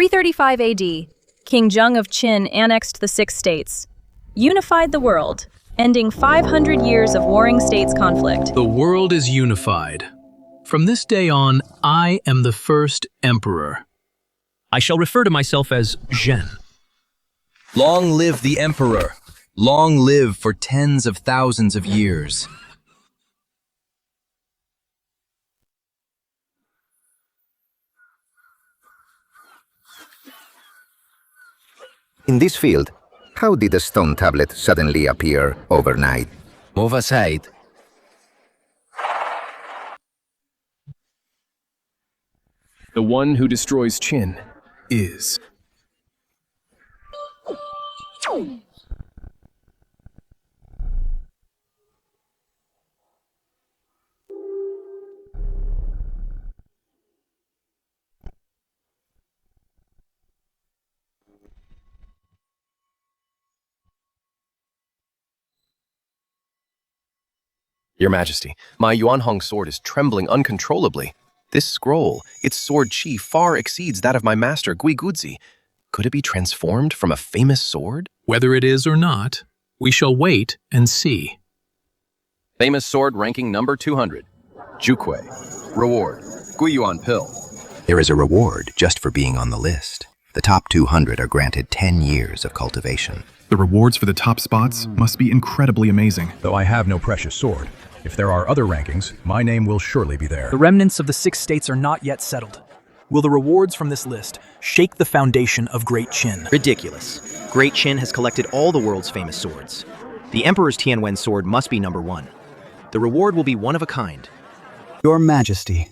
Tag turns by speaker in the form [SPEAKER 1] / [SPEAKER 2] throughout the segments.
[SPEAKER 1] 335 AD, King Zheng of Qin annexed the 6 states, unified the world, ending 500 years of warring states conflict.
[SPEAKER 2] The world is unified. From this day on, I am the first emperor.
[SPEAKER 3] I shall refer to myself as Zhen.
[SPEAKER 4] Long live the emperor. Long live for tens of thousands of years.
[SPEAKER 5] In this field, how did a stone tablet suddenly appear overnight?
[SPEAKER 4] Move aside.
[SPEAKER 6] The one who destroys Qin is.
[SPEAKER 7] Your Majesty, my Yuanhong sword is trembling uncontrollably. This scroll, its sword chi, far exceeds that of my master, Guiguzi. Could it be transformed from a famous sword?
[SPEAKER 2] Whether it is or not, we shall wait and see.
[SPEAKER 7] Famous sword ranking number 200. Juque. Reward. Guiyuan pill.
[SPEAKER 8] There is a reward just for being on the list. The top 200 are granted 10 years of cultivation.
[SPEAKER 9] The rewards for the top spots must be incredibly amazing.
[SPEAKER 10] Though I have no precious sword, if there are other rankings, my name will surely be there.
[SPEAKER 11] The remnants of the 6 states are not yet settled. Will the rewards from this list shake the foundation of Great Qin?
[SPEAKER 12] Ridiculous. Great Qin has collected all the world's famous swords. The Emperor's Tianwen sword must be number 1. The reward will be one of a kind.
[SPEAKER 13] Your Majesty,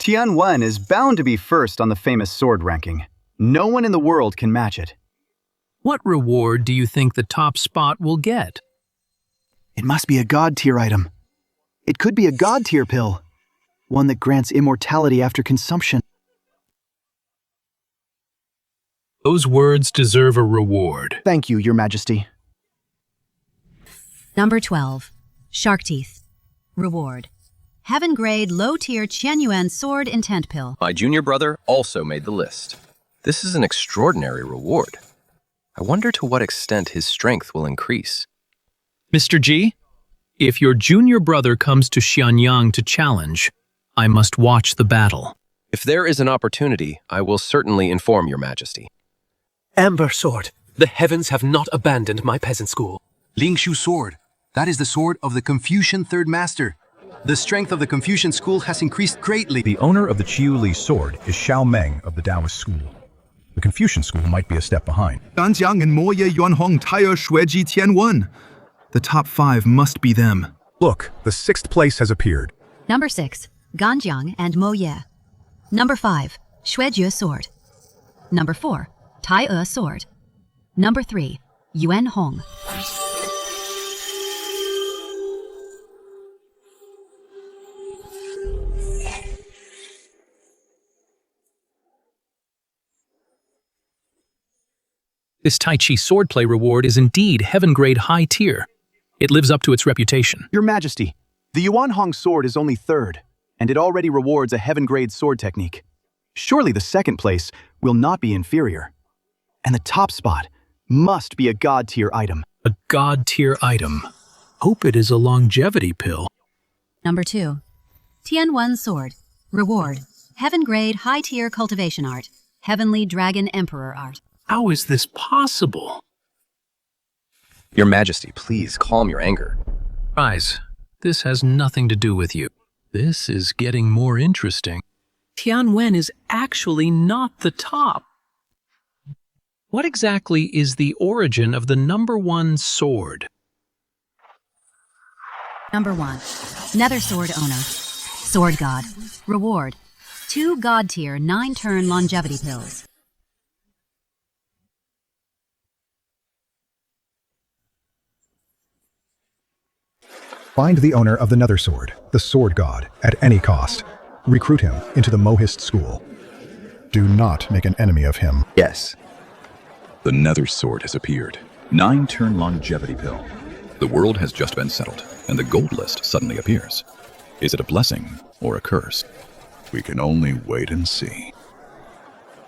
[SPEAKER 13] Tianwen is bound to be first on the famous sword ranking. No one in the world can match it.
[SPEAKER 2] What reward do you think the top spot will get?
[SPEAKER 13] It must be a god-tier item. It could be a god-tier pill, one that grants immortality after consumption.
[SPEAKER 2] Those words deserve a reward.
[SPEAKER 13] Thank you, Your Majesty.
[SPEAKER 14] Number 12, Shark Teeth. Reward. Heaven grade low-tier Qianyuan sword intent pill.
[SPEAKER 7] My junior brother also made the list. This is an extraordinary reward. I wonder to what extent his strength will increase.
[SPEAKER 2] Mr. G, if your junior brother comes to Xianyang to challenge, I must watch the battle.
[SPEAKER 7] If there is an opportunity, I will certainly inform Your Majesty.
[SPEAKER 15] Amber sword. The heavens have not abandoned my peasant school.
[SPEAKER 16] Lingshu sword. That is the sword of the Confucian third master. The strength of the Confucian school has increased greatly.
[SPEAKER 10] The owner of the Qiu Li sword is Xiao Meng of the Taoist school. The Confucian school might be a step behind.
[SPEAKER 9] Ganjiang and Moye Yuanhong Tire Shueji Tianwen. The top 5 must be them.
[SPEAKER 10] Look, the 6th place has appeared.
[SPEAKER 14] Number 6, Ganjiang and Mo Ye. Number 5, Xuejie sword. Number 4, Tai sword. Number 3, Yuan Hong.
[SPEAKER 2] This Tai Chi swordplay reward is indeed heaven-grade high tier. It lives up to its reputation.
[SPEAKER 13] Your Majesty, the Yuan Hong sword is only 3rd, and it already rewards a heaven-grade sword technique. Surely the 2nd place will not be inferior. And the top spot must be a god-tier item.
[SPEAKER 2] A god-tier item. Hope it is a longevity pill.
[SPEAKER 14] Number 2, Tianwen sword. Reward. Heaven-grade high-tier cultivation art. Heavenly Dragon Emperor art.
[SPEAKER 2] How is this possible?
[SPEAKER 7] Your Majesty, please calm your anger.
[SPEAKER 2] Rise. This has nothing to do with you. This is getting more interesting. Tianwen is actually not the top. What exactly is the origin of the number 1 sword?
[SPEAKER 14] Number 1, Nether sword owner. Sword god. Reward. 2 god-tier 9-turn longevity pills.
[SPEAKER 10] Find the owner of the Nether sword, the sword god, at any cost. Recruit him into the Mohist school. Do not make an enemy of him.
[SPEAKER 8] Yes.
[SPEAKER 17] The Nether sword has appeared. 9-turn longevity pill. The world has just been settled, and the gold list suddenly appears. Is it a blessing or a curse? We can only wait and see.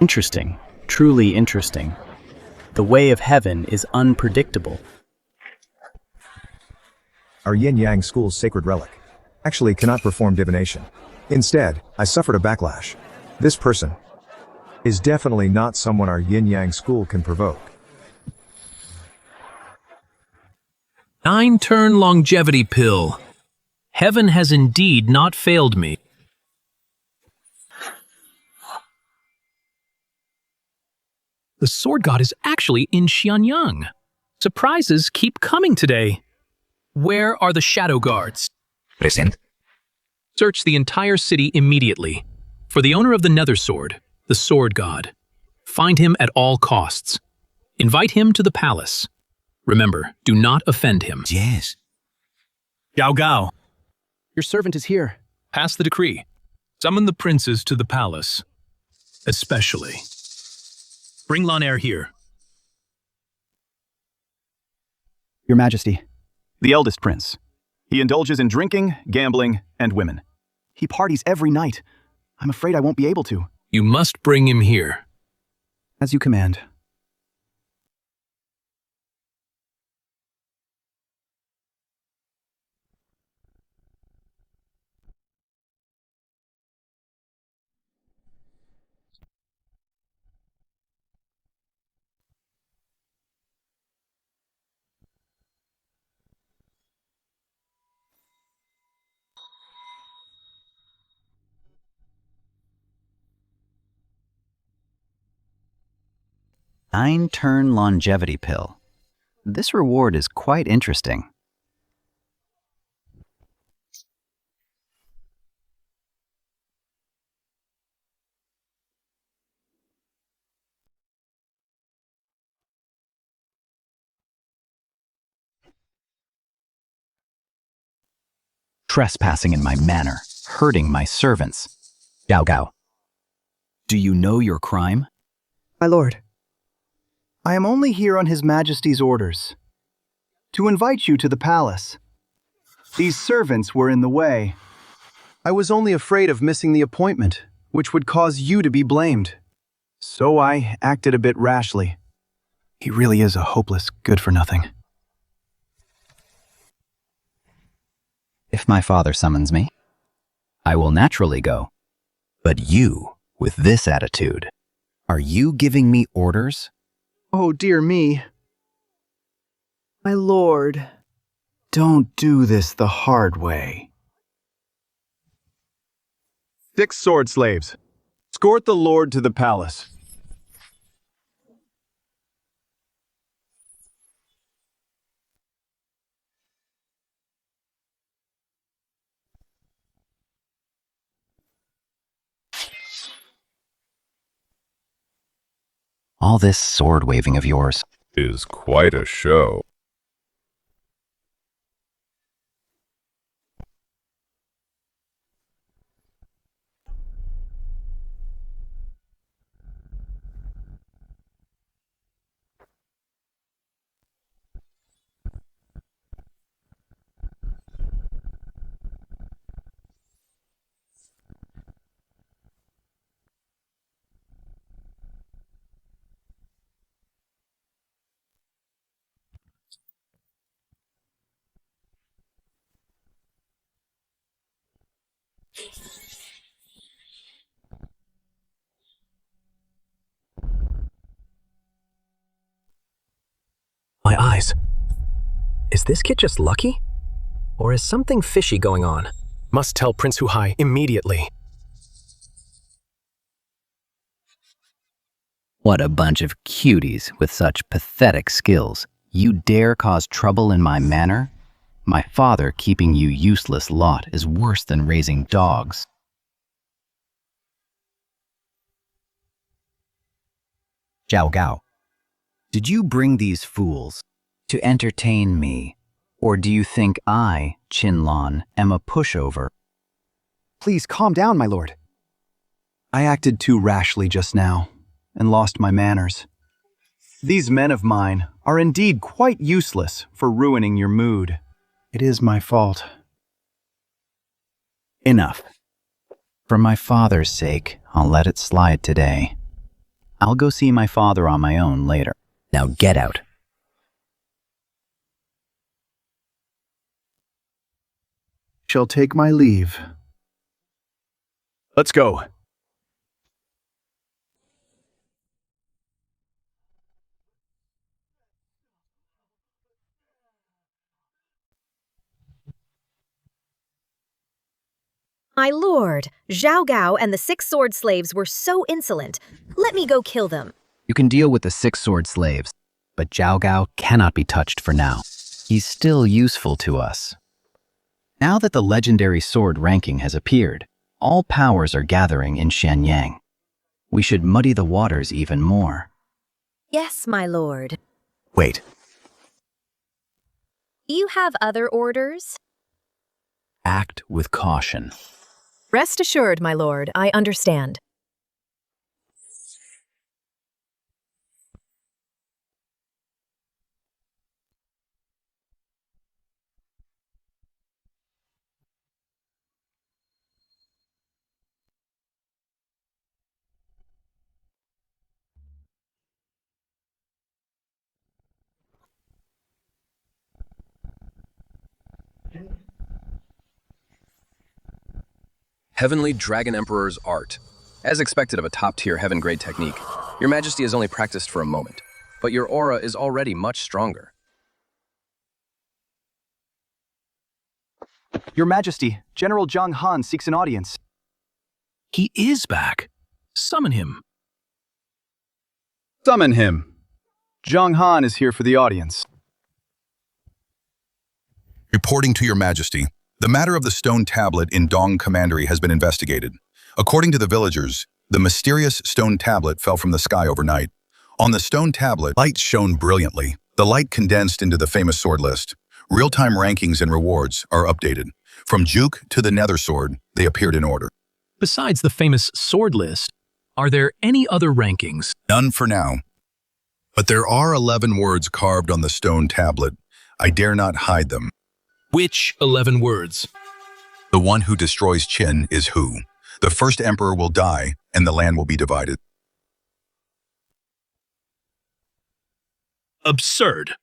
[SPEAKER 12] Interesting.
[SPEAKER 11] Truly interesting. The way of heaven is unpredictable.
[SPEAKER 18] Our yin-yang school's sacred relic actually cannot perform divination. Instead, I suffered a backlash. This person is definitely not someone our yin-yang school can provoke.
[SPEAKER 2] 9-turn longevity pill. Heaven has indeed not failed me. The sword god is actually in Xianyang. Surprises keep coming today. Where are the shadow guards?
[SPEAKER 5] Present.
[SPEAKER 2] Search the entire city immediately for the owner of the nether sword, the sword god. Find him at all costs. Invite him to the palace. Remember, do not offend him.
[SPEAKER 8] Yes.
[SPEAKER 11] Gao Gao.
[SPEAKER 13] Your servant is here.
[SPEAKER 2] Pass the decree. Summon the princes to the palace. Especially. Bring Lanair here.
[SPEAKER 13] Your Majesty, the eldest prince. He indulges in drinking, gambling, and women. He parties every night. I'm afraid I won't be able to.
[SPEAKER 2] You must bring him here.
[SPEAKER 13] As you command.
[SPEAKER 12] Nine-turn longevity pill. This reward is quite interesting. Trespassing in my manor, hurting my servants. Gao Gao. Do you know your crime?
[SPEAKER 13] My lord, I am only here on His Majesty's orders. To invite you to the palace. These servants were in the way. I was only afraid of missing the appointment, which would cause you to be blamed. So I acted a bit rashly. He really is a hopeless good-for-nothing.
[SPEAKER 12] If my father summons me, I will naturally go. But you, with this attitude, are you giving me orders?
[SPEAKER 13] Oh, dear me. My lord, don't do this the hard way. 6 sword slaves. Escort the lord to the palace.
[SPEAKER 12] All this sword-waving of yours
[SPEAKER 17] is quite a show.
[SPEAKER 11] My eyes. Is this kid just lucky? Or is something fishy going on? Must tell Prince Huhai immediately.
[SPEAKER 12] What a bunch of cuties with such pathetic skills. You dare cause trouble in my manor? My father keeping you useless lot is worse than raising dogs. Zhao Gao, did you bring these fools to entertain me? Or do you think I, Qinlan, am a pushover?
[SPEAKER 13] Please calm down, my lord. I acted too rashly just now, and lost my manners. These men of mine are indeed quite useless for ruining your mood. It is my fault.
[SPEAKER 12] Enough. For my father's sake, I'll let it slide today. I'll go see my father on my own later. Now get out.
[SPEAKER 13] Shall take my leave. Let's go.
[SPEAKER 19] My lord, Zhao Gao and the 6 sword slaves were so insolent. Let me go kill them.
[SPEAKER 12] You can deal with the 6 sword slaves, but Zhao Gao cannot be touched for now. He's still useful to us. Now that the legendary sword ranking has appeared, all powers are gathering in Shenyang. We should muddy the waters even more.
[SPEAKER 19] Yes, my lord.
[SPEAKER 8] Wait.
[SPEAKER 19] You have other orders?
[SPEAKER 12] Act with caution.
[SPEAKER 19] Rest assured, my lord, I understand.
[SPEAKER 7] Heavenly Dragon Emperor's art. As expected of a top-tier heaven-grade technique, Your Majesty has only practiced for a moment, but your aura is already much stronger.
[SPEAKER 13] Your Majesty, General Zhang Han seeks an audience.
[SPEAKER 2] He is back. Summon him.
[SPEAKER 13] Summon him. Zhang Han is here for the audience.
[SPEAKER 20] Reporting to Your Majesty, the matter of the stone tablet in Dong Commandery has been investigated. According to the villagers, the mysterious stone tablet fell from the sky overnight. On the stone tablet, light shone brilliantly. The light condensed into the famous sword list. Real-time rankings and rewards are updated. From Juke to the Nether Sword, they appeared in order.
[SPEAKER 2] Besides the famous sword list, are there any other rankings?
[SPEAKER 20] None for now. But there are 11 words carved on the stone tablet. I dare not hide them.
[SPEAKER 2] Which 11 words?
[SPEAKER 20] The one who destroys Qin is who. The first emperor will die, and the land will be divided.
[SPEAKER 2] Absurd.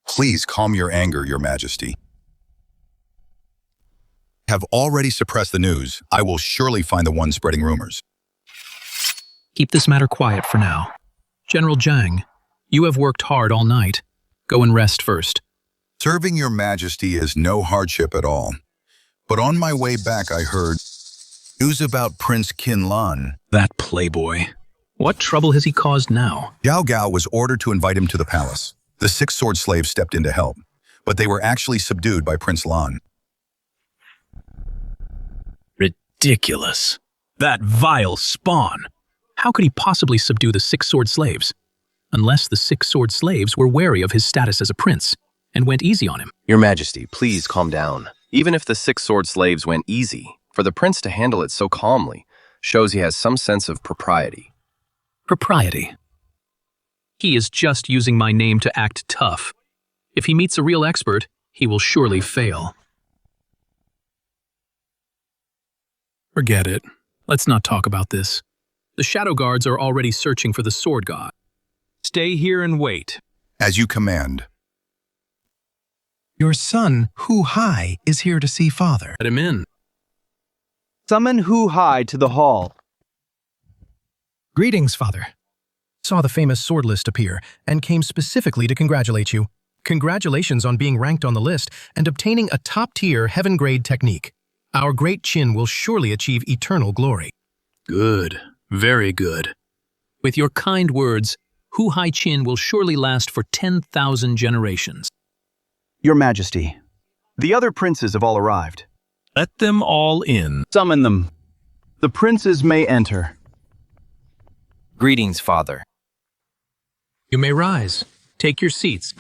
[SPEAKER 20] Please calm your anger, Your Majesty. Have already suppressed the news. I will surely find the one spreading rumors.
[SPEAKER 2] Keep this matter quiet for now. General Zhang, you have worked hard all night. Go and rest first.
[SPEAKER 20] Serving Your Majesty is no hardship at all. But on my way back, I heard news about Prince Qin Lan.
[SPEAKER 2] That playboy. What trouble has he caused now?
[SPEAKER 20] Zhao Gao was ordered to invite him to the palace. The 6 sword slaves stepped in to help, but they were actually subdued by Prince Lan.
[SPEAKER 2] Ridiculous. That vile spawn. How could he possibly subdue the 6 sword slaves? Unless the 6 sword slaves were wary of his status as a prince and went easy on him.
[SPEAKER 7] Your Majesty, please calm down. Even if the 6 sword slaves went easy, for the prince to handle it so calmly shows he has some sense of propriety.
[SPEAKER 2] Propriety. He is just using my name to act tough. If he meets a real expert, he will surely fail. Forget it. Let's not talk about this. The Shadow Guards are already searching for the Sword God. Stay here and wait.
[SPEAKER 20] As you command.
[SPEAKER 21] Your son, Hu Hai, is here to see father.
[SPEAKER 2] Let him in.
[SPEAKER 13] Summon Hu Hai to the hall.
[SPEAKER 21] Greetings, father. Saw the famous sword list appear and came specifically to congratulate you. Congratulations on being ranked on the list and obtaining a top-tier heaven-grade technique. Our Great Qin will surely achieve eternal glory.
[SPEAKER 2] Good. Very good. With your kind words, Hu Hai Qin will surely last for 10,000 generations.
[SPEAKER 13] Your Majesty, the other princes have all arrived.
[SPEAKER 2] Let them all in.
[SPEAKER 13] Summon them. The princes may enter.
[SPEAKER 4] Greetings, Father.
[SPEAKER 2] You may rise. Take your seats.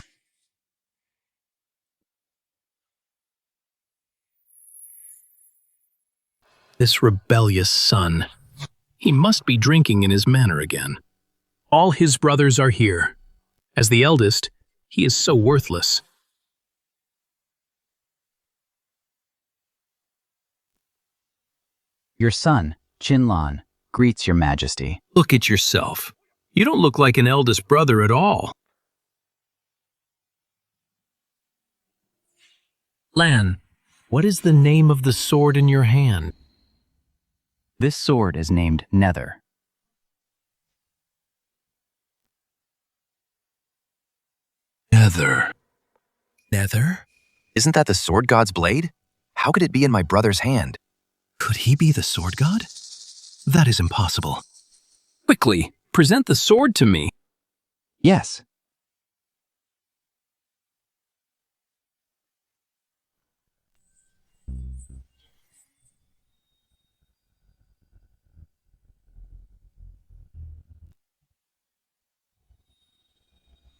[SPEAKER 2] This rebellious son. He must be drinking in his manor again. All his brothers are here. As the eldest, he is so worthless.
[SPEAKER 12] Your son, Qinlan, greets your majesty.
[SPEAKER 2] Look at yourself. You don't look like an eldest brother at all. Lan, what is the name of the sword in your hand?
[SPEAKER 12] This sword is named Nether.
[SPEAKER 2] Nether. Nether?
[SPEAKER 7] Isn't that the sword god's blade? How could it be in my brother's hand?
[SPEAKER 21] Could he be the sword god? That is impossible.
[SPEAKER 2] Quickly, present the sword to me.
[SPEAKER 12] Yes.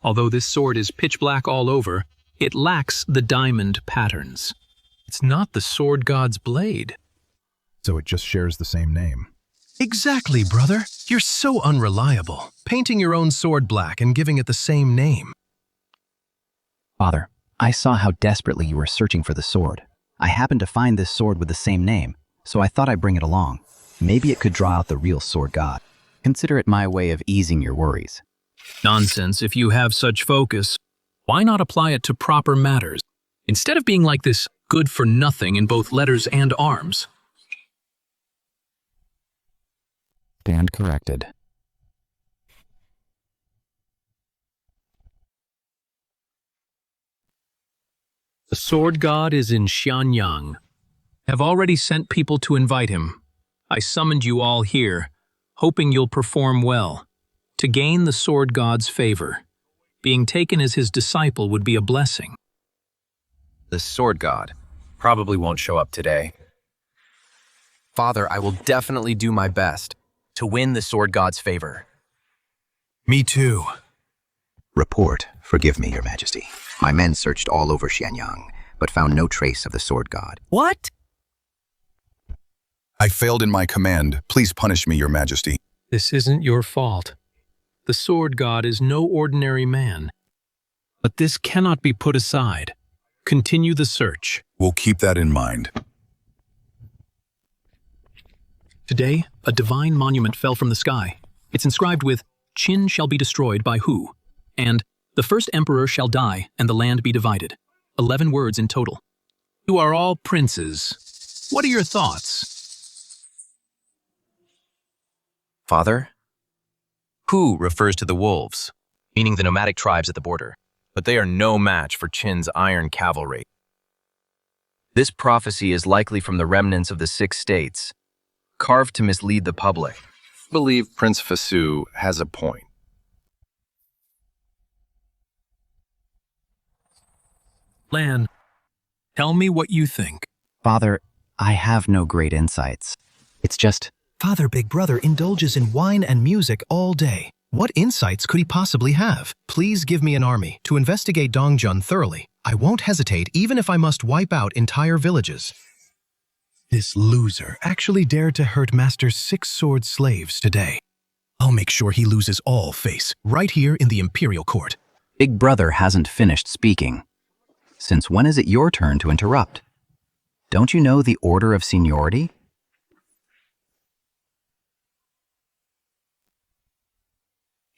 [SPEAKER 2] Although this sword is pitch black all over, it lacks the diamond patterns. It's not the sword god's blade.
[SPEAKER 10] So it just shares the same name.
[SPEAKER 21] Exactly, brother. You're so unreliable. Painting your own sword black and giving it the same name.
[SPEAKER 12] Father, I saw how desperately you were searching for the sword. I happened to find this sword with the same name, so I thought I'd bring it along. Maybe it could draw out the real sword god. Consider it my way of easing your worries.
[SPEAKER 2] Nonsense, if you have such focus. Why not apply it to proper matters, instead of being like this good-for-nothing in both letters and arms?
[SPEAKER 12] Stand corrected.
[SPEAKER 2] The sword god is in Xianyang. Have already sent people to invite him. I summoned you all here, hoping you'll perform well, to gain the sword god's favor. Being taken as his disciple would be a blessing.
[SPEAKER 7] The sword god probably won't show up today. Father, I will definitely do my best to win the sword god's favor.
[SPEAKER 21] Me too.
[SPEAKER 8] Report, forgive me, your majesty. My men searched all over Xianyang, but found no trace of the sword god.
[SPEAKER 11] What?
[SPEAKER 20] I failed in my command. Please punish me, your majesty.
[SPEAKER 2] This isn't your fault. The sword god is no ordinary man. But this cannot be put aside. Continue the search.
[SPEAKER 20] We'll keep that in mind.
[SPEAKER 2] Today, a divine monument fell from the sky. It's inscribed with, "Qin shall be destroyed by who?" and "The first emperor shall die and the land be divided." 11 words in total. You are all princes. What are your thoughts?
[SPEAKER 7] Father? Hu refers to the wolves, meaning the nomadic tribes at the border, but they are no match for Qin's iron cavalry. This prophecy is likely from the remnants of the 6 states, carved to mislead the public.
[SPEAKER 6] I believe Prince Fasu has a point.
[SPEAKER 2] Lan, tell me what you think.
[SPEAKER 12] Father, I have no great insights. It's just...
[SPEAKER 21] Father Big Brother indulges in wine and music all day. What insights could he possibly have? Please give me an army to investigate Dongjun thoroughly. I won't hesitate even if I must wipe out entire villages. This loser actually dared to hurt Master's 6 sword slaves today. I'll make sure he loses all face, right here in the Imperial Court.
[SPEAKER 12] Big Brother hasn't finished speaking. Since when is it your turn to interrupt? Don't you know the order of seniority?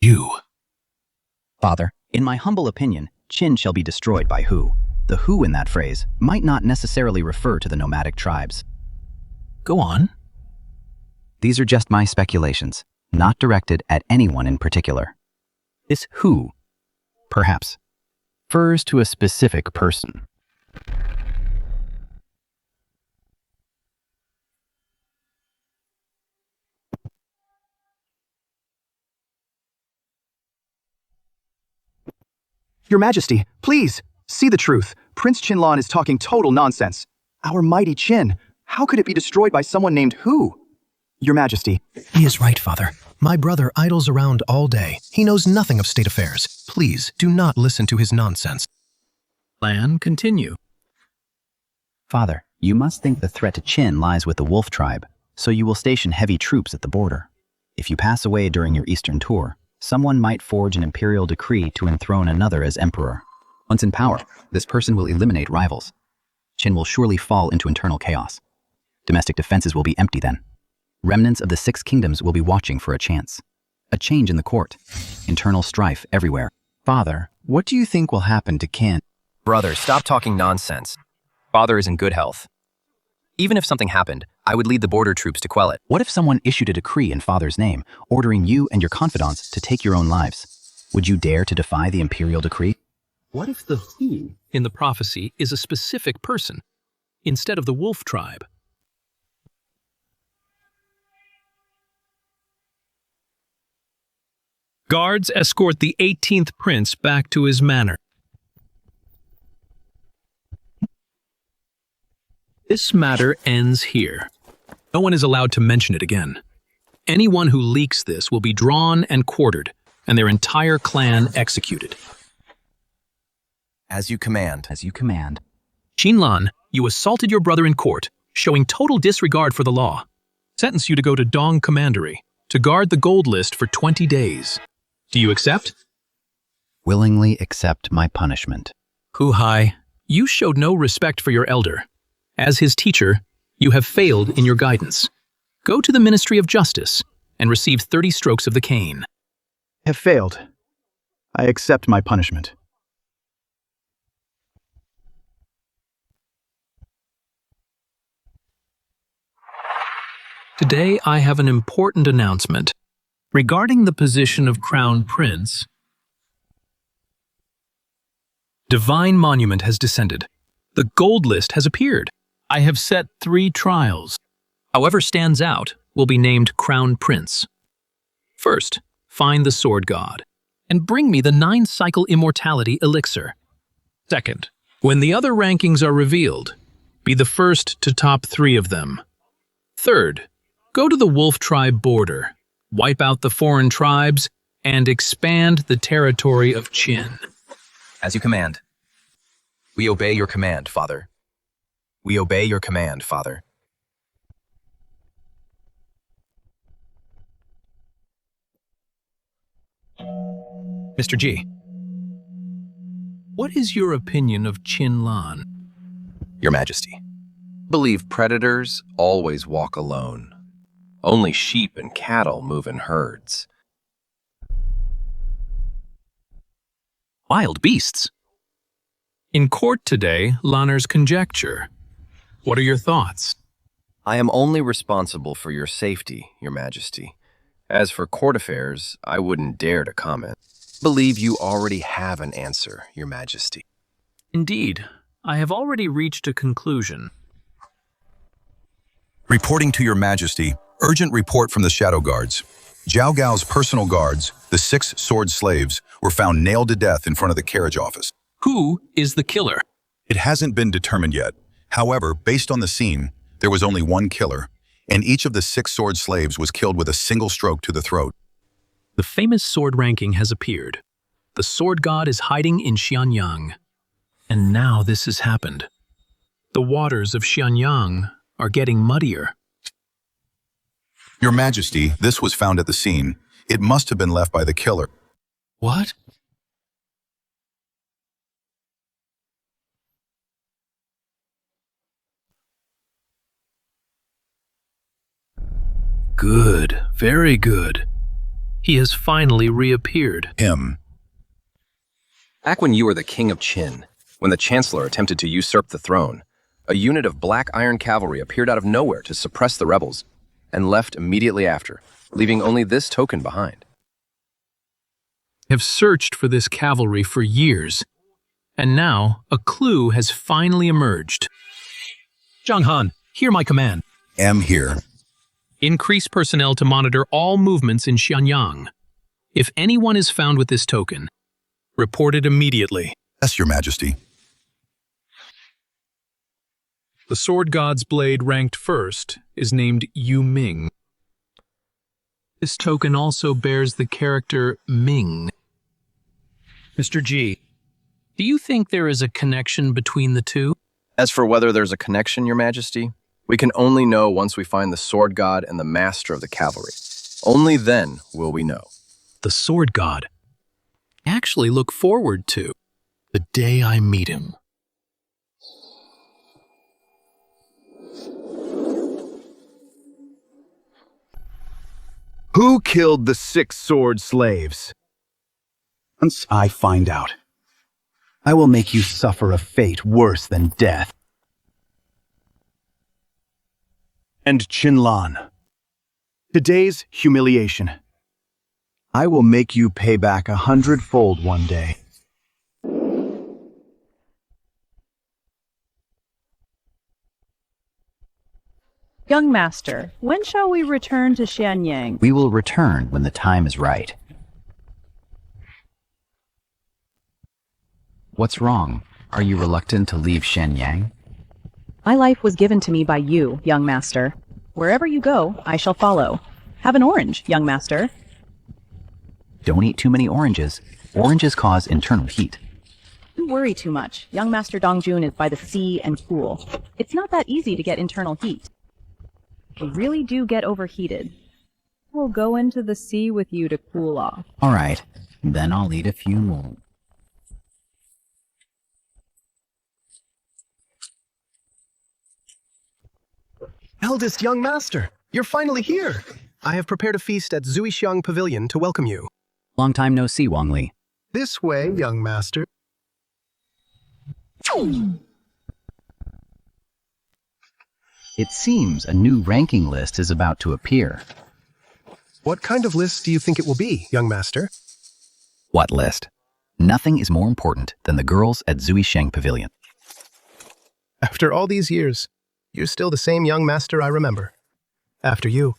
[SPEAKER 21] You.
[SPEAKER 12] Father, in my humble opinion, Qin shall be destroyed by who. The who in that phrase might not necessarily refer to the nomadic tribes.
[SPEAKER 2] Go on.
[SPEAKER 12] These are just my speculations, not directed at anyone in particular. This who, perhaps, refers to a specific person.
[SPEAKER 13] Your Majesty, please, see the truth. Prince Qinlan is talking total nonsense. Our mighty Qin, how could it be destroyed by someone named Hu? Your Majesty.
[SPEAKER 21] He is right, Father. My brother idles around all day. He knows nothing of state affairs. Please, do not listen to his nonsense.
[SPEAKER 2] Lan, continue.
[SPEAKER 12] Father, you must think the threat to Qin lies with the Wolf tribe, so you will station heavy troops at the border. If you pass away during your eastern tour, someone might forge an imperial decree to enthrone another as emperor. Once in power, this person will eliminate rivals. Qin will surely fall into internal chaos. Domestic defenses will be empty then. Remnants of the Six Kingdoms will be watching for a chance. A change in the court. Internal strife everywhere. Father, what do you think will happen to Qin?
[SPEAKER 7] Brother, stop talking nonsense. Father is in good health. Even if something happened, I would lead the border troops to quell it.
[SPEAKER 12] What if someone issued a decree in Father's name, ordering you and your confidants to take your own lives? Would you dare to defy the imperial decree?
[SPEAKER 2] What if the who in the prophecy is a specific person instead of the wolf tribe? Guards escort the 18th prince back to his manor. This matter ends here. No one is allowed to mention it again. Anyone who leaks this will be drawn and quartered, and their entire clan executed.
[SPEAKER 7] As you command.
[SPEAKER 12] As you command.
[SPEAKER 2] Xinlan, you assaulted your brother in court, showing total disregard for the law. Sentence you to go to Dong Commandery to guard the gold list for 20 days. Do you accept?
[SPEAKER 12] Willingly accept my punishment.
[SPEAKER 2] Hu Hai, you showed no respect for your elder. As his teacher, you have failed in your guidance. Go to the Ministry of Justice and receive 30 strokes of the cane.
[SPEAKER 13] I have failed. I accept my punishment.
[SPEAKER 2] Today I have an important announcement. Regarding the position of Crown Prince, Divine Monument has descended. The gold list has appeared. I have set 3 trials. Whoever stands out will be named Crown Prince. First, find the Sword God, and bring me the 9-cycle immortality elixir. Second, when the other rankings are revealed, be the first to top 3 of them. Third, go to the Wolf Tribe border, wipe out the foreign tribes, and expand the territory of Qin.
[SPEAKER 7] As you command. We obey your command, Father. We obey your command, Father.
[SPEAKER 2] Mr. G, what is your opinion of Xinlan?
[SPEAKER 7] Your Majesty. Believe predators always walk alone. Only sheep and cattle move in herds.
[SPEAKER 2] Wild beasts. In court today, Lanner's conjecture. What are your thoughts?
[SPEAKER 7] I am only responsible for your safety, Your Majesty. As for court affairs, I wouldn't dare to comment. Believe you already have an answer, Your Majesty.
[SPEAKER 2] Indeed, I have already reached a conclusion.
[SPEAKER 20] Reporting to Your Majesty, urgent report from the Shadow Guards. Zhao Gao's personal guards, the 6 sword slaves, were found nailed to death in front of the carriage office.
[SPEAKER 2] Who is the killer?
[SPEAKER 20] It hasn't been determined yet. However, based on the scene, there was only one killer, and each of the 6 sword slaves was killed with a single stroke to the throat.
[SPEAKER 2] The famous sword ranking has appeared. The sword god is hiding in Xianyang. And now this has happened. The waters of Xianyang are getting muddier.
[SPEAKER 20] Your Majesty, this was found at the scene. It must have been left by the killer.
[SPEAKER 2] What? Good, very good. He has finally reappeared.
[SPEAKER 20] Him.
[SPEAKER 7] Back when you were the king of Qin, when the Chancellor attempted to usurp the throne, a unit of black iron cavalry appeared out of nowhere to suppress the rebels, and left immediately after, leaving only this token behind.
[SPEAKER 2] I have searched for this cavalry for years, and now a clue has finally emerged. Zhang Han, hear my command.
[SPEAKER 20] Am here.
[SPEAKER 2] Increase personnel to monitor all movements in Xianyang. If anyone is found with this token, report it immediately.
[SPEAKER 20] Yes, Your Majesty.
[SPEAKER 2] The sword god's blade ranked first is named Yu Ming. This token also bears the character Ming. Mr. G, do you think there is a connection between the two?
[SPEAKER 7] As for whether there's a connection, Your Majesty, we can only know once we find the sword god and the master of the cavalry. Only then will we know.
[SPEAKER 2] The sword god. I actually look forward to the day I meet him.
[SPEAKER 13] Who killed the 6 sword slaves?
[SPEAKER 1] Once I find out, I will make you suffer a fate worse than death.
[SPEAKER 13] And Qinlan. Today's humiliation.
[SPEAKER 1] I will make you pay back 100-fold one day.
[SPEAKER 22] Young master, when shall we return to Xianyang?
[SPEAKER 12] We will return when the time is right. What's wrong? Are you reluctant to leave Xianyang?
[SPEAKER 22] My life was given to me by you, young master. Wherever you go, I shall follow. Have an orange, young master.
[SPEAKER 12] Don't eat too many oranges. Oranges cause internal heat.
[SPEAKER 22] Don't worry too much. Young master Dongjun is by the sea and cool. It's not that easy to get internal heat. We really do get overheated. We'll go into the sea with you to cool off.
[SPEAKER 12] All right, then I'll eat a few more.
[SPEAKER 21] Eldest young master, you're finally here. I have prepared a feast at Zuixiang Pavilion to welcome you.
[SPEAKER 12] Long time no see, Wang Li.
[SPEAKER 21] This way, young master.
[SPEAKER 12] It seems a new ranking list is about to appear.
[SPEAKER 21] What kind of list do you think it will be, young master?
[SPEAKER 12] What list? Nothing is more important than the girls at Zuixiang Pavilion.
[SPEAKER 21] After all these years, you're still the same young master I remember. After you.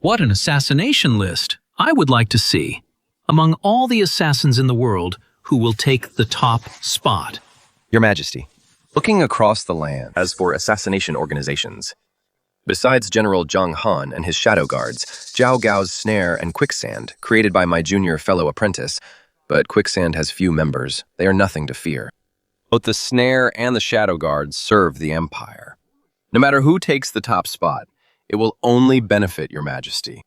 [SPEAKER 2] What an assassination list! I would like to see. Among all the assassins in the world, who will take the top spot?
[SPEAKER 7] Your Majesty, looking across the land as for assassination organizations, besides General Zhang Han and his shadow guards, Zhao Gao's snare and quicksand, created by my junior fellow apprentice, but quicksand has few members. They are nothing to fear. Both the snare and the shadow guards serve the Empire. No matter who takes the top spot, it will only benefit Your Majesty.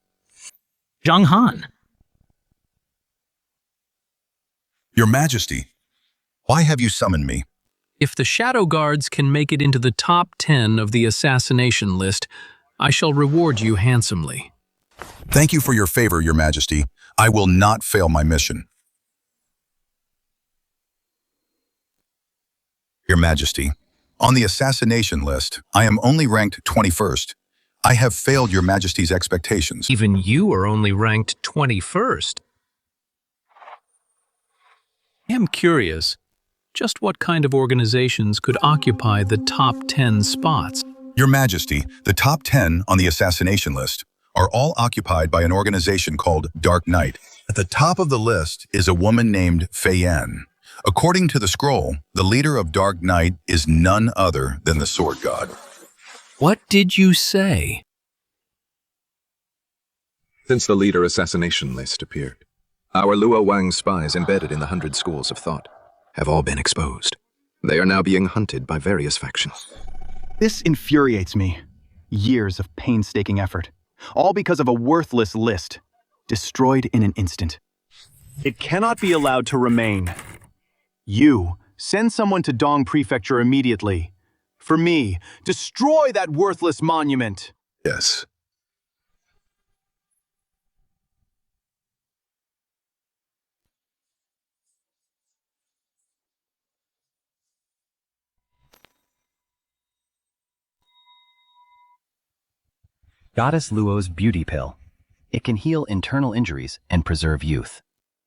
[SPEAKER 2] Zhang Han.
[SPEAKER 20] Your Majesty, why have you summoned me?
[SPEAKER 2] If the shadow guards can make it into the top 10 of the assassination list, I shall reward you handsomely.
[SPEAKER 20] Thank you for your favor, Your Majesty. I will not fail my mission. Your Majesty, on the assassination list, I am only ranked 21st. I have failed Your Majesty's expectations.
[SPEAKER 2] Even you are only ranked 21st. I am curious, just what kind of organizations could occupy the top 10 spots?
[SPEAKER 20] Your Majesty, the top 10 on the assassination list are all occupied by an organization called Dark Knight. At the top of the list is a woman named Fei Yan. According to the scroll, the leader of Dark Knight is none other than the Sword God.
[SPEAKER 2] What did you say?
[SPEAKER 17] Since the leader assassination list appeared, our Luo Wang spies embedded in the 100 schools of thought have all been exposed. They are now being hunted by various factions.
[SPEAKER 13] This infuriates me. Years of painstaking effort, all because of a worthless list, destroyed in an instant. It cannot be allowed to remain. You, send someone to Dong Prefecture immediately. For me, destroy that worthless monument.
[SPEAKER 20] Yes.
[SPEAKER 12] Goddess Luo's Beauty Pill. It can heal internal injuries and preserve youth.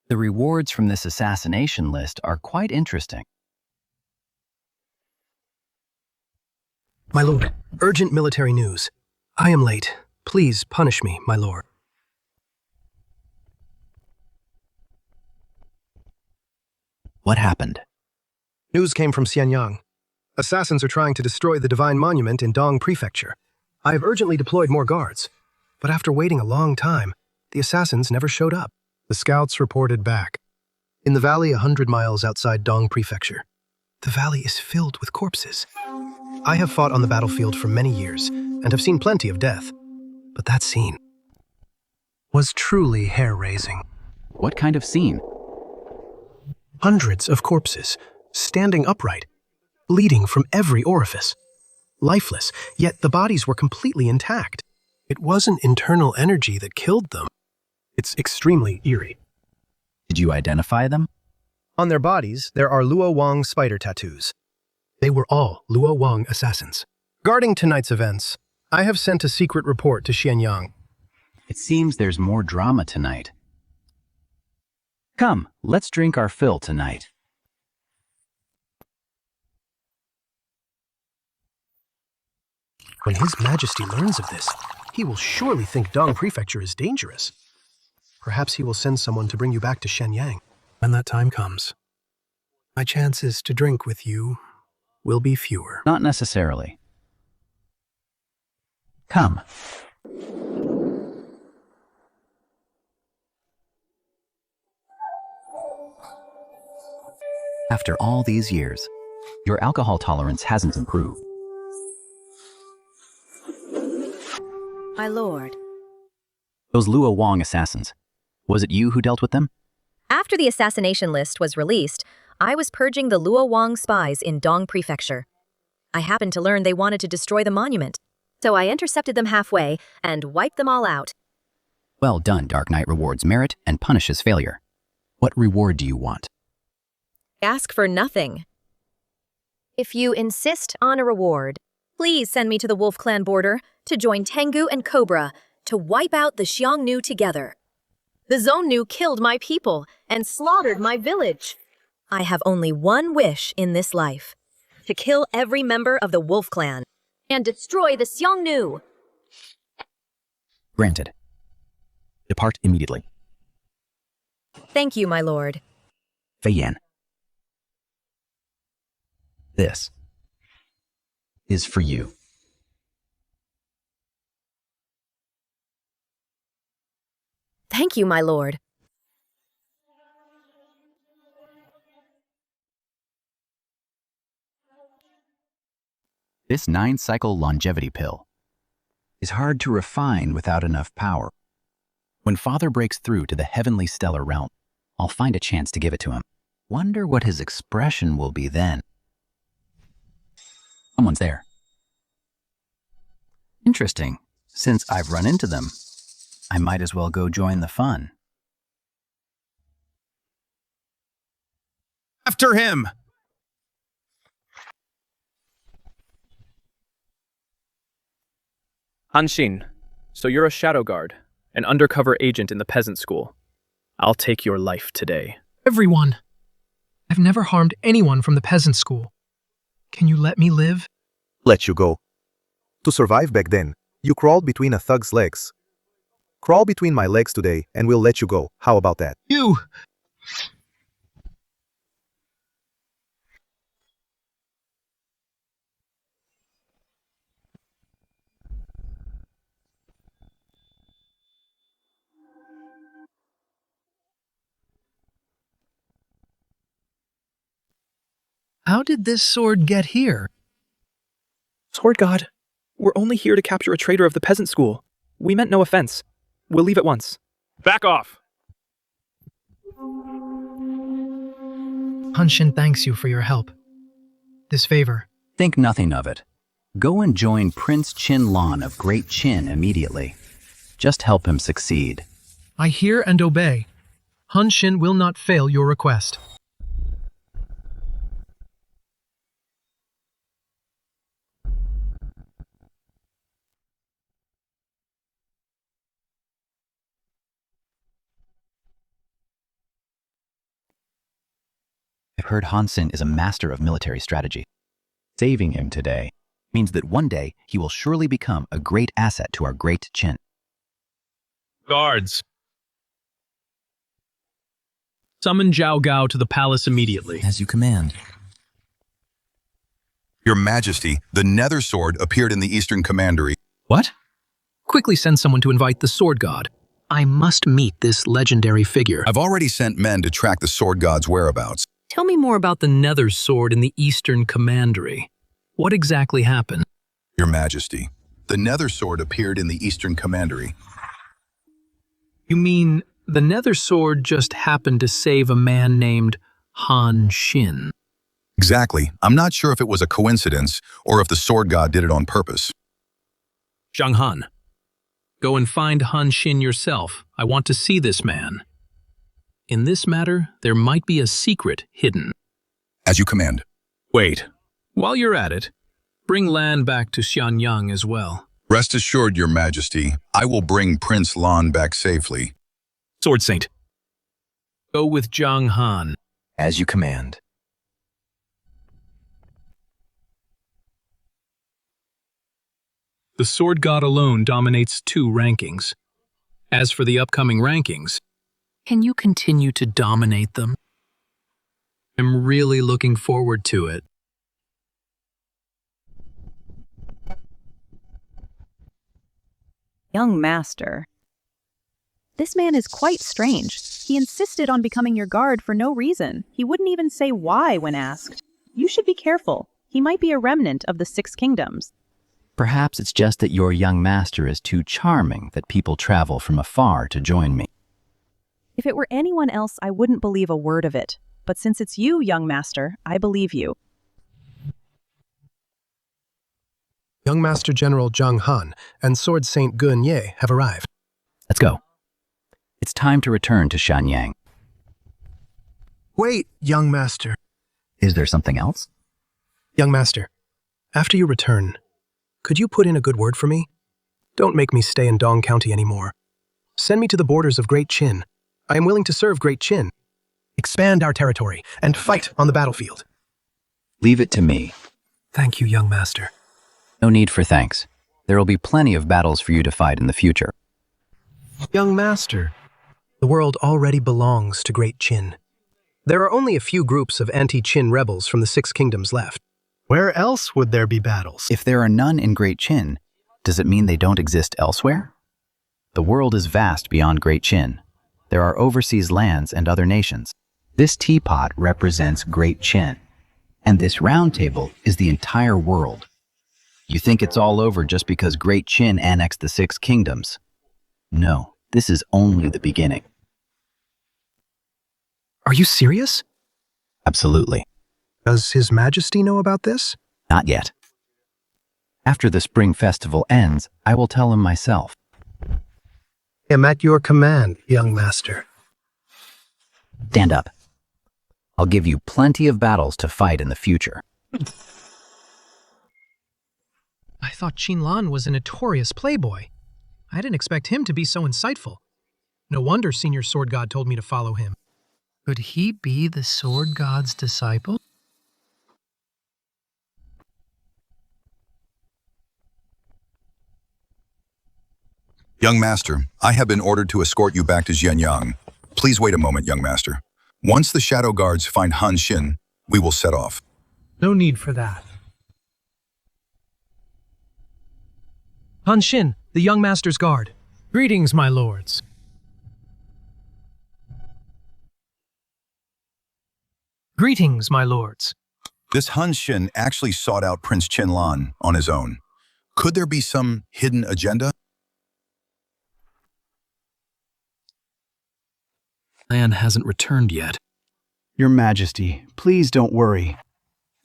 [SPEAKER 12] The rewards from this assassination list are quite interesting.
[SPEAKER 21] My lord, urgent military news. I am late. Please punish me, my lord.
[SPEAKER 12] What happened?
[SPEAKER 21] News came from Xianyang. Assassins are trying to destroy the divine monument in Dong Prefecture. I have urgently deployed more guards, but after waiting a long time, the assassins never showed up. The scouts reported back. In the valley 100 miles outside Dong Prefecture, the valley is filled with corpses. I have fought on the battlefield for many years and have seen plenty of death, but that scene was truly hair-raising.
[SPEAKER 12] What kind of scene?
[SPEAKER 21] Hundreds of corpses, standing upright. bleeding from every orifice. Lifeless, yet the bodies were completely intact. It wasn't internal energy that killed them. It's extremely eerie.
[SPEAKER 12] Did you identify them?
[SPEAKER 21] On their bodies, there are Luo Wang spider tattoos. They were all Luo Wang assassins. Guarding tonight's events, I have sent a secret report to Xianyang.
[SPEAKER 12] It seems there's more drama tonight. Come, let's drink our fill tonight.
[SPEAKER 21] When His Majesty learns of this, he will surely think Dong Prefecture is dangerous. Perhaps he will send someone to bring you back to Shenyang. When that time comes, my chances to drink with you will be fewer.
[SPEAKER 12] Not necessarily. Come. After all these years, your alcohol tolerance hasn't improved.
[SPEAKER 19] My lord.
[SPEAKER 12] Those Luo Wang assassins, was it you who dealt with them?
[SPEAKER 19] After the assassination list was released, I was purging the Luo Wang spies in Dong Prefecture. I happened to learn they wanted to destroy the monument, so I intercepted them halfway and wiped them all out.
[SPEAKER 12] Well done, Dark Knight rewards merit and punishes failure. What reward do you want?
[SPEAKER 19] Ask for nothing. If you insist on a reward, please send me to the Wolf Clan border to join Tengu and Cobra to wipe out the Xiongnu together. The Zhongnu killed my people and slaughtered my village. I have only one wish in this life, to kill every member of the Wolf Clan and destroy the Xiongnu.
[SPEAKER 12] Granted. Depart immediately.
[SPEAKER 19] Thank you, my lord.
[SPEAKER 12] Fei Yan. This is for you.
[SPEAKER 19] Thank you, my lord.
[SPEAKER 12] This 9-cycle longevity pill is hard to refine without enough power. When Father breaks through to the heavenly stellar realm, I'll find a chance to give it to him. Wonder what his expression will be then. Someone's there. Interesting. Since I've run into them, I might as well go join the fun.
[SPEAKER 13] After him!
[SPEAKER 6] Hanshin, so you're a shadow guard, an undercover agent in the peasant school. I'll take your life today.
[SPEAKER 21] Everyone! I've never harmed anyone from the peasant school. Can you let me live?
[SPEAKER 18] Let you go. To survive back then, you crawled between a thug's legs. Crawl between my legs today and we'll let you go. How about that?
[SPEAKER 21] You! How did this sword get here?
[SPEAKER 6] Sword God, we're only here to capture a traitor of the peasant school. We meant no offense. We'll leave at once. Back off!
[SPEAKER 21] Hanshin thanks you for your help. This favor.
[SPEAKER 12] Think nothing of it. Go and join Prince Qin Lan of Great Qin immediately. Just help him succeed.
[SPEAKER 21] I hear and obey. Hanshin will not fail your request.
[SPEAKER 12] I've heard Hansen is a master of military strategy. Saving him today means that one day he will surely become a great asset to our Great Qin.
[SPEAKER 2] Guards! Summon Zhao Gao to the palace immediately.
[SPEAKER 12] As you command.
[SPEAKER 20] Your Majesty, the Nether Sword appeared in the Eastern Commandery.
[SPEAKER 2] What? Quickly send someone to invite the Sword God. I must meet this legendary figure.
[SPEAKER 20] I've already sent men to track the Sword God's whereabouts.
[SPEAKER 2] Tell me more about the Nether Sword in the Eastern Commandery. What exactly happened?
[SPEAKER 20] Your Majesty, the Nether Sword appeared in the Eastern Commandery.
[SPEAKER 2] You mean the Nether Sword just happened to save a man named Han Shin?
[SPEAKER 20] Exactly. I'm not sure if it was a coincidence or if the sword god did it on purpose.
[SPEAKER 2] Zhang Han, go and find Han Xin yourself. I want to see this man. In this matter, there might be a secret hidden.
[SPEAKER 20] As you command.
[SPEAKER 2] Wait. While you're at it, bring Lan back to Xianyang as well.
[SPEAKER 20] Rest assured, Your Majesty, I will bring Prince Lan back safely.
[SPEAKER 2] Sword Saint, go with Zhang Han.
[SPEAKER 7] As you command.
[SPEAKER 2] The sword god alone dominates 2 rankings. As for the upcoming rankings, can you continue to dominate them? I'm really looking forward to it.
[SPEAKER 22] Young master. This man is quite strange. He insisted on becoming your guard for no reason. He wouldn't even say why when asked. You should be careful. He might be a remnant of the 6 kingdoms.
[SPEAKER 12] Perhaps it's just that your young master is too charming that people travel from afar to join me.
[SPEAKER 22] If it were anyone else, I wouldn't believe a word of it. But since it's you, young master, I believe you.
[SPEAKER 21] Young Master General Zhang Han and Sword Saint Gun Ye have arrived.
[SPEAKER 12] Let's go. It's time to return to Xianyang.
[SPEAKER 21] Wait, young master.
[SPEAKER 12] Is there something else?
[SPEAKER 21] Young master, after you return, could you put in a good word for me? Don't make me stay in Dong County anymore. Send me to the borders of Great Qin. I am willing to serve Great Qin. Expand our territory and fight on the battlefield.
[SPEAKER 12] Leave it to me.
[SPEAKER 21] Thank you, young master.
[SPEAKER 12] No need for thanks. There will be plenty of battles for you to fight in the future.
[SPEAKER 21] Young master, the world already belongs to Great Qin. There are only a few groups of anti-Qin rebels from the 6 kingdoms left. Where else would there be battles?
[SPEAKER 12] If there are none in Great Qin, does it mean they don't exist elsewhere? The world is vast beyond Great Qin. There are overseas lands and other nations. This teapot represents Great Qin, and this round table is the entire world. You think it's all over just because Great Qin annexed the 6 kingdoms? No, this is only the beginning.
[SPEAKER 21] Are you serious?
[SPEAKER 12] Absolutely.
[SPEAKER 21] Does His Majesty know about this?
[SPEAKER 12] Not yet. After the spring festival ends, I will tell him myself.
[SPEAKER 21] I am at your command, young master.
[SPEAKER 12] Stand up. I'll give you plenty of battles to fight in the future.
[SPEAKER 21] I thought Qin Lan was a notorious playboy. I didn't expect him to be so insightful. No wonder Senior Sword God told me to follow him. Could he be the Sword God's disciple?
[SPEAKER 20] Young Master, I have been ordered to escort you back to Xianyang. Please wait a moment, young Master. Once the Shadow Guards find Han Xin, we will set off.
[SPEAKER 21] No need for that. Han Xin, the young master's guard. Greetings, my lords. Greetings, my lords.
[SPEAKER 20] This Han Xin actually sought out Prince Qin Lan on his own. Could there be some hidden agenda?
[SPEAKER 2] Lan hasn't returned yet.
[SPEAKER 13] Your Majesty, please don't worry.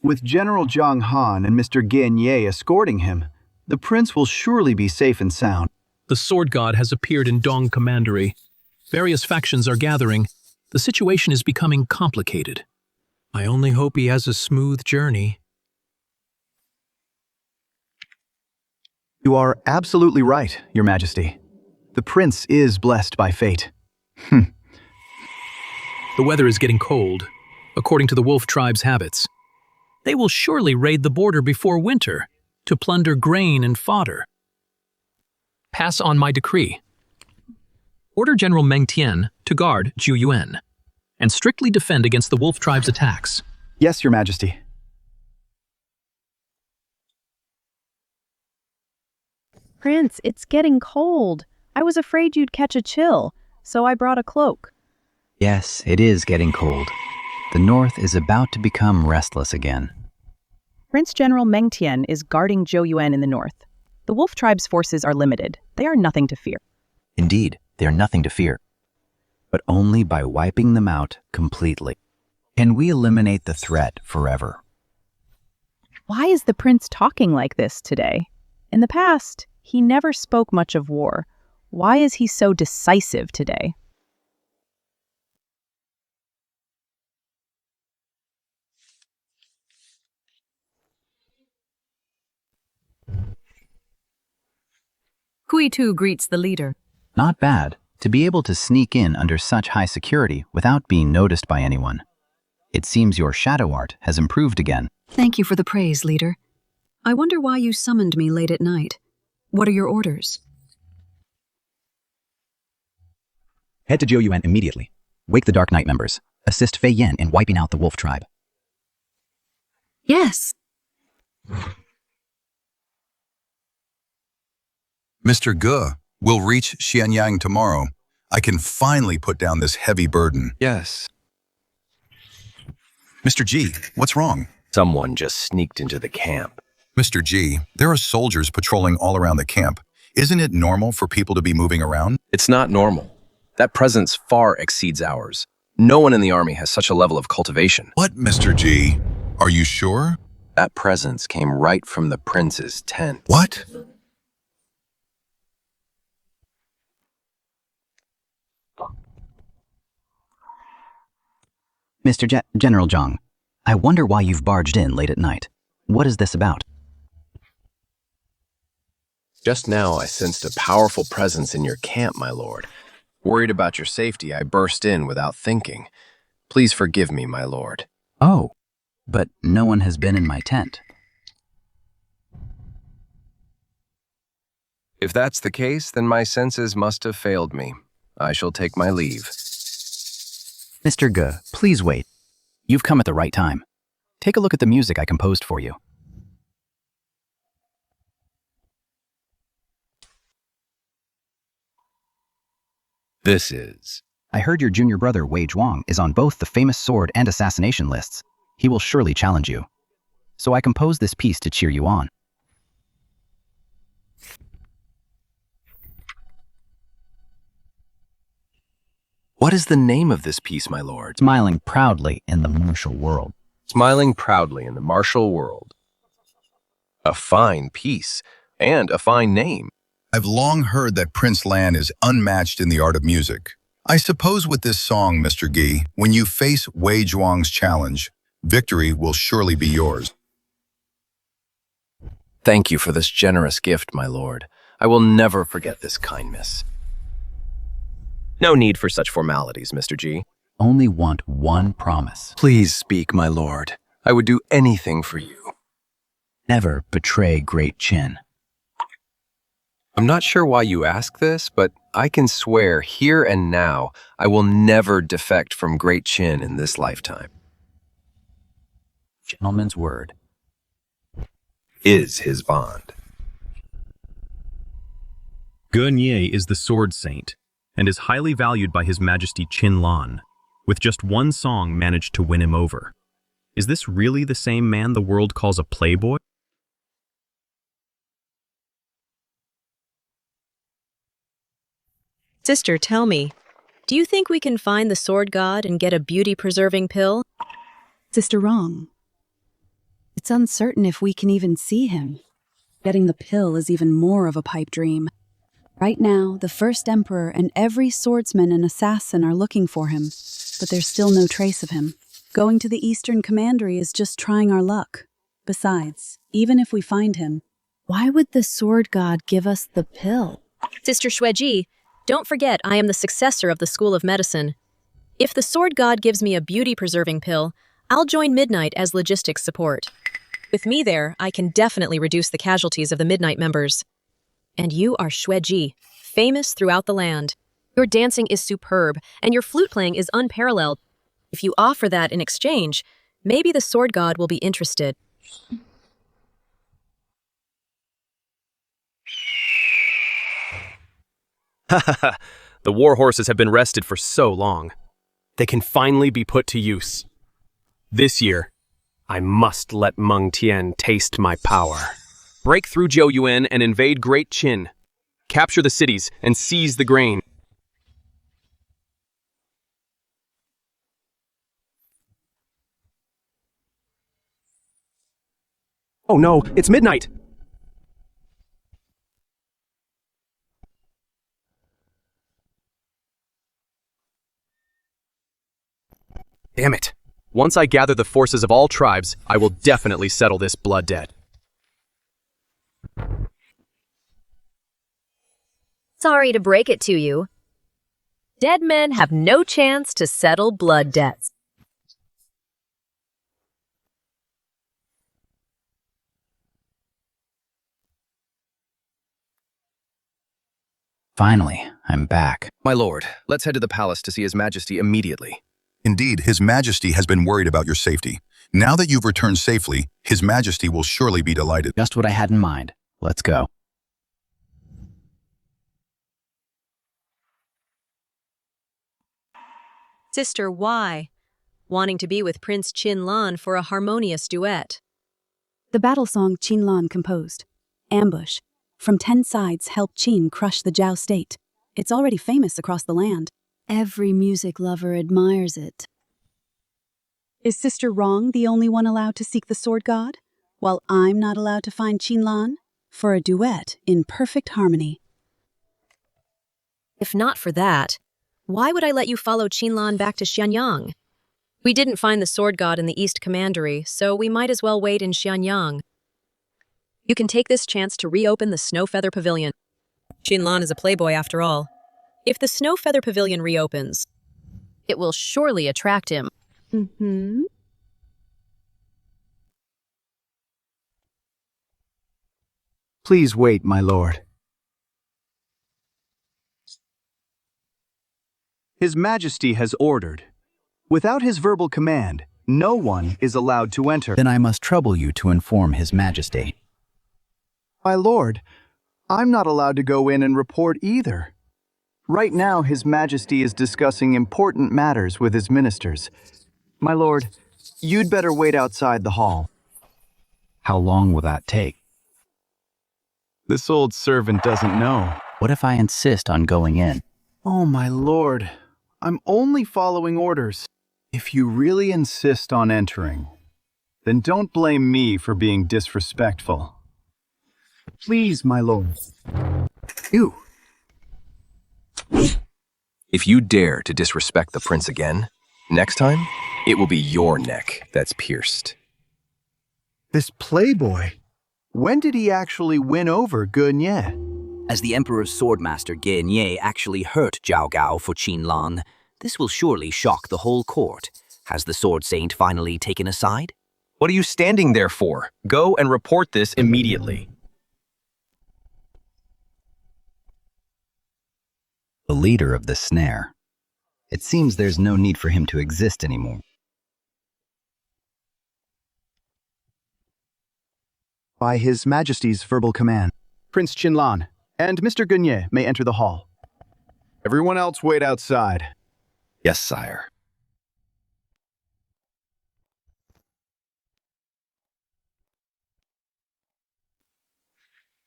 [SPEAKER 13] With General Zhang Han and Mr. Gan Ye escorting him, the prince will surely be safe and sound.
[SPEAKER 2] The sword god has appeared in Dong Commandery. Various factions are gathering. The situation is becoming complicated. I only hope he has a smooth journey.
[SPEAKER 13] You are absolutely right, Your Majesty. The prince is blessed by fate.
[SPEAKER 2] The weather is getting cold, according to the wolf tribe's habits. They will surely raid the border before winter to plunder grain and fodder. Pass on my decree. Order General Meng Tian to guard Zhu Yuan and strictly defend against the wolf tribe's attacks.
[SPEAKER 13] Yes, Your Majesty.
[SPEAKER 22] Prince, it's getting cold. I was afraid you'd catch a chill, so I brought a cloak.
[SPEAKER 12] Yes, it is getting cold. The north is about to become restless again.
[SPEAKER 22] Prince General Meng Tian is guarding Zhou Yuan in the north. The wolf tribe's forces are limited. They are nothing to fear.
[SPEAKER 12] Indeed, they are nothing to fear. But only by wiping them out completely. Can we eliminate the threat forever?
[SPEAKER 22] Why is the prince talking like this today? In the past, he never spoke much of war. Why is he so decisive today?
[SPEAKER 14] Kui Tu greets the leader.
[SPEAKER 12] Not bad, to be able to sneak in under such high security without being noticed by anyone. It seems your shadow art has improved again.
[SPEAKER 14] Thank you for the praise, leader. I wonder why you summoned me late at night. What are your orders?
[SPEAKER 12] Head to Zhou Yuan immediately. Wake the Dark Knight members. Assist Fei Yan in wiping out the wolf tribe.
[SPEAKER 14] Yes.
[SPEAKER 20] Mr. Ge will reach Xianyang tomorrow. I can finally put down this heavy burden.
[SPEAKER 7] Yes.
[SPEAKER 20] Mr. G, what's wrong?
[SPEAKER 7] Someone just sneaked into the camp.
[SPEAKER 20] Mr. G, there are soldiers patrolling all around the camp. Isn't it normal for people to be moving around?
[SPEAKER 7] It's not normal. That presence far exceeds ours. No one in the army has such a level of cultivation.
[SPEAKER 20] What, Mr. G? Are you sure?
[SPEAKER 7] That presence came right from the prince's tent.
[SPEAKER 20] What?
[SPEAKER 12] Mr. General Zhang, I wonder why you've barged in late at night. What is this about?
[SPEAKER 7] Just now I sensed a powerful presence in your camp, my lord. Worried about your safety, I burst in without thinking. Please forgive me, my lord.
[SPEAKER 12] Oh, but no one has been in my tent.
[SPEAKER 7] If that's the case, then my senses must have failed me. I shall take my leave.
[SPEAKER 12] Mr. Ge, please wait. You've come at the right time. Take a look at the music I composed for you.
[SPEAKER 7] This is...
[SPEAKER 12] I heard your junior brother, Wei Zhuang, is on both the famous sword and assassination lists. He will surely challenge you. So I composed this piece to cheer you on.
[SPEAKER 7] What is the name of this piece, my lord?
[SPEAKER 12] Smiling proudly in the martial world.
[SPEAKER 7] Smiling proudly in the martial world. A fine piece, and a fine name.
[SPEAKER 20] I've long heard that Prince Lan is unmatched in the art of music. I suppose with this song, Mr. Ge, when you face Wei Zhuang's challenge, victory will surely be yours.
[SPEAKER 7] Thank you for this generous gift, my lord. I will never forget this kindness. No need for such formalities, Mr. G.
[SPEAKER 12] Only want one promise.
[SPEAKER 7] Please speak, my lord. I would do anything for you.
[SPEAKER 12] Never betray Great Qin.
[SPEAKER 7] I'm not sure why you ask this, but I can swear here and now I will never defect from Great Qin in this lifetime.
[SPEAKER 12] Gentleman's word.
[SPEAKER 7] Is his bond.
[SPEAKER 3] Ge is the sword saint, and is highly valued by His Majesty Qin Lan, with just one song managed to win him over. Is this really the same man the world calls a playboy?
[SPEAKER 19] Sister, tell me, do you think we can find the sword god and get a beauty-preserving pill?
[SPEAKER 22] Sister, wrong. It's uncertain if we can even see him. Getting the pill is even more of a pipe dream. Right now, the first emperor and every swordsman and assassin are looking for him, but there's still no trace of him. Going to the Eastern Commandery is just trying our luck. Besides, even if we find him, why would the sword god give us the pill?
[SPEAKER 19] Sister Xueji, don't forget I am the successor of the School of Medicine. If the sword god gives me a beauty-preserving pill, I'll join Midnight as logistics support. With me there, I can definitely reduce the casualties of the Midnight members. And you are Xueji, famous throughout the land. Your dancing is superb, and your flute playing is unparalleled. If you offer that in exchange, maybe the sword god will be interested.
[SPEAKER 11] The war horses have been rested for so long. They can finally be put to use. This year, I must let Meng Tian taste my power. Break through Zhou Yuan and invade Great Qin. Capture the cities and seize the grain. Oh no, it's midnight! Damn it. Once I gather the forces of all tribes, I will definitely settle this blood debt.
[SPEAKER 19] Sorry to break it to you. Dead men have no chance to settle blood debts.
[SPEAKER 12] Finally, I'm back.
[SPEAKER 7] My lord, let's head to the palace to see His Majesty immediately.
[SPEAKER 20] Indeed, His Majesty has been worried about your safety. Now that you've returned safely, His Majesty will surely be delighted.
[SPEAKER 12] Just what I had in mind. Let's go.
[SPEAKER 19] Sister, why? Wanting to be with Prince Qin Lan for a harmonious duet.
[SPEAKER 15] The battle song Qin Lan composed. Ambush. From 10 sides help Qin crush the Zhao state. It's already famous across the land. Every music lover admires it. Is Sister Wrong the only one allowed to seek the sword god, while I'm not allowed to find Qin Lan for a duet in perfect harmony?
[SPEAKER 19] If not for that, why would I let you follow Qin Lan back to Xianyang? We didn't find the sword god in the East Commandery, so we might as well wait in Xianyang. You can take this chance to reopen the Snow Feather Pavilion. Qin Lan is a playboy after all. If the Snow Feather Pavilion reopens, it will surely attract him.
[SPEAKER 13] Please wait, my lord. His Majesty has ordered. Without his verbal command, no one is allowed to enter.
[SPEAKER 12] Then I must trouble you to inform His Majesty.
[SPEAKER 13] My lord, I'm not allowed to go in and report either. Right now, His Majesty is discussing important matters with his ministers. My lord, you'd better wait outside the hall.
[SPEAKER 12] How long will that take?
[SPEAKER 13] This old servant doesn't know.
[SPEAKER 12] What if I insist on going in?
[SPEAKER 13] Oh, my lord, I'm only following orders. If you really insist on entering, then don't blame me for being disrespectful. Please, my lord. You.
[SPEAKER 7] If you dare to disrespect the prince again, next time, it will be your neck that's pierced.
[SPEAKER 13] This playboy, when did he actually win over Ge?
[SPEAKER 16] As the Emperor's swordmaster Ge actually hurt Zhao Gao for Qin Lan, this will surely shock the whole court. Has the Sword Saint finally taken a side?
[SPEAKER 7] What are you standing there for? Go and report this immediately.
[SPEAKER 12] The leader of the snare. It seems there's no need for him to exist anymore.
[SPEAKER 13] By His Majesty's verbal command, Prince Qin Lan and Mr. Ge may enter the hall. Everyone else wait outside.
[SPEAKER 12] Yes, sire.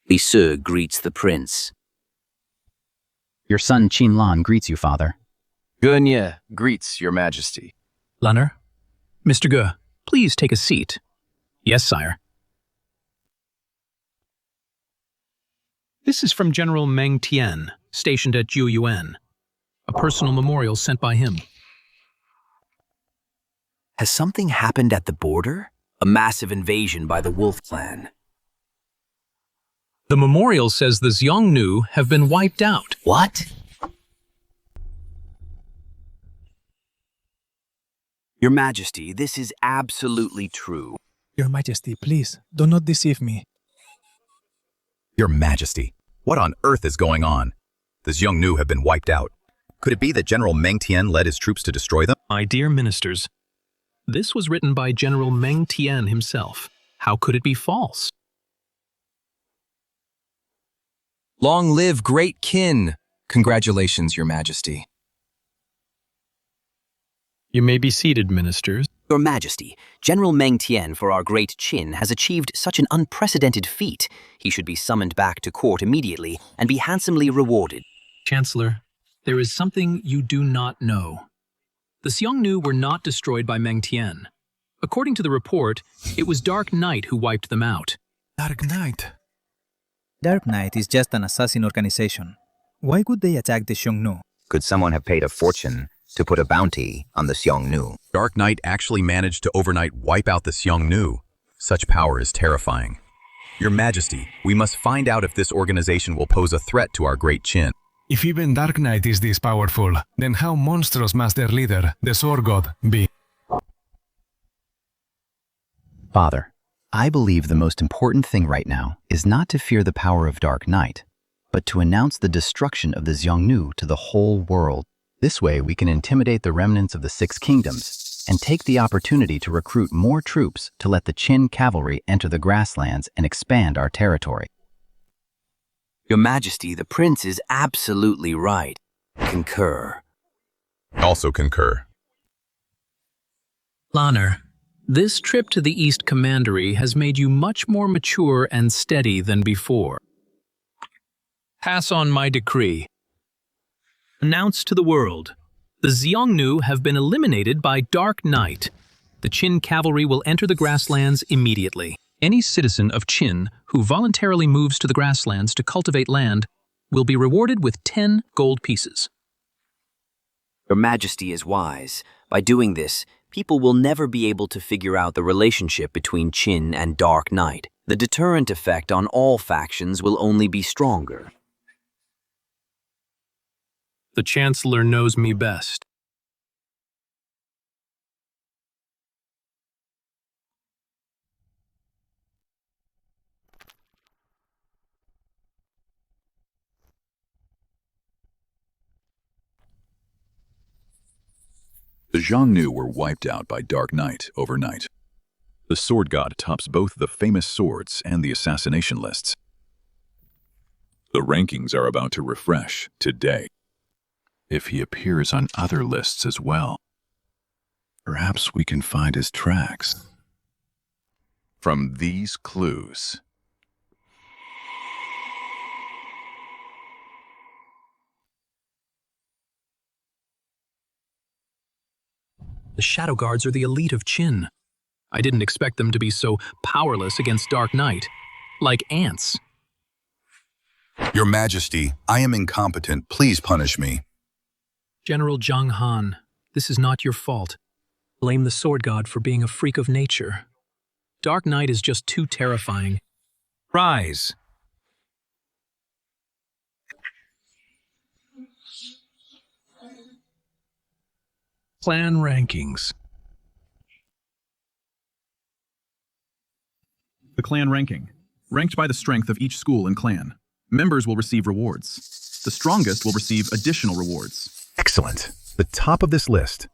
[SPEAKER 16] Liseu greets the prince.
[SPEAKER 12] Your son Qin Lan greets you, father.
[SPEAKER 7] Ge greets your majesty.
[SPEAKER 2] Lanner? Mr. Ge, please take a seat. Yes, sire. This is from General Meng Tian, stationed at Jiuyuan. A personal memorial sent by him.
[SPEAKER 16] Has something happened at the border? A massive invasion by the Wolf Clan.
[SPEAKER 2] The memorial says the Xiongnu have been wiped out.
[SPEAKER 16] What? Your Majesty, this is absolutely true.
[SPEAKER 23] Your Majesty, please, do not deceive me.
[SPEAKER 17] Your Majesty, what on earth is going on? The Xiongnu have been wiped out. Could it be that General Meng Tian led his troops to destroy them?
[SPEAKER 2] My dear ministers, this was written by General Meng Tian himself. How could it be false?
[SPEAKER 7] Long live Great Qin! Congratulations, Your Majesty.
[SPEAKER 2] You may be seated, ministers.
[SPEAKER 16] Your Majesty, General Meng Tian for our Great Qin has achieved such an unprecedented feat. He should be summoned back to court immediately and be handsomely rewarded.
[SPEAKER 2] Chancellor, there is something you do not know. The Xiongnu were not destroyed by Meng Tian. According to the report, it was Dark Knight who wiped them out.
[SPEAKER 23] Dark Knight.
[SPEAKER 4] Dark Knight is just an assassin organization. Why would they attack the Xiongnu?
[SPEAKER 8] Could someone have paid a fortune to put a bounty on the Xiongnu?
[SPEAKER 3] Dark Knight actually managed to overnight wipe out the Xiongnu. Such power is terrifying. Your Majesty, we must find out if this organization will pose a threat to our Great Qin.
[SPEAKER 23] If even Dark Knight is this powerful, then how monstrous must their leader, the Sword God, be?
[SPEAKER 12] Father, I believe the most important thing right now is not to fear the power of Dark Knight, but to announce the destruction of the Xiongnu to the whole world. This way we can intimidate the remnants of the Six Kingdoms and take the opportunity to recruit more troops to let the Qin cavalry enter the grasslands and expand our territory.
[SPEAKER 16] Your Majesty, the prince is absolutely right. Concur.
[SPEAKER 20] Also concur.
[SPEAKER 2] Lanner, this trip to the East Commandery has made you much more mature and steady than before. Pass on my decree. Announce to the world, the Xiongnu have been eliminated by Dark Knight. The Qin cavalry will enter the grasslands immediately. Any citizen of Qin who voluntarily moves to the grasslands to cultivate land will be rewarded with 10 gold pieces.
[SPEAKER 16] Your Majesty is wise. By doing this, people will never be able to figure out the relationship between Qin and Dark Knight. The deterrent effect on all factions will only be stronger.
[SPEAKER 2] The Chancellor knows me best.
[SPEAKER 17] The Xiongnu were wiped out by Dark Knight overnight. The Sword God tops both the famous swords and the assassination lists. The rankings are about to refresh today. If he appears on other lists as well, perhaps we can find his tracks from these clues.
[SPEAKER 2] The Shadow Guards are the elite of Qin. I didn't expect them to be so powerless against Dark Knight. Like ants.
[SPEAKER 20] Your Majesty, I am incompetent. Please punish me.
[SPEAKER 2] General Zhang Han, this is not your fault. Blame the Sword God for being a freak of nature. Dark Knight is just too terrifying.
[SPEAKER 11] Rise.
[SPEAKER 21] Clan rankings.
[SPEAKER 5] The clan ranking. Ranked by the strength of each school and clan. Members will receive rewards. The strongest will receive additional rewards.
[SPEAKER 10] Excellent. The top of this list.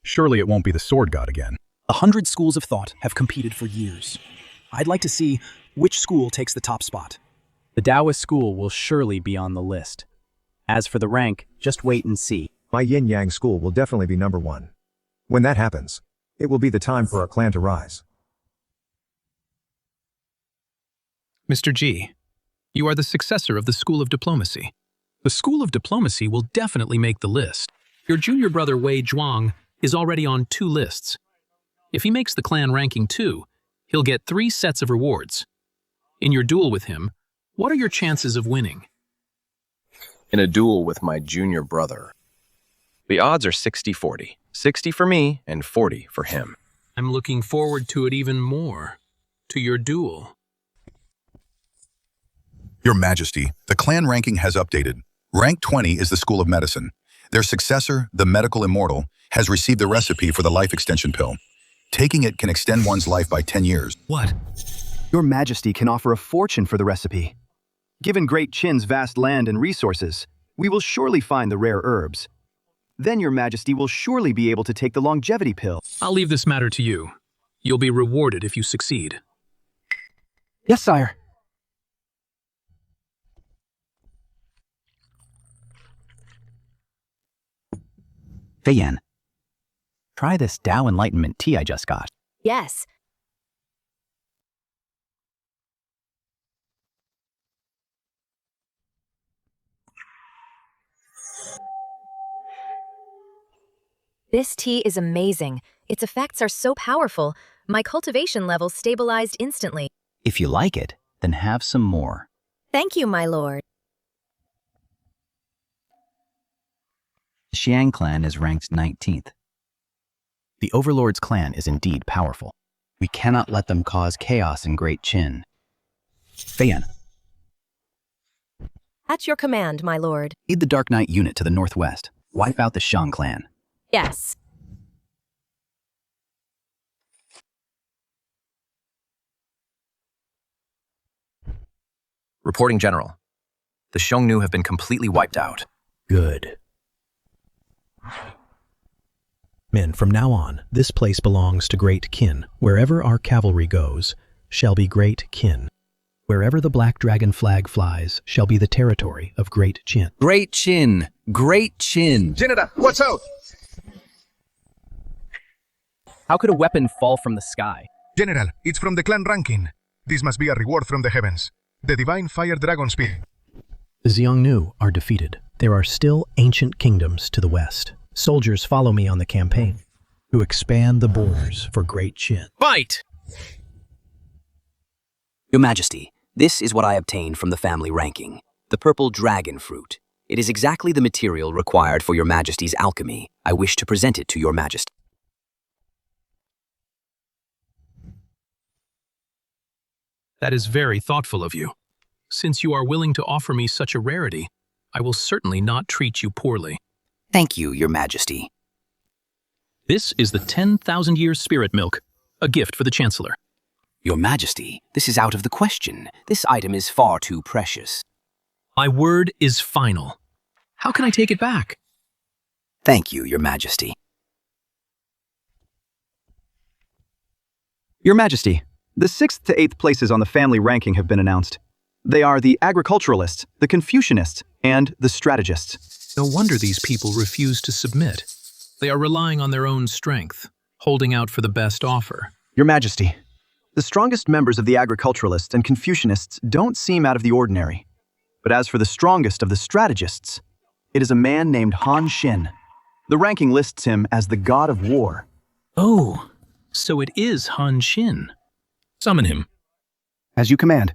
[SPEAKER 10] Surely it won't be the Sword God again.
[SPEAKER 6] 100 schools of thought have competed for years. I'd like to see which school takes the top spot.
[SPEAKER 9] The Taoist school will surely be on the list. As for the rank, just wait and see.
[SPEAKER 18] My yin-yang school will definitely be number 1. When that happens, it will be the time for our clan to rise.
[SPEAKER 2] Mr. G, you are the successor of the School of Diplomacy. The School of Diplomacy will definitely make the list. Your junior brother Wei Zhuang is already on 2 lists. If he makes the clan ranking 2, he'll get 3 sets of rewards. In your duel with him, what are your chances of winning?
[SPEAKER 7] In a duel with my junior brother, the odds are 60-40. 60 for me and 40 for him.
[SPEAKER 2] I'm looking forward to it even more. To your duel.
[SPEAKER 20] Your Majesty, the clan ranking has updated. Rank 20 is the School of Medicine. Their successor, the Medical Immortal, has received the recipe for the life extension pill. Taking it can extend one's life by 10 years.
[SPEAKER 2] What?
[SPEAKER 13] Your Majesty can offer a fortune for the recipe. Given Great Qin's vast land and resources, we will surely find the rare herbs. Then Your Majesty will surely be able to take the longevity pill.
[SPEAKER 2] I'll leave this matter to you. You'll be rewarded if you succeed.
[SPEAKER 6] Yes, sire.
[SPEAKER 12] Feiyan, try this Tao Enlightenment tea I just got.
[SPEAKER 19] Yes. This tea is amazing. Its effects are so powerful. My cultivation levels stabilized instantly.
[SPEAKER 12] If you like it, then have some more.
[SPEAKER 19] Thank you, my lord.
[SPEAKER 12] The Xiang clan is ranked 19th. The Overlord's clan is indeed powerful. We cannot let them cause chaos in Great Qin. Feiyan,
[SPEAKER 19] At your command, my lord.
[SPEAKER 12] lead the Dark Knight unit to the northwest. Wipe out the Xiang clan.
[SPEAKER 19] Yes.
[SPEAKER 7] Reporting General. The Xiongnu have been completely wiped out.
[SPEAKER 21] Good. Men, from now on, this place belongs to Great Qin. Wherever our cavalry goes, shall be Great Qin. Wherever the Black Dragon flag flies, shall be the territory of Great Qin.
[SPEAKER 12] Great Qin! Great Qin!
[SPEAKER 1] General, watch out!
[SPEAKER 9] How could a weapon fall from the sky?
[SPEAKER 1] General, it's from the clan ranking. This must be a reward from the heavens. The divine fire dragon spear.
[SPEAKER 21] The Xiongnu are defeated. There are still ancient kingdoms to the west. Soldiers follow me on the campaign to expand the borders for Great Qin.
[SPEAKER 11] Fight!
[SPEAKER 16] Your Majesty, this is what I obtained from the family ranking. The purple dragon fruit. It is exactly the material required for Your Majesty's alchemy. I wish to present it to Your Majesty.
[SPEAKER 2] That is very thoughtful of you. Since you are willing to offer me such a rarity, I will certainly not treat you poorly.
[SPEAKER 16] Thank you, Your Majesty.
[SPEAKER 2] This is the 10,000-year spirit milk, a gift for the Chancellor.
[SPEAKER 16] Your Majesty, this is out of the question. This item is far too precious.
[SPEAKER 2] My word is final. How can I take it back?
[SPEAKER 16] Thank you, Your Majesty.
[SPEAKER 13] Your Majesty, the 6th to 8th places on the family ranking have been announced. They are the agriculturalists, the Confucianists, and the strategists.
[SPEAKER 2] No wonder these people refuse to submit. They are relying on their own strength, holding out for the best offer.
[SPEAKER 13] Your Majesty, the strongest members of the agriculturalists and Confucianists don't seem out of the ordinary. But as for the strongest of the strategists, it is a man named Han Xin. The ranking lists him as the god of war.
[SPEAKER 2] Oh, so it is Han Xin. Summon him.
[SPEAKER 13] As you command.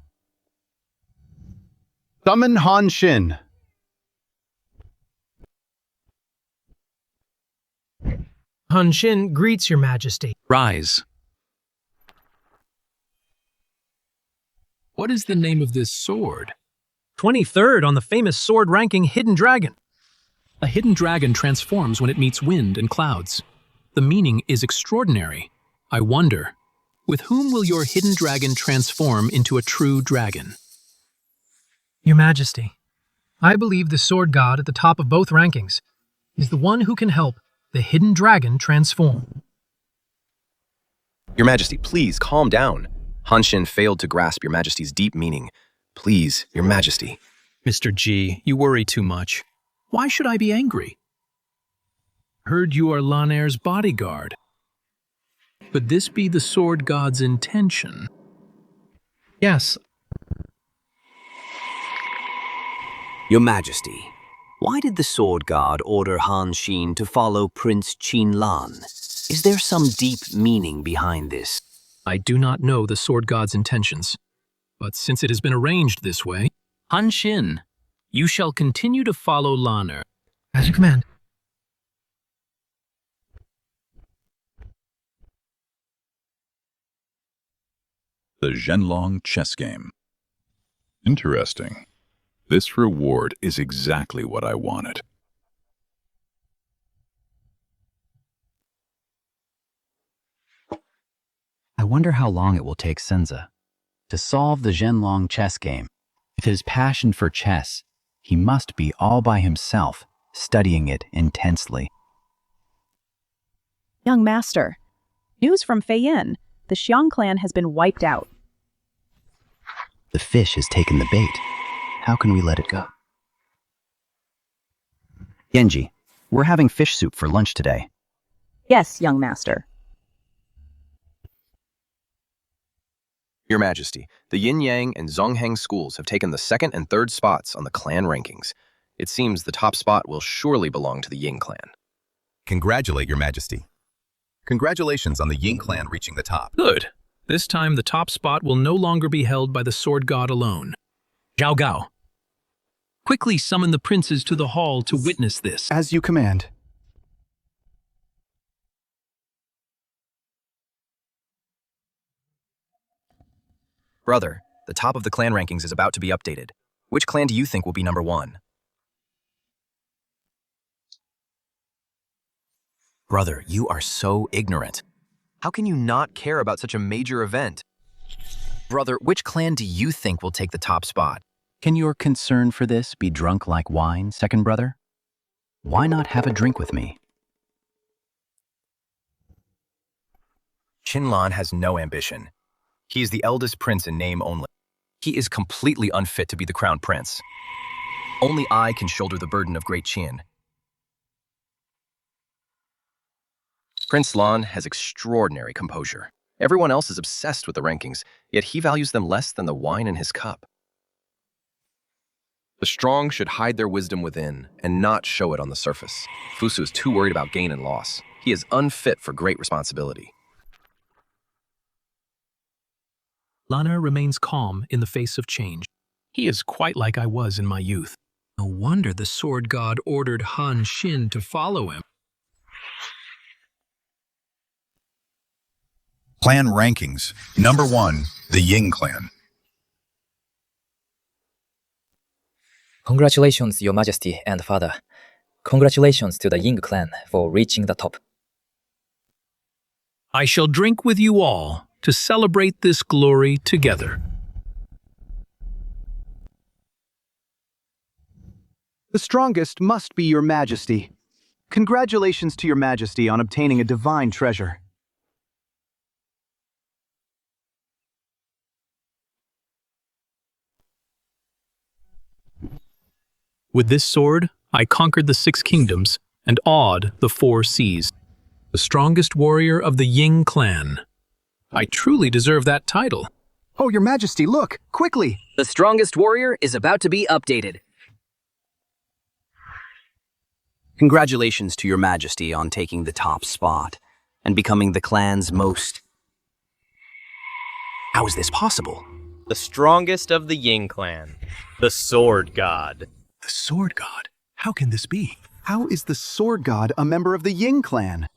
[SPEAKER 13] Summon Han Xin.
[SPEAKER 14] Han Xin greets Your Majesty.
[SPEAKER 2] Rise. What is the name of this sword?
[SPEAKER 21] 23rd on the famous sword ranking Hidden Dragon.
[SPEAKER 2] A hidden dragon transforms when it meets wind and clouds. The meaning is extraordinary. I wonder, with whom will your hidden dragon transform into a true dragon?
[SPEAKER 14] Your Majesty, I believe the sword god at the top of both rankings is the one who can help the hidden dragon transform.
[SPEAKER 7] Your Majesty, please calm down. Han Xin failed to grasp Your Majesty's deep meaning. Please, Your Majesty.
[SPEAKER 2] Mr. G, you worry too much. Why should I be angry? Heard you are Lanner's bodyguard. Could this be the sword god's intention?
[SPEAKER 14] Yes.
[SPEAKER 16] Your Majesty, why did the sword god order Han Xin to follow Prince Qin Lan? Is there some deep meaning behind this?
[SPEAKER 2] I do not know the sword god's intentions, but since it has been arranged this way, Han Xin, you shall continue to follow Lanner.
[SPEAKER 14] As you command.
[SPEAKER 17] The Zhenlong chess game. Interesting. This reward is exactly what I wanted.
[SPEAKER 12] I wonder how long it will take Senza to solve the Zhenlong chess game. With his passion for chess, he must be all by himself, studying it intensely.
[SPEAKER 22] Young master, news from Feiyan. The Xiang clan has been wiped out.
[SPEAKER 12] The fish has taken the bait. How can we let it go? Genji, we're having fish soup for lunch today.
[SPEAKER 22] Yes, young master.
[SPEAKER 7] Your Majesty, the Yin Yang and Zongheng schools have taken the 2nd and 3rd spots on the clan rankings. It seems the top spot will surely belong to the Ying clan.
[SPEAKER 24] Congratulate Your Majesty.
[SPEAKER 20] Congratulations on the Ying clan reaching the top.
[SPEAKER 2] Good. This time the top spot will no longer be held by the sword god alone. Zhao Gao, quickly summon the princes to the hall to witness this.
[SPEAKER 13] As you command.
[SPEAKER 7] Brother, the top of the clan rankings is about to be updated. Which clan do you think will be number 1? Brother, you are so ignorant. How can you not care about such a major event? Brother, which clan do you think will take the top spot?
[SPEAKER 12] Can your concern for this be drunk like wine, second brother? Why not have a drink with me?
[SPEAKER 7] Qinlan has no ambition. He is the eldest prince in name only. He is completely unfit to be the crown prince. Only I can shoulder the burden of Great Qin. Prince Lan has extraordinary composure. Everyone else is obsessed with the rankings, yet he values them less than the wine in his cup. The strong should hide their wisdom within and not show it on the surface. Fusu is too worried about gain and loss. He is unfit for great responsibility.
[SPEAKER 2] Lana remains calm in the face of change. He is quite like I was in my youth. No wonder the sword god ordered Han Xin to follow him.
[SPEAKER 20] Clan rankings. Number 1, the Ying clan.
[SPEAKER 4] Congratulations, Your Majesty and Father. Congratulations to the Ying clan for reaching the top.
[SPEAKER 2] I shall drink with you all to celebrate this glory together.
[SPEAKER 13] The strongest must be Your Majesty. Congratulations to Your Majesty on obtaining a divine treasure.
[SPEAKER 2] With this sword, I conquered the 6 kingdoms and awed the 4 seas. The strongest warrior of the Ying clan. I truly deserve that title.
[SPEAKER 13] Oh, Your Majesty, look! Quickly!
[SPEAKER 16] The strongest warrior is about to be updated. Congratulations to Your Majesty on taking the top spot and becoming the clan's most... How is this possible?
[SPEAKER 11] The strongest of the Ying clan. The sword god.
[SPEAKER 10] The sword god? How can this be?
[SPEAKER 13] How is the sword god a member of the Ying clan?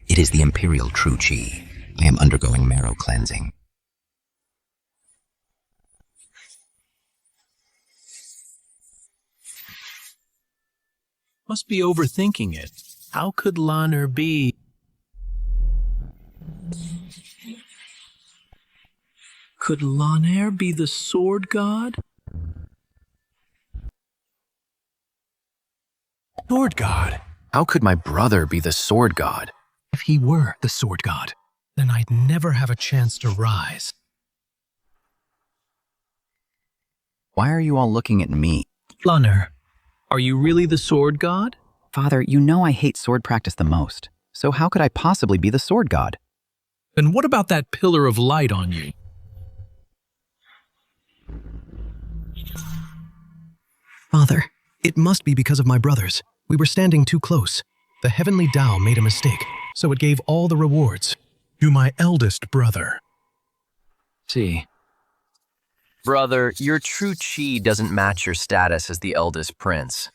[SPEAKER 8] It is the Imperial True Qi. I am undergoing marrow cleansing.
[SPEAKER 2] Must be overthinking it. How could Lan'er be? Could Lan'er be the sword god?
[SPEAKER 10] Sword god?
[SPEAKER 7] How could my brother be the sword god?
[SPEAKER 21] If he were the sword god, then I'd never have a chance to rise.
[SPEAKER 12] Why are you all looking at me?
[SPEAKER 2] Lan'er, are you really the sword god?
[SPEAKER 12] Father, you know I hate sword practice the most, so how could I possibly be the sword god?
[SPEAKER 2] Then what about that pillar of light on you?
[SPEAKER 21] Father, it must be because of my brothers. We were standing too close. The heavenly Tao made a mistake, so it gave all the rewards to my eldest brother.
[SPEAKER 7] See. Brother, your true Qi doesn't match your status as the eldest prince.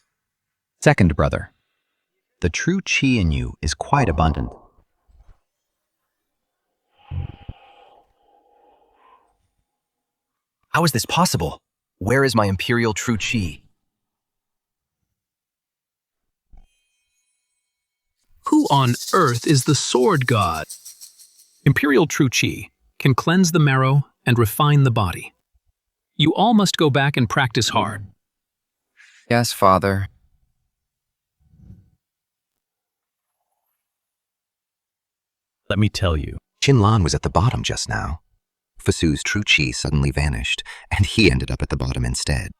[SPEAKER 12] Second brother, the true Qi in you is quite abundant.
[SPEAKER 7] How is this possible? Where is my imperial true Qi?
[SPEAKER 2] Who on earth is the sword god? Imperial True Qi can cleanse the marrow and refine the body. You all must go back and practice hard.
[SPEAKER 16] Yes, Father.
[SPEAKER 8] Let me tell you, Qinlan was at the bottom just now. Fusu's true Qi suddenly vanished, and he ended up at the bottom instead.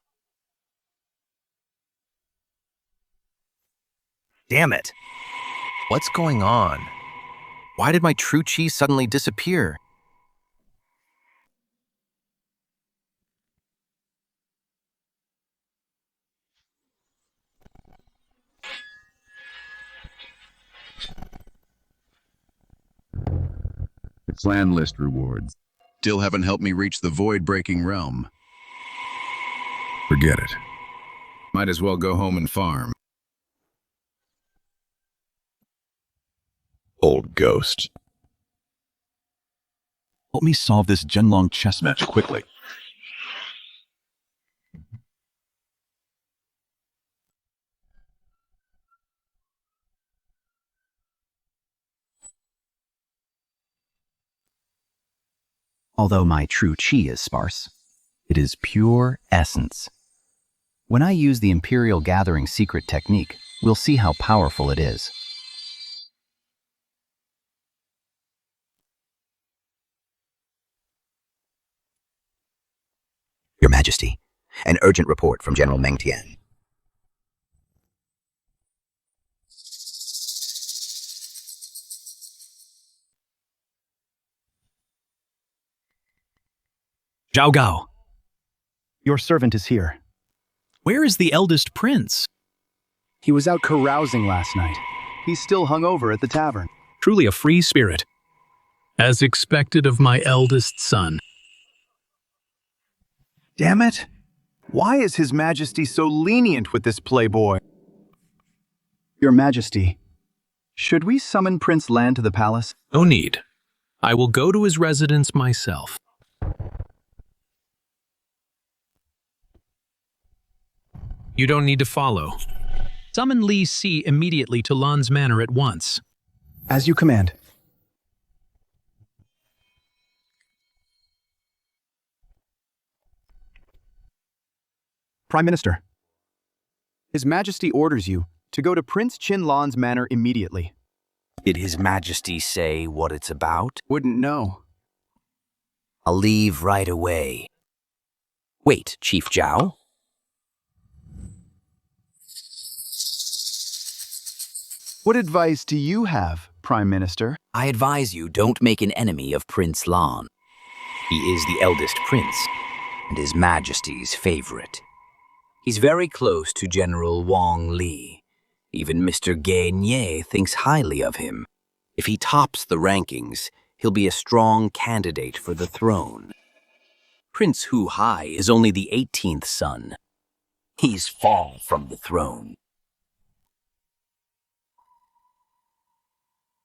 [SPEAKER 7] Damn it! What's going on? Why did my true Qi suddenly disappear?
[SPEAKER 17] Clan list rewards. Still haven't helped me reach the void-breaking realm. Forget it. Might as well go home and farm. Old ghost.
[SPEAKER 5] Help me solve this Genlong chess match quickly.
[SPEAKER 12] Although my true qi is sparse, it is pure essence. When I use the Imperial Gathering secret technique, we'll see how powerful it is.
[SPEAKER 8] Your Majesty, an urgent report from General Meng Tian.
[SPEAKER 9] Zhao Gao.
[SPEAKER 6] Your servant is here.
[SPEAKER 9] Where is the eldest prince?
[SPEAKER 6] He was out carousing last night. He's still hungover at the tavern.
[SPEAKER 2] Truly a free spirit. As expected of my eldest son.
[SPEAKER 13] Damn it! Why is His Majesty so lenient with this playboy? Your Majesty, should we summon Prince Lan to the palace?
[SPEAKER 2] No need. I will go to his residence myself. You don't need to follow. Summon Li Si immediately to Lan's manor at once.
[SPEAKER 6] As you command. Prime Minister, His Majesty orders you to go to Prince Qin Lan's manor immediately.
[SPEAKER 16] Did His Majesty say what it's about?
[SPEAKER 13] Wouldn't know.
[SPEAKER 16] I'll leave right away. Wait, Chief Zhao?
[SPEAKER 13] What advice do you have, Prime Minister?
[SPEAKER 16] I advise you don't make an enemy of Prince Lan. He is the eldest prince, and His Majesty's favorite. He's very close to General Wang Li. Even Mr. Ge Nye thinks highly of him. If he tops the rankings, he'll be a strong candidate for the throne. Prince Hu Hai is only the 18th son. He's far from the throne.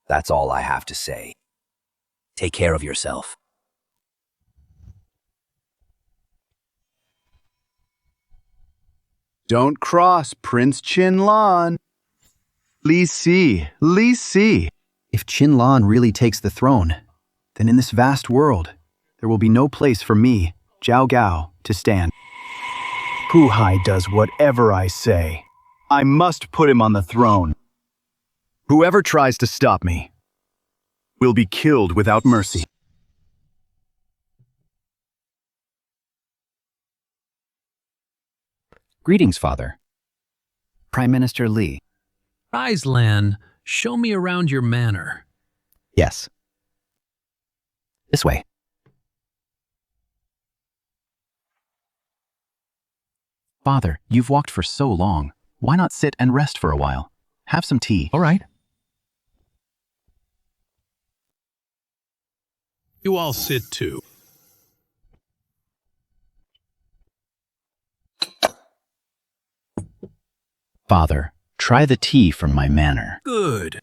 [SPEAKER 16] That's all I have to say. Take care of yourself.
[SPEAKER 13] Don't cross Prince Qin Lan. Li Si, Li Si.
[SPEAKER 6] If Qin Lan really takes the throne, then in this vast world, there will be no place for me, Zhao Gao, to stand. Hu Hai does whatever I say. I must put him on the throne. Whoever tries to stop me will be killed without mercy.
[SPEAKER 12] Greetings, Father. Prime Minister Li.
[SPEAKER 2] Rise, Lan. Show me around your manor.
[SPEAKER 12] Yes. This way. Father, you've walked for so long. Why not sit and rest for a while? Have some tea.
[SPEAKER 2] All right. You all sit too.
[SPEAKER 12] Father, try the tea from my manor.
[SPEAKER 2] Good.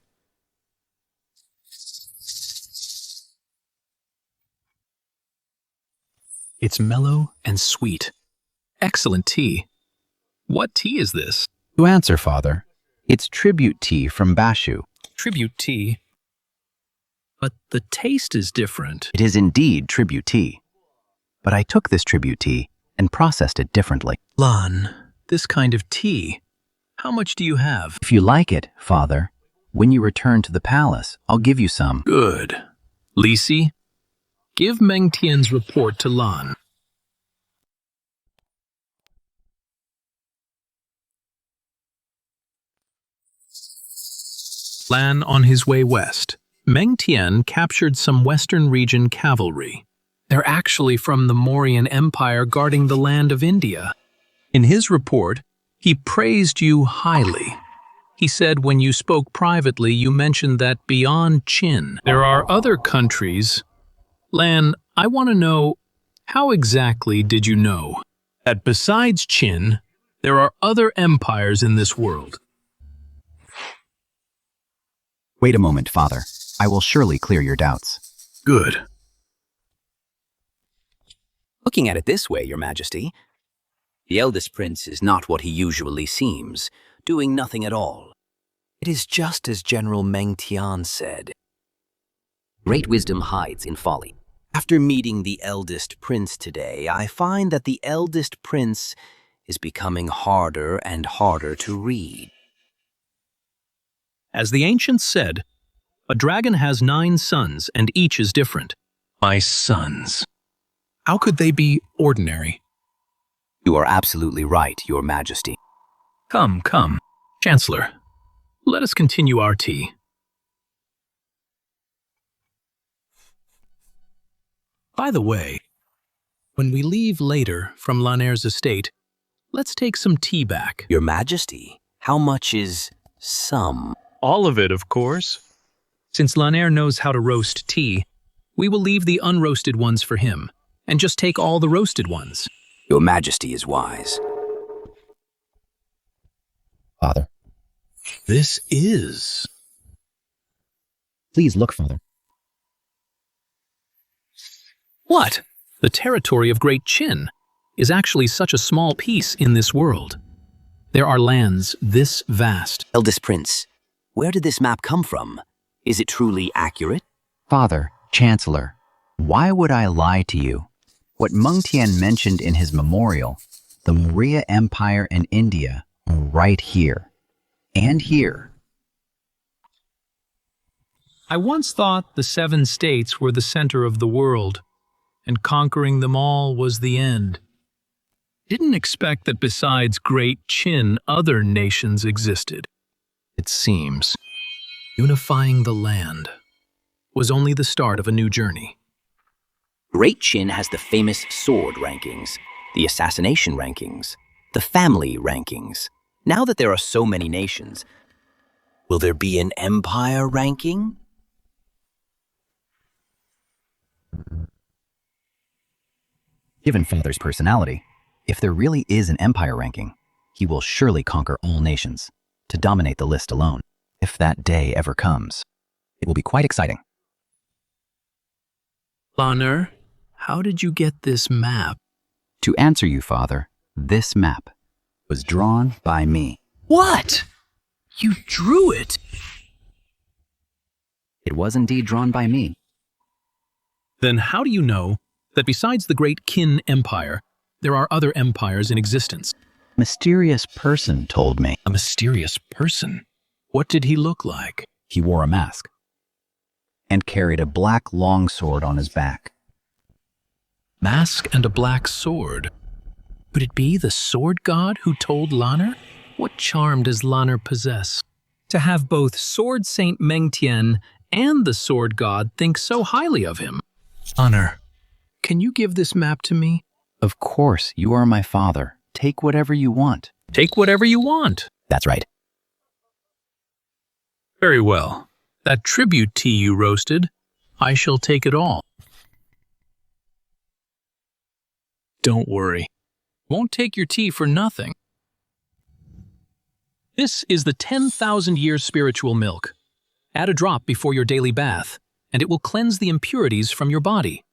[SPEAKER 2] It's mellow and sweet. Excellent tea. What tea is this?
[SPEAKER 12] To answer, Father, it's tribute tea from Bashu.
[SPEAKER 2] Tribute tea? But the taste is different.
[SPEAKER 12] It is indeed tribute tea. But I took this tribute tea and processed it differently.
[SPEAKER 2] Lan, this kind of tea, how much do you have?
[SPEAKER 12] If you like it, Father, when you return to the palace, I'll give you some.
[SPEAKER 2] Good. Li Si, give Meng Tian's report to Lan. Lan on his way west. Meng Tian captured some Western region cavalry. They're actually from the Mauryan Empire guarding the land of India. In his report, he praised you highly. He said when you spoke privately, you mentioned that beyond Qin, there are other countries Lan, I want to know, how exactly did you know that besides Qin, there are other empires in this world?
[SPEAKER 12] Wait a moment, Father. I will surely clear your doubts.
[SPEAKER 2] Good.
[SPEAKER 16] Looking at it this way, Your Majesty, the eldest prince is not what he usually seems, doing nothing at all. It is just as General Meng Tian said. Great wisdom hides in folly. After meeting the eldest prince today, I find that the eldest prince is becoming harder and harder to read.
[SPEAKER 2] As the ancients said, a dragon has 9 sons, and each is different. My sons. How could they be ordinary?
[SPEAKER 16] You are absolutely right, Your Majesty.
[SPEAKER 2] Come, come. Chancellor, let us continue our tea. By the way, when we leave later from Lanner's estate, let's take some tea back.
[SPEAKER 16] Your Majesty, how much is some?
[SPEAKER 2] All of it, of course. Since Lanner knows how to roast tea, we will leave the unroasted ones for him, and just take all the roasted ones.
[SPEAKER 16] Your Majesty is wise.
[SPEAKER 12] Father.
[SPEAKER 2] This is...
[SPEAKER 12] Please look, Father.
[SPEAKER 2] What? The territory of Great Qin is actually such a small piece in this world. There are lands this vast.
[SPEAKER 16] Eldest Prince, where did this map come from? Is it truly accurate?
[SPEAKER 12] Father, Chancellor, why would I lie to you? What Meng Tian mentioned in his memorial, the Maurya Empire and India, are right here. And here.
[SPEAKER 2] I once thought the 7 states were the center of the world, and conquering them all was the end. Didn't expect that besides Great Qin, other nations existed. It seems unifying the land was only the start of a new journey.
[SPEAKER 16] Great Qin has the famous sword rankings, the assassination rankings, the family rankings. Now that there are so many nations, will there be an empire ranking?
[SPEAKER 12] Given Father's personality, if there really is an empire ranking, he will surely conquer all nations, to dominate the list alone. If that day ever comes, it will be quite exciting.
[SPEAKER 2] Lanner, how did you get this map?
[SPEAKER 12] To answer you, Father, this map was drawn by me.
[SPEAKER 2] What? You drew it?
[SPEAKER 12] It was indeed drawn by me.
[SPEAKER 2] Then how do you know that besides the Great Qin Empire, there are other empires in existence?
[SPEAKER 12] Mysterious person told me.
[SPEAKER 2] A mysterious person? What did he look like?
[SPEAKER 12] He wore a mask and carried a black longsword on his back.
[SPEAKER 2] Mask and a black sword. Could it be the sword god who told Lanner? What charm does Lanner possess to have both Sword Saint Meng Tian and the sword god think so highly of him? Lanner, can you give this map to me?
[SPEAKER 12] Of course, you are my father. Take whatever you want.
[SPEAKER 2] Take whatever you want.
[SPEAKER 12] That's right.
[SPEAKER 2] Very well. That tribute tea you roasted, I shall take it all. Don't worry. Won't take your tea for nothing. This is the 10,000-year spiritual milk. Add a drop before your daily bath, and it will cleanse the impurities from your body.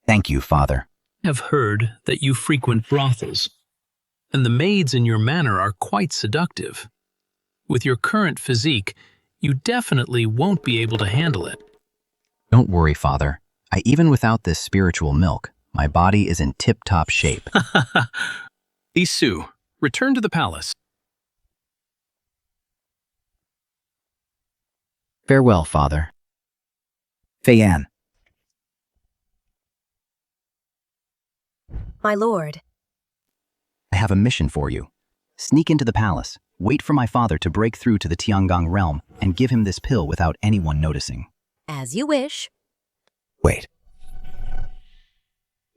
[SPEAKER 12] Thank you, Father.
[SPEAKER 2] I have heard that you frequent brothels, and the maids in your manor are quite seductive. With your current physique, you definitely won't be able to handle it.
[SPEAKER 12] Don't worry, Father. Even without this spiritual milk, my body is in tip-top shape.
[SPEAKER 2] Isu, return to the palace.
[SPEAKER 12] Farewell, Father. Fei-Yan.
[SPEAKER 19] My lord.
[SPEAKER 12] I have a mission for you. Sneak into the palace, wait for my father to break through to the Tiangong realm, and give him this pill without anyone noticing.
[SPEAKER 19] As you wish.
[SPEAKER 12] Wait.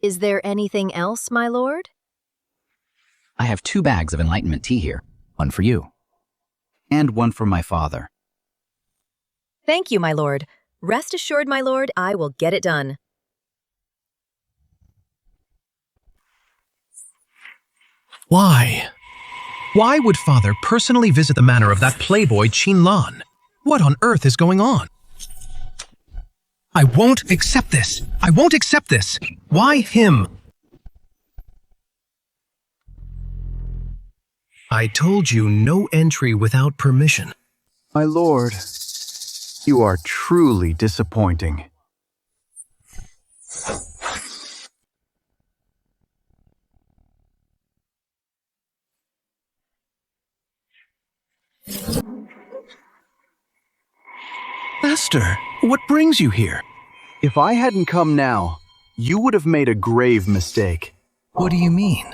[SPEAKER 19] Is there anything else, my lord?
[SPEAKER 12] I have 2 bags of enlightenment tea here. One for you. And one for my father.
[SPEAKER 19] Thank you, my lord. Rest assured, my lord, I will get it done.
[SPEAKER 21] Why? Why would Father personally visit the manor of that playboy Qin Lan? What on earth is going on? I won't accept this. I won't accept this. Why him? I told you no entry without permission.
[SPEAKER 6] My lord, you are truly disappointing.
[SPEAKER 21] Master, what brings you here?
[SPEAKER 6] If I hadn't come now, you would have made a grave mistake.
[SPEAKER 21] What do you mean?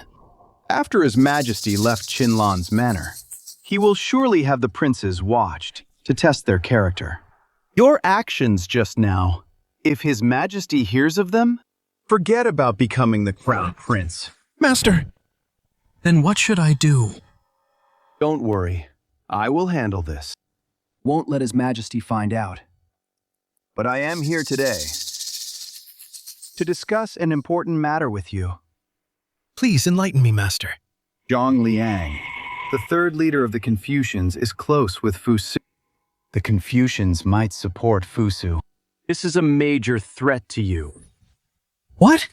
[SPEAKER 6] After His Majesty left Qinlan's manor, he will surely have the princes watched to test their character. Your actions just now, if His Majesty hears of them, forget about becoming the crown prince.
[SPEAKER 21] Master, then what should I do?
[SPEAKER 6] Don't worry, I will handle this. Won't let His Majesty find out. But I am here today to discuss an important matter with you.
[SPEAKER 21] Please enlighten me, Master.
[SPEAKER 6] Zhang Liang, the third leader of the Confucians, is close with Fusu. The Confucians might support Fusu. This is a major threat to you.
[SPEAKER 21] What?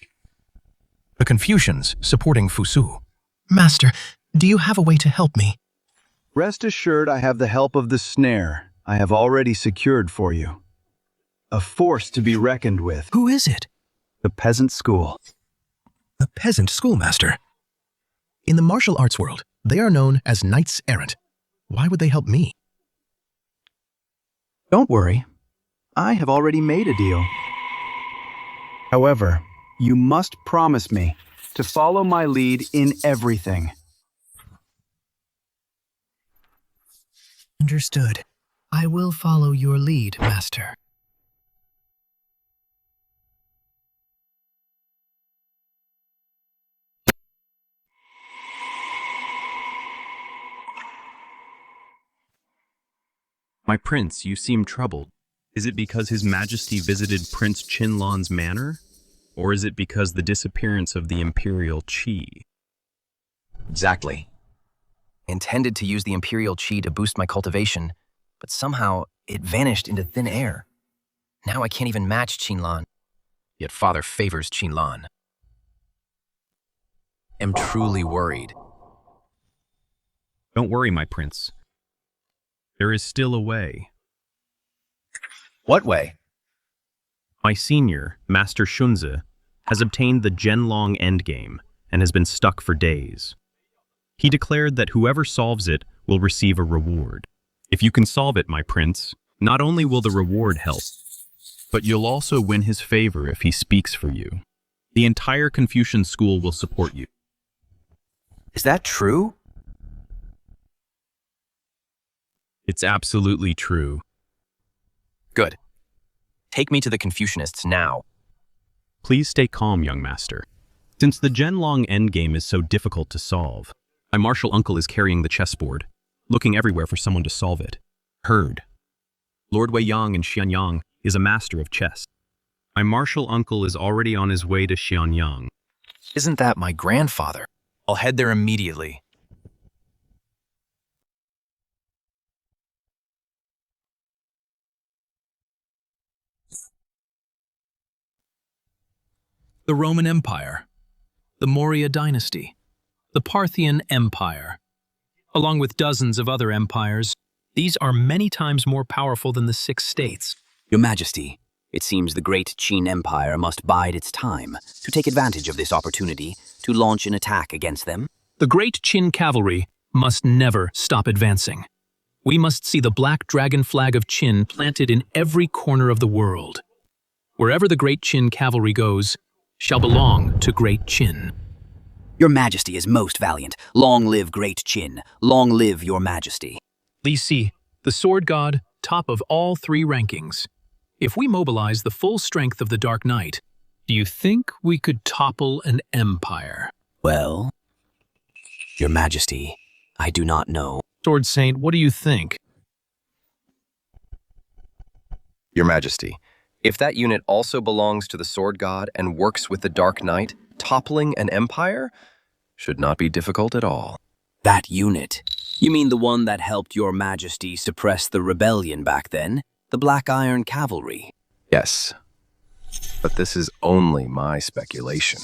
[SPEAKER 21] The Confucians supporting Fusu. Master, do you have a way to help me?
[SPEAKER 6] Rest assured I have the help of the snare I have already secured for you. A force to be reckoned with.
[SPEAKER 21] Who is it?
[SPEAKER 6] The peasant school.
[SPEAKER 21] The peasant schoolmaster. In the martial arts world, they are known as knights errant. Why would they help me?
[SPEAKER 6] Don't worry. I have already made a deal. However, you must promise me to follow my lead in everything.
[SPEAKER 21] Understood. I will follow your lead, Master.
[SPEAKER 5] My prince, you seem troubled. Is it because His Majesty visited Prince Qinlan's manor? Or is it because the disappearance of the imperial qi?
[SPEAKER 7] Exactly. Intended to use the imperial qi to boost my cultivation, but somehow it vanished into thin air. Now I can't even match Qinlan. Yet Father favors Qinlan. Am truly worried.
[SPEAKER 5] Don't worry, my prince. There is still a way.
[SPEAKER 7] What way?
[SPEAKER 5] My senior, Master Shunzi, has obtained the Zhenlong endgame and has been stuck for days. He declared that whoever solves it will receive a reward. If you can solve it, my prince, not only will the reward help, but you'll also win his favor if he speaks for you. The entire Confucian school will support you.
[SPEAKER 7] Is that true?
[SPEAKER 5] It's absolutely true.
[SPEAKER 7] Good. Take me to the Confucianists now.
[SPEAKER 5] Please stay calm, young master. Since the Zhenlong endgame is so difficult to solve, my martial uncle is carrying the chessboard, looking everywhere for someone to solve it. Heard. Lord Wei Yang in Xianyang is a master of chess. My martial uncle is already on his way to Xianyang.
[SPEAKER 7] Isn't that my grandfather? I'll head there immediately.
[SPEAKER 2] The Roman Empire, the Maurya dynasty, the Parthian Empire. Along with dozens of other empires, these are many times more powerful than the 6 states.
[SPEAKER 16] Your Majesty, it seems the Great Qin Empire must bide its time to take advantage of this opportunity to launch an attack against them.
[SPEAKER 2] The Great Qin cavalry must never stop advancing. We must see the black dragon flag of Qin planted in every corner of the world. Wherever the Great Qin cavalry goes, shall belong to Great Qin.
[SPEAKER 16] Your Majesty is most valiant. Long live Great Qin. Long live Your Majesty.
[SPEAKER 2] Li Si, the sword god, top of all 3 rankings. If we mobilize the full strength of the Dark Knight, do you think we could topple an empire?
[SPEAKER 16] Well, Your Majesty, I do not know.
[SPEAKER 2] Sword Saint, what do you think?
[SPEAKER 7] Your Majesty, if that unit also belongs to the Sword God and works with the Dark Knight, toppling an empire?
[SPEAKER 3] Should not be difficult at all.
[SPEAKER 16] That unit? You mean the one that helped your majesty suppress the rebellion back then? The Black Iron Cavalry?
[SPEAKER 3] Yes. But this is only my speculation.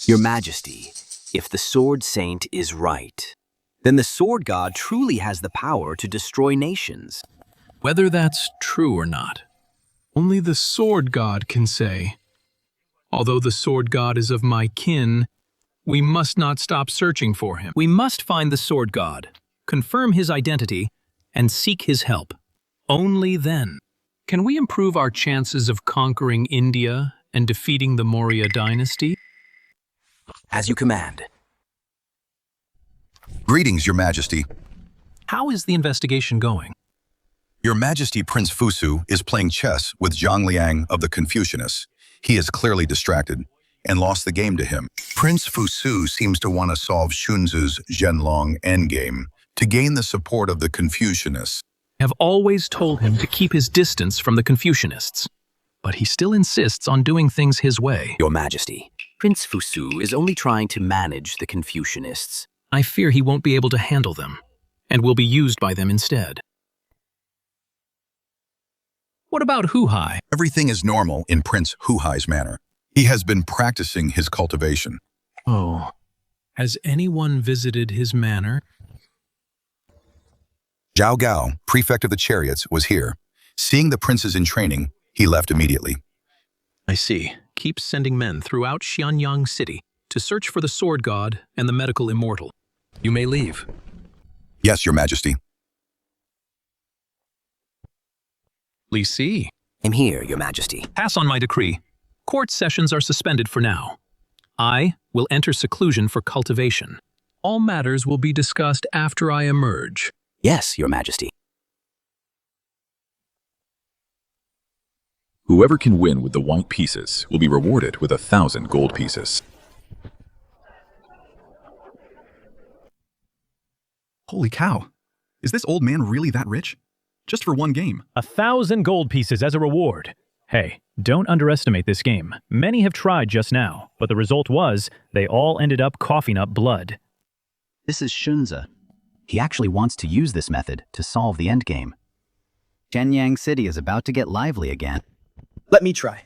[SPEAKER 16] Your majesty, if the Sword Saint is right, then the Sword God truly has the power to destroy nations.
[SPEAKER 2] Whether that's true or not, only the Sword God can say. Although the Sword God is of my kin, we must not stop searching for him. We must find the Sword God, confirm his identity, and seek his help. Only then can we improve our chances of conquering India and defeating the Maurya dynasty.
[SPEAKER 16] As you command.
[SPEAKER 20] Greetings, Your Majesty.
[SPEAKER 2] How is the investigation going?
[SPEAKER 20] Your Majesty Prince Fusu is playing chess with Zhang Liang of the Confucianists. He is clearly distracted and lost the game to him. Prince Fusu seems to want to solve Shunzi's Zhenlong endgame to gain the support of the Confucianists.
[SPEAKER 2] I have always told him to keep his distance from the Confucianists, but he still insists on doing things his way.
[SPEAKER 16] Your Majesty, Prince Fusu is only trying to manage the Confucianists.
[SPEAKER 2] I fear he won't be able to handle them, and will be used by them instead. What about Hu Hai?
[SPEAKER 20] Everything is normal in Prince Hu Hai's manner. He has been practicing his cultivation.
[SPEAKER 2] Oh, has anyone visited his manor?
[SPEAKER 20] Zhao Gao, prefect of the chariots, was here. Seeing the princes in training, he left immediately.
[SPEAKER 2] I see. Keep sending men throughout Xianyang City to search for the Sword God and the medical immortal. You may leave.
[SPEAKER 20] Yes, Your Majesty.
[SPEAKER 2] Li Si.
[SPEAKER 16] I'm here, Your Majesty.
[SPEAKER 2] Pass on my decree. Court sessions are suspended for now. I will enter seclusion for cultivation. All matters will be discussed after I emerge.
[SPEAKER 16] Yes, Your Majesty.
[SPEAKER 17] Whoever can win with the white pieces will be rewarded with 1,000 gold pieces.
[SPEAKER 15] Holy cow. Is this old man really that rich? Just for one game.
[SPEAKER 9] 1,000 gold pieces as a reward. Hey, don't underestimate this game. Many have tried just now, but the result was they all ended up coughing up blood.
[SPEAKER 12] This is Shunzi. He actually wants to use this method to solve the endgame. Xianyang City is about to get lively again.
[SPEAKER 23] Let me try.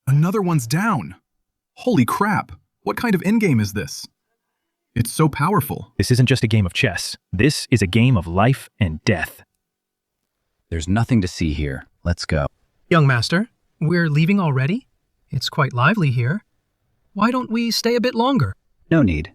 [SPEAKER 15] Another one's down. Holy crap. What kind of endgame is this? It's so powerful.
[SPEAKER 9] This isn't just a game of chess. This is a game of life and death.
[SPEAKER 12] There's nothing to see here. Let's go.
[SPEAKER 14] Young master, we're leaving already? It's quite lively here. Why don't we stay a bit longer?
[SPEAKER 12] No need.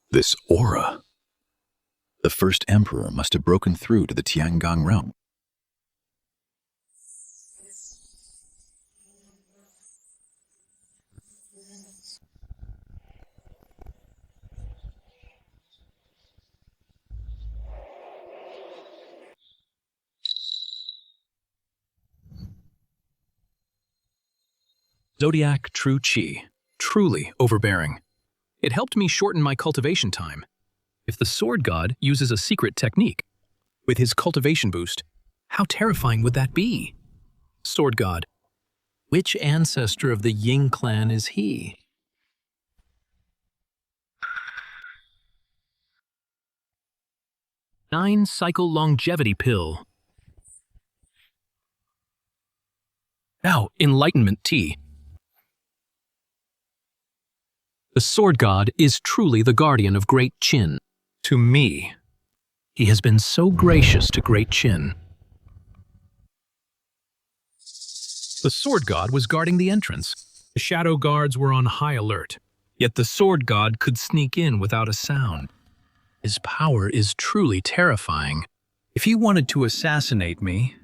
[SPEAKER 17] This aura. The first emperor must have broken through to the Tiangong realm.
[SPEAKER 2] Zodiac True Qi, truly overbearing. It helped me shorten my cultivation time. If the Sword God uses a secret technique, with his cultivation boost, how terrifying would that be? Sword God, which ancestor of the Ying clan is he? Nine-cycle longevity pill. Now, enlightenment tea. The Sword God is truly the guardian of Great Qin. To me, he has been so gracious to Great Qin. The Sword God was guarding the entrance. The shadow guards were on high alert. Yet the sword god could sneak in without a sound. His power is truly terrifying. If he wanted to assassinate me,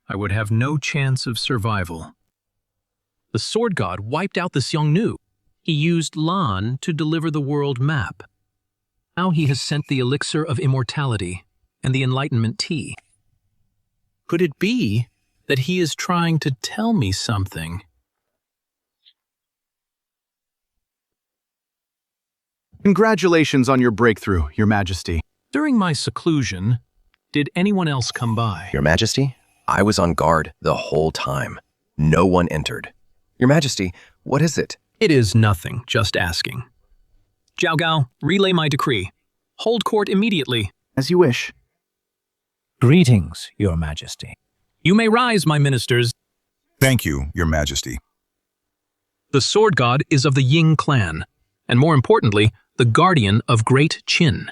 [SPEAKER 2] I would have no chance of survival. The sword god wiped out the Xiongnu. He used Lan to deliver the world map. Now he has sent the elixir of immortality and the enlightenment tea. Could it be that he is trying to tell me something?
[SPEAKER 13] Congratulations on your breakthrough, Your Majesty.
[SPEAKER 2] During my seclusion, did anyone else come by?
[SPEAKER 3] Your Majesty, I was on guard the whole time. No one entered. Your Majesty, what is it?
[SPEAKER 2] It is nothing, just asking. Zhao Gao, relay my decree. Hold court immediately.
[SPEAKER 13] As you wish.
[SPEAKER 1] Greetings, Your Majesty.
[SPEAKER 2] You may rise, my ministers.
[SPEAKER 20] Thank you, Your Majesty.
[SPEAKER 2] The sword god is of the Ying clan, and more importantly, the guardian of Great Qin.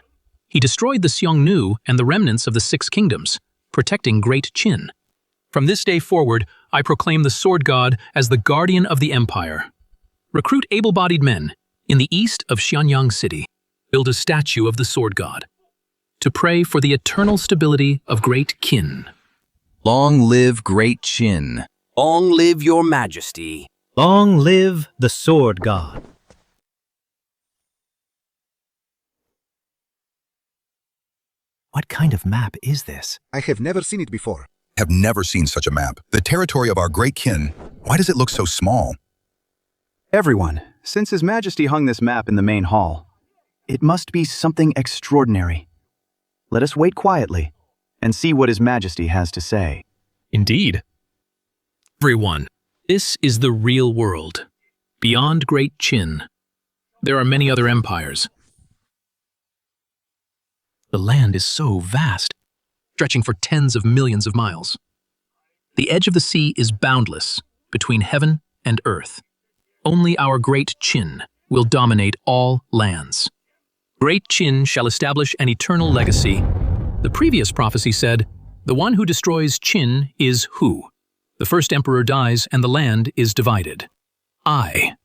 [SPEAKER 2] He destroyed the Xiongnu and the remnants of the Six Kingdoms, protecting Great Qin. From this day forward, I proclaim the sword god as the guardian of the empire. Recruit able-bodied men in the east of Xianyang City. Build a statue of the sword god to pray for the eternal stability of Great Qin.
[SPEAKER 7] Long live Great Qin.
[SPEAKER 16] Long live Your Majesty.
[SPEAKER 1] Long live the sword god.
[SPEAKER 6] What kind of map is this?
[SPEAKER 10] I have never seen it before.
[SPEAKER 20] Have never seen such a map. The territory of our Great Qin. Why does it look so small?
[SPEAKER 13] Everyone, since His Majesty hung this map in the main hall, it must be something extraordinary. Let us wait quietly and see what His Majesty has to say.
[SPEAKER 2] Indeed. Everyone, this is the real world. Beyond Great Qin, there are many other empires. The land is so vast, stretching for tens of millions of miles. The edge of the sea is boundless between heaven and earth. Only our Great Qin will dominate all lands. Great Qin shall establish an eternal legacy. The previous prophecy said, the one who destroys Qin is Hu. The first emperor dies and the land is divided. I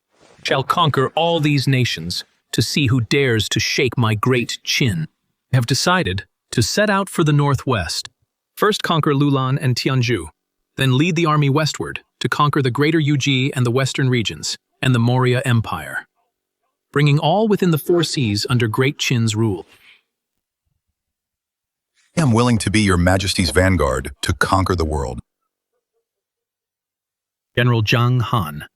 [SPEAKER 2] shall conquer all these nations to see who dares to shake my Great Qin. I have decided to set out for the northwest. First conquer Lulan and Tianzhu, then lead the army westward to conquer the greater Yuji and the western regions, and the Maurya Empire, bringing all within the four seas under Great Qin's rule.
[SPEAKER 20] I am willing to be Your Majesty's vanguard to conquer the world.
[SPEAKER 2] General Zhang Han.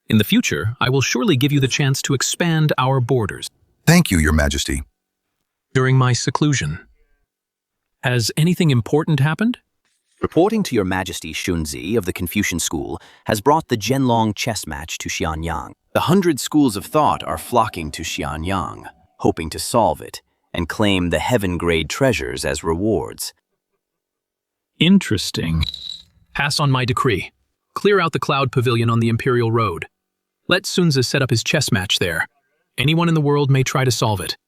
[SPEAKER 2] In the future, I will surely give you the chance to expand our borders.
[SPEAKER 20] Thank you, Your Majesty.
[SPEAKER 2] During my seclusion, has anything important happened?
[SPEAKER 16] Reporting to Your Majesty Shunzi of the Confucian School has brought the Zhenlong chess match to Xianyang. The 100 schools of thought are flocking to Xianyang, hoping to solve it and claim the heaven-grade treasures as rewards.
[SPEAKER 2] Interesting. Pass on my decree. Clear out the Cloud Pavilion on the Imperial Road. Let Sunzi set up his chess match there. Anyone in the world may try to solve it.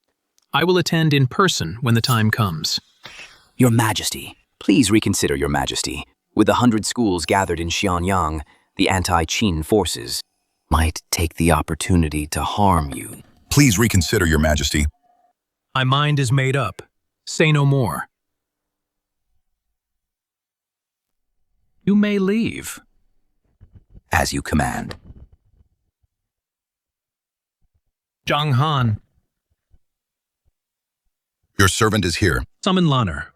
[SPEAKER 2] I will attend in person when the time comes.
[SPEAKER 16] Your Majesty, please reconsider, Your Majesty. With the 100 schools gathered in Xianyang, the anti-Qin forces might take the opportunity to harm you.
[SPEAKER 20] Please reconsider, Your Majesty.
[SPEAKER 2] My mind is made up. Say no more. You may leave.
[SPEAKER 16] As you command.
[SPEAKER 2] Zhang Han.
[SPEAKER 20] Your servant is here.
[SPEAKER 2] Summon Lanner.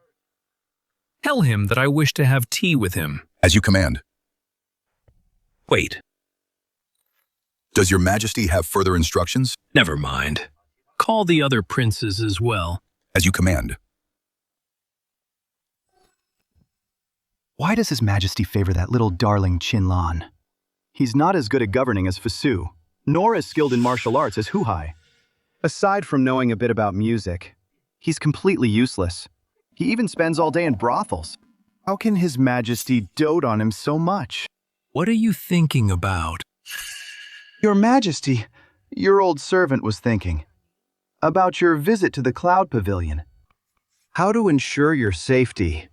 [SPEAKER 2] Tell him that I wish to have tea with him.
[SPEAKER 20] As you command.
[SPEAKER 2] Wait.
[SPEAKER 20] Does Your Majesty have further instructions?
[SPEAKER 2] Never mind. Call the other princes as well.
[SPEAKER 20] As you command.
[SPEAKER 13] Why does His Majesty favor that little darling Qinlan? He's not as good at governing as Fasu, nor as skilled in martial arts as Huhai. Aside from knowing a bit about music, he's completely useless. He even spends all day in brothels. How can His Majesty dote on him so much?
[SPEAKER 2] What are you thinking about?
[SPEAKER 13] Your Majesty, your old servant was thinking about your visit to the Cloud Pavilion. How to ensure your safety.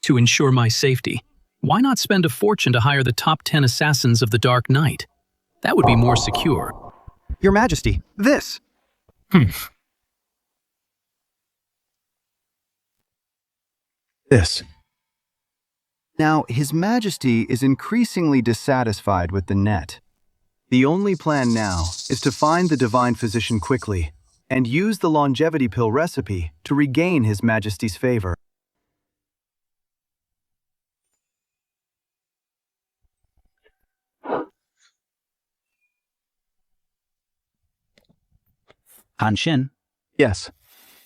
[SPEAKER 2] To ensure my safety, why not spend a fortune to hire the top 10 assassins of the Dark Knight? That would be more secure.
[SPEAKER 13] Your Majesty, this!
[SPEAKER 6] This. Now, His Majesty is increasingly dissatisfied with the net. The only plan now is to find the Divine Physician quickly and use the longevity pill recipe to regain His Majesty's favor.
[SPEAKER 12] Han Xin,
[SPEAKER 6] Yes.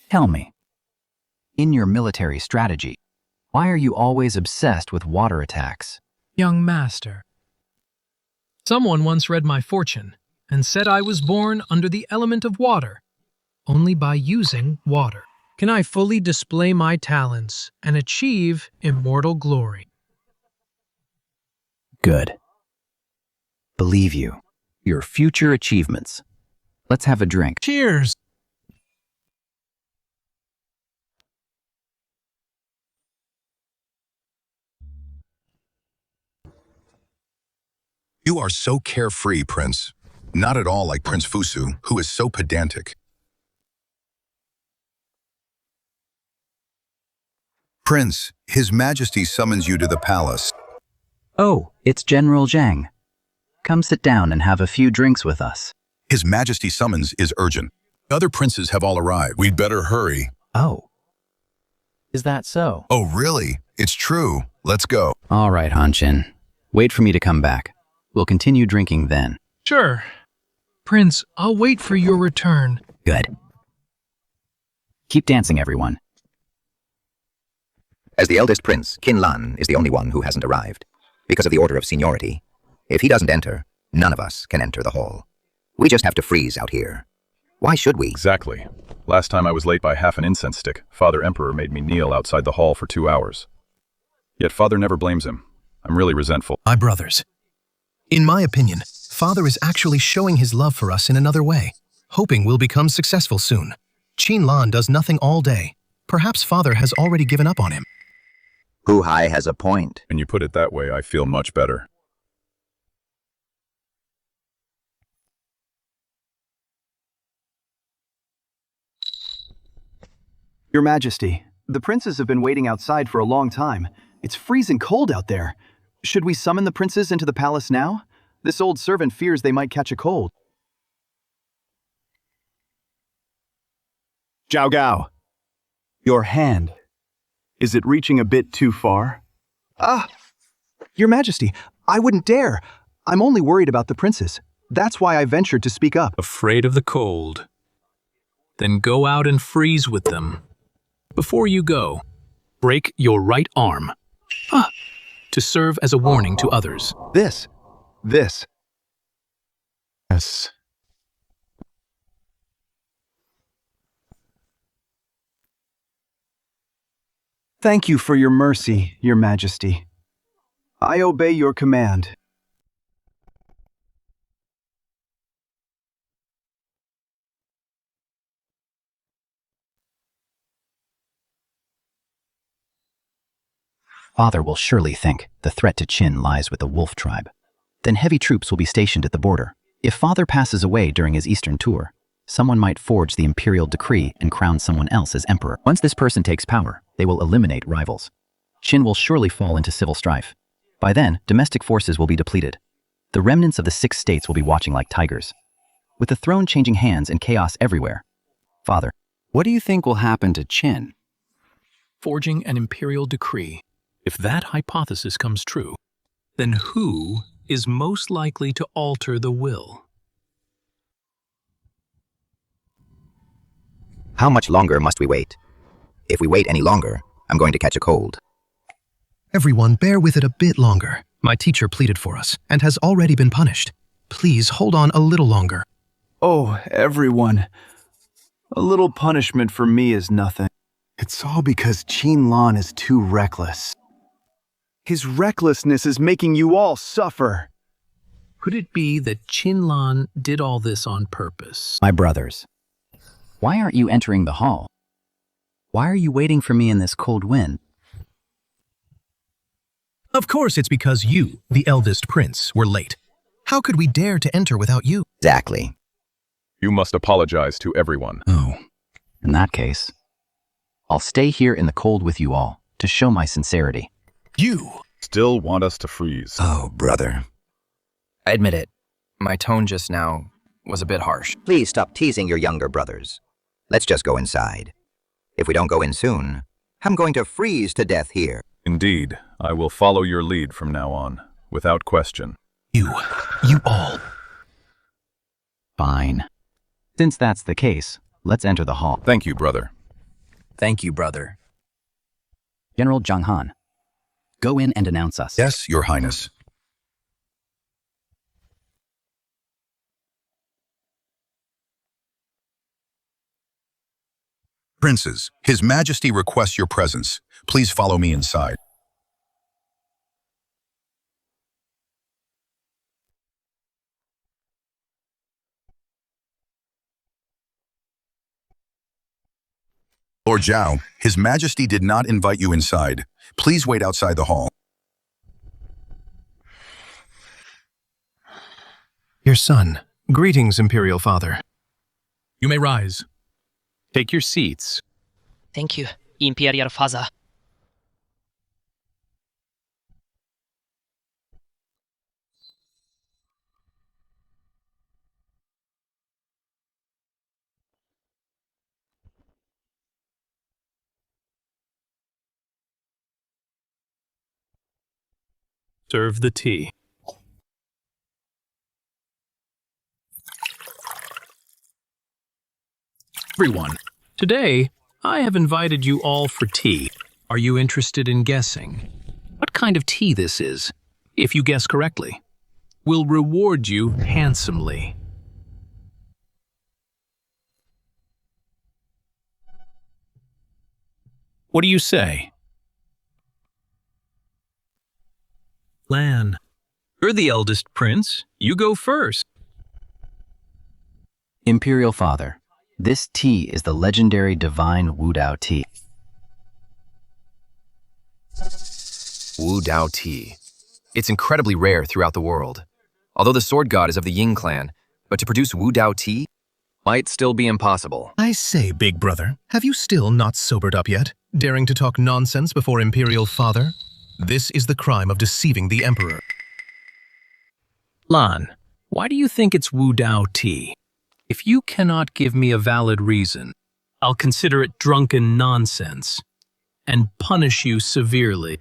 [SPEAKER 12] tell me, in your military strategy, why are you always obsessed with water attacks?
[SPEAKER 14] Young master, someone once read my fortune and said I was born under the element of water. Only by using water can I fully display my talents and achieve immortal glory.
[SPEAKER 12] Good. Believe you. Your future achievements. Let's have a drink.
[SPEAKER 14] Cheers!
[SPEAKER 20] You are so carefree, Prince. Not at all like Prince Fusu, who is so pedantic. Prince, His Majesty summons you to the palace.
[SPEAKER 12] Oh, it's General Zhang. Come sit down and have a few drinks with us.
[SPEAKER 20] His Majesty's summons is urgent. Other princes have all arrived. We'd better hurry.
[SPEAKER 12] Oh. Is that so?
[SPEAKER 20] Oh, really? It's true. Let's go.
[SPEAKER 12] All right, Han Xin. Wait for me to come back. We'll continue drinking then.
[SPEAKER 14] Sure. Prince, I'll wait for your return.
[SPEAKER 12] Good. Keep dancing, everyone.
[SPEAKER 8] As the eldest prince, Qin Lan is the only one who hasn't arrived. Because of the order of seniority. If he doesn't enter, none of us can enter the hall. We just have to freeze out here. Why should we?
[SPEAKER 17] Exactly. Last time I was late by half an incense stick, Father Emperor made me kneel outside the hall for 2 hours. Yet Father never blames him. I'm really resentful.
[SPEAKER 21] My brothers. In my opinion, Father is actually showing his love for us in another way, hoping we'll become successful soon. Qin Lan does nothing all day. Perhaps Father has already given up on him.
[SPEAKER 8] Hu Hai has a point.
[SPEAKER 17] When you put it that way, I feel much better.
[SPEAKER 6] Your Majesty, the princes have been waiting outside for a long time. It's freezing cold out there. Should we summon the princes into the palace now? This old servant fears they might catch a cold. Zhao Gao, your hand. Is it reaching a bit too far?
[SPEAKER 13] Your Majesty, I wouldn't dare. I'm only worried about the princes. That's why I ventured to speak up.
[SPEAKER 2] Afraid of the cold? Then go out and freeze with them. Before you go, break your right arm. To serve as a warning to others.
[SPEAKER 13] This.
[SPEAKER 6] Yes. Thank you for your mercy, Your Majesty. I obey your command.
[SPEAKER 12] Father will surely think the threat to Qin lies with the wolf tribe. Then heavy troops will be stationed at the border. If Father passes away during his eastern tour, someone might forge the imperial decree and crown someone else as emperor. Once this person takes power, they will eliminate rivals. Qin will surely fall into civil strife. By then, domestic forces will be depleted. The remnants of the 6 states will be watching like tigers. With the throne changing hands and chaos everywhere. Father, what do you think will happen to Qin?
[SPEAKER 2] Forging an imperial decree. If that hypothesis comes true, then who is most likely to alter the will?
[SPEAKER 8] How much longer must we wait? If we wait any longer, I'm going to catch a cold.
[SPEAKER 21] Everyone, bear with it a bit longer. My teacher pleaded for us and has already been punished. Please hold on a little longer.
[SPEAKER 6] Oh, everyone. A little punishment for me is nothing. It's all because Qin Lan is too reckless. His recklessness is making you all suffer.
[SPEAKER 2] Could it be that Qin Lan did all this on purpose?
[SPEAKER 12] My brothers, why aren't you entering the hall? Why are you waiting for me in this cold wind?
[SPEAKER 21] Of course it's because you, the eldest prince, were late. How could we dare to enter without you?
[SPEAKER 8] Exactly.
[SPEAKER 17] You must apologize to everyone.
[SPEAKER 12] Oh, in that case, I'll stay here in the cold with you all to show my sincerity.
[SPEAKER 15] You
[SPEAKER 17] still want us to freeze?
[SPEAKER 8] Oh, brother.
[SPEAKER 3] I admit it. My tone just now was a bit harsh.
[SPEAKER 8] Please stop teasing your younger brothers. Let's just go inside. If we don't go in soon, I'm going to freeze to death here.
[SPEAKER 17] Indeed, I will follow your lead from now on, without question.
[SPEAKER 21] You all.
[SPEAKER 12] Fine. Since that's the case, let's enter the hall.
[SPEAKER 17] Thank you, brother.
[SPEAKER 3] Thank you, brother.
[SPEAKER 12] General Zhang Han, go in and announce us.
[SPEAKER 20] Yes, Your Highness. Princes, His Majesty requests your presence. Please follow me inside. Lord Zhao, His Majesty did not invite you inside. Please wait outside the hall.
[SPEAKER 21] Your son. Greetings, Imperial Father.
[SPEAKER 15] You may rise.
[SPEAKER 11] Take your seats.
[SPEAKER 18] Thank you, Imperial Father.
[SPEAKER 11] Serve the tea.
[SPEAKER 2] Everyone, today I have invited you all for tea. Are you interested in guessing what kind of tea this is? If you guess correctly, we'll reward you handsomely. What do you say? Lan, you're the eldest prince. You go first.
[SPEAKER 12] Imperial Father, this tea is the legendary divine Wu Dao tea.
[SPEAKER 3] Wu Dao tea. It's incredibly rare throughout the world. Although the sword god is of the Ying clan, but to produce Wu Dao tea might still be impossible.
[SPEAKER 21] I say, big brother, have you still not sobered up yet? Daring to talk nonsense before Imperial Father? This is the crime of deceiving the Emperor.
[SPEAKER 2] Lan, why do you think it's Wu Dao tea? If you cannot give me a valid reason, I'll consider it drunken nonsense and punish you severely.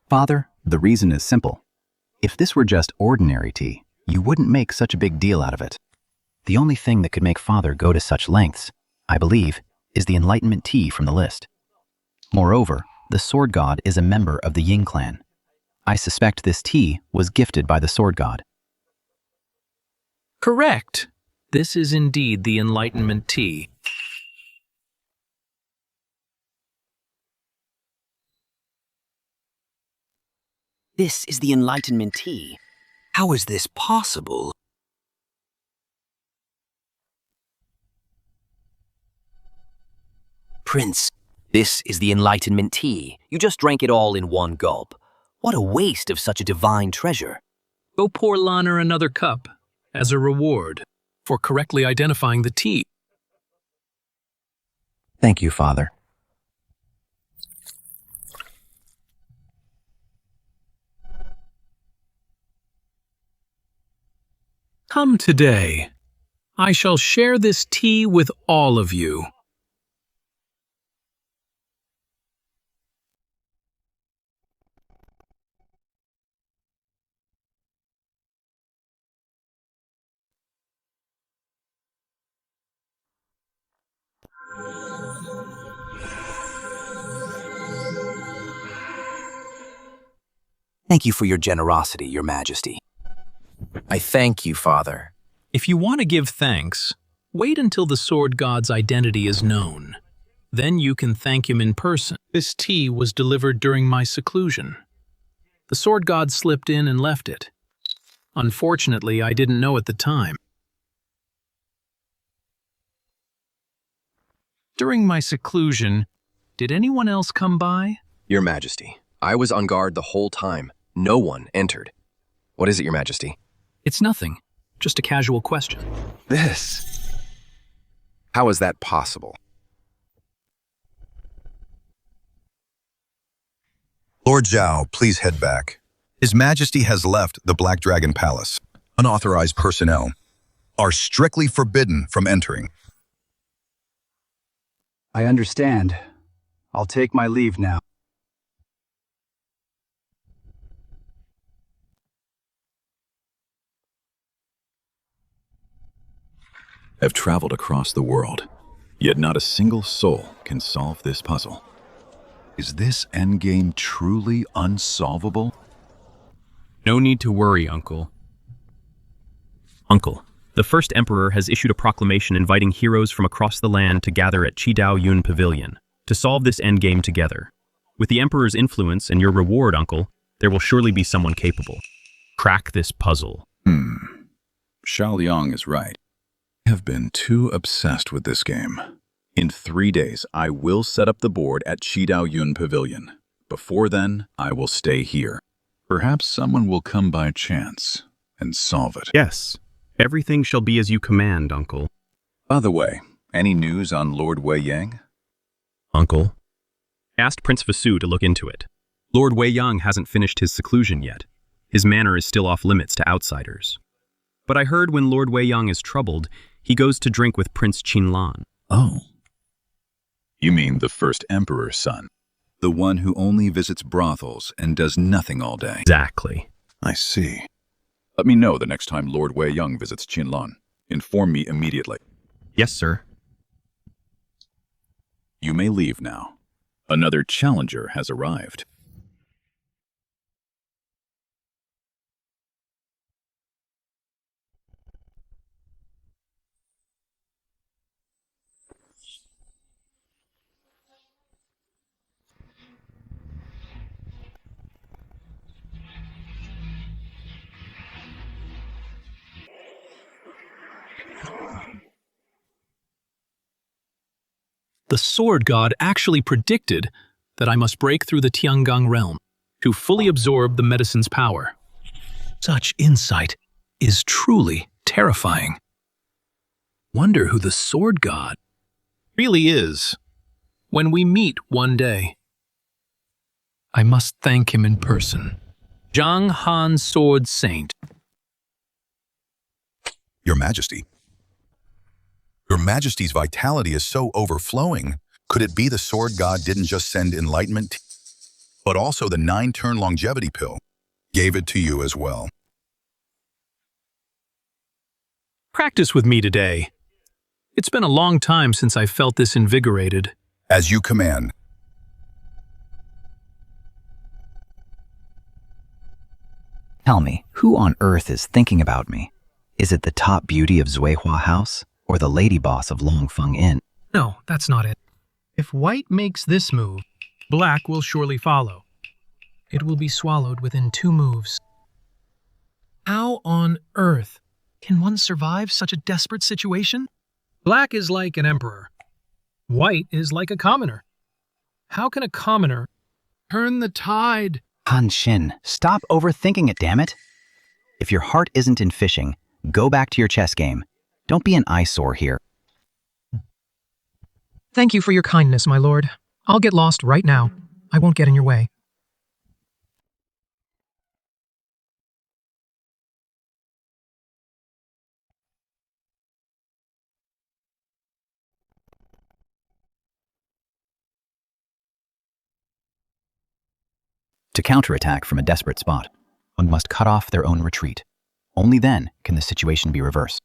[SPEAKER 12] Father, the reason is simple. If this were just ordinary tea, you wouldn't make such a big deal out of it. The only thing that could make Father go to such lengths, I believe, is the Enlightenment tea from the list. Moreover, the Sword God is a member of the Ying clan. I suspect this tea was gifted by the Sword God.
[SPEAKER 2] Correct. This is indeed the Enlightenment tea.
[SPEAKER 16] This is the Enlightenment tea. How is this possible? Prince, this is the Enlightenment tea. You just drank it all in one gulp. What a waste of such a divine treasure.
[SPEAKER 2] Go pour Lana another cup as a reward for correctly identifying the tea.
[SPEAKER 12] Thank you, Father.
[SPEAKER 2] Come today. I shall share this tea with all of you.
[SPEAKER 16] Thank you for your generosity, Your Majesty.
[SPEAKER 3] I thank you, Father.
[SPEAKER 2] If you want to give thanks, wait until the Sword God's identity is known. Then you can thank him in person. This tea was delivered during my seclusion. The Sword God slipped in and left it. Unfortunately, I didn't know at the time. During my seclusion, did anyone else come by?
[SPEAKER 3] Your Majesty, I was on guard the whole time. No one entered. What is it, Your Majesty?
[SPEAKER 2] It's nothing. Just a casual question.
[SPEAKER 3] This. How is that possible?
[SPEAKER 20] Lord Zhao, please head back. His Majesty has left the Black Dragon Palace. Unauthorized personnel are strictly forbidden from entering.
[SPEAKER 6] I understand. I'll take my leave now.
[SPEAKER 17] Have traveled across the world, yet not a single soul can solve this puzzle. Is this endgame truly unsolvable?
[SPEAKER 5] No need to worry, Uncle. Uncle, the first emperor has issued a proclamation inviting heroes from across the land to gather at Qidao Yun Pavilion to solve this endgame together. With the emperor's influence and your reward, Uncle, there will surely be someone capable. Crack this puzzle.
[SPEAKER 17] Xiao Liang is right. I have been too obsessed with this game. In 3 days, I will set up the board at Qidao Yun Pavilion. Before then, I will stay here. Perhaps someone will come by chance and solve it.
[SPEAKER 5] Yes, everything shall be as you command, Uncle.
[SPEAKER 17] By the way, any news on Lord Wei Yang?
[SPEAKER 5] Uncle, I asked Prince Vasu to look into it. Lord Wei Yang hasn't finished his seclusion yet. His manor is still off limits to outsiders. But I heard when Lord Wei Yang is troubled, he goes to drink with Prince Qinlan.
[SPEAKER 17] Oh. You mean the first emperor's son? The one who only visits brothels and does nothing all day?
[SPEAKER 5] Exactly.
[SPEAKER 17] I see. Let me know the next time Lord Wei Yang visits Qinlan. Inform me immediately.
[SPEAKER 5] Yes, sir.
[SPEAKER 17] You may leave now. Another challenger has arrived.
[SPEAKER 2] The sword god actually predicted that I must break through the Tiangong realm to fully absorb the medicine's power. Such insight is truly terrifying. Wonder who the sword god really is. When we meet one day, I must thank him in person. Zhang Han Sword Saint.
[SPEAKER 20] Your Majesty. Your Majesty's vitality is so overflowing. Could it be the sword god didn't just send enlightenment, but also the 9-turn longevity pill? Gave it to you as well.
[SPEAKER 2] Practice with me today. It's been a long time since I felt this invigorated.
[SPEAKER 20] As you command.
[SPEAKER 12] Tell me, who on earth is thinking about me? Is it the top beauty of Zuihua House or the lady boss of Longfeng Inn?
[SPEAKER 14] No, that's not it. If white makes this move, black will surely follow. It will be swallowed within 2 moves. How on earth can one survive such a desperate situation? Black is like an emperor. White is like a commoner. How can a commoner turn the tide?
[SPEAKER 12] Han Xin, stop overthinking it, damn it. If your heart isn't in fishing, go back to your chess game. Don't be an eyesore here.
[SPEAKER 14] Thank you for your kindness, my lord. I'll get lost right now. I won't get in your way.
[SPEAKER 12] To counterattack from a desperate spot, one must cut off their own retreat. Only then can the situation be reversed.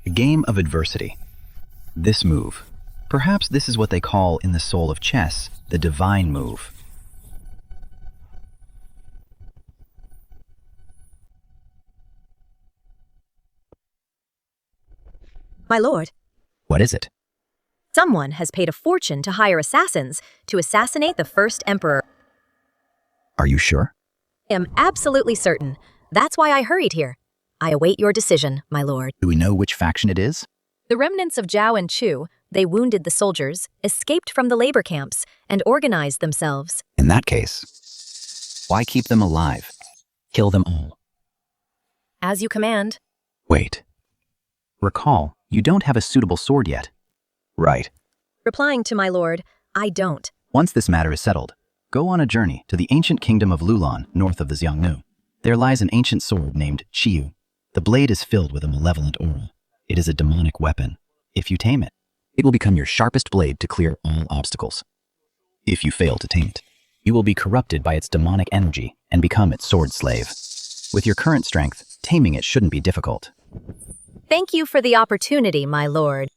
[SPEAKER 12] A game of adversity. This move. Perhaps this is what they call in the soul of chess, the divine move.
[SPEAKER 19] My lord.
[SPEAKER 12] What is it?
[SPEAKER 19] Someone has paid a fortune to hire assassins to assassinate the first emperor.
[SPEAKER 12] Are you sure?
[SPEAKER 19] I am absolutely certain. That's why I hurried here. I await your decision, my lord.
[SPEAKER 12] Do we know which faction it is?
[SPEAKER 19] The remnants of Zhao and Chu, they wounded the soldiers, escaped from the labor camps, and organized themselves.
[SPEAKER 12] In that case, why keep them alive? Kill them all.
[SPEAKER 19] As you command.
[SPEAKER 12] Wait. Recall, you don't have a suitable sword yet. Right.
[SPEAKER 19] Replying to my lord, I don't.
[SPEAKER 12] Once this matter is settled, go on a journey to the ancient kingdom of Lulan, north of the Xiongnu. There lies an ancient sword named Qiyu. The blade is filled with a malevolent aura. It is a demonic weapon. If you tame it, it will become your sharpest blade to clear all obstacles. If you fail to tame it, you will be corrupted by its demonic energy and become its sword slave. With your current strength, taming it shouldn't be difficult.
[SPEAKER 19] Thank you for the opportunity, my lord.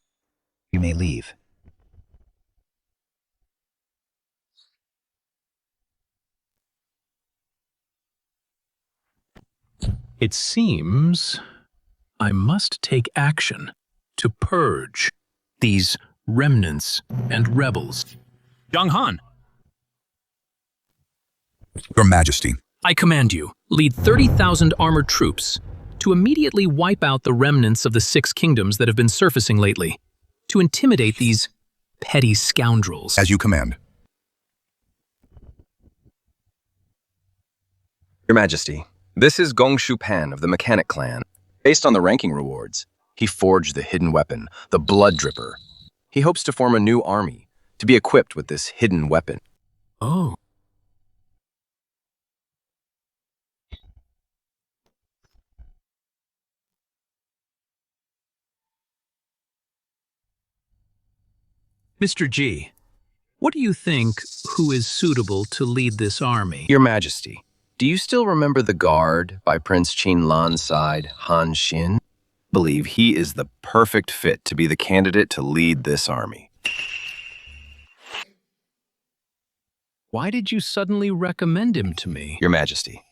[SPEAKER 12] You may leave.
[SPEAKER 2] It seems I must take action to purge these remnants and rebels. Zhang Han,
[SPEAKER 20] Your Majesty.
[SPEAKER 2] I command you, lead 30,000 armored troops to immediately wipe out the remnants of the 6 kingdoms that have been surfacing lately, to intimidate these petty scoundrels.
[SPEAKER 20] As you command.
[SPEAKER 3] Your Majesty, this is Gong Shupan of the Mechanic Clan. Based on the ranking rewards, he forged the hidden weapon, the Blood Dripper. He hopes to form a new army, to be equipped with this hidden weapon.
[SPEAKER 2] Oh. Mr. G, what do you think who is suitable to lead this army?
[SPEAKER 3] Your Majesty, do you still remember the guard by Prince Qin Lan's side, Han Xin? I believe he is the perfect fit to be the candidate to lead this army.
[SPEAKER 2] Why did you suddenly recommend him to me?
[SPEAKER 3] Your Majesty,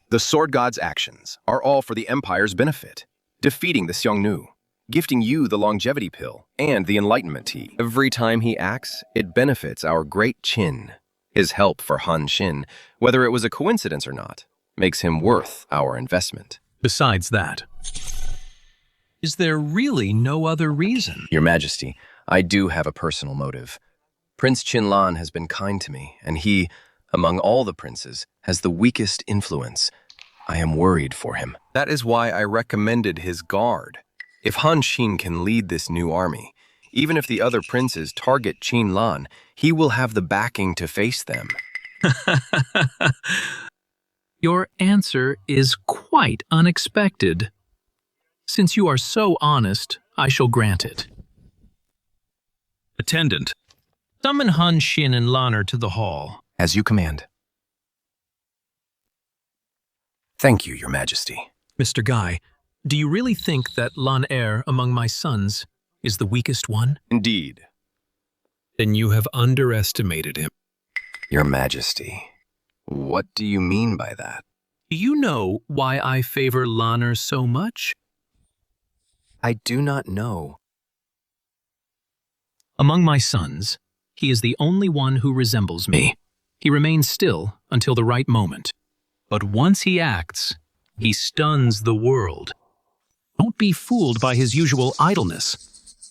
[SPEAKER 3] the Sword God's actions are all for the Empire's benefit, defeating the Xiongnu, gifting you the longevity pill and the enlightenment tea. Every time he acts, it benefits our Great Qin. His help for Han Xin, whether it was a coincidence or not, makes him worth our investment.
[SPEAKER 2] Besides that, is there really no other reason?
[SPEAKER 3] Your Majesty, I do have a personal motive. Prince Qin Lan has been kind to me, and he, among all the princes, has the weakest influence. I am worried for him. That is why I recommended his guard. If Han Xin can lead this new army, even if the other princes target Qin Lan, he will have the backing to face them.
[SPEAKER 2] Your answer is quite unexpected. Since you are so honest, I shall grant it. Attendant, summon Han Xin and Lanner to the hall.
[SPEAKER 3] As you command. Thank you, Your Majesty.
[SPEAKER 2] Mr. Guy, do you really think that Lanner among my sons is the weakest one?
[SPEAKER 3] Indeed.
[SPEAKER 2] Then you have underestimated him.
[SPEAKER 3] Your Majesty, what do you mean by that?
[SPEAKER 2] Do you know why I favor Lanner so much?
[SPEAKER 3] I do not know.
[SPEAKER 2] Among my sons, he is the only one who resembles me. He remains still until the right moment. But once he acts, he stuns the world. Don't be fooled by his usual idleness.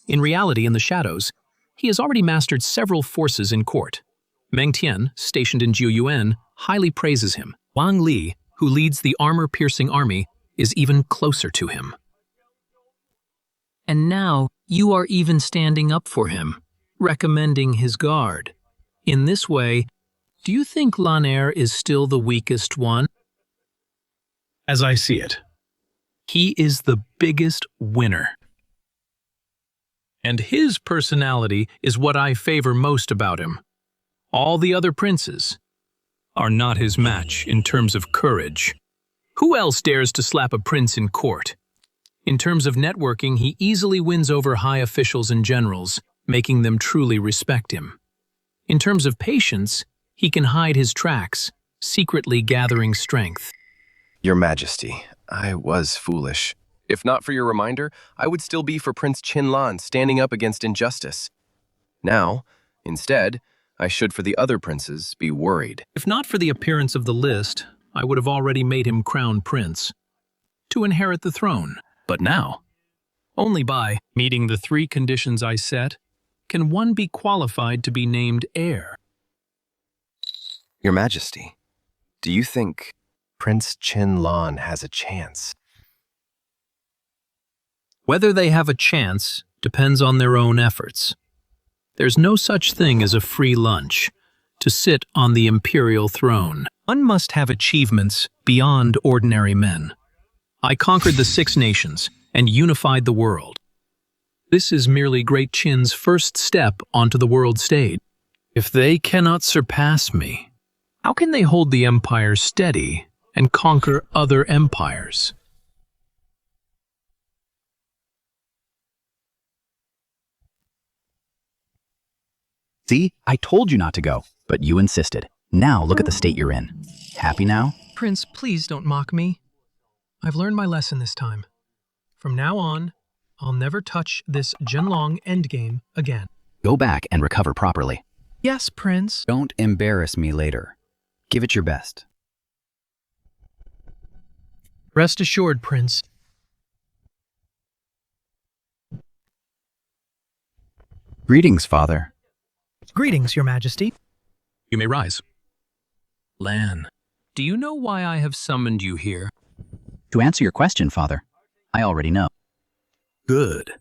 [SPEAKER 2] In reality, in the shadows, he has already mastered several forces in court. Meng Tian, stationed in Jiuyuan, highly praises him. Wang Li, who leads the armor-piercing army, is even closer to him. And now, you are even standing up for him, recommending his guard. In this way, do you think Lanner is still the weakest one? As I see it, he is the biggest winner. And his personality is what I favor most about him. All the other princes are not his match in terms of courage. Who else dares to slap a prince in court? In terms of networking, he easily wins over high officials and generals, making them truly respect him. In terms of patience, he can hide his tracks, secretly gathering strength.
[SPEAKER 3] Your Majesty, I was foolish. If not for your reminder, I would still be for Prince Qin Lan standing up against injustice. Now, instead, I should for the other princes be worried.
[SPEAKER 2] If not for the appearance of the list, I would have already made him crown prince, to inherit the throne. But now, Only by meeting the 3 conditions I set can one be qualified to be named heir.
[SPEAKER 3] Your Majesty, do you think Prince Qin Lan has a chance?
[SPEAKER 2] Whether they have a chance depends on their own efforts. There's no such thing as a free lunch to sit on the imperial throne. One must have achievements beyond ordinary men. I conquered the 6 nations and unified the world. This is merely Great Qin's first step onto the world stage. If they cannot surpass me, how can they hold the empire steady and conquer other empires?
[SPEAKER 12] See, I told you not to go, but you insisted. Now look at the state you're in. Happy now?
[SPEAKER 14] Prince, please don't mock me. I've learned my lesson this time. From now on, I'll never touch this Zhenlong endgame again.
[SPEAKER 12] Go back and recover properly.
[SPEAKER 14] Yes, Prince.
[SPEAKER 12] Don't embarrass me later. Give it your best.
[SPEAKER 14] Rest assured, Prince.
[SPEAKER 12] Greetings, Father.
[SPEAKER 14] Greetings, Your Majesty.
[SPEAKER 2] You may rise. Lan, do you know why I have summoned you here?
[SPEAKER 12] To answer your question, Father, I already know.
[SPEAKER 2] Good.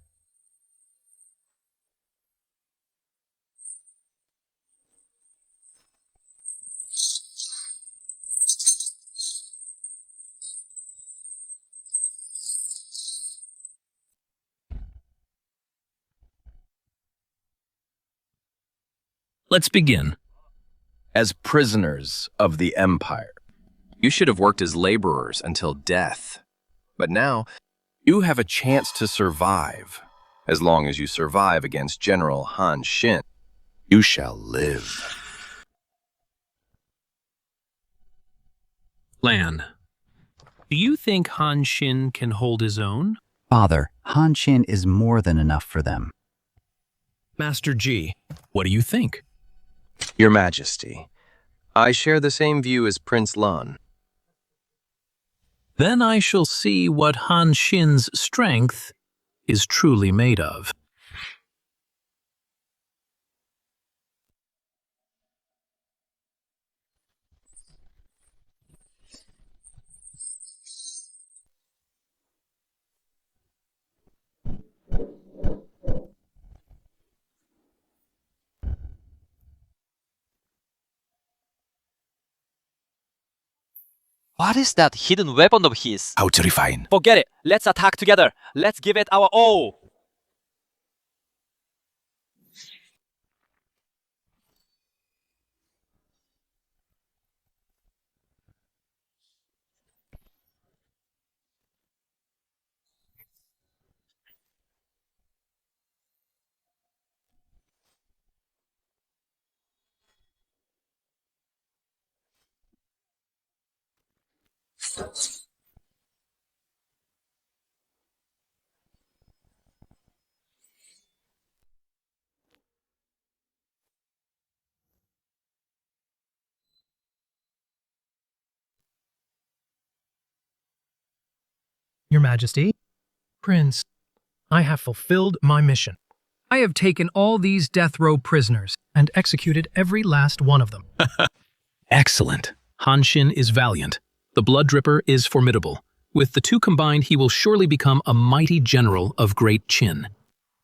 [SPEAKER 2] Let's begin.
[SPEAKER 3] As prisoners of the Empire, you should have worked as laborers until death. But now, you have a chance to survive. As long as you survive against General Han Xin, you shall live.
[SPEAKER 2] Lan, do you think Han Xin can hold his own?
[SPEAKER 12] Father, Han Xin is more than enough for them.
[SPEAKER 2] Master Ji, what do you think?
[SPEAKER 3] Your Majesty, I share the same view as Prince Lan.
[SPEAKER 2] Then I shall see what Han Xin's strength is truly made of.
[SPEAKER 18] What is that hidden weapon of his?
[SPEAKER 3] How terrifying.
[SPEAKER 18] Forget it. Let's attack together. Let's give it our all.
[SPEAKER 14] Your Majesty. Prince, I have fulfilled my mission. I have taken all these death row prisoners and executed every last one of them.
[SPEAKER 2] Excellent. Han Xin is valiant. The Blood Dripper is formidable. With the 2 combined, he will surely become a mighty general of Great Qin.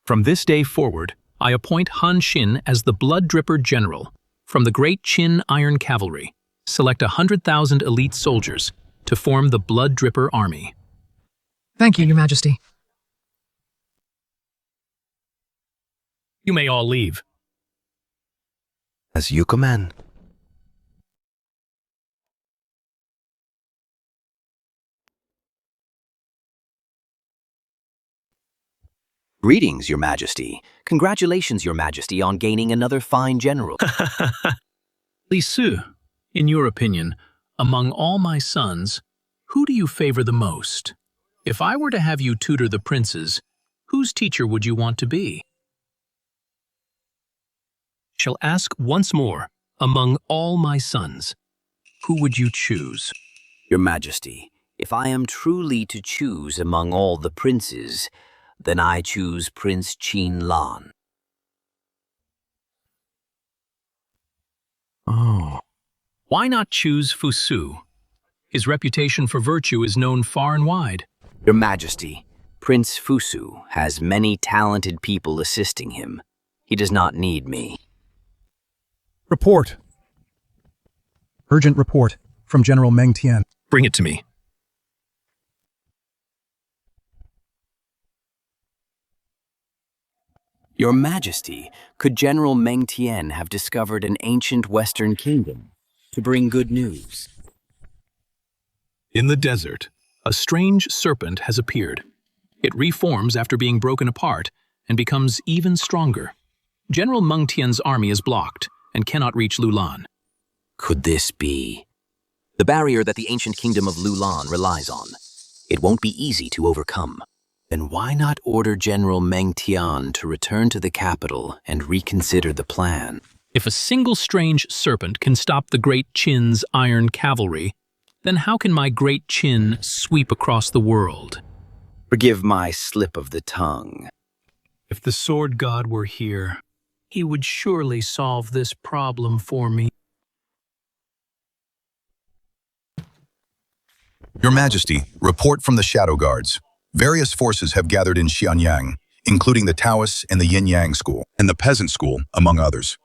[SPEAKER 2] From this day forward, I appoint Han Xin as the Blood Dripper General. From the Great Qin Iron Cavalry, select 100,000 elite soldiers to form the Blood Dripper Army.
[SPEAKER 14] Thank you, Your Majesty.
[SPEAKER 2] You may all leave.
[SPEAKER 3] As you command.
[SPEAKER 16] Greetings, Your Majesty. Congratulations, Your Majesty, on gaining another fine general.
[SPEAKER 2] Li Su, in your opinion, among all my sons, who do you favor the most? If I were to have you tutor the princes, whose teacher would you want to be? Shall ask once more, among all my sons, who would you choose?
[SPEAKER 16] Your Majesty, if I am truly to choose among all the princes, Then I choose Prince Qin Lan.
[SPEAKER 2] Oh. Why not choose Fusu? His reputation for virtue is known far and wide.
[SPEAKER 16] Your Majesty, Prince Fusu has many talented people assisting him. He does not need me.
[SPEAKER 10] Report. Urgent report from General Meng Tian.
[SPEAKER 9] Bring it to me.
[SPEAKER 16] Your Majesty, could General Meng Tian have discovered an ancient Western kingdom to bring good news?
[SPEAKER 2] In the desert, a strange serpent has appeared. It reforms after being broken apart and becomes even stronger. General Meng Tian's army is blocked and cannot reach Lulan.
[SPEAKER 16] Could this be the barrier that the ancient kingdom of Lulan relies on? It won't be easy to overcome. Then why not order General Meng Tian to return to the capital and reconsider the plan?
[SPEAKER 2] If a single strange serpent can stop the Great Qin's iron cavalry, then how can my Great Qin sweep across the world?
[SPEAKER 16] Forgive my slip of the tongue.
[SPEAKER 2] If the sword god were here, he would surely solve this problem for me.
[SPEAKER 20] Your Majesty, report from the Shadow Guards. Various forces have gathered in Xianyang, including the Taoists and the Yin-Yang School, and the Peasant School, among others.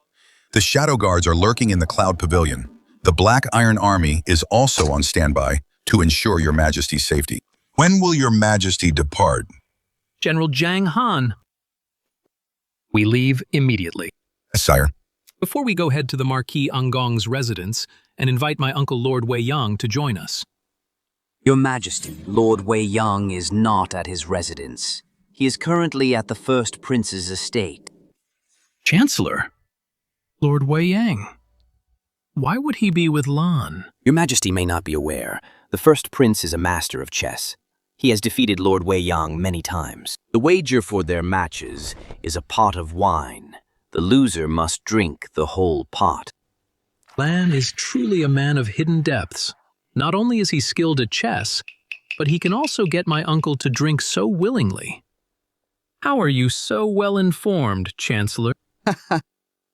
[SPEAKER 20] The Shadow Guards are lurking in the Cloud Pavilion. The Black Iron Army is also on standby to ensure Your Majesty's safety. When will Your Majesty depart?
[SPEAKER 2] General Zhang Han. We leave immediately.
[SPEAKER 20] Sire.
[SPEAKER 2] Before we go head to the Marquis Angong's residence and invite my uncle Lord Wei Yang to join us.
[SPEAKER 16] Your Majesty, Lord Wei Yang is not at his residence. He is currently at the First Prince's estate.
[SPEAKER 2] Chancellor? Lord Wei Yang. Why would he be with Lan?
[SPEAKER 16] Your Majesty may not be aware. The First Prince is a master of chess. He has defeated Lord Wei Yang many times. The wager for their matches is a pot of wine. The loser must drink the whole pot.
[SPEAKER 2] Lan is truly a man of hidden depths. Not only is he skilled at chess, but he can also get my uncle to drink so willingly. How are you so well informed, Chancellor?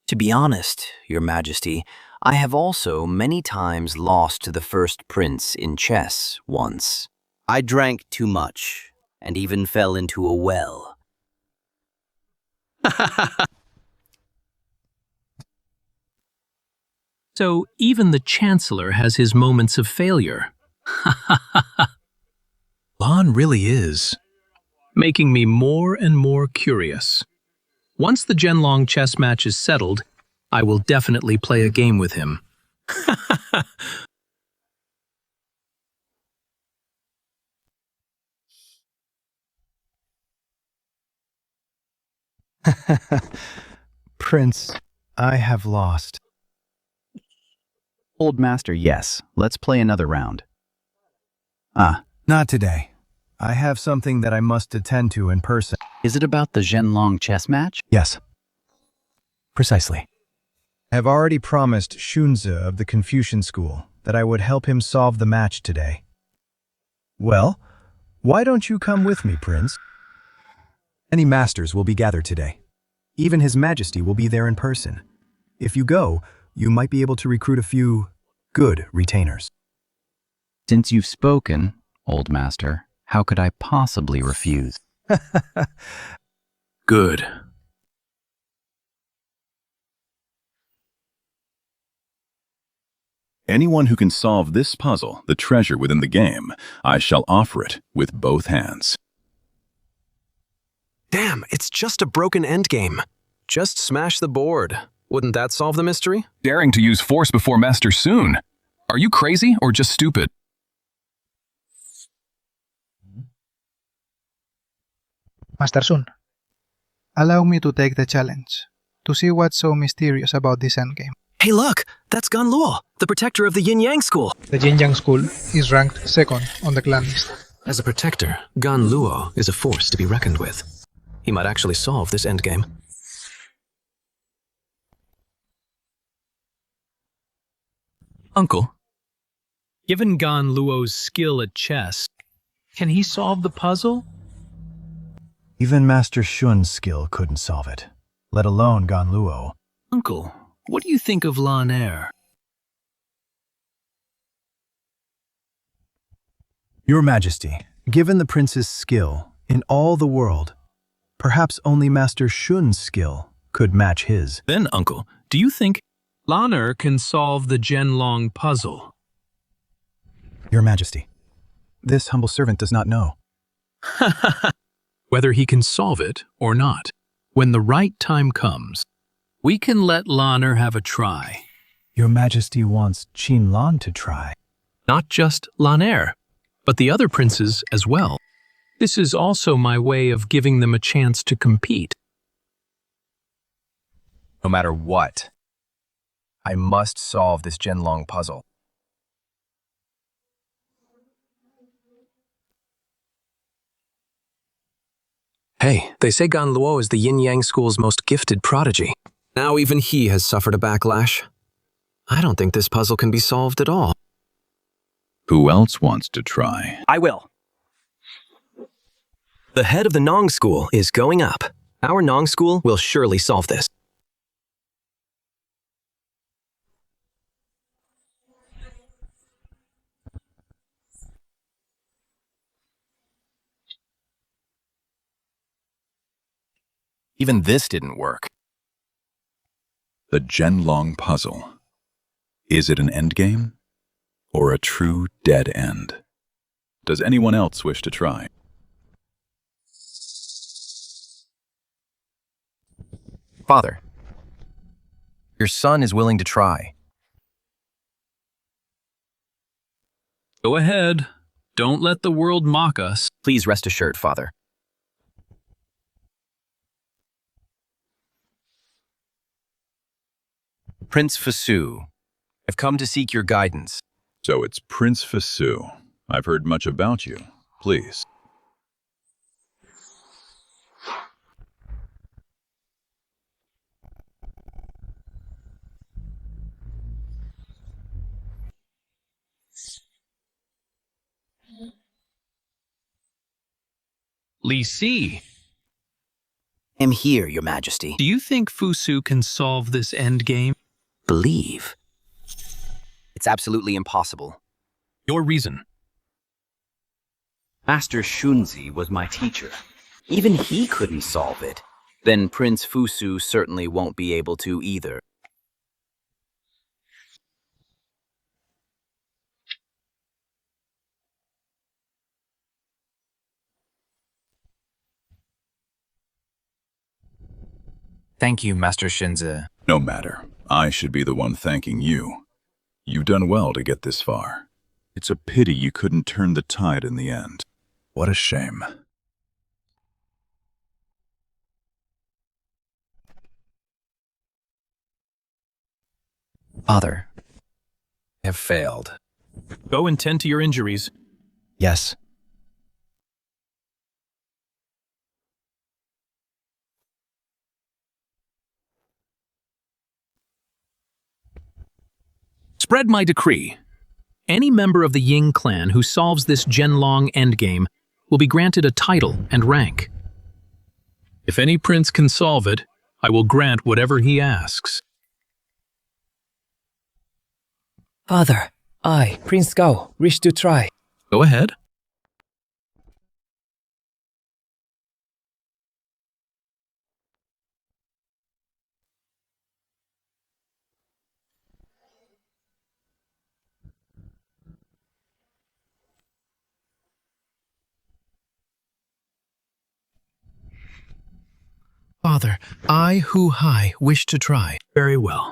[SPEAKER 16] To be honest, Your Majesty, I have also many times lost to the First Prince in chess once. I drank too much and even fell into a well.
[SPEAKER 2] So even the Chancellor has his moments of failure. Lan really is making me more and more curious. Once the Zhenlong chess match is settled, I will definitely play a game with him.
[SPEAKER 6] Prince, I have lost. Old Master, yes. Let's play another round. Not today. I have something that I must attend to in person.
[SPEAKER 12] Is it about the Zhenlong chess match?
[SPEAKER 6] Yes. Precisely. I have already promised Shunze of the Confucian School that I would help him solve the match today. Well, why don't you come with me, Prince? Many masters will be gathered today. Even His Majesty will be there in person. If you go, you might be able to recruit a few good retainers.
[SPEAKER 12] Since you've spoken, Old Master, how could I possibly refuse?
[SPEAKER 2] Good.
[SPEAKER 17] Anyone who can solve this puzzle, the treasure within the game, I shall offer it with both hands.
[SPEAKER 11] Damn, it's just a broken endgame. Just smash the board. Wouldn't that solve the mystery?
[SPEAKER 4] Daring to use force before Master Soon. Are you crazy or just stupid?
[SPEAKER 22] Master Sun, allow me to take the challenge, to see what's so mysterious about this endgame.
[SPEAKER 11] Hey look, that's Gan Luo, the protector of the Yin-Yang School.
[SPEAKER 22] The Yin-Yang School is ranked second on the clan list.
[SPEAKER 11] As a protector, Gan Luo is a force to be reckoned with. He might actually solve this endgame.
[SPEAKER 2] Uncle, given Gan Luo's skill at chess, can he solve the puzzle?
[SPEAKER 6] Even Master Shun's skill couldn't solve it, let alone Ganluo.
[SPEAKER 2] Uncle, what do you think of Lan Er?
[SPEAKER 6] Your Majesty, given the prince's skill in all the world, perhaps only Master Shun's skill could match his.
[SPEAKER 2] Then, Uncle, do you think Lan Er can solve the Zhenlong puzzle?
[SPEAKER 6] Your Majesty, this humble servant does not know.
[SPEAKER 2] Whether he can solve it or not, when the right time comes, we can let Lan Er have a try.
[SPEAKER 6] Your Majesty wants Qin Lan to try.
[SPEAKER 2] Not just Lan Er, but the other princes as well. This is also my way of giving them a chance to compete.
[SPEAKER 3] No matter what, I must solve this Zhenlong puzzle.
[SPEAKER 11] Hey, they say Ganluo is the Yin-Yang school's most gifted prodigy. Now even he has suffered a backlash. I don't think this puzzle can be solved at all.
[SPEAKER 17] Who else wants to try?
[SPEAKER 11] I will. The head of the Nong school is going up. Our Nong school will surely solve this.
[SPEAKER 3] Even this didn't work.
[SPEAKER 17] The Zhenlong puzzle. Is it an endgame? Or a true dead end? Does anyone else wish to try?
[SPEAKER 3] Father, your son is willing to try.
[SPEAKER 2] Go ahead. Don't let the world mock us.
[SPEAKER 3] Please rest assured, Father. Prince Fusu, I've come to seek your guidance.
[SPEAKER 17] So it's Prince Fusu. I've heard much about you. Please.
[SPEAKER 2] Li Si,
[SPEAKER 16] I'm here, Your Majesty.
[SPEAKER 2] do you think Fusu can solve this endgame?
[SPEAKER 16] Believe. It's absolutely impossible.
[SPEAKER 2] Your reason.
[SPEAKER 16] Master Shunzi was my teacher. Even he couldn't solve it. Then Prince Fusu certainly won't be able to either.
[SPEAKER 12] Thank you, Master Shinze.
[SPEAKER 17] No matter. I should be the one thanking you. You've done well to get this far. It's a pity you couldn't turn the tide in the end. What a shame.
[SPEAKER 3] Father, I have failed.
[SPEAKER 2] Go and tend to your injuries.
[SPEAKER 3] Yes.
[SPEAKER 2] Spread my decree. Any member of the Ying clan who solves this Zhenlong endgame will be granted a title and rank. If any prince can solve it, I will grant whatever he asks.
[SPEAKER 1] Father, I, Prince Gao, wish to try.
[SPEAKER 2] Go ahead.
[SPEAKER 21] Father, I, Hu Hai, wish to try.
[SPEAKER 2] Very well.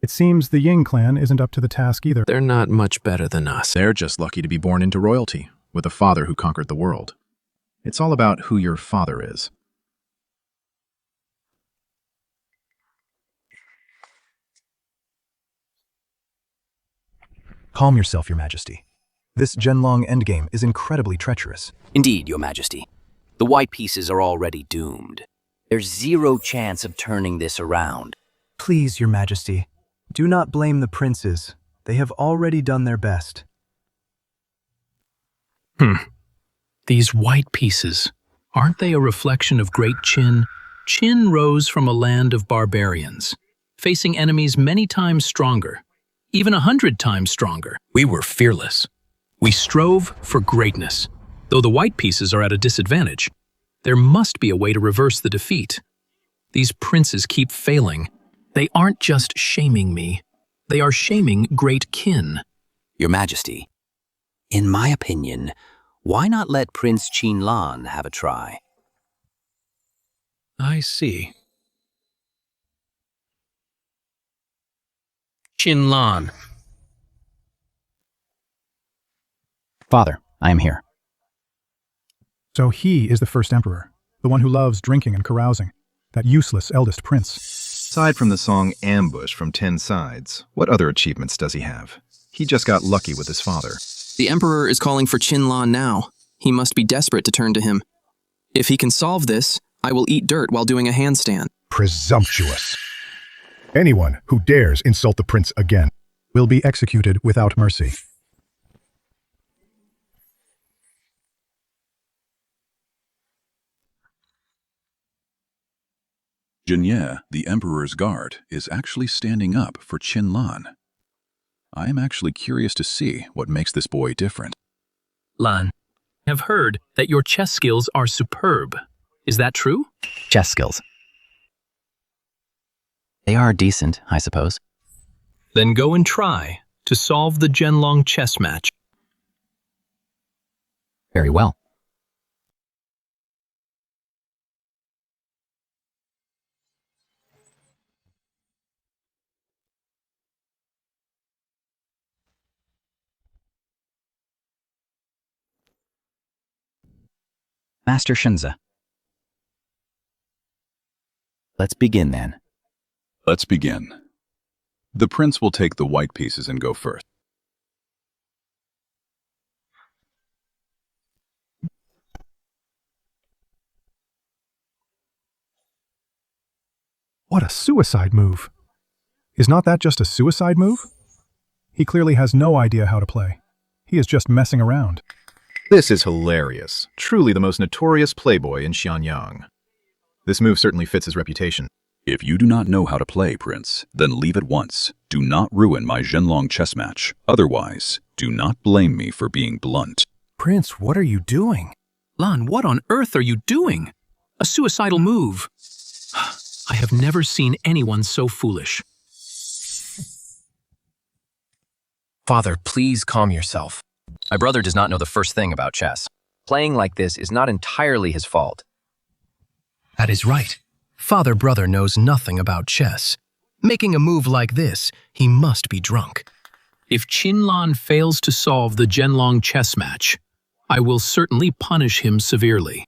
[SPEAKER 10] It seems the Ying clan isn't up to the task either.
[SPEAKER 11] They're not much better than us.
[SPEAKER 7] They're just lucky to be born into royalty, with a father who conquered the world. It's all about who your father is.
[SPEAKER 10] Calm yourself, Your Majesty. This Zhenlong endgame is incredibly treacherous.
[SPEAKER 16] Indeed, Your Majesty. The white pieces are already doomed. There's zero chance of turning this around.
[SPEAKER 6] Please, Your Majesty, do not blame the princes. They have already done their best.
[SPEAKER 2] These white pieces, aren't they a reflection of Great Qin? Qin rose from a land of barbarians, facing enemies many times stronger, even 100 times stronger. We were fearless. We strove for greatness. Though the white pieces are at a disadvantage, there must be a way to reverse the defeat. These princes keep failing. They aren't just shaming me. They are shaming Great Qin.
[SPEAKER 16] Your Majesty, in my opinion, why not let Prince Qinlan have a try?
[SPEAKER 2] I see. Qinlan.
[SPEAKER 12] Father, I am here.
[SPEAKER 10] So he is the first emperor, the one who loves drinking and carousing, that useless eldest prince.
[SPEAKER 7] Aside from the song Ambush from 10 Sides, what other achievements does he have? He just got lucky with his father.
[SPEAKER 3] The Emperor is calling for Qinlan now. He must be desperate to turn to him. If he can solve this, I will eat dirt while doing a handstand.
[SPEAKER 10] Presumptuous. Anyone who dares insult the prince again will be executed without mercy.
[SPEAKER 17] Jinye, the Emperor's guard, is actually standing up for Qinlan. I am actually curious to see what makes this boy different.
[SPEAKER 2] Lan, I have heard that your chess skills are superb. Is that true?
[SPEAKER 12] Chess skills. They are decent, I suppose.
[SPEAKER 2] Then go and try to solve the Zhenlong chess match.
[SPEAKER 12] Very well. Master Shunze. Let's begin then.
[SPEAKER 17] Let's begin. The prince will take the white pieces and go first.
[SPEAKER 10] What a suicide move. Is not that just a suicide move? He clearly has no idea how to play. He is just messing around.
[SPEAKER 7] This is hilarious. Truly the most notorious playboy in Xianyang. This move certainly fits his reputation.
[SPEAKER 17] If you do not know how to play, Prince, then leave at once. Do not ruin my Zhenlong chess match. Otherwise, do not blame me for being blunt.
[SPEAKER 2] Prince, what are you doing? Lan, what on earth are you doing? A suicidal move. I have never seen anyone so foolish.
[SPEAKER 3] Father, please calm yourself. My brother does not know the first thing about chess. Playing like this is not entirely his fault.
[SPEAKER 14] That is right. Father-brother knows nothing about chess. Making a move like this, he must be drunk.
[SPEAKER 2] If Qinlan fails to solve the Zhenlong chess match, I will certainly punish him severely.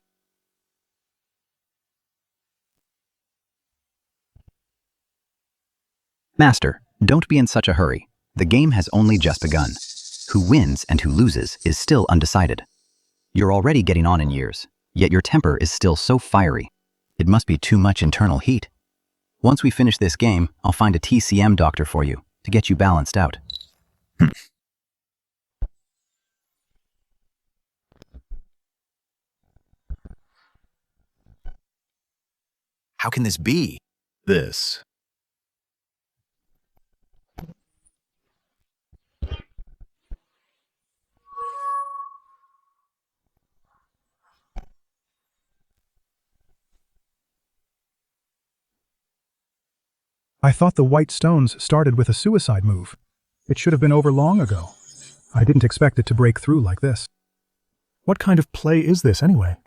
[SPEAKER 12] Master, don't be in such a hurry. The game has only just begun. Who wins and who loses is still undecided. You're already getting on in years, yet your temper is still so fiery. It must be too much internal heat. Once we finish this game, I'll find a TCM doctor for you to get you balanced out.
[SPEAKER 7] How can this be? This.
[SPEAKER 10] I thought the white stones started with a suicide move. It should have been over long ago. I didn't expect it to break through like this. What kind of play is this anyway?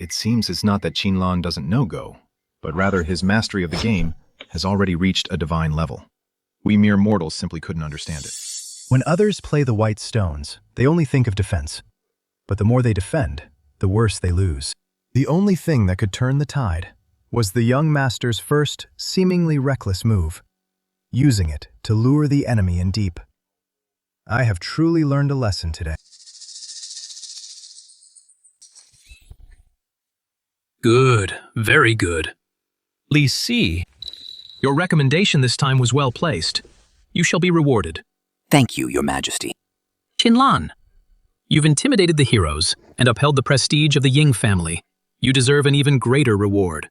[SPEAKER 7] It seems it's not that Qinlan doesn't know Go, but rather his mastery of the game has already reached a divine level. We mere mortals simply couldn't understand it.
[SPEAKER 6] When others play the white stones, they only think of defense. But the more they defend, the worse they lose. The only thing that could turn the tide was the young master's first, seemingly reckless move, using it to lure the enemy in deep.
[SPEAKER 8] I have truly learned a lesson today.
[SPEAKER 2] Good, very good. Li Si, your recommendation this time was well placed. You shall be rewarded.
[SPEAKER 16] Thank you, Your Majesty.
[SPEAKER 2] Qinlan, you've intimidated the heroes and upheld the prestige of the Ying family. You deserve an even greater reward.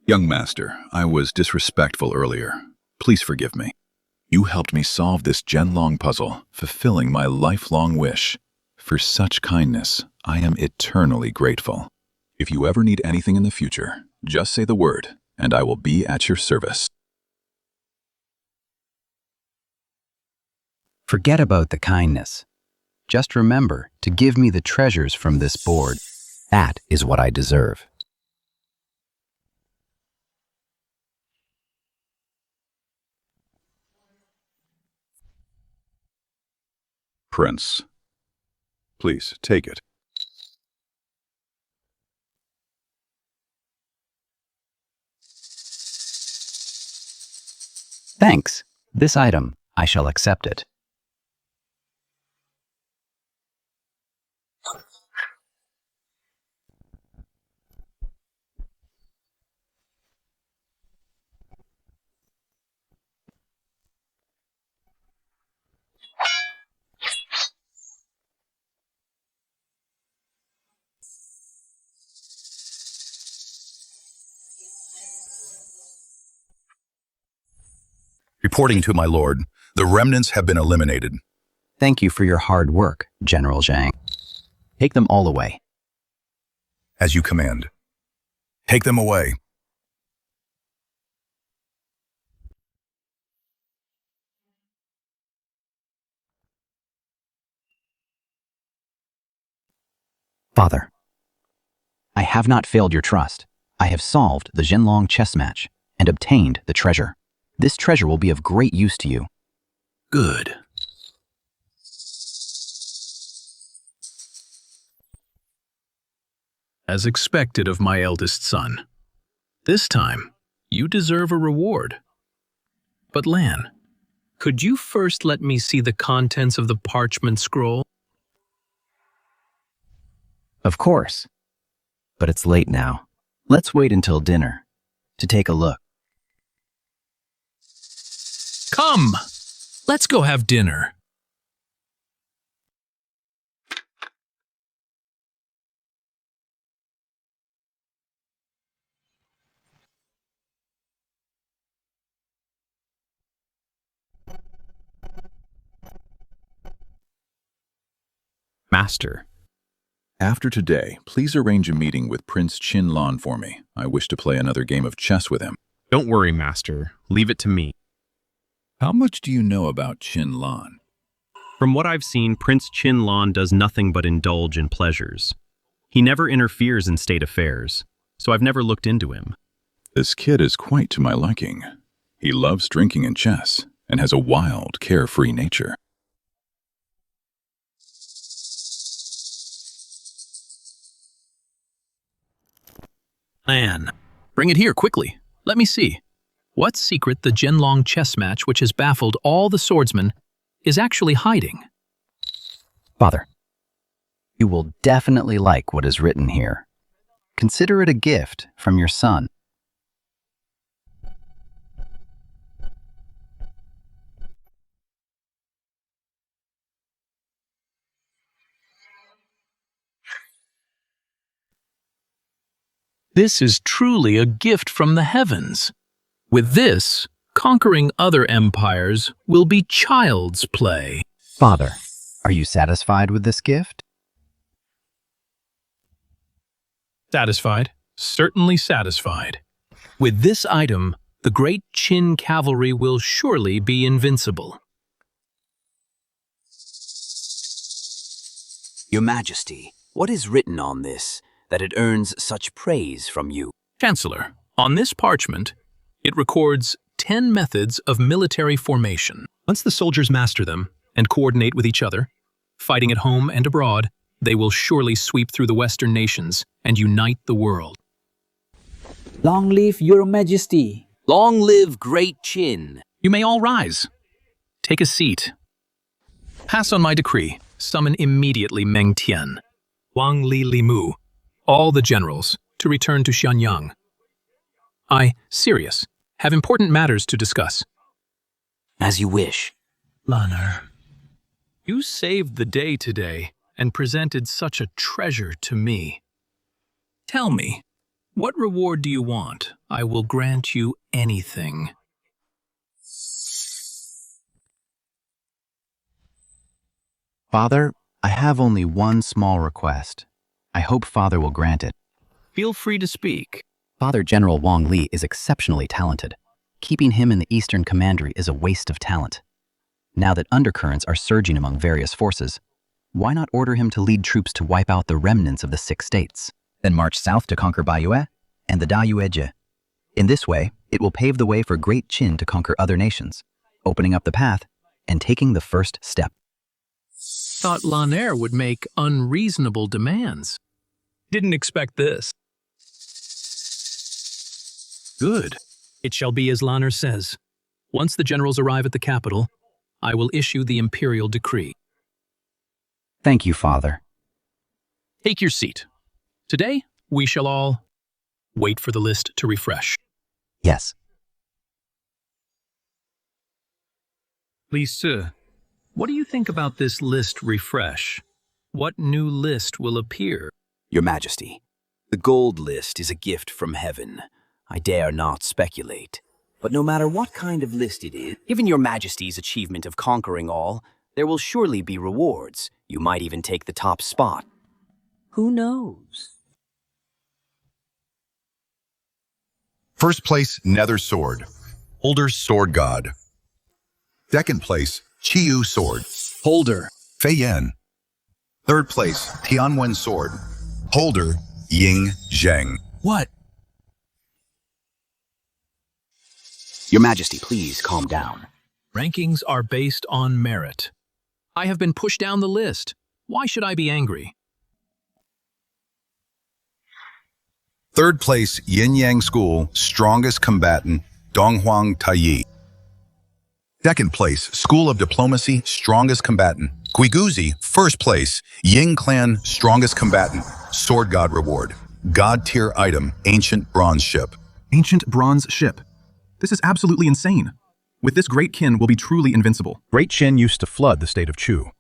[SPEAKER 17] Young master, I was disrespectful earlier. Please forgive me. You helped me solve this Zhenlong puzzle, fulfilling my lifelong wish. For such kindness, I am eternally grateful. If you ever need anything in the future, just say the word, and I will be at your service.
[SPEAKER 12] Forget about the kindness. Just remember to give me the treasures from this board. That is what I deserve.
[SPEAKER 17] Prince, please take it.
[SPEAKER 12] Thanks. This item, I shall accept it.
[SPEAKER 20] Reporting to my lord, the remnants have been eliminated.
[SPEAKER 12] Thank you for your hard work, General Zhang. Take them all away.
[SPEAKER 20] As you command. Take them away.
[SPEAKER 12] Father, I have not failed your trust. I have solved the Zhenlong chess match and obtained the treasure. This treasure will be of great use to you.
[SPEAKER 2] Good. As expected of my eldest son. This time, you deserve a reward. But Lan, could you first let me see the contents of the parchment scroll?
[SPEAKER 12] Of course. But it's late now. Let's wait until dinner to take a look.
[SPEAKER 2] Come! Let's go have dinner.
[SPEAKER 5] Master.
[SPEAKER 17] After today, please arrange a meeting with Prince Qinlan for me. I wish to play another game of chess with him.
[SPEAKER 5] Don't worry, Master. Leave it to me.
[SPEAKER 17] How much do you know about Qinlan?
[SPEAKER 5] From what I've seen, Prince Qinlan does nothing but indulge in pleasures. He never interferes in state affairs, so I've never looked into him.
[SPEAKER 17] This kid is quite to my liking. He loves drinking and chess, and has a wild, carefree nature.
[SPEAKER 2] Lan, bring it here quickly. Let me see. What secret the Zhenlong chess match, which has baffled all the swordsmen, is actually hiding?
[SPEAKER 12] Father, you will definitely like what is written here. Consider it a gift from your son.
[SPEAKER 2] This is truly a gift from the heavens. With this Conquering other empires will be child's play.
[SPEAKER 12] Father, are you satisfied with this gift?
[SPEAKER 2] Satisfied? Certainly satisfied. With this item, the Great Qin cavalry will surely be invincible.
[SPEAKER 16] Your Majesty, what is written on this, that it earns such praise from you?
[SPEAKER 2] Chancellor, on this parchment, it records 10 methods of military formation. Once the soldiers master them and coordinate with each other, fighting at home and abroad, they will surely sweep through the Western nations and unite the world.
[SPEAKER 13] Long live Your Majesty.
[SPEAKER 16] Long live Great Qin.
[SPEAKER 2] You may all rise. Take a seat. Pass on my decree. Summon immediately Meng Tian, Wang Li Limu, all the generals, to return to Xianyang. I, Sirius, have important matters to discuss.
[SPEAKER 16] As you wish.
[SPEAKER 2] Lanner. You saved the day today and presented such a treasure to me. Tell me, what reward do you want? I will grant you anything.
[SPEAKER 12] Father, I have only one small request. I hope Father will grant it.
[SPEAKER 2] Feel free to speak.
[SPEAKER 12] Father General Wang Li is exceptionally talented. Keeping him in the Eastern Commandery is a waste of talent. Now that undercurrents are surging among various forces, why not order him to lead troops to wipe out the remnants of the 6 states, then march south to conquer Baiyue and the Dayuezhe? In this way, it will pave the way for Great Qin to conquer other nations, opening up the path and taking the first step.
[SPEAKER 2] Thought Lanner would make unreasonable demands. Didn't expect this. Good. It shall be as Lanner says. Once the generals arrive at the capital, I will issue the imperial decree.
[SPEAKER 12] Thank you, Father.
[SPEAKER 2] Take your seat. Today, we shall all wait for the list to refresh.
[SPEAKER 12] Yes.
[SPEAKER 2] Please, sir, what do you think about this list refresh? What new list will appear?
[SPEAKER 16] Your Majesty, the gold list is a gift from heaven. I dare not speculate. But no matter what kind of list it is, given Your Majesty's achievement of conquering all, there will surely be rewards. You might even take the top spot. Who knows?
[SPEAKER 20] First place, Nether Sword. Holder, Sword God. Second place, Chiyu Sword. Holder, Fei Yan. Third place, Tianwen Sword. Holder, Ying Zheng.
[SPEAKER 2] What?
[SPEAKER 16] Your Majesty, please calm down.
[SPEAKER 2] Rankings are based on merit. I have been pushed down the list. Why should I be angry?
[SPEAKER 20] Third place, Yin Yang School, Strongest Combatant, Donghuang Taiyi. Second place, School of Diplomacy, Strongest Combatant, Guiguzi. First place, Ying Clan, Strongest Combatant, Sword God Reward. God tier item, Ancient Bronze Ship.
[SPEAKER 4] Ancient bronze ship. This is absolutely insane. With this Great Qin, we'll be truly invincible.
[SPEAKER 10] Great Qin used to flood the state of Chu.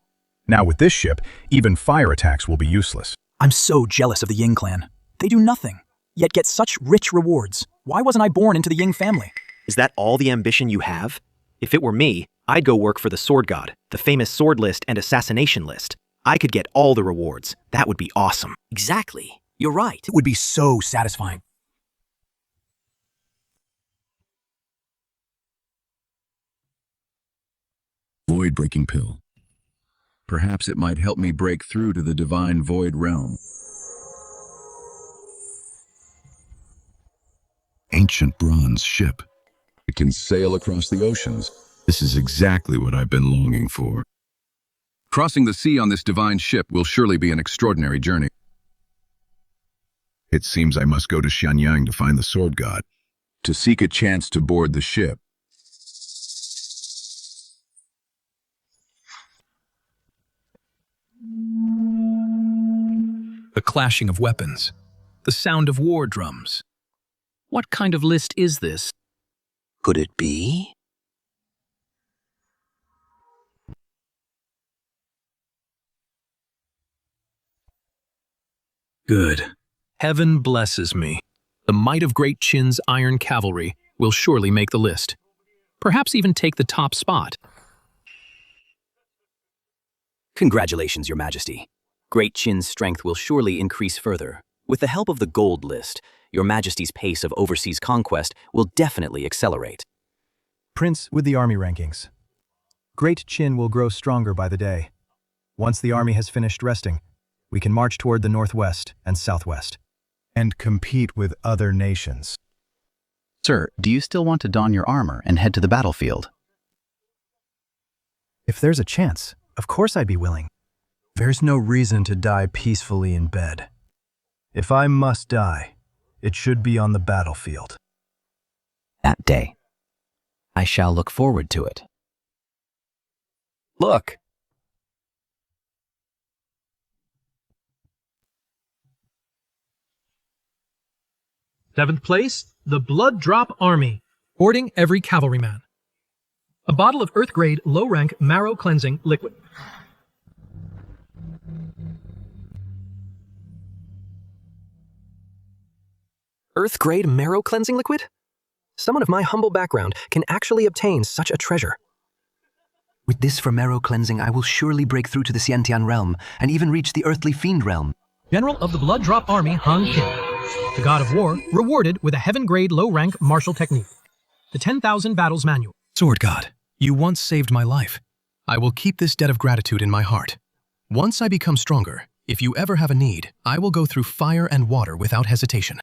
[SPEAKER 10] Now with this ship, even fire attacks will be useless.
[SPEAKER 15] I'm so jealous of the Ying clan. They do nothing, yet get such rich rewards. Why wasn't I born into the Ying family?
[SPEAKER 23] Is that all the ambition you have? If it were me, I'd go work for the Sword God, the famous sword list and assassination list. I could get all the rewards. That would be awesome.
[SPEAKER 16] Exactly. You're right.
[SPEAKER 15] It would be so satisfying.
[SPEAKER 17] Void-breaking pill. Perhaps it might help me break through to the divine void realm. Ancient bronze ship. It can sail across the oceans. This is exactly what I've been longing for. Crossing the sea on this divine ship will surely be an extraordinary journey. It seems I must go to Xianyang to find the Sword God, to seek a chance to board the ship.
[SPEAKER 2] The clashing of weapons. The sound of war drums. What kind of list is this?
[SPEAKER 16] Could it be?
[SPEAKER 2] Good. Heaven blesses me. The might of Great Qin's iron cavalry will surely make the list. Perhaps even take the top spot.
[SPEAKER 16] Congratulations, Your Majesty. Great Qin's strength will surely increase further. With the help of the gold list, Your Majesty's pace of overseas conquest will definitely accelerate.
[SPEAKER 8] Prince with the army rankings. Great Qin will grow stronger by the day. Once the army has finished resting, we can march toward the northwest and southwest. And compete with other nations.
[SPEAKER 12] Sir, do you still want to don your armor and head to the battlefield?
[SPEAKER 8] If there's a chance, of course I'd be willing. There's no reason to die peacefully in bed. If I must die, it should be on the battlefield.
[SPEAKER 12] That day. I shall look forward to it.
[SPEAKER 3] Look!
[SPEAKER 14] Seventh place, the Blood Drop Army, boarding every cavalryman. A bottle of Earth-grade, low-rank marrow cleansing liquid.
[SPEAKER 11] Earth-grade marrow cleansing liquid? Someone of my humble background can actually obtain such a treasure.
[SPEAKER 1] With this for marrow cleansing, I will surely break through to the Xiantian realm, and even reach the earthly fiend realm.
[SPEAKER 14] General of the Blood Drop Army, Han Qin. The God of War, rewarded with a heaven-grade low-rank martial technique. The 10,000 Battles Manual.
[SPEAKER 10] Sword God, you once saved my life. I will keep this debt of gratitude in my heart. Once I become stronger, if you ever have a need, I will go through fire and water without hesitation.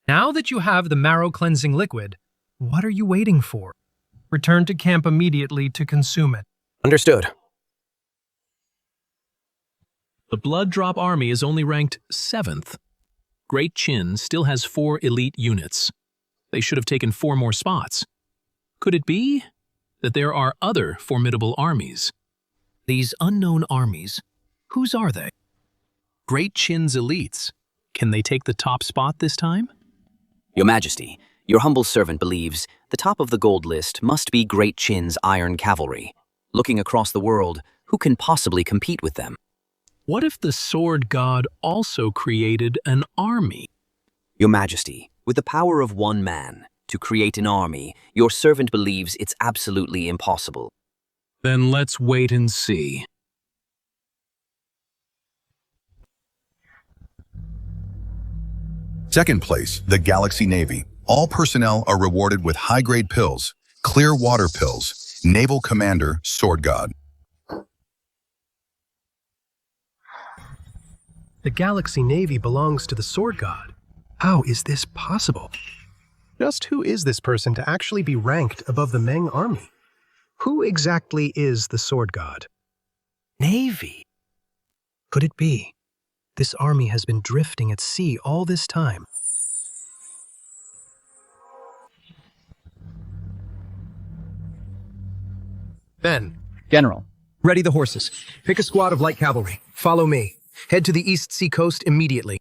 [SPEAKER 14] Now that you have the marrow cleansing liquid, what are you waiting for? Return to camp immediately to consume it.
[SPEAKER 11] Understood.
[SPEAKER 2] The Blood Drop Army is only ranked 7th. Great Qin still has 4 elite units. They should have taken 4 more spots. Could it be that there are other formidable armies? These unknown armies, whose are they? Great Qin's elites. Can they take the top spot this time?
[SPEAKER 16] Your Majesty, your humble servant believes the top of the gold list must be Great Qin's Iron Cavalry. Looking across the world, who can possibly compete with them?
[SPEAKER 2] What if the Sword God also created an army?
[SPEAKER 16] Your Majesty, with the power of one man, to create an army, your servant believes it's absolutely impossible.
[SPEAKER 2] Then let's wait and see.
[SPEAKER 20] Second place, the Galaxy Navy. All personnel are rewarded with high-grade pills, clear water pills, Naval Commander, Sword God.
[SPEAKER 10] The Galaxy Navy belongs to the Sword God. How is this possible? Just who is this person to actually be ranked above the Meng army? Who exactly is the Sword God? Navy? Could it be? This army has been drifting at sea all this time.
[SPEAKER 21] Ben.
[SPEAKER 12] General.
[SPEAKER 21] Ready the horses. Pick a squad of light cavalry. Follow me. Head to the East Sea coast immediately.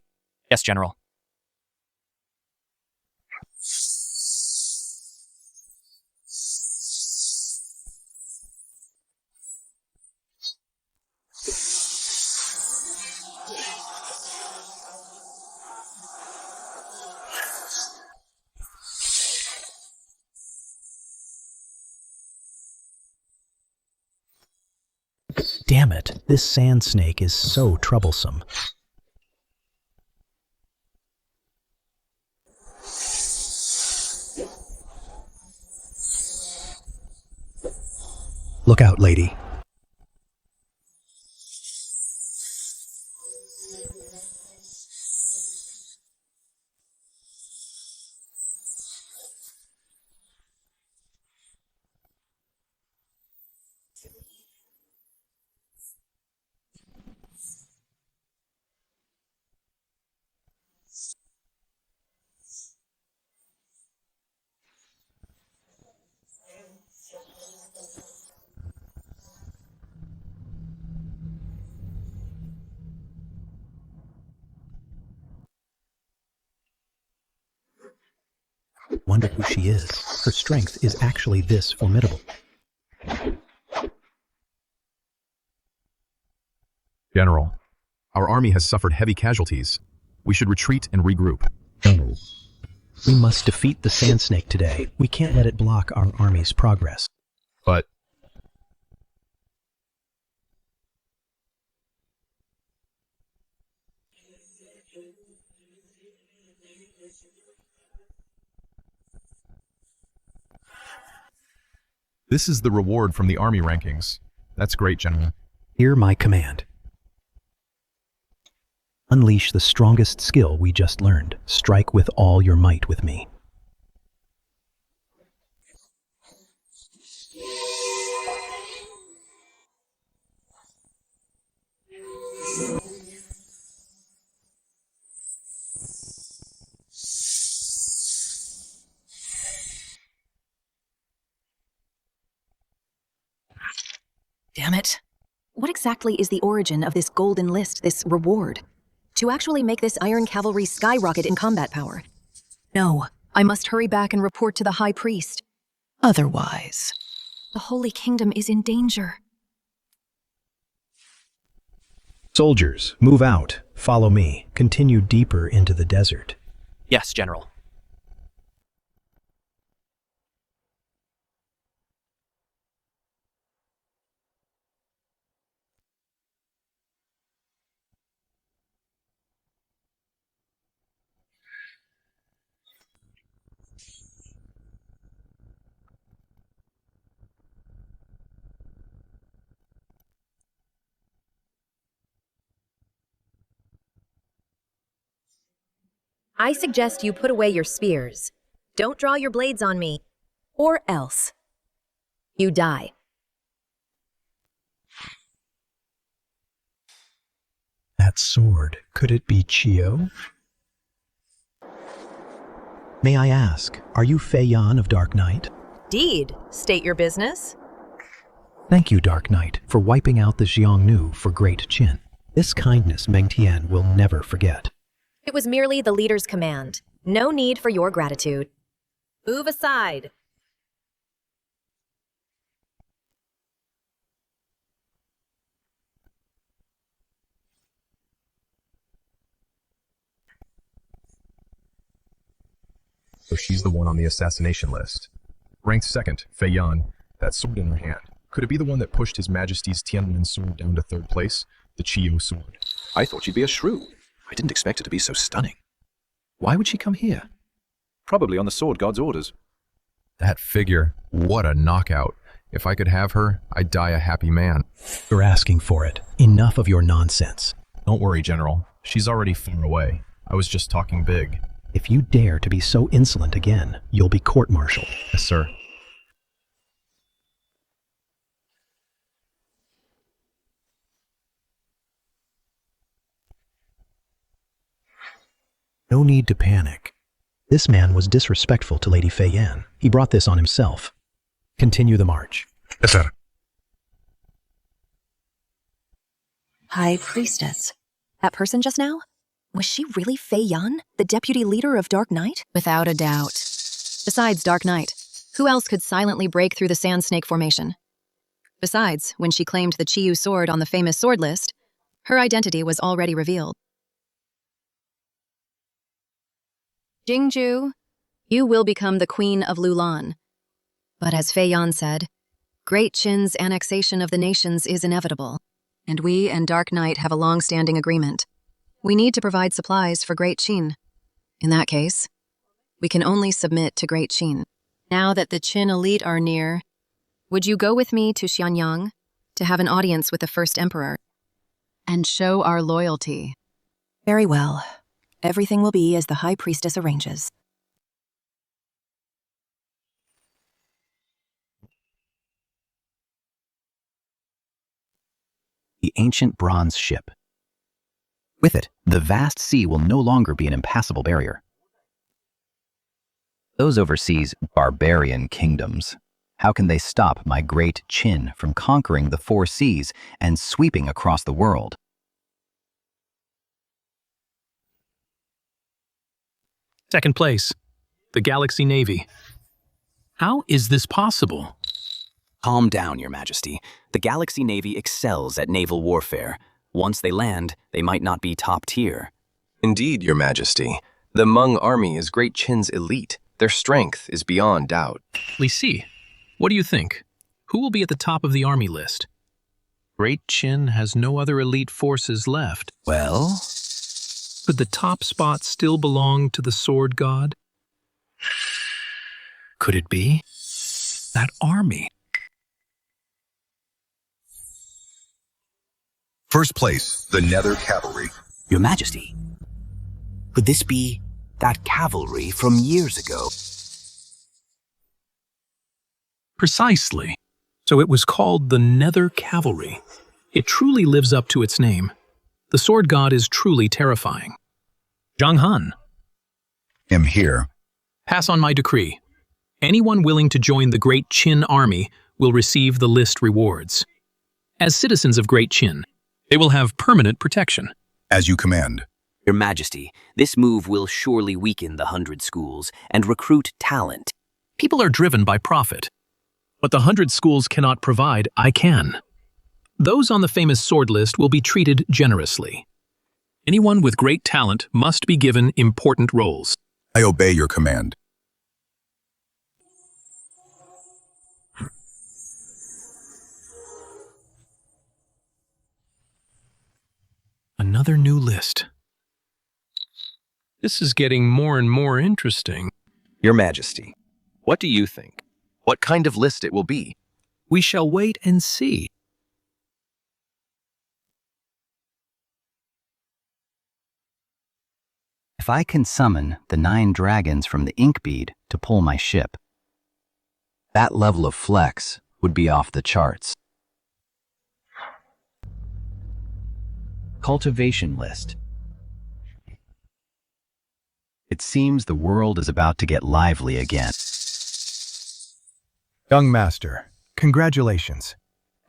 [SPEAKER 23] Yes, General.
[SPEAKER 8] Damn it, this sand snake is so troublesome. Look out, lady. Wonder who she is. Her strength is actually this formidable.
[SPEAKER 4] General, our army has suffered heavy casualties. We should retreat and regroup.
[SPEAKER 9] General,
[SPEAKER 8] We must defeat the Sand Snake today. We can't let it block our army's progress.
[SPEAKER 7] But this is the reward from the army rankings. That's great, General.
[SPEAKER 8] Hear my command. Unleash the strongest skill we just learned. Strike with all your might with me.
[SPEAKER 9] Damn it. What exactly is the origin of this golden list, this reward? To actually make this Iron Cavalry skyrocket in combat power? No, I must hurry back and report to the High Priest. Otherwise, the Holy Kingdom is in danger.
[SPEAKER 8] Soldiers, move out. Follow me. Continue deeper into the desert.
[SPEAKER 23] Yes, General.
[SPEAKER 9] I suggest you put away your spears. Don't draw your blades on me, or else you die.
[SPEAKER 8] That sword, could it be Chio? May I ask, are you Fei Yan of Dark Knight?
[SPEAKER 9] Indeed. State your business.
[SPEAKER 8] Thank you, Dark Knight, for wiping out the Xiongnu for Great Qin. This kindness Meng Tian will never forget.
[SPEAKER 9] It was merely the leader's command. No need for your gratitude. Move aside.
[SPEAKER 7] So she's the one on the assassination list. Ranked second, Fei Yan, that sword in her hand. Could it be the one that pushed His Majesty's Tiananmen sword down to third place? The Chiyo sword.
[SPEAKER 18] I thought she'd be a shrew. I didn't expect her to be so stunning. Why would she come here? Probably on the Sword God's orders.
[SPEAKER 7] That figure, what a knockout. If I could have her, I'd die a happy man.
[SPEAKER 8] You're asking for it. Enough of your nonsense.
[SPEAKER 7] Don't worry, General. She's already far away. I was just talking big.
[SPEAKER 8] If you dare to be so insolent again, you'll be court-martialed.
[SPEAKER 7] Yes, sir.
[SPEAKER 8] No need to panic. This man was disrespectful to Lady Fei Yan. He brought this on himself. Continue the march.
[SPEAKER 7] Yes, sir.
[SPEAKER 9] High Priestess. That person just now? Was she really Fei Yan, the deputy leader of Dark Knight? Without a doubt. Besides Dark Knight, who else could silently break through the Sand Snake formation? Besides, when she claimed the Chiyu sword on the famous sword list, her identity was already revealed. Jingju, you will become the Queen of Lulan. But as Fei Yan said, Great Qin's annexation of the nations is inevitable, and we and Dark Knight have a long-standing agreement. We need to provide supplies for Great Qin. In that case, we can only submit to Great Qin. Now that the Qin elite are near, would you go with me to Xianyang to have an audience with the first emperor and show our loyalty? Very well. Everything will be as the High Priestess arranges.
[SPEAKER 12] The ancient bronze ship. With it, the vast sea will no longer be an impassable barrier. Those overseas barbarian kingdoms, how can they stop my Great Qin from conquering the 4 seas and sweeping across the world?
[SPEAKER 2] Second place, the Galaxy Navy. How is this possible?
[SPEAKER 16] Calm down, Your Majesty. The Galaxy Navy excels at naval warfare. Once they land, they might not be top tier.
[SPEAKER 3] Indeed, Your Majesty. The Hmong army is Great Qin's elite. Their strength is beyond doubt.
[SPEAKER 2] Li Si, what do you think? Who will be at the top of the army list? Great Qin has no other elite forces left.
[SPEAKER 12] Well?
[SPEAKER 2] Could the top spot still belong to the sword god? Could it be? That army.
[SPEAKER 20] First place, the Nether Cavalry.
[SPEAKER 6] Your Majesty, could this be that cavalry from years ago?
[SPEAKER 2] Precisely. So it was called the Nether Cavalry. It truly lives up to its name. The sword god is truly terrifying. Zhang Han.
[SPEAKER 20] Am here.
[SPEAKER 2] Pass on my decree. Anyone willing to join the Great Qin army will receive the list rewards. As citizens of Great Qin, they will have permanent protection.
[SPEAKER 20] As you command.
[SPEAKER 16] Your Majesty, this move will surely weaken the 100 schools and recruit talent.
[SPEAKER 2] People are driven by profit. What the 100 schools cannot provide, I can. Those on the famous sword list will be treated generously. Anyone with great talent must be given important roles.
[SPEAKER 20] I obey your command.
[SPEAKER 2] Another new list. This is getting more and more interesting.
[SPEAKER 3] Your Majesty, what do you think? What kind of list it will be?
[SPEAKER 2] We shall wait and see.
[SPEAKER 12] If I can summon the 9 dragons from the ink bead to pull my ship, that level of flex would be off the charts. Cultivation list. It seems the world is about to get lively again.
[SPEAKER 8] Young Master, congratulations.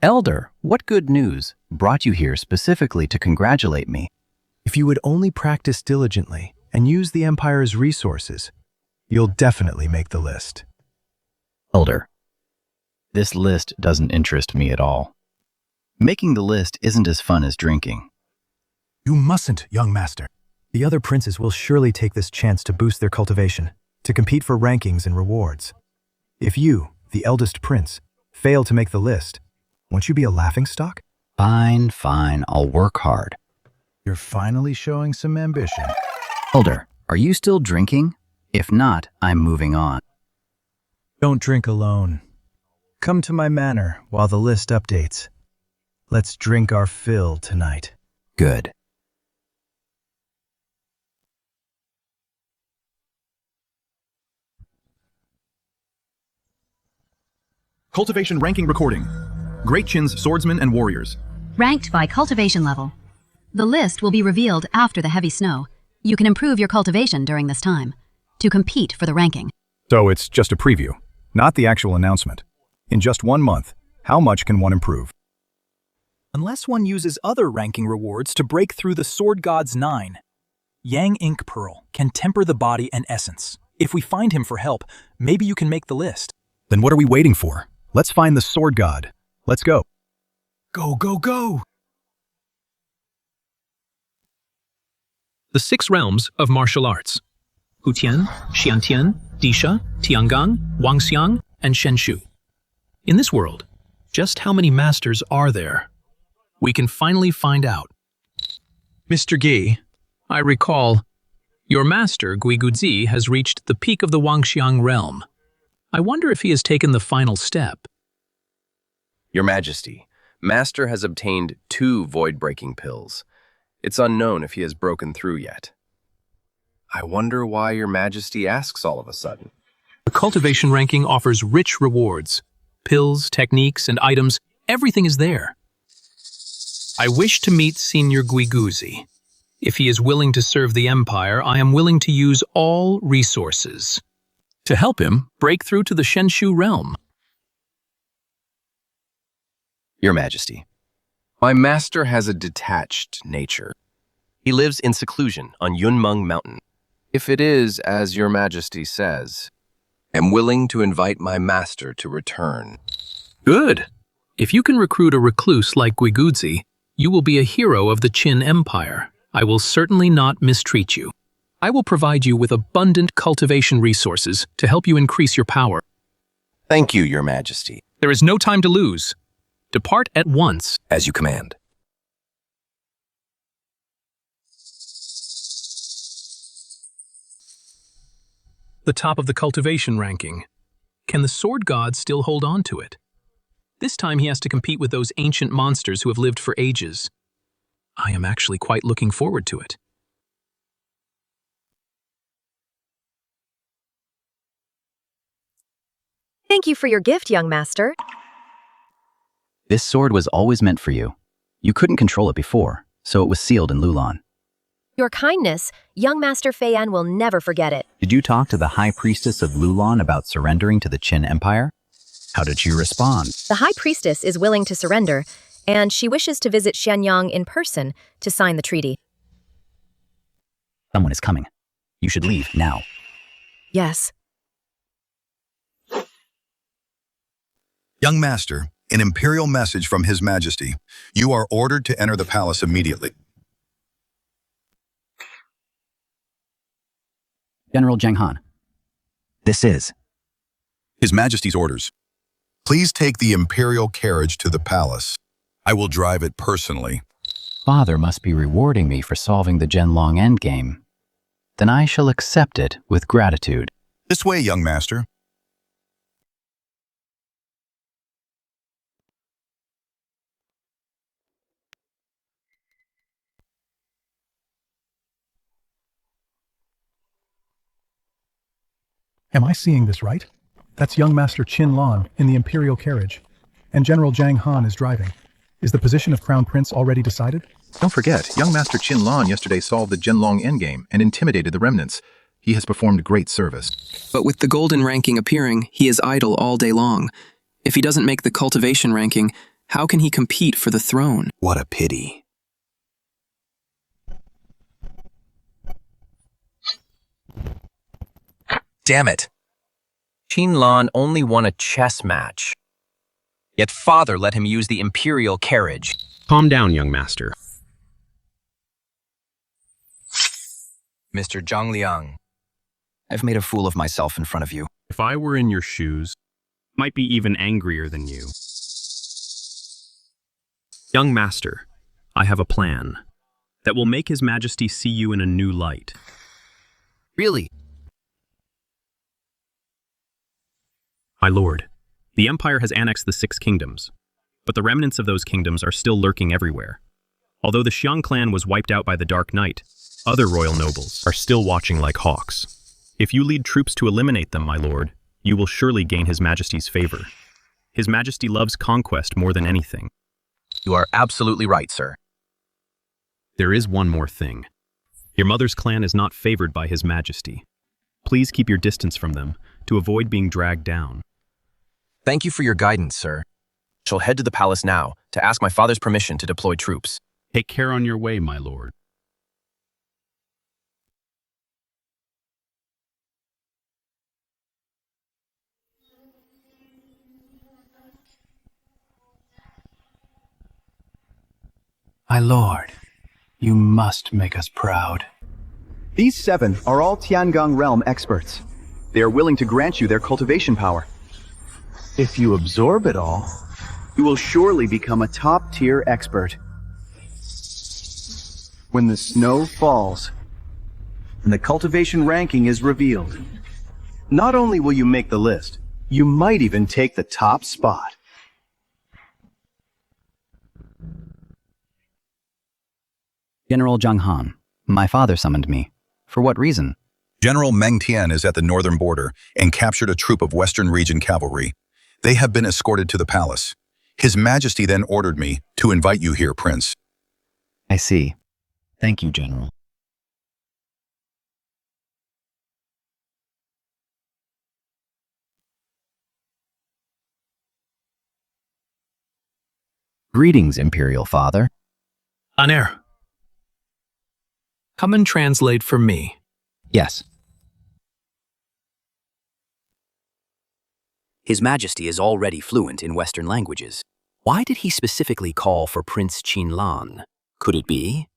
[SPEAKER 12] Elder, what good news brought you here specifically to congratulate me?
[SPEAKER 8] If you would only practice diligently and use the Empire's resources, you'll definitely make the list.
[SPEAKER 12] Elder, this list doesn't interest me at all. Making the list isn't as fun as drinking.
[SPEAKER 8] You mustn't, young master. The other princes will surely take this chance to boost their cultivation, to compete for rankings and rewards. If you, the eldest prince, fail to make the list, won't you be a laughingstock?
[SPEAKER 12] Fine, fine, I'll work hard.
[SPEAKER 8] You're finally showing some ambition.
[SPEAKER 12] Elder, are you still drinking? If not, I'm moving on.
[SPEAKER 8] Don't drink alone. Come to my manor while the list updates. Let's drink our fill tonight.
[SPEAKER 12] Good.
[SPEAKER 4] Cultivation ranking recording. Great Qin's swordsmen and warriors.
[SPEAKER 9] Ranked by cultivation level. The list will be revealed after the heavy snow. You can improve your cultivation during this time to compete for the ranking.
[SPEAKER 8] So it's just a preview, not the actual announcement. In just 1 month, how much can one improve?
[SPEAKER 15] Unless one uses other ranking rewards to break through the Sword God's 9. Yang Ink Pearl can temper the body and essence. If we find him for help, maybe you can make the list.
[SPEAKER 8] Then what are we waiting for? Let's find the Sword God. Let's go.
[SPEAKER 15] Go, go, go!
[SPEAKER 2] The 6 realms of martial arts. Hutian, Xiantian, Disha, Tiangang, Wangxiang, and Shenshu. In this world, just how many masters are there? We can finally find out. Mr. Gi, I recall, your master, Guiguzi, has reached the peak of the Wangxiang realm. I wonder if he has taken the final step.
[SPEAKER 3] Your Majesty, Master has obtained 2 void-breaking pills. It's unknown if he has broken through yet. I wonder why Your Majesty asks all of a sudden.
[SPEAKER 2] The cultivation ranking offers rich rewards. Pills, techniques, and items, everything is there. I wish to meet Senior Guiguzi. If he is willing to serve the Empire, I am willing to use all resources to help him break through to the Shenshu realm.
[SPEAKER 3] Your Majesty, my master has a detached nature. He lives in seclusion on Yunmeng Mountain. If it is, as Your Majesty says, am willing to invite my master to return.
[SPEAKER 2] Good. If you can recruit a recluse like Guiguzi, you will be a hero of the Qin Empire. I will certainly not mistreat you. I will provide you with abundant cultivation resources to help you increase your power.
[SPEAKER 3] Thank you, Your Majesty.
[SPEAKER 2] There is no time to lose. Depart at once.
[SPEAKER 3] As you command.
[SPEAKER 2] The top of the cultivation ranking. Can the sword god still hold on to it? This time he has to compete with those ancient monsters who have lived for ages. I am actually quite looking forward to it.
[SPEAKER 5] Thank you for your gift, young master.
[SPEAKER 12] This sword was always meant for you. You couldn't control it before, so it was sealed in Lulan.
[SPEAKER 5] Your kindness, young Master Feiyan will never forget it.
[SPEAKER 12] Did you talk to the High Priestess of Lulan about surrendering to the Qin Empire? How did she respond?
[SPEAKER 5] The High Priestess is willing to surrender, and she wishes to visit Xianyang in person to sign the treaty.
[SPEAKER 12] Someone is coming. You should leave now.
[SPEAKER 5] Yes.
[SPEAKER 20] Young Master, an imperial message from His Majesty. You are ordered to enter the palace immediately.
[SPEAKER 12] General Zheng Han. This is
[SPEAKER 20] His Majesty's orders. Please take the imperial carriage to the palace. I will drive it personally.
[SPEAKER 12] Father must be rewarding me for solving the Zhenlong endgame. Then I shall accept it with gratitude.
[SPEAKER 20] This way, young master.
[SPEAKER 8] Am I seeing this right? That's young Master Qin Lan in the Imperial carriage, and General Zhang Han is driving. Is the position of Crown Prince already decided?
[SPEAKER 4] Don't forget, young Master Qin Lan yesterday solved the Zhenlong endgame and intimidated the remnants. He has performed great service.
[SPEAKER 19] But with the golden ranking appearing, he is idle all day long. If he doesn't make the cultivation ranking, how can he compete for the throne?
[SPEAKER 3] What a pity. Damn it. Qin Lan only won a chess match. Yet father let him use the imperial carriage.
[SPEAKER 11] Calm down, young master.
[SPEAKER 3] Mr. Zhang Liang, I've made a fool of myself in front of you.
[SPEAKER 11] If I were in your shoes, might be even angrier than you. Young master, I have a plan that will make His Majesty see you in a new light.
[SPEAKER 3] Really?
[SPEAKER 11] My lord, the Empire has annexed the 6 kingdoms, but the remnants of those kingdoms are still lurking everywhere. Although the Xiang clan was wiped out by the Dark Knight, other royal nobles are still watching like hawks. If you lead troops to eliminate them, my lord, you will surely gain His Majesty's favor. His Majesty loves conquest more than anything.
[SPEAKER 3] You are absolutely right, sir.
[SPEAKER 11] There is one more thing. Your mother's clan is not favored by His Majesty. Please keep your distance from them to avoid being dragged down.
[SPEAKER 3] Thank you for your guidance, sir. I shall head to the palace now to ask my father's permission to deploy troops.
[SPEAKER 11] Take care on your way, my lord.
[SPEAKER 8] My lord, you must make us proud.
[SPEAKER 22] These 7 are all Tiangong realm experts. They are willing to grant you their cultivation power. If you absorb it all, you will surely become a top-tier expert. When the snow falls and the cultivation ranking is revealed, not only will you make the list, you might even take the top spot.
[SPEAKER 12] General Zhang Han, my father summoned me. For what reason?
[SPEAKER 20] General Meng Tian is at the northern border and captured a troop of Western Region cavalry. They have been escorted to the palace. His Majesty then ordered me to invite you here, Prince.
[SPEAKER 12] I see. Thank you, General. Greetings, Imperial Father.
[SPEAKER 2] Aner. Come and translate for me.
[SPEAKER 12] Yes.
[SPEAKER 16] His Majesty is already fluent in Western languages. Why did he specifically call for Prince Qin Lan? Could it be?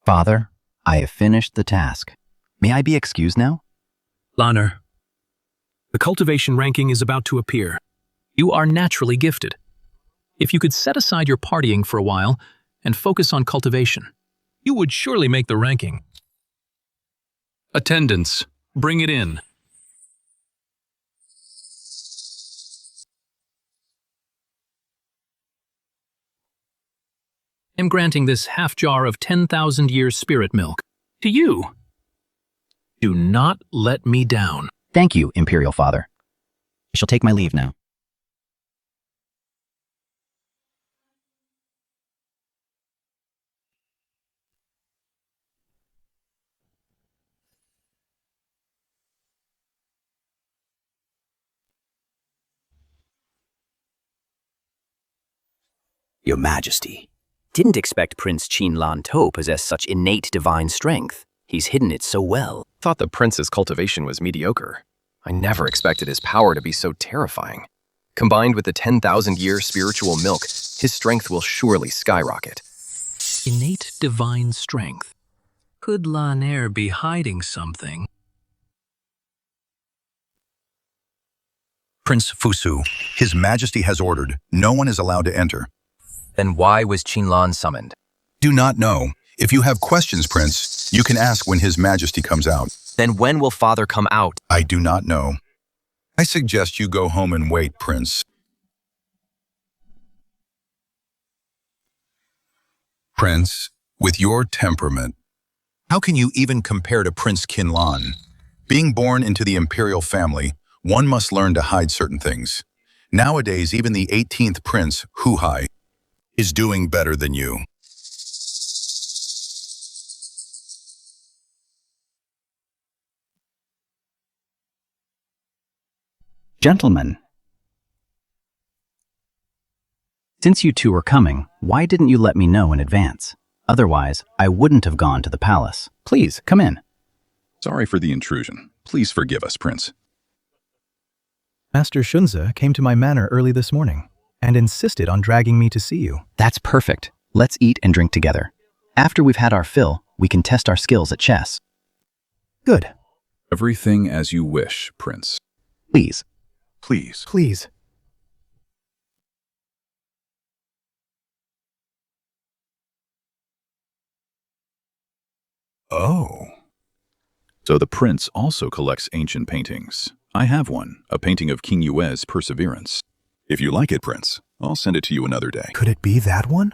[SPEAKER 12] Father, I have finished the task. May I be excused now?
[SPEAKER 2] Lanner, the cultivation ranking is about to appear. You are naturally gifted. If you could set aside your partying for a while and focus on cultivation, you would surely make the ranking. Attendance, bring it in. I'm granting this half jar of 10,000 years spirit milk to you. Do not let me down.
[SPEAKER 12] Thank you, Imperial Father. I shall take my leave now.
[SPEAKER 16] Your Majesty, didn't expect Prince Qin to possess such innate divine strength. He's hidden it so well.
[SPEAKER 3] Thought the prince's cultivation was mediocre. I never expected his power to be so terrifying. Combined with the 10,000-year spiritual milk, his strength will surely skyrocket.
[SPEAKER 2] Innate divine strength. Could Lanner be hiding something?
[SPEAKER 20] Prince Fusu, His Majesty has ordered. No one is allowed to enter.
[SPEAKER 3] Then why was Qinlan summoned?
[SPEAKER 20] Do not know. If you have questions, Prince, you can ask when His Majesty comes out.
[SPEAKER 3] Then when will Father come out?
[SPEAKER 20] I do not know. I suggest you go home and wait, Prince. Prince, with your temperament, how can you even compare to Prince Qinlan? Being born into the imperial family, one must learn to hide certain things. Nowadays, even the 18th Prince, Huhai, is doing better than you.
[SPEAKER 12] Gentlemen, since you two were coming, why didn't you let me know in advance? Otherwise, I wouldn't have gone to the palace. Please, come in.
[SPEAKER 4] Sorry for the intrusion. Please forgive us, Prince.
[SPEAKER 8] Master Shunze came to my manor early this morning and insisted on dragging me to see you.
[SPEAKER 12] That's perfect. Let's eat and drink together. After we've had our fill, we can test our skills at chess.
[SPEAKER 8] Good.
[SPEAKER 4] Everything as you wish, Prince.
[SPEAKER 12] Please.
[SPEAKER 4] Please.
[SPEAKER 8] Please.
[SPEAKER 4] Oh. So the prince also collects ancient paintings. I have one, a painting of King Yue's Perseverance. If you like it, Prince, I'll send it to you another day.
[SPEAKER 8] Could it be that one?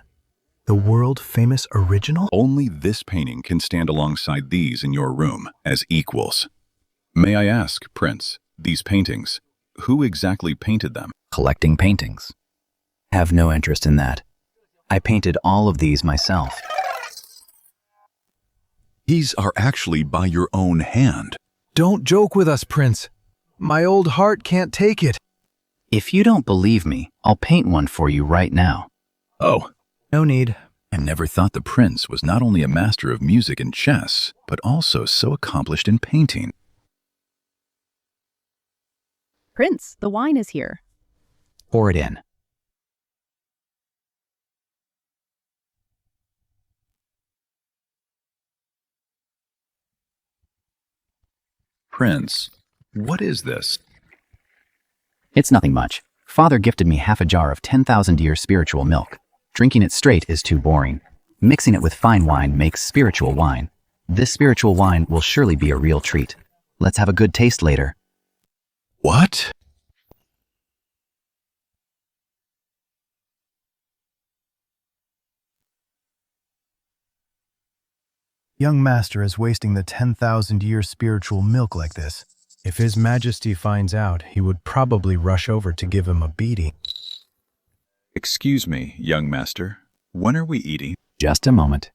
[SPEAKER 8] The world-famous original?
[SPEAKER 4] Only this painting can stand alongside these in your room as equals. May I ask, Prince, these paintings, who exactly painted them?
[SPEAKER 12] Collecting paintings. Have no interest in that. I painted all of these myself.
[SPEAKER 4] These are actually by your own hand.
[SPEAKER 8] Don't joke with us, Prince. My old heart can't take it.
[SPEAKER 12] If you don't believe me, I'll paint one for you right now.
[SPEAKER 4] Oh.
[SPEAKER 8] No need.
[SPEAKER 4] I never thought the prince was not only a master of music and chess, but also so accomplished in painting.
[SPEAKER 1] Prince, the wine is here.
[SPEAKER 12] Pour it in.
[SPEAKER 4] Prince, what is this?
[SPEAKER 12] It's nothing much. Father gifted me half a jar of 10,000-year spiritual milk. Drinking it straight is too boring. Mixing it with fine wine makes spiritual wine. This spiritual wine will surely be a real treat. Let's have a good taste later.
[SPEAKER 4] What?
[SPEAKER 8] Young master is wasting the 10,000-year spiritual milk like this. If His Majesty finds out, he would probably rush over to give him a beating.
[SPEAKER 4] Excuse me, young master. When are we eating?
[SPEAKER 12] Just a moment.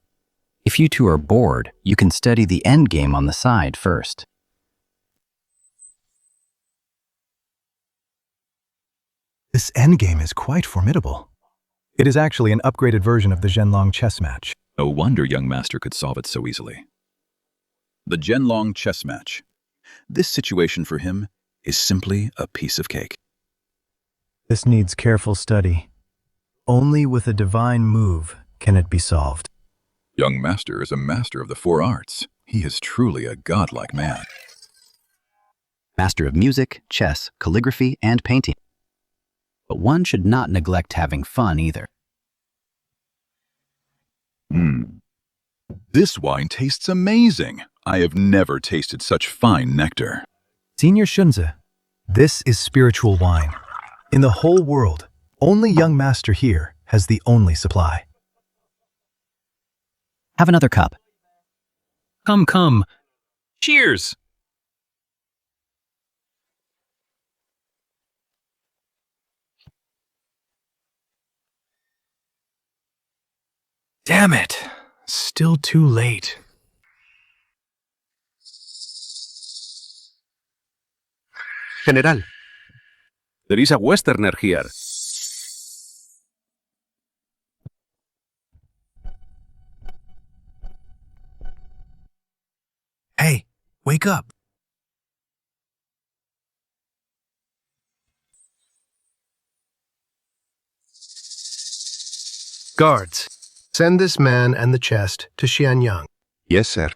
[SPEAKER 12] If you two are bored, you can study the endgame on the side first.
[SPEAKER 8] This endgame is quite formidable. It is actually an upgraded version of the Zhenlong chess match.
[SPEAKER 4] No wonder young master could solve it so easily. The Zhenlong chess match. This situation for him is simply a piece of cake.
[SPEAKER 8] This needs careful study. Only with a divine move can it be solved.
[SPEAKER 4] Young master is a master of the 4 arts. He is truly a godlike man.
[SPEAKER 12] Master of music, chess, calligraphy, and painting. But one should not neglect having fun either.
[SPEAKER 4] This wine tastes amazing. I have never tasted such fine nectar.
[SPEAKER 8] Senior Shunze, this is spiritual wine. In the whole world, only young master here has the only supply.
[SPEAKER 12] Have another cup.
[SPEAKER 2] Come, come. Cheers!
[SPEAKER 10] Damn it. Still too late.
[SPEAKER 18] General. There is a Westerner here.
[SPEAKER 10] Hey, wake up. Guards, send this man and the chest to Xianyang.
[SPEAKER 18] Yes, sir.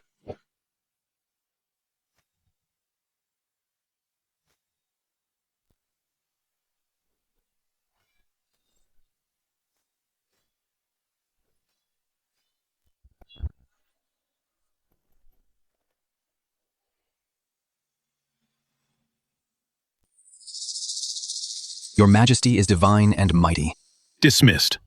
[SPEAKER 13] Your Majesty is divine and mighty.
[SPEAKER 2] Dismissed.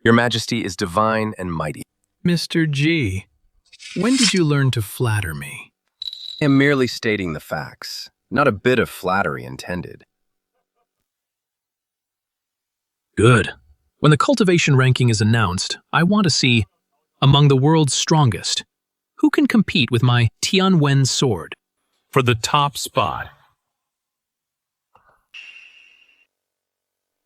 [SPEAKER 3] Your Majesty is divine and mighty.
[SPEAKER 2] Mr. G, when did you learn to flatter me?
[SPEAKER 3] I am merely stating the facts. Not a bit of flattery intended.
[SPEAKER 2] Good. When the cultivation ranking is announced, I want to see, among the world's strongest, who can compete with my Tianwen sword for the top spot?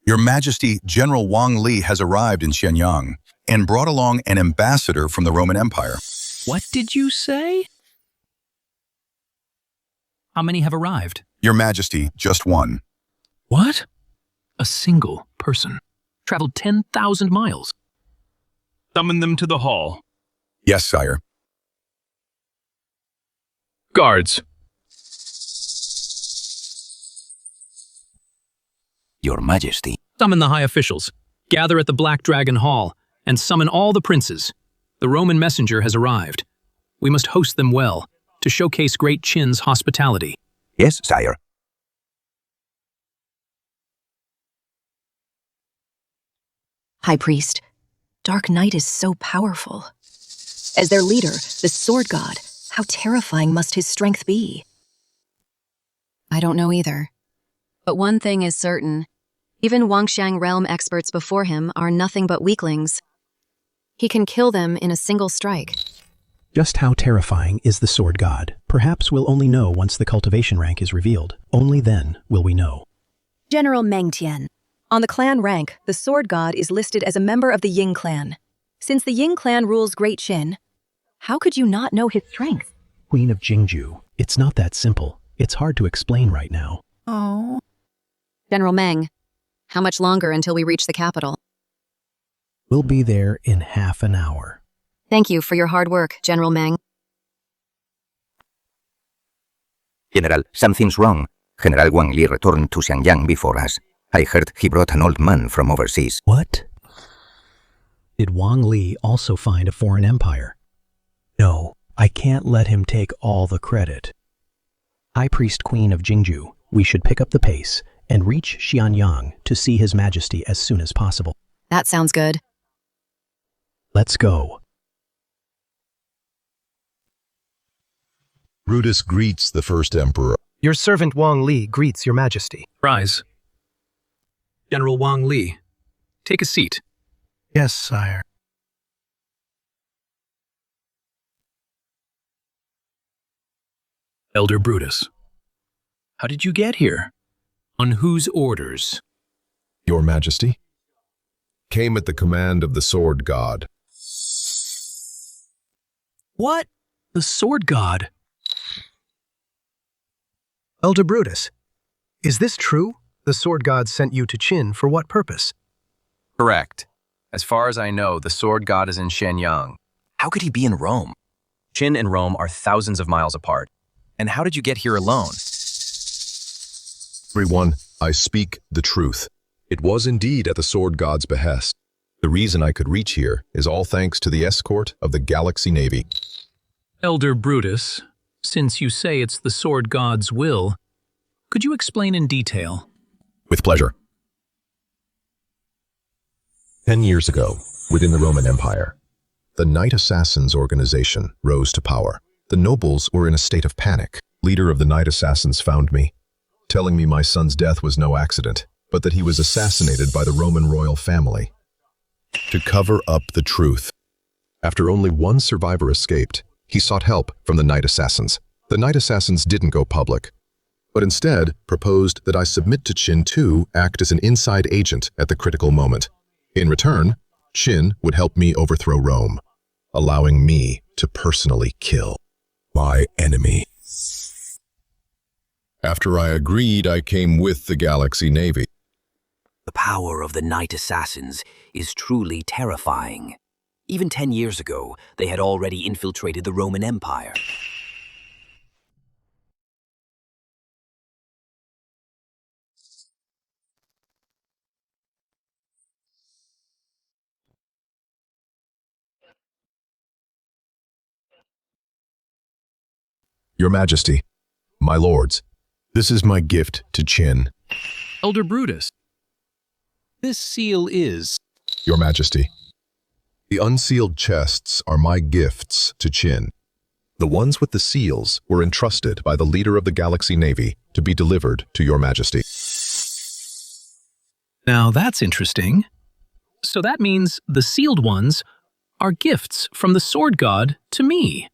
[SPEAKER 20] Your Majesty, General Wang Li has arrived in Xianyang and brought along an ambassador from the Roman Empire.
[SPEAKER 2] What did you say? How many have arrived?
[SPEAKER 20] Your Majesty, just one.
[SPEAKER 2] What? A single person. Traveled 10,000 miles. Summon them to the hall.
[SPEAKER 20] Yes, sire.
[SPEAKER 2] Guards.
[SPEAKER 6] Your Majesty.
[SPEAKER 2] Summon the high officials. Gather at the Black Dragon Hall and summon all the princes. The Roman messenger has arrived. We must host them well to showcase Great Qin's hospitality.
[SPEAKER 6] Yes, sire.
[SPEAKER 9] High Priest, Dark Knight is so powerful. As their leader, the Sword God, how terrifying must his strength be? I don't know either. But one thing is certain. Even Wangxiang realm experts before him are nothing but weaklings. He can kill them in a single strike.
[SPEAKER 21] Just how terrifying is the Sword God? Perhaps we'll only know once the cultivation rank is revealed. Only then will we know.
[SPEAKER 5] General Meng Tian. On the clan rank, the Sword God is listed as a member of the Ying clan. Since the Ying clan rules Great Qin, how could you not know his strength?
[SPEAKER 21] Queen of Jingju. It's not that simple. It's hard to explain right now.
[SPEAKER 9] Oh. General Meng, how much longer until we reach the capital?
[SPEAKER 21] We'll be there in half an hour.
[SPEAKER 9] Thank you for your hard work, General Meng.
[SPEAKER 6] General, something's wrong. General Wang Li returned to Xianyang before us. I heard he brought an old man from overseas.
[SPEAKER 21] What? Did Wang Li also find a foreign empire? No, I can't let him take all the credit. High Priest Queen of Jingju, we should pick up the pace and reach Xianyang to see His Majesty as soon as possible.
[SPEAKER 9] That sounds good.
[SPEAKER 21] Let's go.
[SPEAKER 14] Brutus greets the first emperor.
[SPEAKER 10] Your servant Wang Li greets your Majesty.
[SPEAKER 2] Rise. General Wang Li, take a seat.
[SPEAKER 10] Yes, sire.
[SPEAKER 2] Elder Brutus, how did you get here? On whose orders?
[SPEAKER 14] Your Majesty. Came at the command of the Sword God.
[SPEAKER 2] What? The Sword God?
[SPEAKER 10] Elder Brutus, is this true? The sword god sent you to Qin for what purpose?
[SPEAKER 3] Correct. As far as I know, the sword god is in Shenyang.
[SPEAKER 13] How could he be in Rome? Qin and Rome are thousands of miles apart. And how did you get here alone?
[SPEAKER 14] Everyone, I speak the truth. It was indeed at the sword god's behest. The reason I could reach here is all thanks to the escort of the Galaxy Navy.
[SPEAKER 2] Elder Brutus, since you say it's the sword god's will, could you explain in detail?
[SPEAKER 14] With pleasure. 10 years ago, within the Roman Empire, the Knight Assassins organization rose to power. The nobles were in a state of panic. Leader of the Knight Assassins found me, telling me my son's death was no accident, but that he was assassinated by the Roman royal family. To cover up the truth. After only one survivor escaped, he sought help from the Knight Assassins. The Knight Assassins didn't go public, but instead proposed that I submit to Qin to act as an inside agent at the critical moment. In return, Qin would help me overthrow Rome, allowing me to personally kill my enemy. After I agreed, I came with the Galaxy Navy.
[SPEAKER 16] The power of the Knight Assassins is truly terrifying. Even 10 years ago, they had already infiltrated the Roman Empire.
[SPEAKER 14] Your Majesty, my lords, this is my gift to Qin.
[SPEAKER 2] Elder Brutus, this seal is...
[SPEAKER 14] Your Majesty, the unsealed chests are my gifts to Qin. The ones with the seals were entrusted by the leader of the Galaxy Navy to be delivered to Your Majesty.
[SPEAKER 2] Now that's interesting. So that means the sealed ones are gifts from the sword god to me.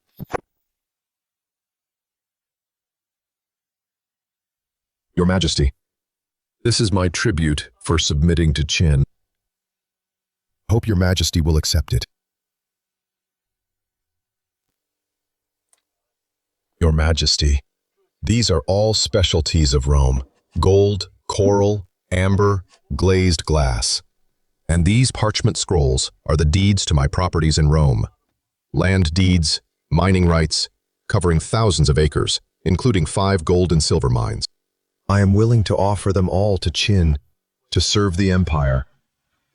[SPEAKER 14] Your Majesty, this is my tribute for submitting to Qin. Hope Your Majesty will accept it. Your Majesty, these are all specialties of Rome: gold, coral, amber, glazed glass. And these parchment scrolls are the deeds to my properties in Rome. Land deeds, mining rights, covering thousands of acres, including 5 gold and silver mines. I am willing to offer them all to Qin, to serve the Empire.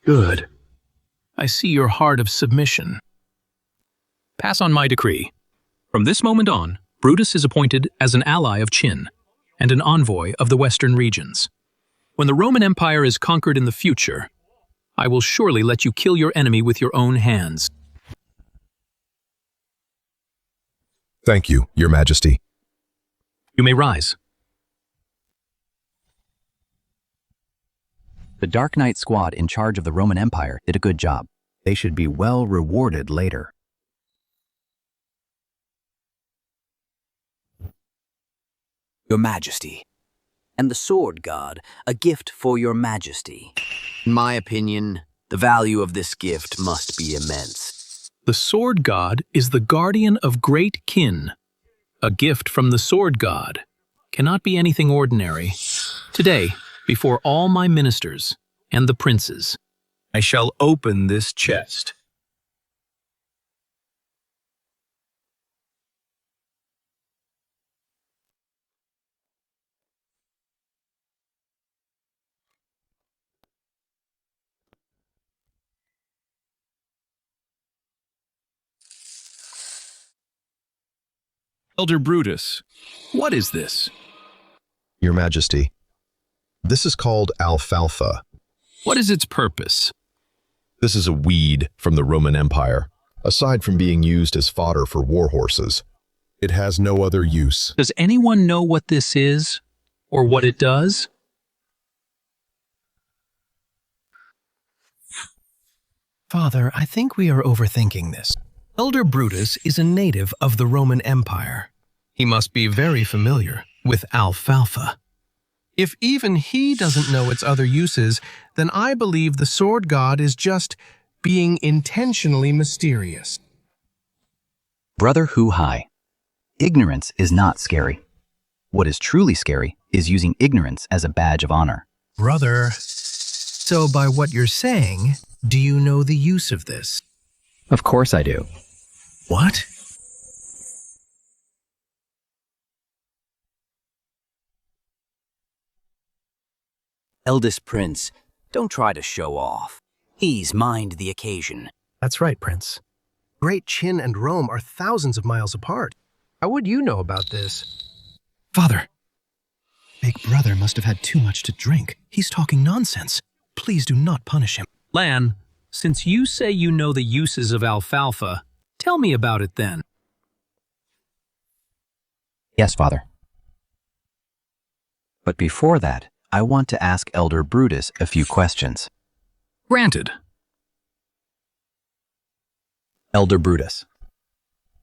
[SPEAKER 2] Good. I see your heart of submission. Pass on my decree. From this moment on, Brutus is appointed as an ally of Qin and an envoy of the western regions. When the Roman Empire is conquered in the future, I will surely let you kill your enemy with your own hands.
[SPEAKER 14] Thank you, Your Majesty.
[SPEAKER 2] You may rise.
[SPEAKER 12] The Dark Knight squad in charge of the Roman Empire did a good job. They should be well rewarded later.
[SPEAKER 16] Your Majesty. And the sword god, a gift for Your Majesty. In my opinion, the value of this gift must be immense.
[SPEAKER 2] The sword god is the guardian of Great Qin. A gift from the sword god cannot be anything ordinary. Today, before all my ministers and the princes, I shall open this chest.
[SPEAKER 21] Elder Brutus, what is this?
[SPEAKER 14] Your Majesty, this is called alfalfa.
[SPEAKER 2] What is its purpose?
[SPEAKER 14] This is a weed from the Roman Empire. Aside from being used as fodder for war horses, it has no other use.
[SPEAKER 2] Does anyone know what this is or what it does?
[SPEAKER 21] Father, I think we are overthinking this. Elder Brutus is a native of the Roman Empire. He must be very familiar with alfalfa. If even he doesn't know its other uses, then I believe the sword god is just being intentionally mysterious.
[SPEAKER 12] Brother Hu Hai, ignorance is not scary. What is truly scary is using ignorance as a badge of honor.
[SPEAKER 21] Brother, so by what you're saying, do you know the use of this?
[SPEAKER 12] Of course I do.
[SPEAKER 21] What?
[SPEAKER 16] Eldest Prince, don't try to show off. He's mind the occasion.
[SPEAKER 10] That's right, Prince. Great Qin and Rome are thousands of miles apart. How would you know about this?
[SPEAKER 21] Father, Big Brother must have had too much to drink. He's talking nonsense. Please do not punish him.
[SPEAKER 2] Lan, since you say you know the uses of alfalfa, tell me about it then.
[SPEAKER 12] Yes, Father. But before that, I want to ask Elder Brutus a few questions.
[SPEAKER 2] Granted.
[SPEAKER 12] Elder Brutus,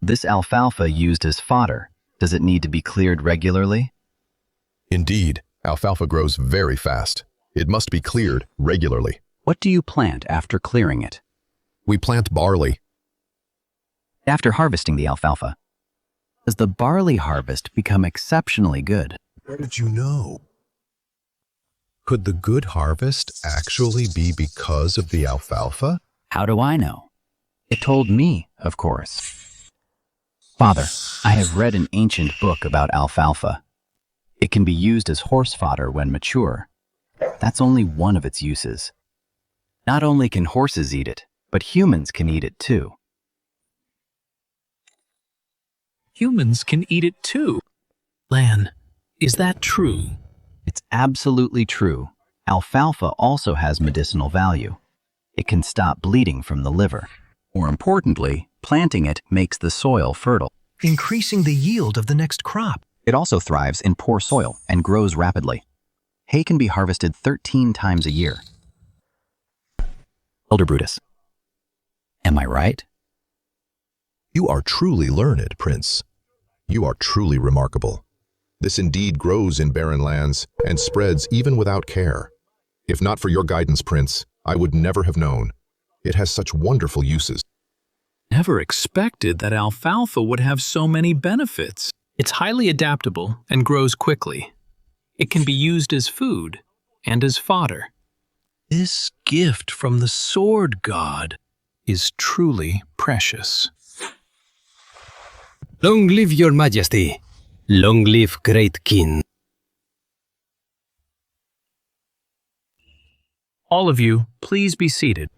[SPEAKER 12] this alfalfa used as fodder, does it need to be cleared regularly?
[SPEAKER 14] Indeed, alfalfa grows very fast. It must be cleared regularly.
[SPEAKER 12] What do you plant after clearing it?
[SPEAKER 14] We plant barley.
[SPEAKER 12] After harvesting the alfalfa, does the barley harvest become exceptionally good?
[SPEAKER 14] Where did you know? Could the good harvest actually be because of the alfalfa?
[SPEAKER 12] How do I know? It told me, of course. Father, I have read an ancient book about alfalfa. It can be used as horse fodder when mature. That's only one of its uses. Not only can horses eat it, but humans can eat it too.
[SPEAKER 2] Humans can eat it too. Lan, is that true?
[SPEAKER 12] It's absolutely true. Alfalfa also has medicinal value. It can stop bleeding from the liver. More importantly, planting it makes the soil fertile,
[SPEAKER 21] increasing the yield of the next crop.
[SPEAKER 12] It also thrives in poor soil and grows rapidly. Hay can be harvested 13 times a year. Elder Brutus, am I right?
[SPEAKER 14] You are truly learned, Prince. You are truly remarkable. This indeed grows in barren lands and spreads even without care. If not for your guidance, Prince, I would never have known. It has such wonderful uses.
[SPEAKER 2] Never expected that alfalfa would have so many benefits. It's highly adaptable and grows quickly. It can be used as food and as fodder. This gift from the sword god is truly precious.
[SPEAKER 7] Long live your majesty. Long live Great Qin.
[SPEAKER 2] All of you, please be seated.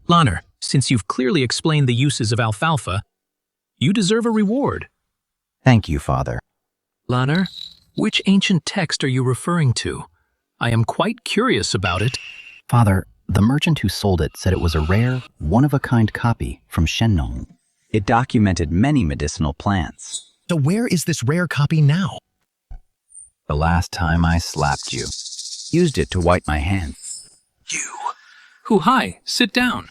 [SPEAKER 2] Lanner, since you've clearly explained the uses of alfalfa, you deserve a reward.
[SPEAKER 12] Thank you, Father.
[SPEAKER 2] Lanner, which ancient text are you referring to? I am quite curious about it.
[SPEAKER 12] Father, the merchant who sold it said it was a rare, one-of-a-kind copy from Shennon. It documented many medicinal plants.
[SPEAKER 21] So where is this rare copy now?
[SPEAKER 12] The last time I slapped you, used it to wipe my hands.
[SPEAKER 2] You? Who, hi, sit down.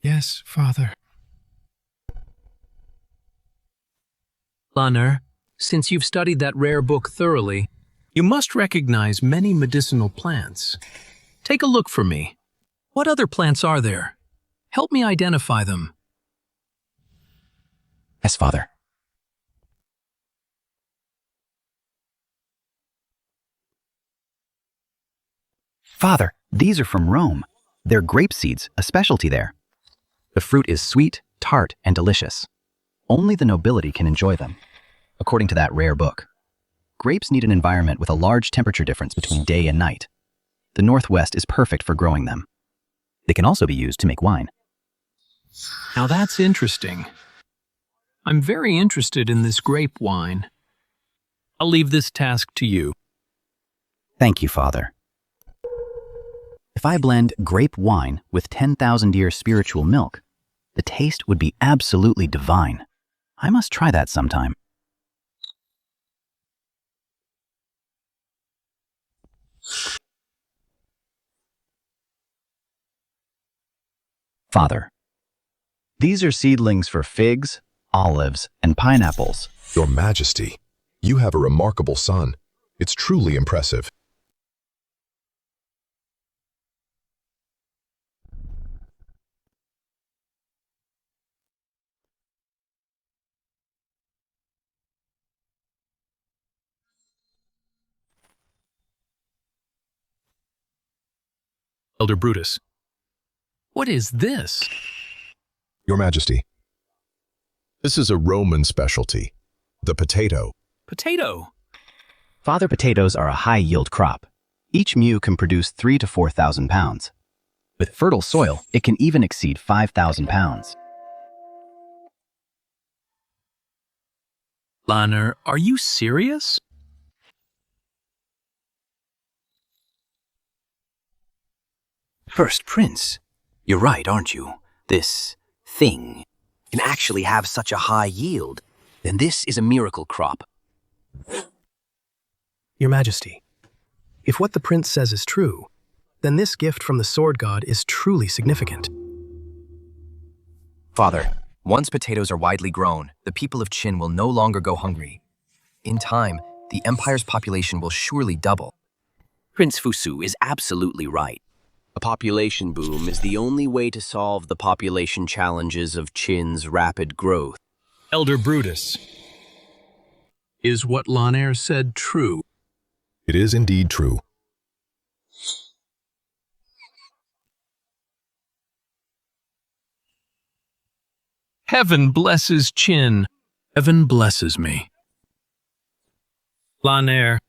[SPEAKER 21] Yes, Father.
[SPEAKER 2] Lanner, since you've studied that rare book thoroughly, you must recognize many medicinal plants. Take a look for me. What other plants are there? Help me identify them.
[SPEAKER 12] Yes, Father. Father, these are from Rome. They're grape seeds, a specialty there. The fruit is sweet, tart, and delicious. Only the nobility can enjoy them, according to that rare book. Grapes need an environment with a large temperature difference between day and night. The Northwest is perfect for growing them. They can also be used to make wine.
[SPEAKER 2] Now that's interesting. I'm very interested in this grape wine. I'll leave this task to you.
[SPEAKER 12] Thank you, Father. If I blend grape wine with 10,000-year spiritual milk, the taste would be absolutely divine. I must try that sometime. Father, these are seedlings for figs, olives, and pineapples.
[SPEAKER 14] Your Majesty, you have a remarkable son. It's truly impressive.
[SPEAKER 2] Elder Brutus. What is this?
[SPEAKER 14] Your Majesty, this is a Roman specialty, the potato.
[SPEAKER 2] Potato.
[SPEAKER 12] Father, potatoes are a high-yield crop. Each mu can produce 3,000 to 4,000 pounds. With fertile soil, it can even exceed 5,000 pounds.
[SPEAKER 2] Lanner, are you serious?
[SPEAKER 16] First Prince, you're right, aren't you? This thing can actually have such a high yield. Then this is a miracle crop.
[SPEAKER 10] Your Majesty, if what the prince says is true, then this gift from the sword god is truly significant.
[SPEAKER 13] Father, once potatoes are widely grown, the people of Qin will no longer go hungry. In time, the empire's population will surely double.
[SPEAKER 16] Prince Fusu is absolutely right. A population boom is the only way to solve the population challenges of Qin's rapid growth.
[SPEAKER 2] Elder Brutus. Is what Lanner said true?
[SPEAKER 14] It is indeed true.
[SPEAKER 2] Heaven blesses Qin. Heaven blesses me. Lanner,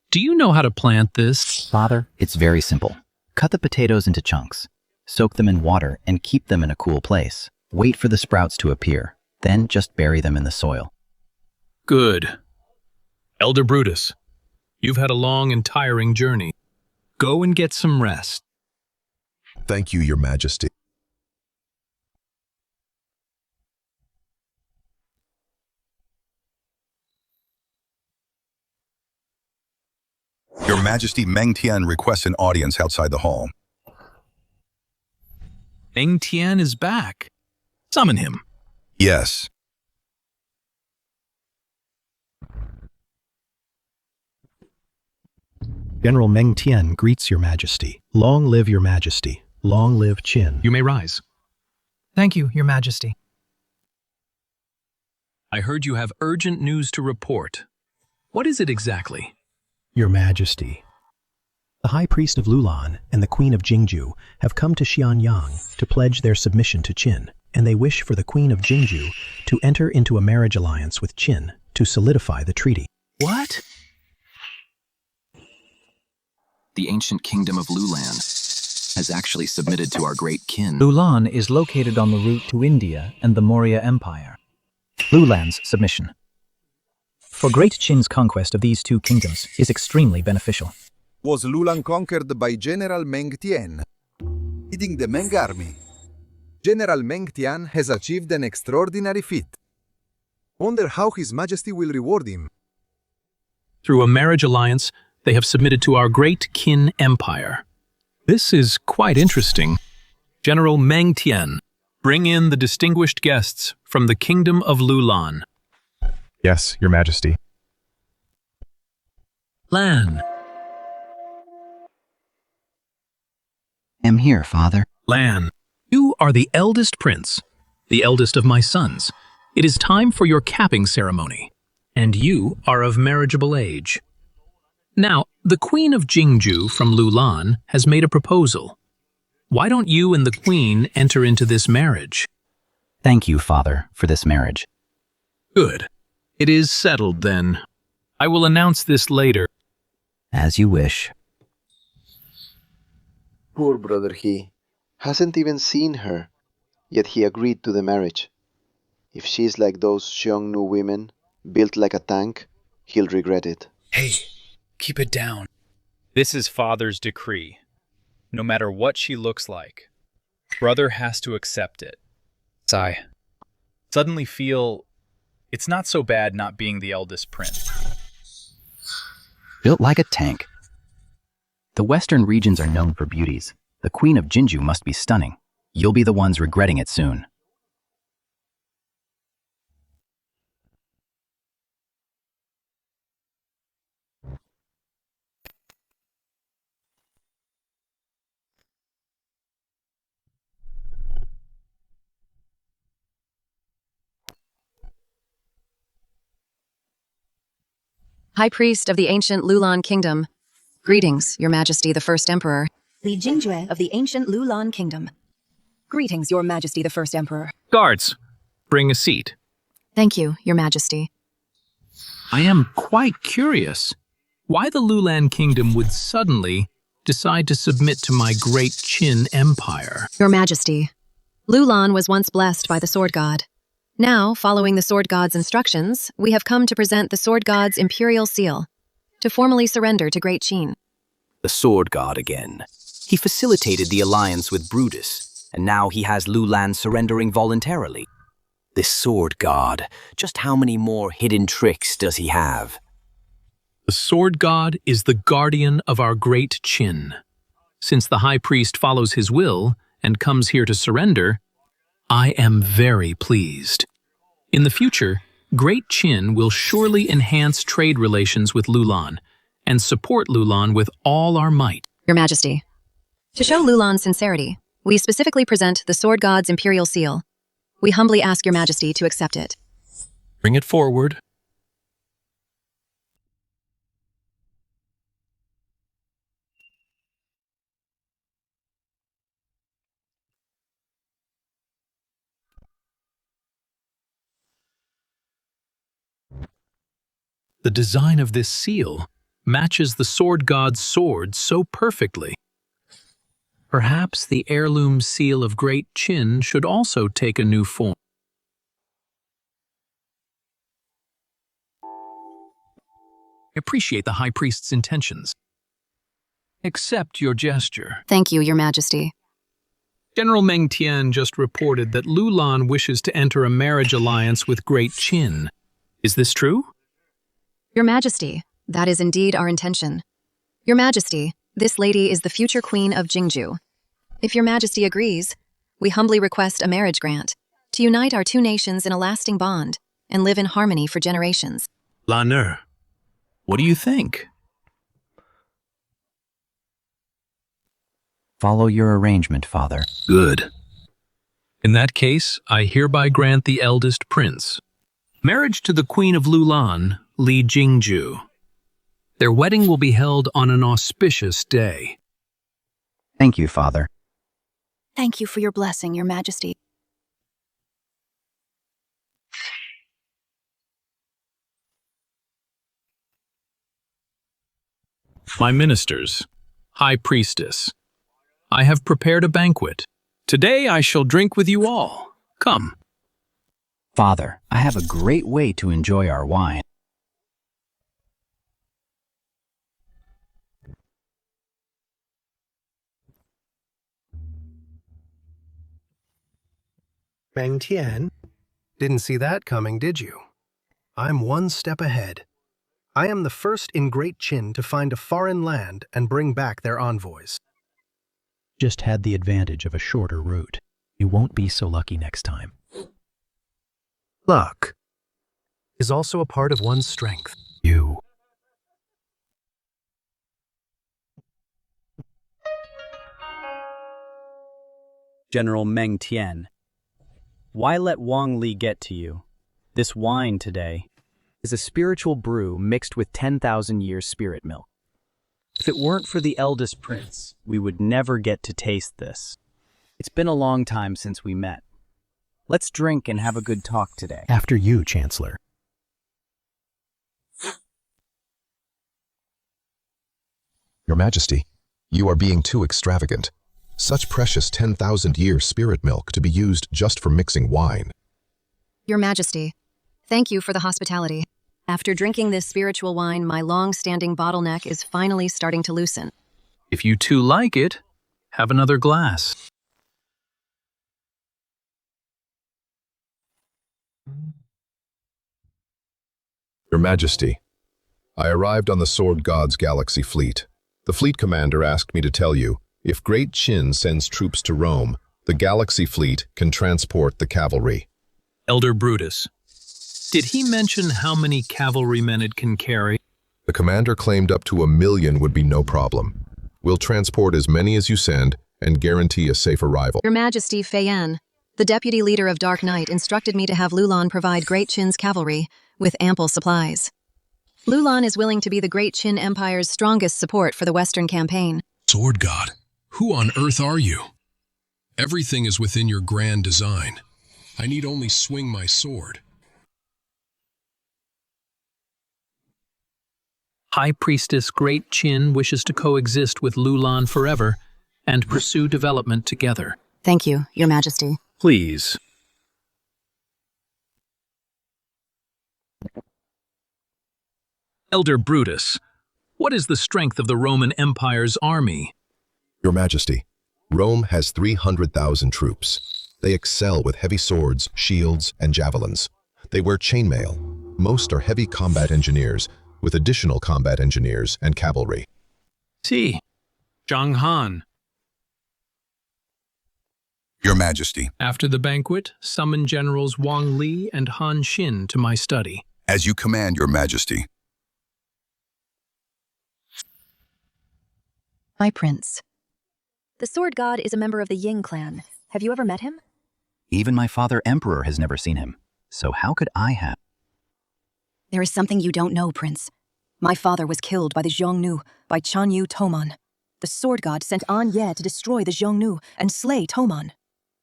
[SPEAKER 2] do you know how to plant this?
[SPEAKER 12] Father, it's very simple. Cut the potatoes into chunks. Soak them in water and keep them in a cool place. Wait for the sprouts to appear. Then just bury them in the soil.
[SPEAKER 2] Good. Elder Brutus, you've had a long and tiring journey. Go and get some rest.
[SPEAKER 14] Thank you, Your Majesty.
[SPEAKER 20] Your Majesty, Meng Tian requests an audience outside the hall.
[SPEAKER 2] Meng Tian is back. Summon him.
[SPEAKER 20] Yes.
[SPEAKER 8] General Meng Tian greets Your Majesty. Long live Your Majesty. Long live Qin.
[SPEAKER 2] You may rise.
[SPEAKER 15] Thank you, Your Majesty.
[SPEAKER 2] I heard you have urgent news to report. What is it exactly?
[SPEAKER 8] Your Majesty. The High Priest of Lulan and the Queen of Jingju have come to Xianyang to pledge their submission to Qin, and they wish for the Queen of Jingju to enter into a marriage alliance with Qin to solidify the treaty.
[SPEAKER 2] What?
[SPEAKER 13] The ancient kingdom of Lulan has actually submitted to our Great Qin.
[SPEAKER 17] Lulan is located on the route to India and the Maurya Empire. Lulan's submission. For Great Qin's conquest of these two kingdoms is extremely beneficial.
[SPEAKER 23] Was Lulan conquered by General Meng Tian, leading the Meng army. General Meng Tian has achieved an extraordinary feat. Wonder how His Majesty will reward him.
[SPEAKER 2] Through a marriage alliance, they have submitted to our Great Qin Empire. This is quite interesting. General Meng Tian, bring in the distinguished guests from the Kingdom of Lulan.
[SPEAKER 14] Yes, Your Majesty.
[SPEAKER 2] Lan.
[SPEAKER 12] I'm here, Father.
[SPEAKER 2] Lan, you are the eldest prince, the eldest of my sons. It is time for your capping ceremony, and you are of marriageable age. Now, the Queen of Jingju from Lulan has made a proposal. Why don't you and the Queen enter into this marriage?
[SPEAKER 12] Thank you, Father, for this marriage.
[SPEAKER 2] Good. It is settled, then. I will announce this later.
[SPEAKER 12] As you wish.
[SPEAKER 24] Poor brother he hasn't even seen her, yet he agreed to the marriage. If she's like those Xiongnu women, built like a tank, he'll regret it.
[SPEAKER 25] Hey, keep it down. This is Father's decree. No matter what she looks like, brother has to accept it. Sigh. Suddenly feel it's not so bad not being the eldest prince.
[SPEAKER 12] Built like a tank. The western regions are known for beauties. The Queen of Jinju must be stunning. You'll be the ones regretting it soon.
[SPEAKER 9] High Priest of the ancient Lulan Kingdom. Greetings, Your Majesty the First Emperor.
[SPEAKER 5] Li Jingjue of the ancient Lulan Kingdom. Greetings, Your Majesty the First Emperor.
[SPEAKER 2] Guards, bring a seat.
[SPEAKER 9] Thank you, Your Majesty.
[SPEAKER 2] I am quite curious why the Lulan Kingdom would suddenly decide to submit to my Great Qin Empire.
[SPEAKER 9] Your Majesty, Lulan was once blessed by the Sword God. Now, following the Sword God's instructions, we have come to present the Sword God's Imperial Seal to formally surrender to Great Qin.
[SPEAKER 16] The Sword God again. He facilitated the alliance with Brutus, and now he has Lulan surrendering voluntarily. This Sword God, just how many more hidden tricks does he have?
[SPEAKER 2] The Sword God is the guardian of our Great Qin. Since the High Priest follows his will and comes here to surrender, I am very pleased. In the future, Great Qin will surely enhance trade relations with Lulan and support Lulan with all our might.
[SPEAKER 9] Your Majesty, to show Lulan's sincerity, we specifically present the Sword God's Imperial Seal. We humbly ask Your Majesty to accept it.
[SPEAKER 2] Bring it forward. The design of this seal matches the Sword God's sword so perfectly. Perhaps the heirloom seal of Great Qin should also take a new form. I appreciate the High Priest's intentions. Accept your gesture.
[SPEAKER 9] Thank you, Your Majesty.
[SPEAKER 2] General Meng Tian just reported that Lulan wishes to enter a marriage alliance with Great Qin. Is this true?
[SPEAKER 9] Your Majesty, that is indeed our intention. Your Majesty, this lady is the future Queen of Jingju. If Your Majesty agrees, we humbly request a marriage grant to unite our two nations in a lasting bond and live in harmony for generations.
[SPEAKER 2] L'honneur, what do you think?
[SPEAKER 12] Follow your arrangement, Father.
[SPEAKER 2] Good. In that case, I hereby grant the eldest prince marriage to the Queen of Lulan, Li Jingju. Their wedding will be held on an auspicious day.
[SPEAKER 12] Thank you, Father.
[SPEAKER 5] Thank you for your blessing, Your Majesty.
[SPEAKER 2] My ministers, High Priestess, I have prepared a banquet. Today I shall drink with you all. Come.
[SPEAKER 12] Father, I have a great way to enjoy our wine.
[SPEAKER 10] Meng Tian, didn't see that coming, did you? I'm one step ahead. I am the first in Great Qin to find a foreign land and bring back their envoys.
[SPEAKER 8] Just had the advantage of a shorter route. You won't be so lucky next time.
[SPEAKER 10] Luck is also a part of one's strength.
[SPEAKER 8] You.
[SPEAKER 1] General Meng Tian, why let Wang Li get to you? This wine today is a spiritual brew mixed with 10,000 years spirit milk. If it weren't for the eldest prince, we would never get to taste this. It's been a long time since we met. Let's drink and have a good talk today.
[SPEAKER 8] After you, Chancellor.
[SPEAKER 14] Your Majesty, you are being too extravagant. Such precious 10,000-year spirit milk to be used just for mixing wine.
[SPEAKER 9] Your Majesty, thank you for the hospitality. After drinking this spiritual wine, my long-standing bottleneck is finally starting to loosen.
[SPEAKER 2] If you two like it, have another glass.
[SPEAKER 14] Your Majesty, I arrived on the Sword God's Galaxy fleet. The fleet commander asked me to tell you, if Great Qin sends troops to Rome, the Galaxy fleet can transport the cavalry.
[SPEAKER 2] Elder Brutus, did he mention how many cavalrymen it can carry?
[SPEAKER 14] The commander claimed up to 1 million would be no problem. We'll transport as many as you send and guarantee a safe arrival.
[SPEAKER 9] Your Majesty Feiyan, the deputy leader of Dark Knight, instructed me to have Lulan provide Great Qin's cavalry with ample supplies. Lulan is willing to be the Great Qin Empire's strongest support for the Western campaign.
[SPEAKER 20] Sword God,
[SPEAKER 4] Who on earth are you? Everything is within your grand design. I need only swing my sword.
[SPEAKER 2] High Priestess Great Qin wishes to coexist with Lulan forever and pursue development together.
[SPEAKER 9] Thank you, Your Majesty.
[SPEAKER 2] Please. Elder Brutus, what is the strength of the Roman Empire's army?
[SPEAKER 14] Your Majesty, Rome has 300,000 troops. They excel with heavy swords, shields, and javelins. They wear chainmail. Most are heavy combat engineers, with additional combat engineers and cavalry.
[SPEAKER 2] See, Zhang Han.
[SPEAKER 20] Your Majesty.
[SPEAKER 2] After the banquet, summon Generals Wang Li and Han Xin to my study.
[SPEAKER 20] As you command, Your Majesty.
[SPEAKER 5] My prince. The Sword God is a member of the Ying clan. Have you ever met him?
[SPEAKER 12] Even my father Emperor has never seen him. So how could I have?
[SPEAKER 5] There is something you don't know, Prince. My father was killed by the Xiongnu, by Chanyu Toman. The Sword God sent An Ye to destroy the Xiongnu and slay Toman.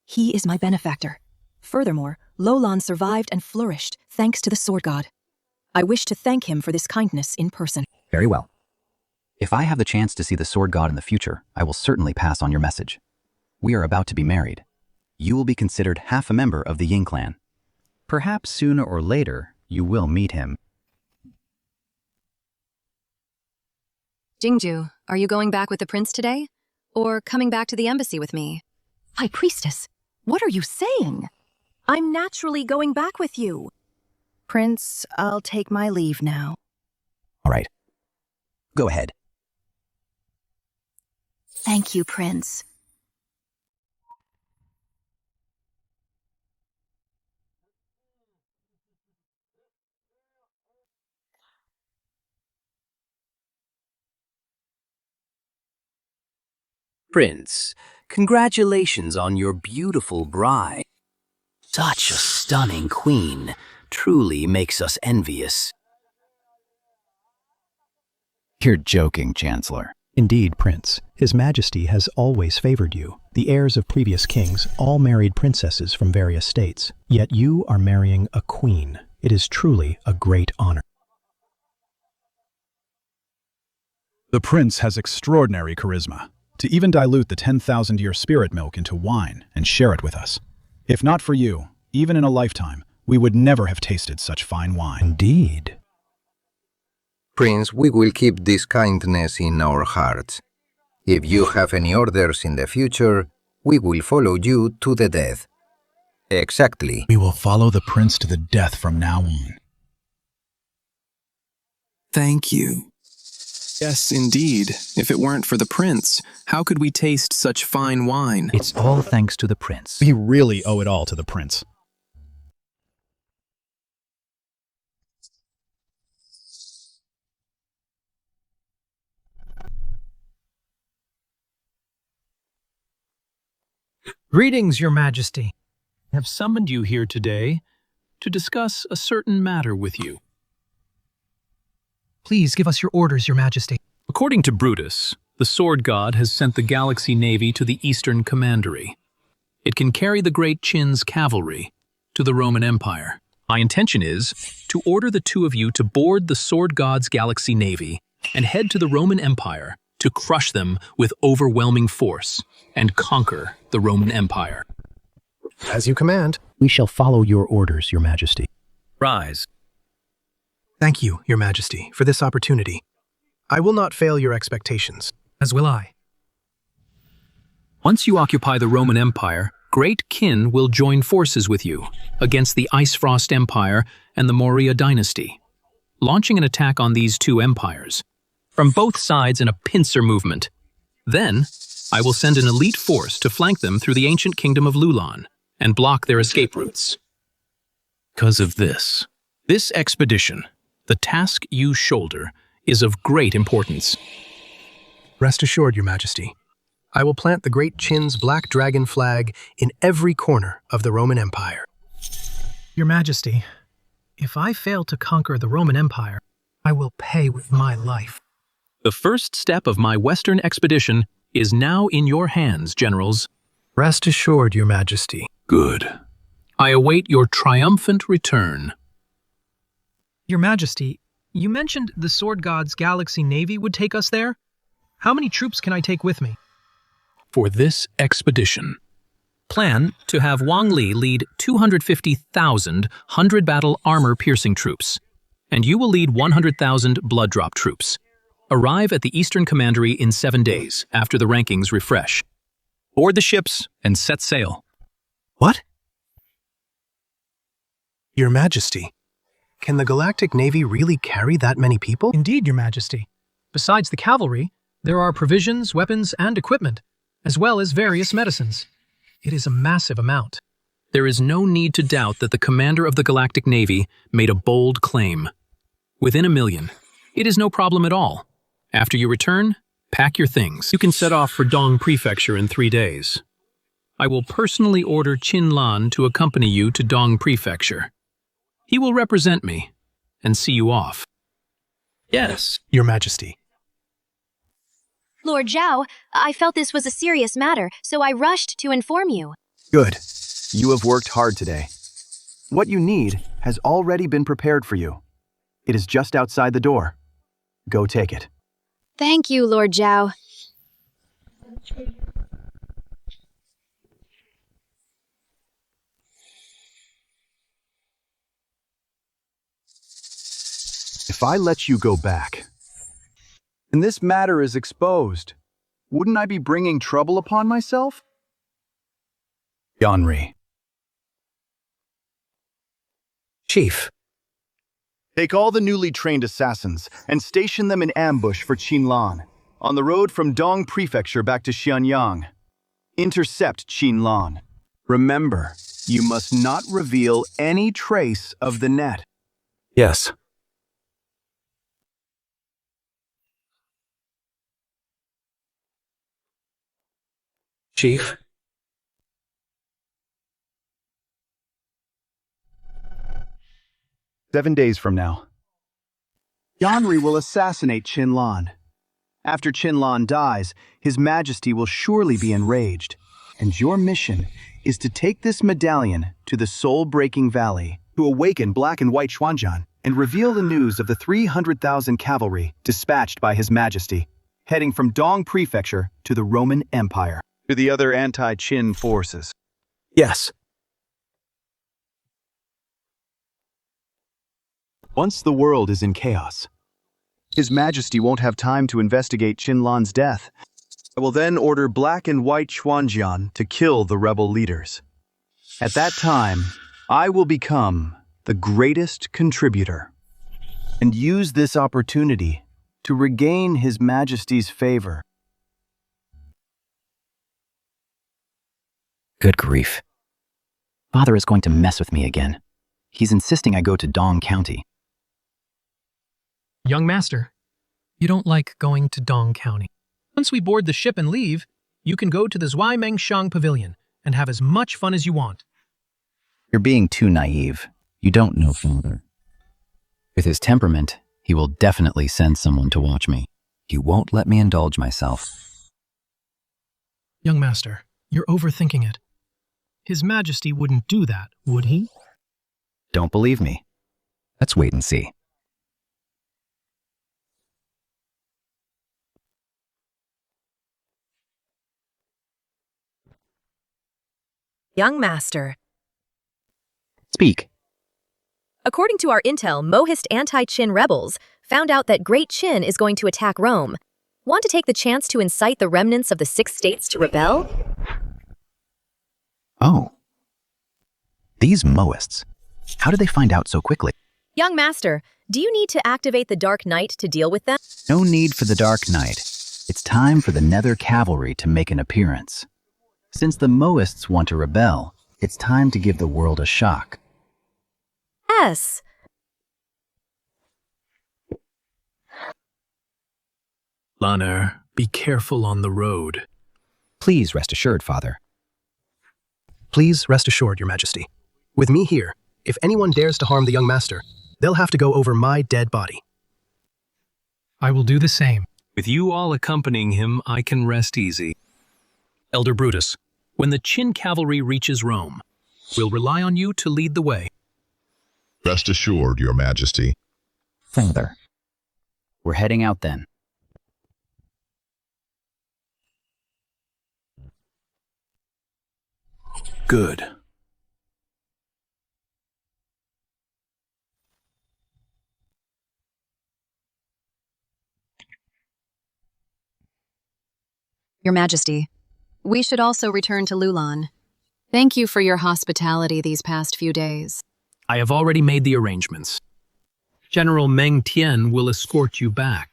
[SPEAKER 5] He is my benefactor. Furthermore, Lolan survived and flourished thanks to the Sword God. I wish to thank him for this kindness in person.
[SPEAKER 12] Very well. If I have the chance to see the Sword God in the future, I will certainly pass on your message. We are about to be married. You will be considered half a member of the Ying clan. Perhaps sooner or later, you will meet him.
[SPEAKER 9] Jingju, are you going back with the prince today? Or coming back to the embassy with me?
[SPEAKER 5] High Priestess, what are you saying? I'm naturally going back with you. Prince, I'll take my leave now.
[SPEAKER 12] All right. Go ahead.
[SPEAKER 5] Thank you, Prince.
[SPEAKER 16] Prince, congratulations on your beautiful bride. Such a stunning queen. Truly makes us envious.
[SPEAKER 12] You're joking, Chancellor.
[SPEAKER 8] Indeed, Prince. His Majesty has always favored you. The heirs of previous kings all married princesses from various states. Yet you are marrying a queen. It is truly a great honor.
[SPEAKER 11] The prince has extraordinary charisma. To even dilute the 10,000-year spirit milk into wine and share it with us. If not for you, even in a lifetime, we would never have tasted such fine wine.
[SPEAKER 8] Indeed.
[SPEAKER 6] Prince, we will keep this kindness in our hearts. If you have any orders in the future, we will follow you to the death. Exactly.
[SPEAKER 11] We will follow the prince to the death from now on.
[SPEAKER 18] Thank you. Yes, indeed. If it weren't for the prince, how could we taste such fine wine?
[SPEAKER 17] It's all thanks to the prince.
[SPEAKER 11] We really owe it all to the prince.
[SPEAKER 2] Greetings, Your Majesty. I have summoned you here today to discuss a certain matter with you.
[SPEAKER 15] Please give us your orders, Your Majesty.
[SPEAKER 2] According to Brutus, the Sword God has sent the Galaxy Navy to the Eastern Commandery. It can carry the Great Qin's cavalry to the Roman Empire. My intention is to order the two of you to board the Sword God's Galaxy Navy and head to the Roman Empire to crush them with overwhelming force and conquer the Roman Empire.
[SPEAKER 10] As you command.
[SPEAKER 8] We shall follow your orders, Your Majesty.
[SPEAKER 2] Rise.
[SPEAKER 10] Thank you, Your Majesty, for this opportunity. I will not fail your expectations.
[SPEAKER 15] As will I.
[SPEAKER 2] Once you occupy the Roman Empire, Great Qin will join forces with you against the Icefrost Empire and the Maurya dynasty, launching an attack on these two empires from both sides in a pincer movement. Then, I will send an elite force to flank them through the ancient kingdom of Lulan and block their escape routes. Because of this expedition, the task you shoulder is of great importance.
[SPEAKER 10] Rest assured, Your Majesty, I will plant the Great Qin's Black Dragon flag in every corner of the Roman Empire.
[SPEAKER 15] Your Majesty, if I fail to conquer the Roman Empire, I will pay with my life.
[SPEAKER 2] The first step of my Western expedition is now in your hands, generals.
[SPEAKER 10] Rest assured, Your Majesty.
[SPEAKER 2] Good. I await your triumphant return.
[SPEAKER 15] Your Majesty, you mentioned the Sword God's Galaxy Navy would take us there? How many troops can I take with me?
[SPEAKER 2] For this expedition, plan to have Wang Li lead 250,000 100-battle armor-piercing troops, and you will lead 100,000 blood-drop troops. Arrive at the Eastern Commandery in 7 days after the rankings refresh. Board the ships and set sail.
[SPEAKER 10] What? Your Majesty, can the Galactic Navy really carry that many people?
[SPEAKER 15] Indeed, Your Majesty. Besides the cavalry, there are provisions, weapons, and equipment, as well as various medicines. It is a massive amount.
[SPEAKER 2] There is no need to doubt that the commander of the Galactic Navy made a bold claim. Within 1 million. It is no problem at all. After you return, pack your things. You can set off for Dong Prefecture in 3 days. I will personally order Qin Lan to accompany you to Dong Prefecture. He will represent me and see you off.
[SPEAKER 10] Yes, Your Majesty.
[SPEAKER 3] Lord Zhao, I felt this was a serious matter, so I rushed to inform you.
[SPEAKER 8] Good. You have worked hard today. What you need has already been prepared for you. It is just outside the door. Go take it.
[SPEAKER 3] Thank you, Lord Zhao.
[SPEAKER 8] If I let you go back, and this matter is exposed, wouldn't I be bringing trouble upon myself? Yanri.
[SPEAKER 7] Chief.
[SPEAKER 8] Take all the newly trained assassins and station them in ambush for Qin Lan, on the road from Dong Prefecture back to Xianyang. Intercept Qin Lan. Remember, you must not reveal any trace of the net.
[SPEAKER 7] Yes. Chief.
[SPEAKER 8] "7 days from now, Yanri will assassinate Qin Lan. After Qin Lan dies, His Majesty will surely be enraged, and your mission is to take this medallion to the Soul-Breaking Valley to awaken Black and White Xuanjian and reveal the news of the 300,000 cavalry dispatched by His Majesty, heading from Dong Prefecture to the Roman Empire, to the other anti-Qin forces."
[SPEAKER 7] Yes.
[SPEAKER 8] Once the world is in chaos, His Majesty won't have time to investigate Qin Lan's death. I will then order Black and White Xuanjian to kill the rebel leaders. At that time, I will become the greatest contributor and use this opportunity to regain His Majesty's favor.
[SPEAKER 12] Good grief. Father is going to mess with me again. He's insisting I go to Dong County.
[SPEAKER 15] Young Master, you don't like going to Dong County. Once we board the ship and leave, you can go to the Zhuai Pavilion and have as much fun as you want.
[SPEAKER 12] You're being too naive. You don't know Father. With his temperament, he will definitely send someone to watch me. He won't let me indulge myself.
[SPEAKER 15] Young Master, you're overthinking it. His Majesty wouldn't do that, would he?
[SPEAKER 12] Don't believe me? Let's wait and see.
[SPEAKER 19] Young Master.
[SPEAKER 12] Speak.
[SPEAKER 19] According to our intel, Mohist anti-Qin rebels found out that Great Qin is going to attack Rome. Want to take the chance to incite the remnants of the 6 states to rebel?
[SPEAKER 12] Oh. These Mohists. How did they find out so quickly?
[SPEAKER 19] Young Master, do you need to activate the Dark Knight to deal with them?
[SPEAKER 12] No need for the Dark Knight. It's time for the Nether Cavalry to make an appearance. Since the Mohists want to rebel, it's time to give the world a shock.
[SPEAKER 19] Yes.
[SPEAKER 2] Lanner, be careful on the road.
[SPEAKER 12] Please rest assured, Father.
[SPEAKER 10] Please rest assured, Your Majesty. With me here, if anyone dares to harm the young master, they'll have to go over my dead body.
[SPEAKER 15] I will do the same.
[SPEAKER 2] With you all accompanying him, I can rest easy. Elder Brutus, when the Qin cavalry reaches Rome, we'll rely on you to lead the way.
[SPEAKER 14] Rest assured, Your Majesty.
[SPEAKER 12] Father. We're heading out then.
[SPEAKER 11] Good.
[SPEAKER 9] Your Majesty, we should also return to Lulan. Thank you for your hospitality these past few days.
[SPEAKER 2] I have already made the arrangements. General Meng Tian will escort you back.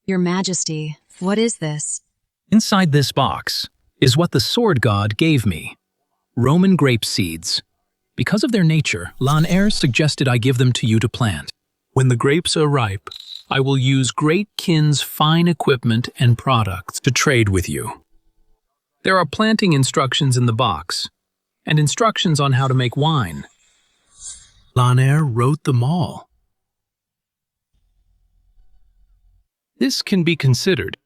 [SPEAKER 9] Your Majesty, what is this?
[SPEAKER 2] Inside this box is what the sword god gave me. Roman grape seeds. Because of their nature, Lan Er suggested I give them to you to plant. When the grapes are ripe, I will use Great Qin's fine equipment and products to trade with you. There are planting instructions in the box, and instructions on how to make wine. Lan Er wrote them all. This can be considered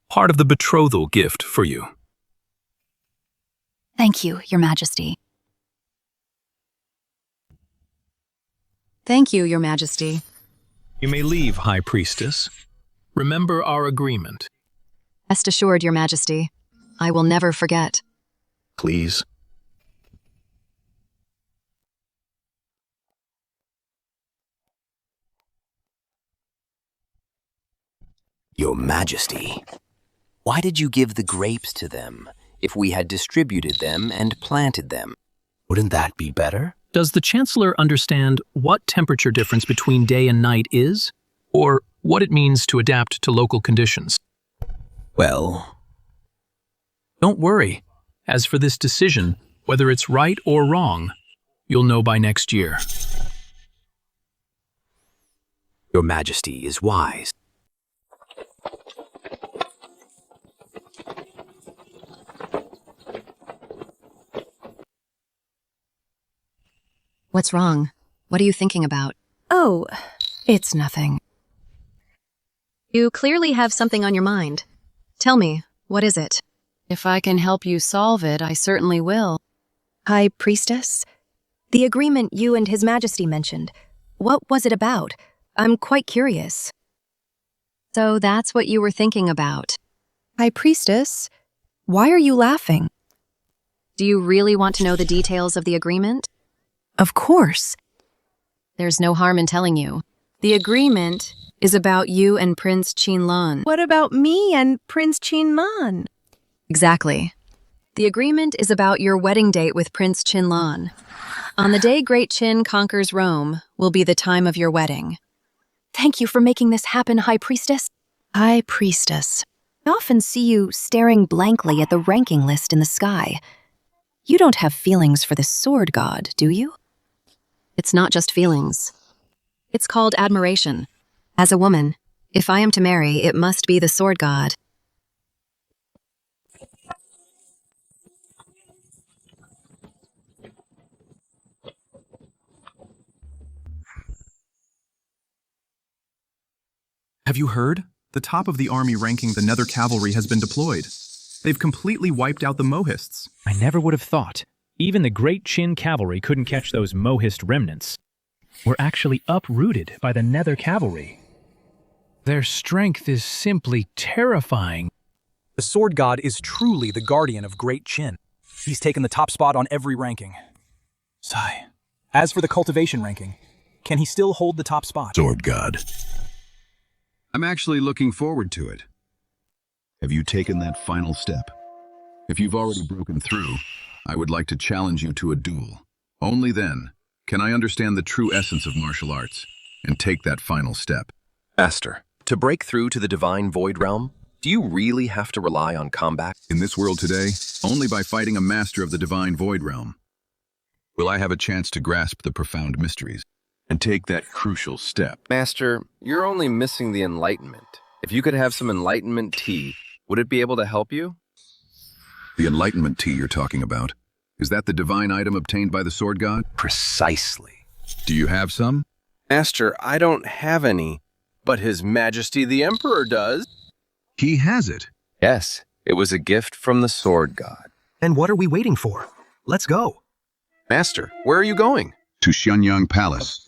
[SPEAKER 2] part of the betrothal gift for you.
[SPEAKER 5] Thank you, Your Majesty.
[SPEAKER 9] Thank you, Your Majesty.
[SPEAKER 2] You may leave, High Priestess. Remember our agreement.
[SPEAKER 9] Rest assured, Your Majesty. I will never forget.
[SPEAKER 11] Please.
[SPEAKER 16] Your Majesty, why did you give the grapes to them if we had distributed them and planted them?
[SPEAKER 2] Wouldn't that be better? Does the Chancellor understand what temperature difference between day and night is, or what it means to adapt to local conditions?
[SPEAKER 16] Well,
[SPEAKER 2] don't worry. As for this decision, whether it's right or wrong, you'll know by next year.
[SPEAKER 16] Your Majesty is wise.
[SPEAKER 9] What's wrong? What are you thinking about?
[SPEAKER 5] Oh, it's nothing.
[SPEAKER 9] You clearly have something on your mind. Tell me, what is it? If I can help you solve it, I certainly will.
[SPEAKER 19] High Priestess? The agreement you and His Majesty mentioned. What was it about? I'm quite curious.
[SPEAKER 9] So that's what you were thinking about.
[SPEAKER 19] High Priestess? Why are you laughing?
[SPEAKER 9] Do you really want to know the details of the agreement?
[SPEAKER 19] Of course.
[SPEAKER 9] There's no harm in telling you. The agreement is about you and Prince Qinlan.
[SPEAKER 19] What about me and Prince Qinlan?
[SPEAKER 9] Exactly. The agreement is about your wedding date with Prince Qinlan. On the day Great Qin conquers Rome will be the time of your wedding.
[SPEAKER 19] Thank you for making this happen, High Priestess. High Priestess. I often see you staring blankly at the ranking list in the sky. You don't have feelings for the sword god, do you?
[SPEAKER 9] It's not just feelings. It's called admiration. As a woman, if I am to marry, it must be the sword god.
[SPEAKER 13] Have you heard? The top of the army ranking the Nether Cavalry has been deployed. They've completely wiped out the Mohists.
[SPEAKER 1] I never would have thought. Even the Great Qin cavalry couldn't catch those Mohist remnants. We're actually uprooted by the Nether cavalry.
[SPEAKER 2] Their strength is simply terrifying.
[SPEAKER 7] The sword god is truly the guardian of Great Qin. He's taken the top spot on every ranking. Sigh. As for the cultivation ranking, can he still hold the top spot?
[SPEAKER 20] Sword god. I'm actually looking forward to it. Have you taken that final step? If you've already broken through, I would like to challenge you to a duel. Only then can I understand the true essence of martial arts and take that final step.
[SPEAKER 21] Master, to break through to the divine void realm, do you really have to rely on combat?
[SPEAKER 20] In this world today, only by fighting a master of the divine void realm will I have a chance to grasp the profound mysteries and take that crucial step.
[SPEAKER 21] Master, you're only missing the enlightenment. If you could have some enlightenment tea, would it be able to help you?
[SPEAKER 20] The enlightenment tea you're talking about Is that the divine item obtained by the sword god?
[SPEAKER 4] Precisely.
[SPEAKER 20] Do you have some?
[SPEAKER 4] Master, I don't have any, but His Majesty the Emperor does.
[SPEAKER 20] He has it.
[SPEAKER 4] Yes, it was a gift from the sword god.
[SPEAKER 10] And what are we waiting for? Let's go.
[SPEAKER 4] Master, where are you going?
[SPEAKER 20] To Xianyang Palace.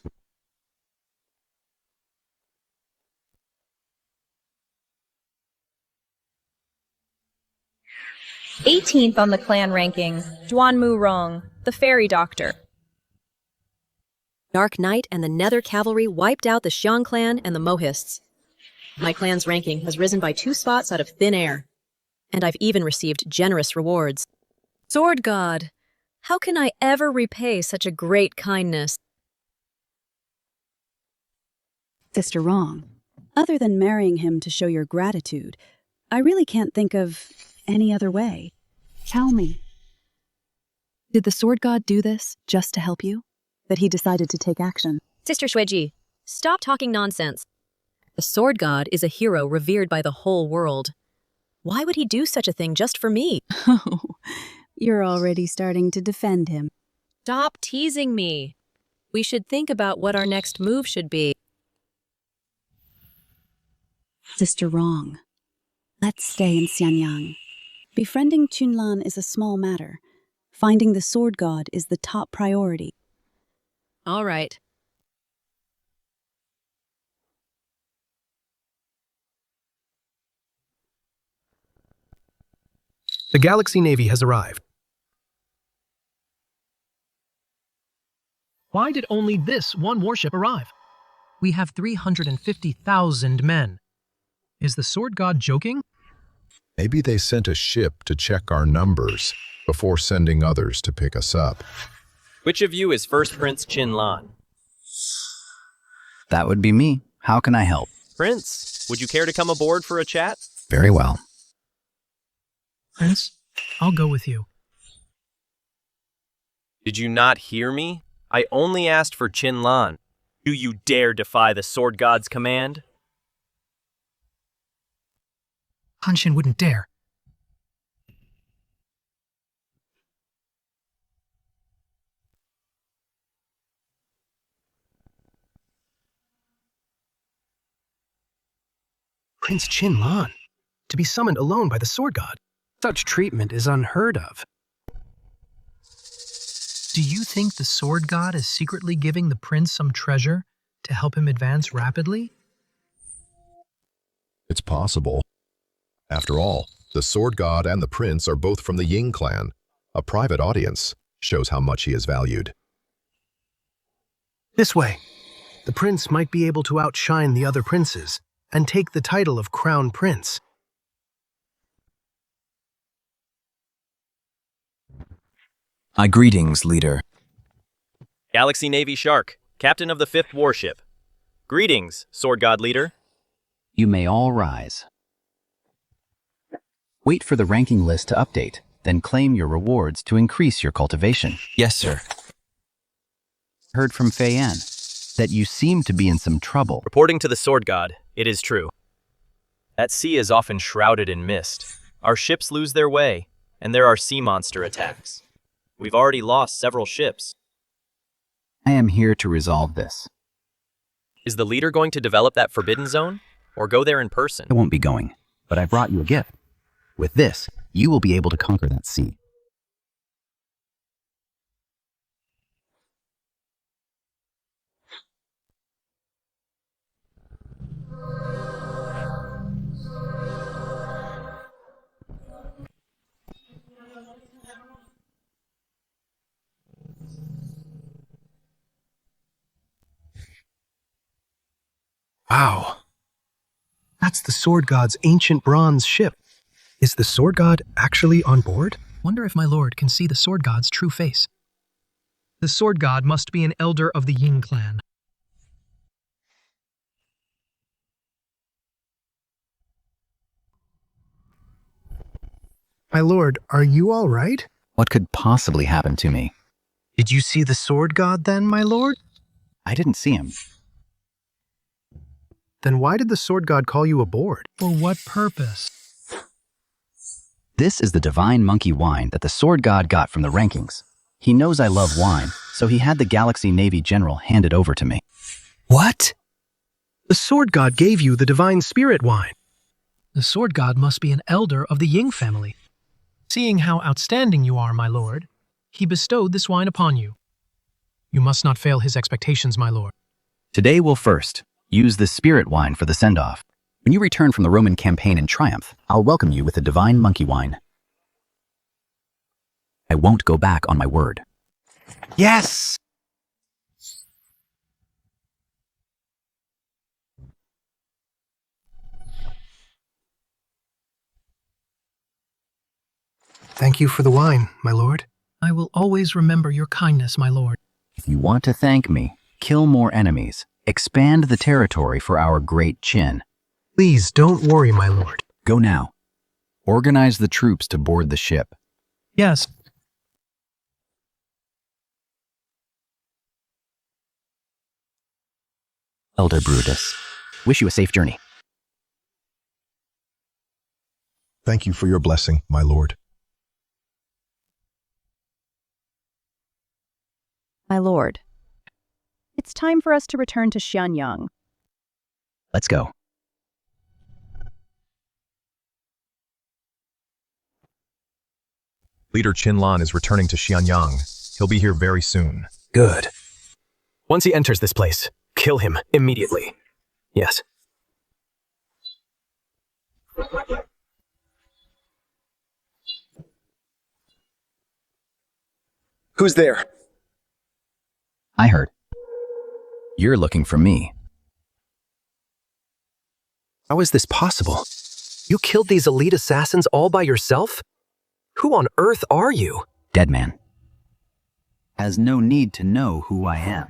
[SPEAKER 22] '18th on the clan ranking, Duanmu Rong, the fairy doctor.
[SPEAKER 9] Dark Knight and the Nether Cavalry wiped out the Xiang clan and the Mohists. My clan's ranking has risen by 2 spots out of thin air. And I've even received generous rewards. Sword God, how can I ever repay such a great kindness?
[SPEAKER 23] Sister Wrong, other than marrying him to show your gratitude, I really can't think of any other way. Tell me.
[SPEAKER 5] Did the Sword God do this just to help you? That he decided to take action?
[SPEAKER 9] Sister Xueji, stop talking nonsense. The Sword God is a hero revered by the whole world. Why would he do such a thing just for me?
[SPEAKER 23] Oh, you're already starting to defend him.
[SPEAKER 9] Stop teasing me. We should think about what our next move should be.
[SPEAKER 23] Sister Wrong, let's stay in Xianyang. Befriending Qunlan is a small matter. Finding the Sword God is the top priority.
[SPEAKER 9] All right.
[SPEAKER 10] The Galaxy Navy has arrived.
[SPEAKER 15] Why did only this one warship arrive? We have 350,000 men. Is the Sword God joking?
[SPEAKER 14] Maybe they sent a ship to check our numbers before sending others to pick us up.
[SPEAKER 24] Which of you is First Prince Qinlan?
[SPEAKER 12] That would be me. How can I help?
[SPEAKER 24] Prince, would you care to come aboard for a chat?
[SPEAKER 12] Very well.
[SPEAKER 15] Prince, I'll go with you.
[SPEAKER 24] Did you not hear me? I only asked for Qinlan. Do you dare defy the Sword God's command?
[SPEAKER 15] Hanshin wouldn't dare.
[SPEAKER 10] Prince Qinlan, to be summoned alone by the Sword God. Such treatment is unheard of.
[SPEAKER 15] Do you think the Sword God is secretly giving the prince some treasure to help him advance rapidly?
[SPEAKER 14] It's possible. After all, the sword god and the prince are both from the Ying clan. A private audience shows how much he is valued.
[SPEAKER 10] This way. The prince might be able to outshine the other princes and take the title of Crown Prince.
[SPEAKER 25] Greetings, leader.
[SPEAKER 24] Galaxy Navy Shark, captain of the 5th warship. Greetings, Sword God leader.
[SPEAKER 12] You may all rise. Wait for the ranking list to update, then claim your rewards to increase your cultivation.
[SPEAKER 25] Yes, sir.
[SPEAKER 12] Heard from Fei Yan that you seem to be in some trouble.
[SPEAKER 24] Reporting to the Sword God, it is true. That sea is often shrouded in mist. Our ships lose their way, and there are sea monster attacks. We've already lost several ships.
[SPEAKER 12] I am here to resolve this.
[SPEAKER 24] Is the leader going to develop that forbidden zone, or go there in person?
[SPEAKER 12] I won't be going, but I brought you a gift. With this, you will be able to conquer that sea.
[SPEAKER 10] Wow. That's the Sword God's ancient bronze ship. Is the Sword God actually on board?
[SPEAKER 15] Wonder if my lord can see the Sword God's true face. The Sword God must be an elder of the Ying clan.
[SPEAKER 10] My lord, are you all right?
[SPEAKER 12] What could possibly happen to me?
[SPEAKER 10] Did you see the Sword God then, my lord?
[SPEAKER 12] I didn't see him.
[SPEAKER 10] Then why did the Sword God call you aboard?
[SPEAKER 15] For what purpose?
[SPEAKER 12] This is the divine monkey wine that the sword god got from the rankings. He knows I love wine, so he had the Galaxy Navy General hand it over to me.
[SPEAKER 10] What? The sword god gave you the divine spirit wine.
[SPEAKER 15] The sword god must be an elder of the Ying family. Seeing how outstanding you are, my lord, he bestowed this wine upon you. You must not fail his expectations, my lord.
[SPEAKER 12] Today we'll first use the spirit wine for the send-off. When you return from the Roman campaign in triumph, I'll welcome you with the divine monkey wine. I won't go back on my word.
[SPEAKER 10] Yes! Thank you for the wine, my lord.
[SPEAKER 15] I will always remember your kindness, my lord.
[SPEAKER 12] If you want to thank me, kill more enemies, expand the territory for our Great Qin.
[SPEAKER 10] Please don't worry, my lord.
[SPEAKER 12] Go now. Organize the troops to board the ship.
[SPEAKER 15] Yes.
[SPEAKER 12] Elder Brutus, wish you a safe journey.
[SPEAKER 14] Thank you for your blessing, my lord.
[SPEAKER 3] My lord, it's time for us to return to Xianyang.
[SPEAKER 12] Let's go.
[SPEAKER 6] Leader Qinlan is returning to Xianyang. He'll be here very soon.
[SPEAKER 10] Good. Once he enters this place, kill him immediately. Yes.
[SPEAKER 4] Who's there?
[SPEAKER 12] I heard. You're looking for me.
[SPEAKER 10] How is this possible? You killed these elite assassins all by yourself? Who on earth are you?
[SPEAKER 12] Dead man. Has no need to know who I am.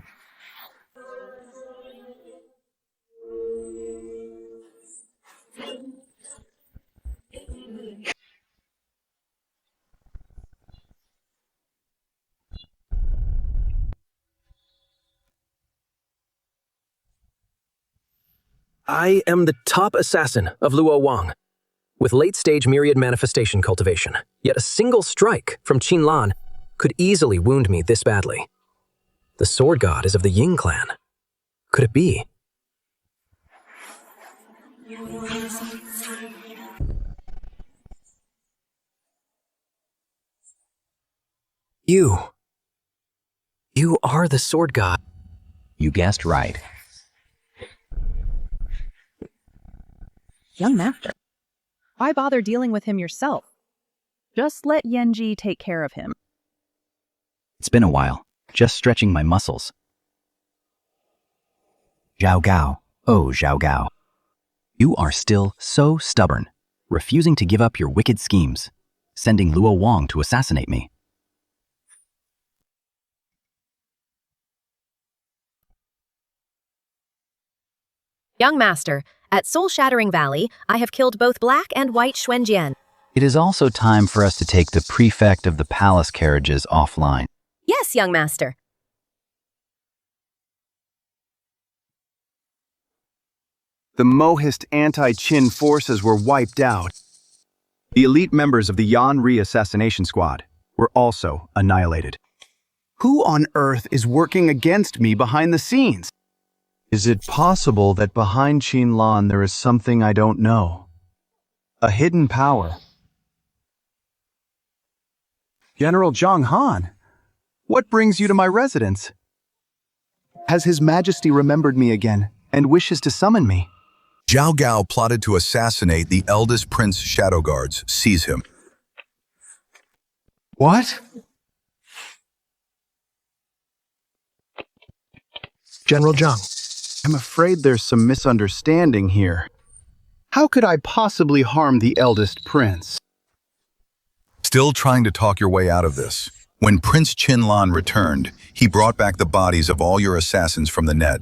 [SPEAKER 10] I am the top assassin of Luo Wang, with late-stage myriad manifestation cultivation. Yet a single strike from Qinlan could easily wound me this badly. The sword god is of the Ying clan. Could it be? You are the sword god.
[SPEAKER 12] You guessed right.
[SPEAKER 3] Young master, why bother dealing with him yourself? Just let Yenji take care of him.
[SPEAKER 12] It's been a while, just stretching my muscles. Zhao Gao, oh Zhao Gao. You are still so stubborn, refusing to give up your wicked schemes, sending Luo Wang to assassinate me.
[SPEAKER 9] Young master, at Soul-Shattering Valley, I have killed both black and white Xuanjian.
[SPEAKER 12] It is also time for us to take the prefect of the palace carriages offline.
[SPEAKER 9] Yes, young master.
[SPEAKER 17] The Mohist anti-Qin forces were wiped out. The elite members of the Yan Ri assassination squad were also annihilated. Who on earth is working against me behind the scenes? Is it possible that behind Qinlan there is something I don't know? A hidden power? General Zhang Han, what brings you to my residence? Has His Majesty remembered me again and wishes to summon me?
[SPEAKER 20] Zhao Gao plotted to assassinate the eldest prince shadow guards. Seize him.
[SPEAKER 17] What?
[SPEAKER 10] General Zhang.
[SPEAKER 17] I'm afraid there's some misunderstanding here. How could I possibly harm the eldest prince?
[SPEAKER 20] Still trying to talk your way out of this. When Prince Qinlan returned, he brought back the bodies of all your assassins from the net.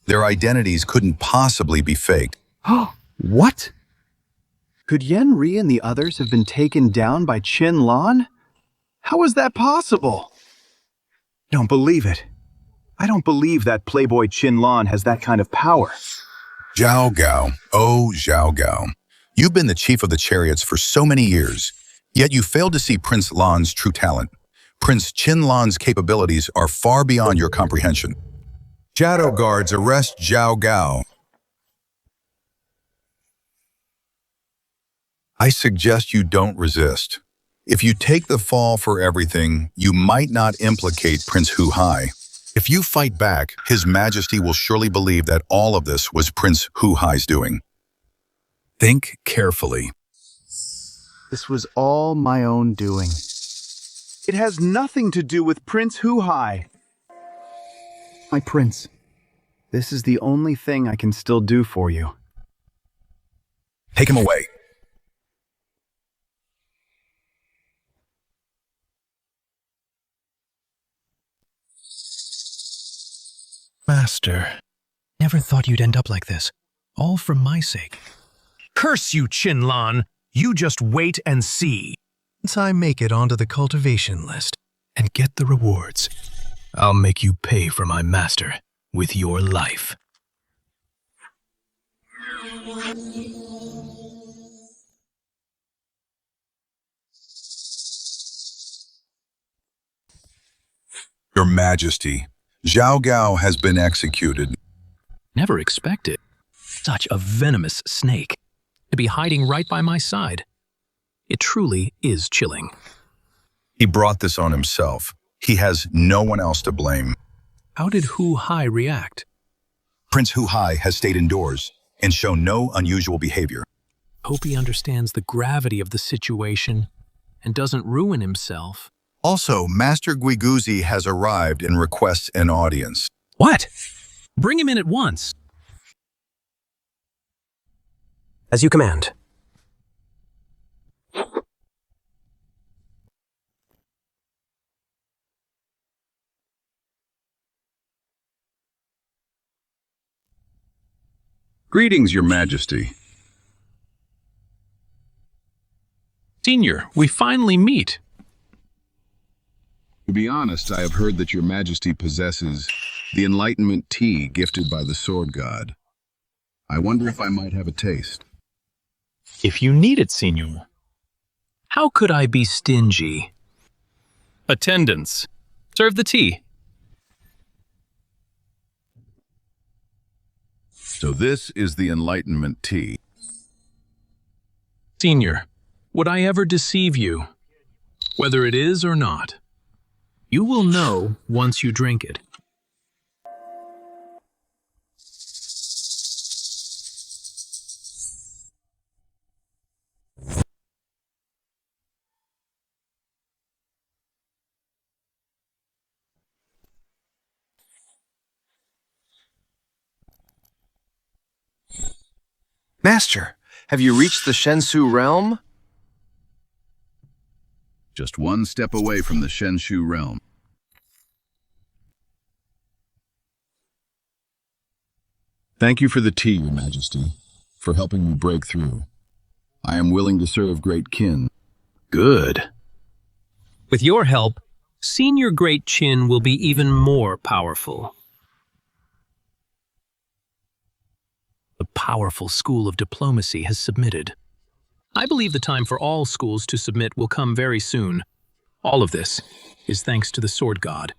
[SPEAKER 20] Their identities couldn't possibly be faked.
[SPEAKER 17] What? Could Yan Ri and the others have been taken down by Qinlan? How is that possible? I don't believe it. I don't believe that Playboy Qinlan has that kind of power.
[SPEAKER 20] Zhao Gao, oh Zhao Gao. You've been the chief of the chariots for so many years, Yet you failed to see Prince Lan's true talent. Prince Qin Lan's capabilities are far beyond your comprehension. Shadow guards arrest Zhao Gao. I suggest you don't resist. If you take the fall for everything, you might not implicate Prince Hu Hai. If you fight back, His Majesty will surely believe that all of this was Prince Hu Hai's doing. Think carefully.
[SPEAKER 17] This was all my own doing. It has nothing to do with Prince Hu Hai. My prince, this is the only thing I can still do for you.
[SPEAKER 20] Take him away.
[SPEAKER 15] Master, never thought you'd end up like this. All for my sake.
[SPEAKER 10] Curse you, Qin Lan! You just wait and see.
[SPEAKER 15] Once I make it onto the cultivation list and get the rewards, I'll make you pay for my master with your life.
[SPEAKER 20] Your Majesty, Zhao Gao has been executed.
[SPEAKER 2] Never expected. Such a venomous snake to be hiding right by my side. It truly is chilling.
[SPEAKER 20] He brought this on himself. He has no one else to blame.
[SPEAKER 2] How did Hu Hai react?
[SPEAKER 20] Prince Hu Hai has stayed indoors and shown no unusual behavior.
[SPEAKER 2] Hope he understands the gravity of the situation and doesn't ruin himself.
[SPEAKER 20] Also, Master Guiguzi has arrived and requests an audience.
[SPEAKER 2] What? Bring him in at once.
[SPEAKER 8] As you command.
[SPEAKER 20] Greetings, Your Majesty.
[SPEAKER 2] Senior, we finally meet.
[SPEAKER 11] To be honest, I have heard that Your Majesty possesses the Enlightenment tea gifted by the Sword God. I wonder if I might have a taste.
[SPEAKER 2] If you need it, Senior. How could I be stingy? Attendants, serve the tea.
[SPEAKER 11] So this is the Enlightenment tea.
[SPEAKER 2] Senior, would I ever deceive you? Whether it is or not. You will know once you drink it.
[SPEAKER 4] Master, have you reached the Shenshu realm?
[SPEAKER 11] Just one step away from the Shenshu realm. Thank you for the tea, Your Majesty, for helping me break through. I am willing to serve Great Qin.
[SPEAKER 2] Good. With your help, Senior Great Qin will be even more powerful. The powerful school of diplomacy has submitted. I believe the time for all schools to submit will come very soon. All of this is thanks to the Sword God.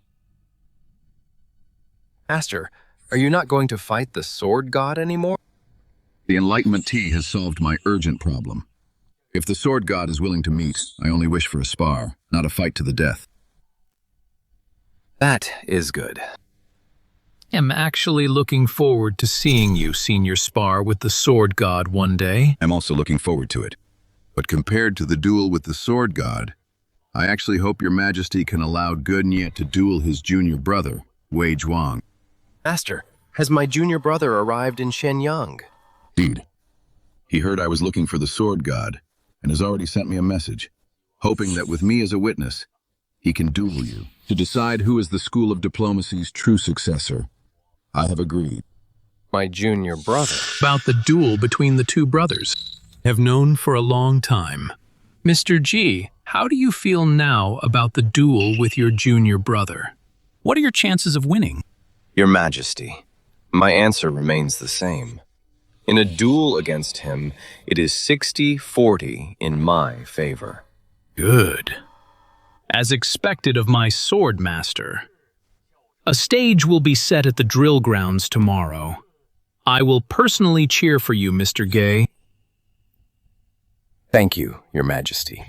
[SPEAKER 21] Master, are you not going to fight the Sword God anymore?
[SPEAKER 11] The Enlightenment tea has solved my urgent problem. If the Sword God is willing to meet, I only wish for a spar, not a fight to the death.
[SPEAKER 21] That is good.
[SPEAKER 2] I'm actually looking forward to seeing you, Senior, spar with the Sword God one day.
[SPEAKER 11] I'm also looking forward to it. But compared to the duel with the Sword God, I actually hope Your Majesty can allow Ge to duel his junior brother, Wei Zhuang.
[SPEAKER 21] Master, has my junior brother arrived in Shenyang?
[SPEAKER 11] Indeed. He heard I was looking for the Sword God and has already sent me a message, hoping that with me as a witness, he can duel you to decide who is the School of Diplomacy's true successor. I have agreed.
[SPEAKER 21] My junior brother.
[SPEAKER 2] About the duel between the two brothers. Have known for a long time. Mr. G, how do you feel now about the duel with your junior brother? What are your chances of winning?
[SPEAKER 21] Your Majesty, my answer remains the same. In a duel against him, it is 60-40 in my favor.
[SPEAKER 2] Good. As expected of my sword master. A stage will be set at the drill grounds tomorrow. I will personally cheer for you, Mr. Gay.
[SPEAKER 4] Thank you, Your Majesty.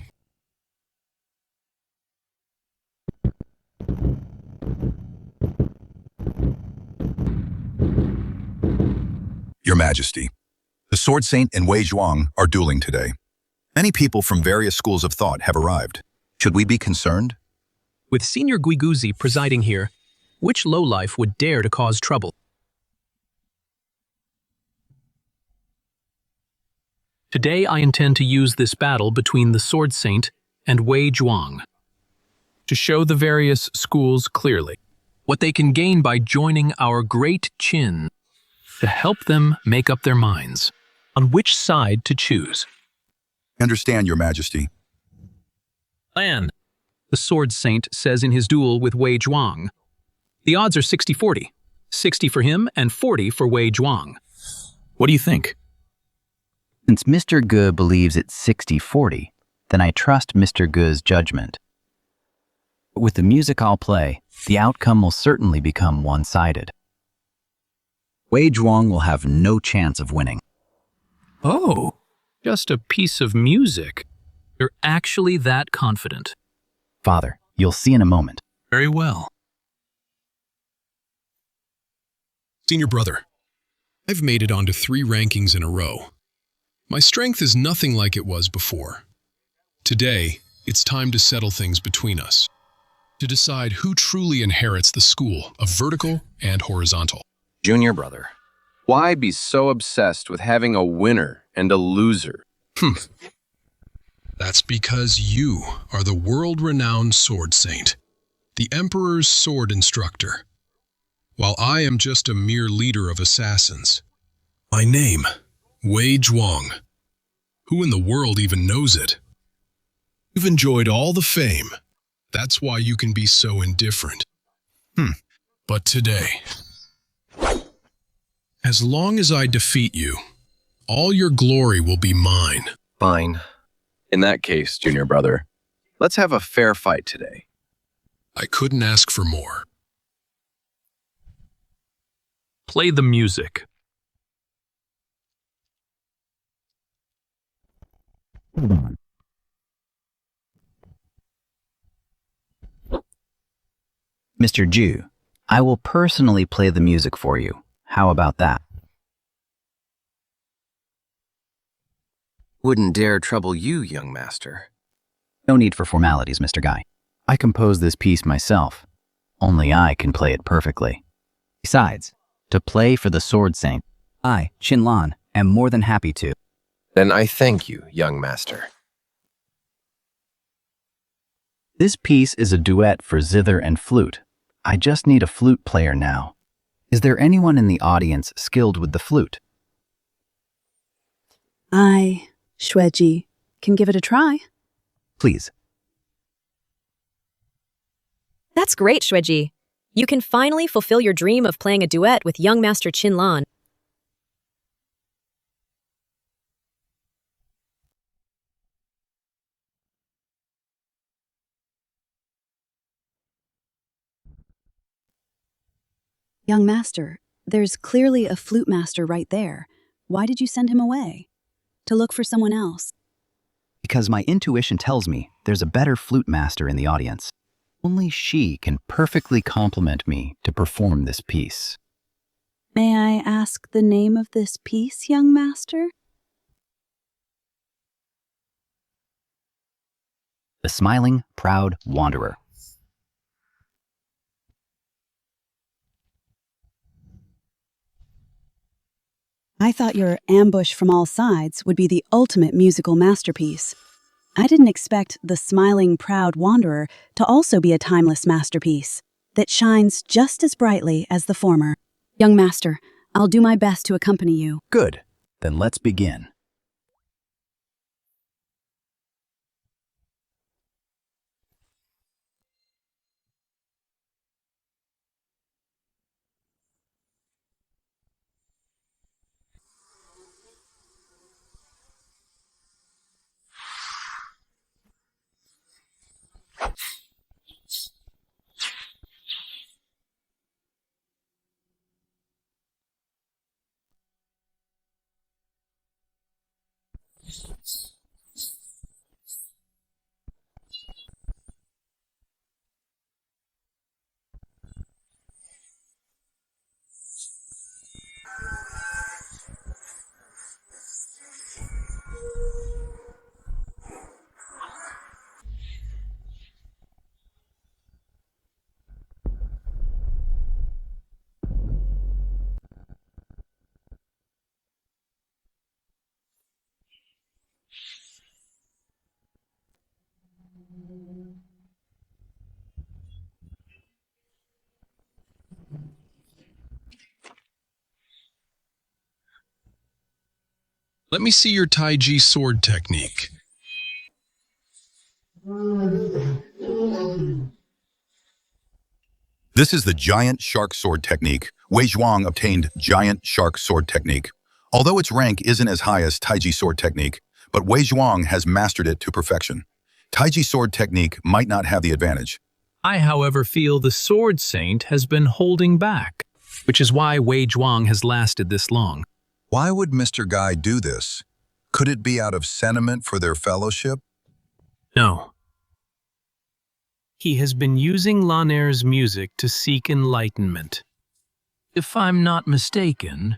[SPEAKER 20] Your Majesty, the Sword Saint and Wei Zhuang are dueling today. Many people from various schools of thought have arrived. Should we be concerned?
[SPEAKER 2] With Senior Guiguzi presiding here, which lowlife would dare to cause trouble? Today I intend to use this battle between the Sword Saint and Wei Zhuang to show the various schools clearly what they can gain by joining our Great Qin, to help them make up their minds on which side to choose.
[SPEAKER 20] Understand, Your Majesty.
[SPEAKER 2] Plan, the Sword Saint says in his duel with Wei Zhuang. The odds are 60-40, 60 for him and 40 for Wei Zhuang. What do you think?
[SPEAKER 12] Since Mr. Gu believes it's 60-40, then I trust Mr. Gu's judgment. With the music I'll play, the outcome will certainly become one-sided. Wei Zhuang will have no chance of winning.
[SPEAKER 2] Oh, just a piece of music. You're actually that confident.
[SPEAKER 12] Father, you'll see in a moment.
[SPEAKER 2] Very well.
[SPEAKER 13] Senior brother, I've made it onto 3 rankings in a row. My strength is nothing like it was before. Today, it's time to settle things between us, to decide who truly inherits the school of vertical and horizontal.
[SPEAKER 4] Junior brother, why be so obsessed with having a winner and a loser?
[SPEAKER 13] That's because you are the world-renowned Sword Saint, the Emperor's sword instructor, while I am just a mere leader of assassins. My name, Wei Zhuang. Who in the world even knows it? You've enjoyed all the fame. That's why you can be so indifferent. But today, as long as I defeat you, all your glory will be mine.
[SPEAKER 4] Fine. In that case, junior brother, let's have a fair fight today.
[SPEAKER 13] I couldn't ask for more.
[SPEAKER 2] Play the music.
[SPEAKER 12] Hold on. Mr. Ju, I will personally play the music for you. How about that?
[SPEAKER 4] Wouldn't dare trouble you, young master.
[SPEAKER 12] No need for formalities, Mr. Guy. I composed this piece myself. Only I can play it perfectly. Besides, to play for the Sword Saint, I, Qinlan, am more than happy to.
[SPEAKER 4] Then I thank you, young master.
[SPEAKER 12] This piece is a duet for zither and flute. I just need a flute player now. Is there anyone in the audience skilled with the flute?
[SPEAKER 23] I, Shueji, can give it a try.
[SPEAKER 12] Please.
[SPEAKER 9] That's great, Shueji. You can finally fulfill your dream of playing a duet with young Master Qinlan.
[SPEAKER 23] Young master, there's clearly a flute master right there. Why did you send him away? To look for someone else?
[SPEAKER 12] Because my intuition tells me there's a better flute master in the audience. Only she can perfectly complement me to perform this piece.
[SPEAKER 23] May I ask the name of this piece, young master?
[SPEAKER 12] The Smiling, Proud Wanderer.
[SPEAKER 23] I thought your Ambush from All Sides would be the ultimate musical masterpiece. I didn't expect The Smiling Proud Wanderer to also be a timeless masterpiece that shines just as brightly as the former. Young master, I'll do my best to accompany you.
[SPEAKER 12] Good. Then let's begin.
[SPEAKER 13] Let me see your Taiji sword technique.
[SPEAKER 20] This is the giant shark sword technique. Wei Zhuang obtained giant shark sword technique. Although its rank isn't as high as Taiji sword technique, but Wei Zhuang has mastered it to perfection. Taiji sword technique might not have the advantage.
[SPEAKER 2] I, however, feel the Sword Saint has been holding back, which is why Wei Zhuang has lasted this long.
[SPEAKER 11] Why would Mr. Guy do this? Could it be out of sentiment for their fellowship?
[SPEAKER 2] No. He has been using Lanier's music to seek enlightenment. If I'm not mistaken,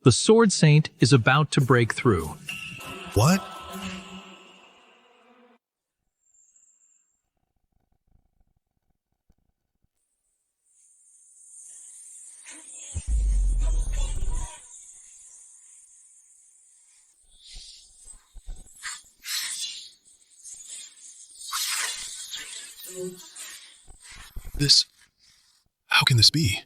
[SPEAKER 2] the Sword Saint is about to break through.
[SPEAKER 11] What?
[SPEAKER 13] How can this be?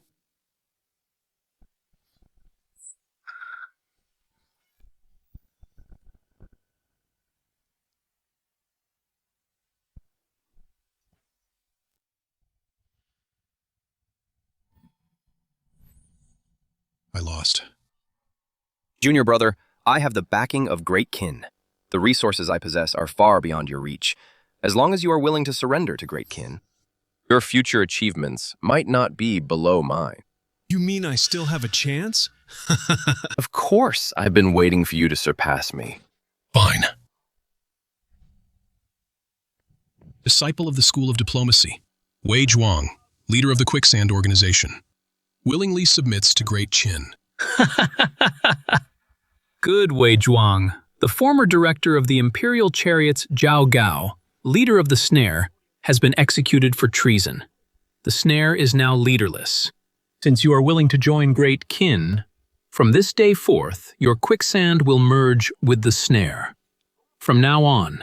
[SPEAKER 13] I lost.
[SPEAKER 21] Junior brother, I have the backing of Great Qin. The resources I possess are far beyond your reach. As long as you are willing to surrender to Great Qin, your future achievements might not be below mine.
[SPEAKER 13] You mean I still have a chance?
[SPEAKER 21] Of course, I've been waiting for you to surpass me.
[SPEAKER 13] Fine. Disciple of the School of Diplomacy, Wei Zhuang, leader of the Quicksand organization, willingly submits to Great Qin.
[SPEAKER 2] Good, Wei Zhuang. The former director of the Imperial Chariots, Zhao Gao, leader of the Snare, has been executed for treason. The Snare is now leaderless. Since you are willing to join Great Qin, from this day forth, your Quicksand will merge with the Snare. From now on,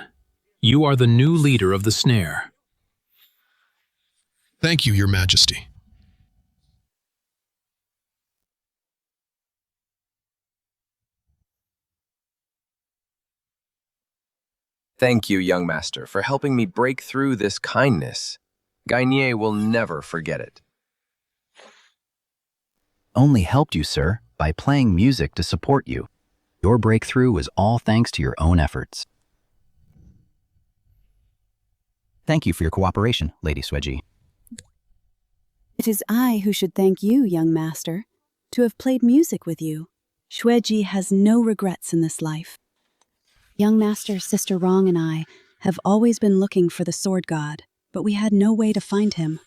[SPEAKER 2] you are the new leader of the Snare.
[SPEAKER 13] Thank you, Your Majesty.
[SPEAKER 21] Thank you, young master, for helping me break through this kindness. Gainier will never forget it.
[SPEAKER 12] Only helped you, sir, by playing music to support you. Your breakthrough was all thanks to your own efforts. Thank you for your cooperation, Lady Sweji.
[SPEAKER 23] It is I who should thank you, young master, to have played music with you. Shueji has no regrets in this life. Young master, Sister Rong, and I have always been looking for the sword god, but we had no way to find him.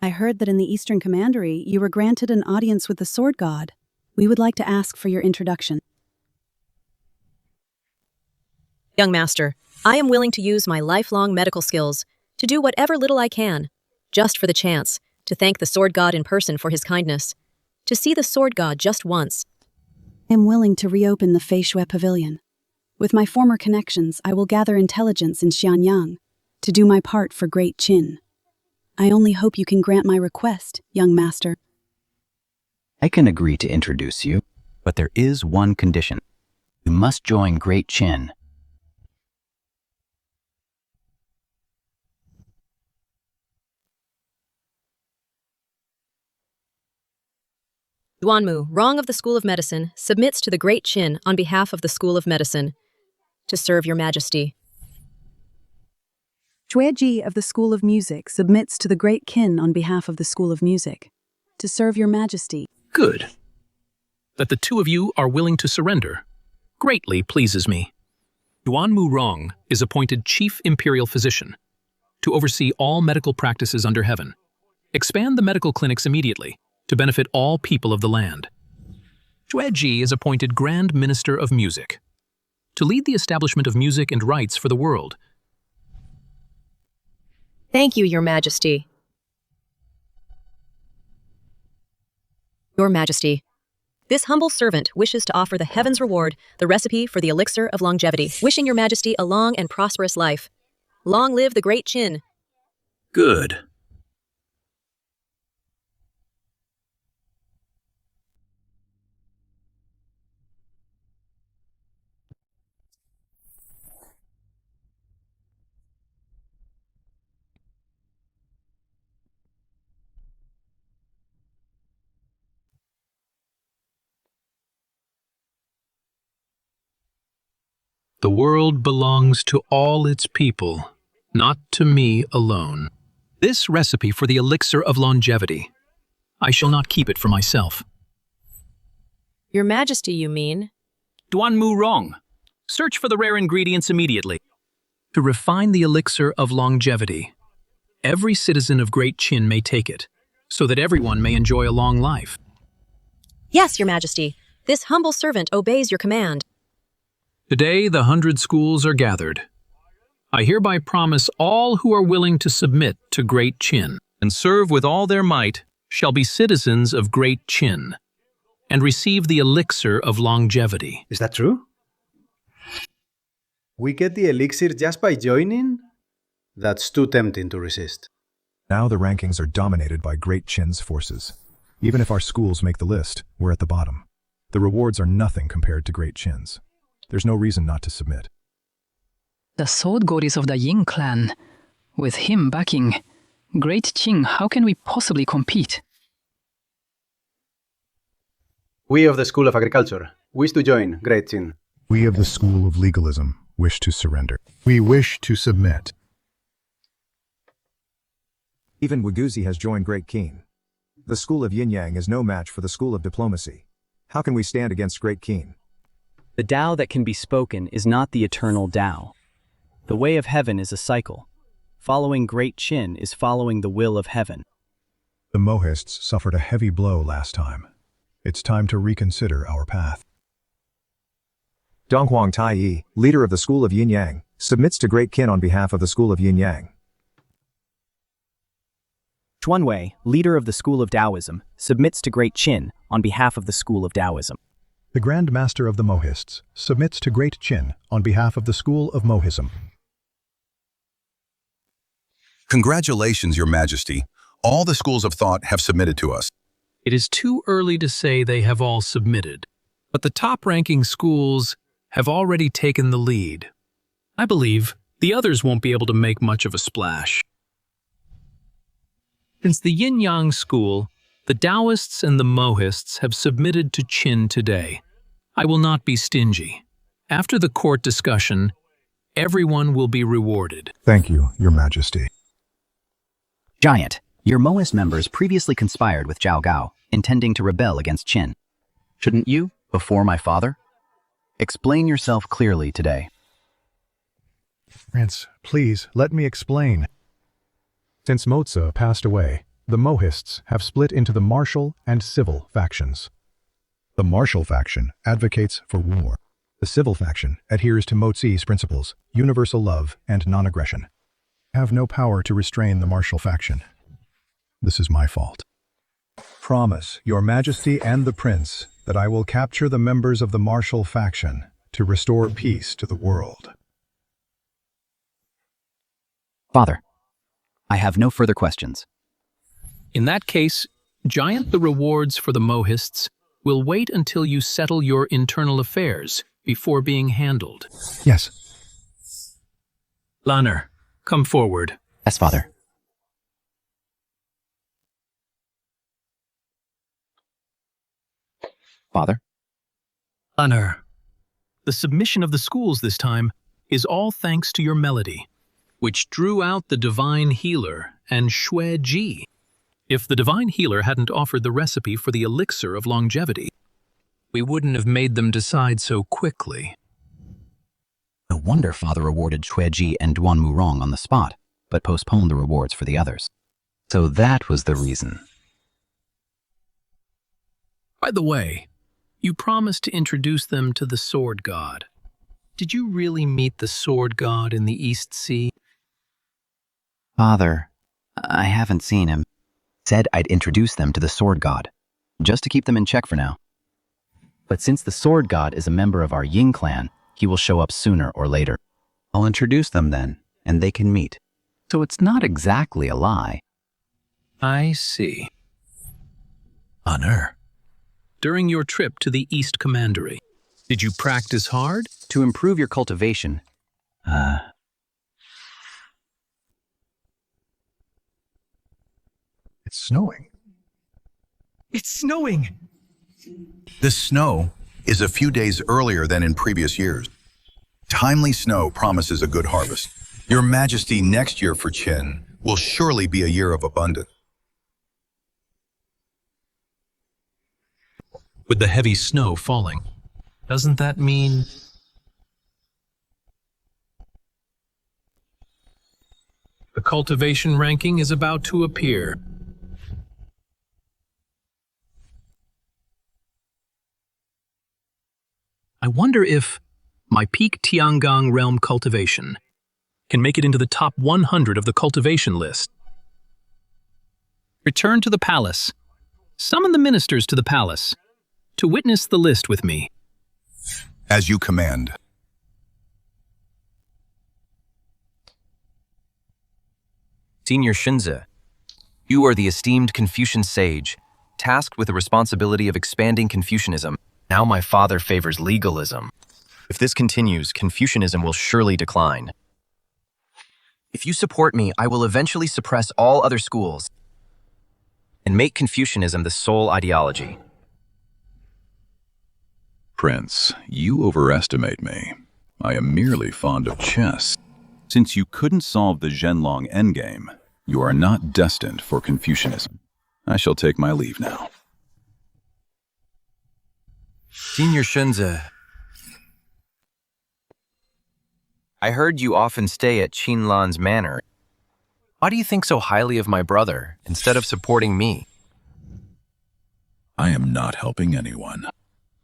[SPEAKER 23] I heard that in the Eastern Commandery you were granted an audience with the sword god. We would like to ask for your introduction.
[SPEAKER 9] Young master, I am willing to use my lifelong medical skills to do whatever little I can, just for the chance to thank the sword god in person for his kindness, to see the sword god just once.
[SPEAKER 23] I am willing to reopen the Fei Shui Pavilion. With my former connections, I will gather intelligence in Xianyang to do my part for Great Qin. I only hope you can grant my request, young master.
[SPEAKER 12] I can agree to introduce you, but there is one condition. You must join Great Qin.
[SPEAKER 9] Duanmu, Rong of the School of Medicine, submits to the Great Qin on behalf of the School of Medicine, to serve your majesty.
[SPEAKER 23] Shueji of the School of Music submits to the Great Qin on behalf of the School of Music, to serve your majesty.
[SPEAKER 2] Good. That the two of you are willing to surrender. greatly pleases me. Duanmu Rong is appointed Chief Imperial Physician to oversee all medical practices under heaven. Expand the medical clinics immediately to benefit all people of the land. Xueji is appointed Grand Minister of Music to lead the establishment of music and rights for the world.
[SPEAKER 1] Thank you, Your Majesty.
[SPEAKER 9] Your Majesty, this humble servant wishes to offer the heaven's reward, the recipe for the elixir of longevity, wishing Your Majesty a long and prosperous life. Long live the Great Qin.
[SPEAKER 2] Good. The world belongs to all its people, not to me alone. This recipe for the elixir of longevity, I shall not keep it for myself.
[SPEAKER 1] Your Majesty, you mean?
[SPEAKER 2] Duanmu Rong, search for the rare ingredients immediately. To refine the elixir of longevity, every citizen of Great Qin may take it, so that everyone may enjoy a long life.
[SPEAKER 9] Yes, Your Majesty. This humble servant obeys your command.
[SPEAKER 2] Today, the 100 schools are gathered. I hereby promise all who are willing to submit to Great Qin and serve with all their might shall be citizens of Great Qin and receive the elixir of longevity.
[SPEAKER 16] Is that true? We get the elixir just by joining? That's too tempting to resist.
[SPEAKER 6] Now the rankings are dominated by Great Qin's forces. Even if our schools make the list, we're at the bottom. The rewards are nothing compared to Great Qin's. There's no reason not to submit.
[SPEAKER 18] The sword god is of the Ying clan. With him backing Great Qin, how can we possibly compete?
[SPEAKER 16] We of the School of Agriculture wish to join Great Qin.
[SPEAKER 14] We of the School of Legalism wish to surrender. We wish to submit.
[SPEAKER 6] Even Wuguzi has joined Great Qin. The School of Yin-Yang is no match for the School of Diplomacy. How can we stand against Great Qin?
[SPEAKER 19] The Tao that can be spoken is not the eternal Tao. The way of heaven is a cycle. Following Great Qin is following the will of heaven.
[SPEAKER 14] The Mohists suffered a heavy blow last time. It's time to reconsider our path.
[SPEAKER 6] Donghuang Taiyi, leader of the School of Yin-Yang, submits to Great Qin on behalf of the School of Yin-Yang.
[SPEAKER 19] Chuanwei, leader of the School of Taoism, submits to Great Qin on behalf of the School of Taoism.
[SPEAKER 14] The Grand Master of the Mohists submits to Great Qin on behalf of the School of Mohism.
[SPEAKER 20] Congratulations, Your Majesty. All the schools of thought have submitted to us.
[SPEAKER 2] It is too early to say they have all submitted, but the top-ranking schools have already taken the lead. I believe the others won't be able to make much of a splash. Since the Yin-Yang school, the Taoists and the Mohists have submitted to Qin today. I will not be stingy. After the court discussion, everyone will be rewarded.
[SPEAKER 14] Thank you, Your Majesty.
[SPEAKER 12] Giant, your Mohist members previously conspired with Zhao Gao, intending to rebel against Qin. Shouldn't you, before my father? Explain yourself clearly today.
[SPEAKER 14] Prince, please, let me explain. Since Moza passed away, the Mohists have split into the martial and civil factions. The martial faction advocates for war. The civil faction adheres to Mozi's principles, universal love and non-aggression. I have no power to restrain the martial faction. This is my fault. Promise, Your Majesty and the Prince, that I will capture the members of the martial faction to restore peace to the world.
[SPEAKER 12] Father, I have no further questions.
[SPEAKER 2] In that case, Giant, the rewards for the Mohists will wait until you settle your internal affairs before being handled.
[SPEAKER 14] Yes.
[SPEAKER 2] Lanner, come forward.
[SPEAKER 12] Yes, Father. Father?
[SPEAKER 2] Lanner, the submission of the schools this time is all thanks to your melody, which drew out the divine healer and Xueji. If the divine healer hadn't offered the recipe for the elixir of longevity, We wouldn't have made them decide so quickly.
[SPEAKER 12] No wonder Father awarded Chueji and Duan Murong on the spot, but postponed the rewards for the others. So that was the reason.
[SPEAKER 2] By the way, you promised to introduce them to the Sword God. Did you really meet the Sword God in the East Sea?
[SPEAKER 12] Father, I haven't seen him. Said I'd introduce them to the Sword God, just to keep them in check for now. But since the Sword God is a member of our Ying clan, he will show up sooner or later. I'll introduce them then, and they can meet. So it's not exactly a lie.
[SPEAKER 2] I see. Honor. During your trip to the East Commandery, did you practice hard?
[SPEAKER 12] To improve your cultivation,
[SPEAKER 6] It's snowing.
[SPEAKER 15] It's snowing!
[SPEAKER 20] This snow is a few days earlier than in previous years. Timely snow promises a good harvest. Your Majesty, next year for Qin will surely be a year of abundance.
[SPEAKER 2] With the heavy snow falling, doesn't that mean... The cultivation ranking is about to appear. I wonder if my peak Tiangong realm cultivation can make it into the top 100 of the cultivation list. Return to the palace. Summon the ministers to the palace to witness the list with me.
[SPEAKER 20] As you command.
[SPEAKER 21] Senior Shinze, you are the esteemed Confucian sage, tasked with the responsibility of expanding Confucianism. Now my father favors legalism. If this continues, Confucianism will surely decline. If you support me, I will eventually suppress all other schools and make Confucianism the sole ideology.
[SPEAKER 11] Prince, you overestimate me. I am merely fond of chess. Since you couldn't solve the Zhenlong endgame, you are not destined for Confucianism. I shall take my leave now.
[SPEAKER 21] Senior Shinze, I heard you often stay at Qinlan's manor. Why do you think so highly of my brother instead of supporting me?
[SPEAKER 11] I am not helping anyone.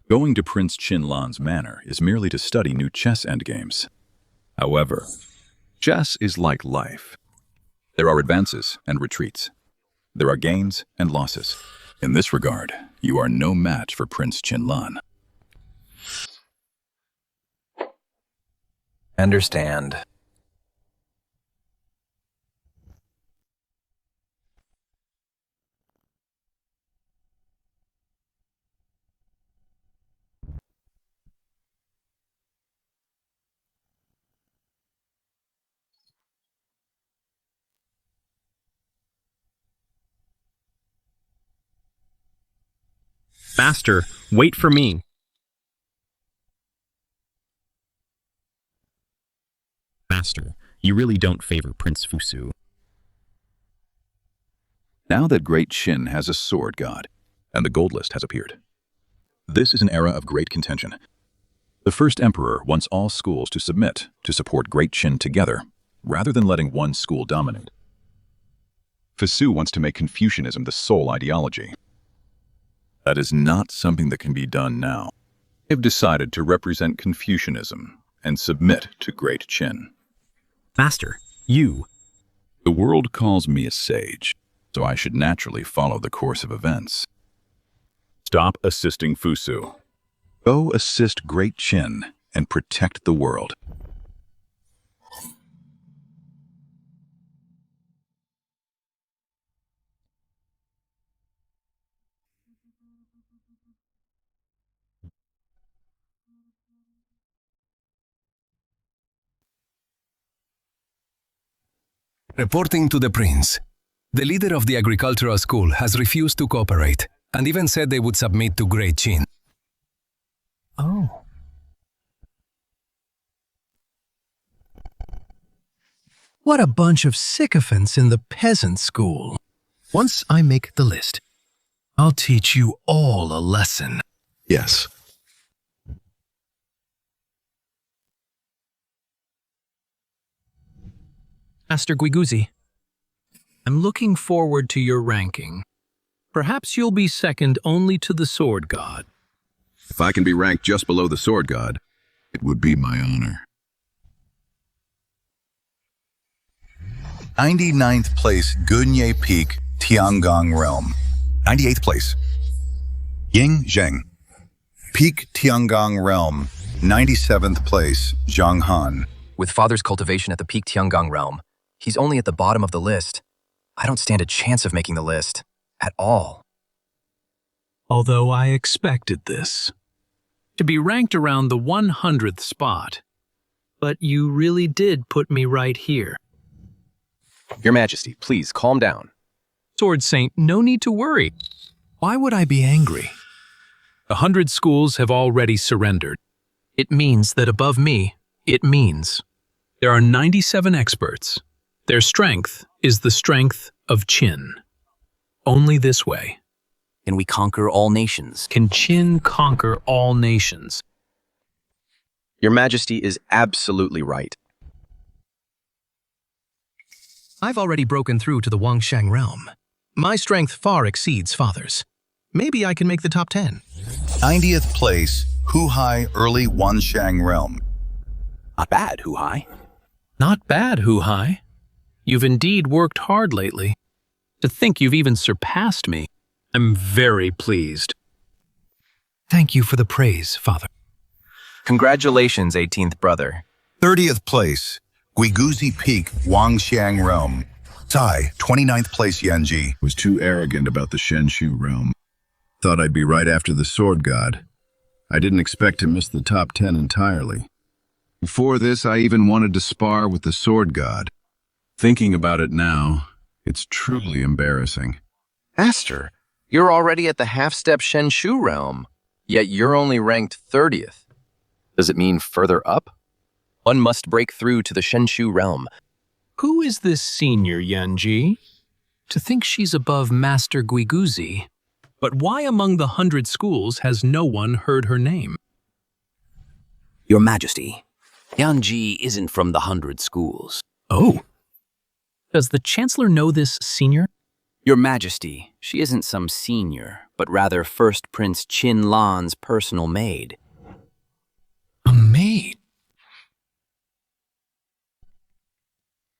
[SPEAKER 11] Going to Prince Qinlan's manor is merely to study new chess endgames. However, chess is like life. There are advances and retreats. There are gains and losses. In this regard, you are no match for Prince Qinlan.
[SPEAKER 21] Understand.
[SPEAKER 5] Master, wait for me. Master, you really don't favor Prince Fusu.
[SPEAKER 11] Now that Great Qin has a sword god, and the gold list has appeared. This is an era of great contention. The first emperor wants all schools to submit to support Great Qin together, rather than letting one school dominate. Fusu wants to make Confucianism the sole ideology. That is not something that can be done now. They have decided to represent Confucianism and submit to Great Qin.
[SPEAKER 5] Master, you...
[SPEAKER 11] The world calls me a sage, so I should naturally follow the course of events. Stop assisting Fusu. Go assist Great Qin and protect the world.
[SPEAKER 7] Reporting to the prince. The leader of the agricultural school has refused to cooperate, and even said they would submit to Great Qin.
[SPEAKER 15] Oh. What a bunch of sycophants in the peasant school. Once I make the list, I'll teach you all a lesson.
[SPEAKER 20] Yes,
[SPEAKER 2] Master Guiguzi, I'm looking forward to your ranking. Perhaps you'll be second only to the Sword God.
[SPEAKER 11] If I can be ranked just below the Sword God, it would be my honor.
[SPEAKER 20] 99th place, Gunye Peak, Tiangong Realm. 98th place, Ying Zheng. Peak Tiangong Realm. 97th place, Zhang Han.
[SPEAKER 21] With father's cultivation at the peak Tiangong realm, he's only at the bottom of the list. I don't stand a chance of making the list. At all.
[SPEAKER 2] Although I expected this. To be ranked around the 100th spot. But you really did put me right here.
[SPEAKER 21] Your Majesty, please calm down.
[SPEAKER 2] Sword Saint, no need to worry. Why would I be angry? 100 schools have already surrendered. It means that above me, it means there are 97 experts. Their strength is the strength of Qin. Only this way.
[SPEAKER 3] Can we conquer all nations?
[SPEAKER 2] Can Qin conquer all nations?
[SPEAKER 21] Your Majesty is absolutely right.
[SPEAKER 15] I've already broken through to the Wangshang realm. My strength far exceeds father's. Maybe I can make the top 10.
[SPEAKER 20] 90th place, Huhai Early Wanshang Realm.
[SPEAKER 3] Not bad, Huhai.
[SPEAKER 2] Not bad, Huhai. You've indeed worked hard lately. To think you've even surpassed me, I'm very pleased.
[SPEAKER 15] Thank you for the praise, father.
[SPEAKER 21] Congratulations, 18th brother.
[SPEAKER 20] 30th place, Guiguzi Peak, Wangxiang Realm. Tsai, 29th place, Yanji.
[SPEAKER 11] Was too arrogant about the Shenshu realm. Thought I'd be right after the Sword God. I didn't expect to miss the top 10 entirely. Before this, I even wanted to spar with the Sword God. Thinking about it now, it's truly embarrassing.
[SPEAKER 21] Master, you're already at the half-step Shenshu realm, yet you're only ranked 30th. Does it mean further up? One must break through to the Shenshu realm.
[SPEAKER 2] Who is this senior Yanji? To think she's above Master Guiguzi. But why among the 100 schools has no one heard her name?
[SPEAKER 3] Your Majesty, Yanji isn't from the 100 schools.
[SPEAKER 2] Oh. Does the Chancellor know this senior?
[SPEAKER 3] Your Majesty, she isn't some senior, but rather First Prince Qin Lan's personal maid.
[SPEAKER 2] A maid?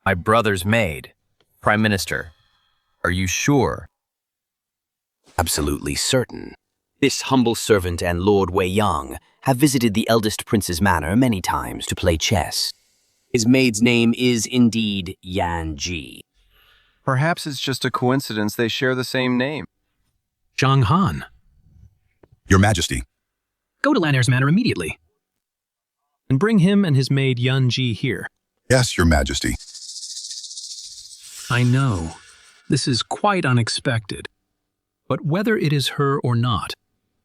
[SPEAKER 21] My brother's maid. Prime Minister, are you sure?
[SPEAKER 3] Absolutely certain. This humble servant and Lord Wei Yang have visited the eldest prince's manor many times to play chess. His maid's name is indeed Yan Ji.
[SPEAKER 4] Perhaps it's just a coincidence they share the same name.
[SPEAKER 2] Zhang Han.
[SPEAKER 20] Your Majesty.
[SPEAKER 15] Go to Lanner's manor immediately.
[SPEAKER 2] And bring him and his maid Yan Ji here.
[SPEAKER 20] Yes, Your Majesty.
[SPEAKER 2] I know. This is quite unexpected. But whether it is her or not,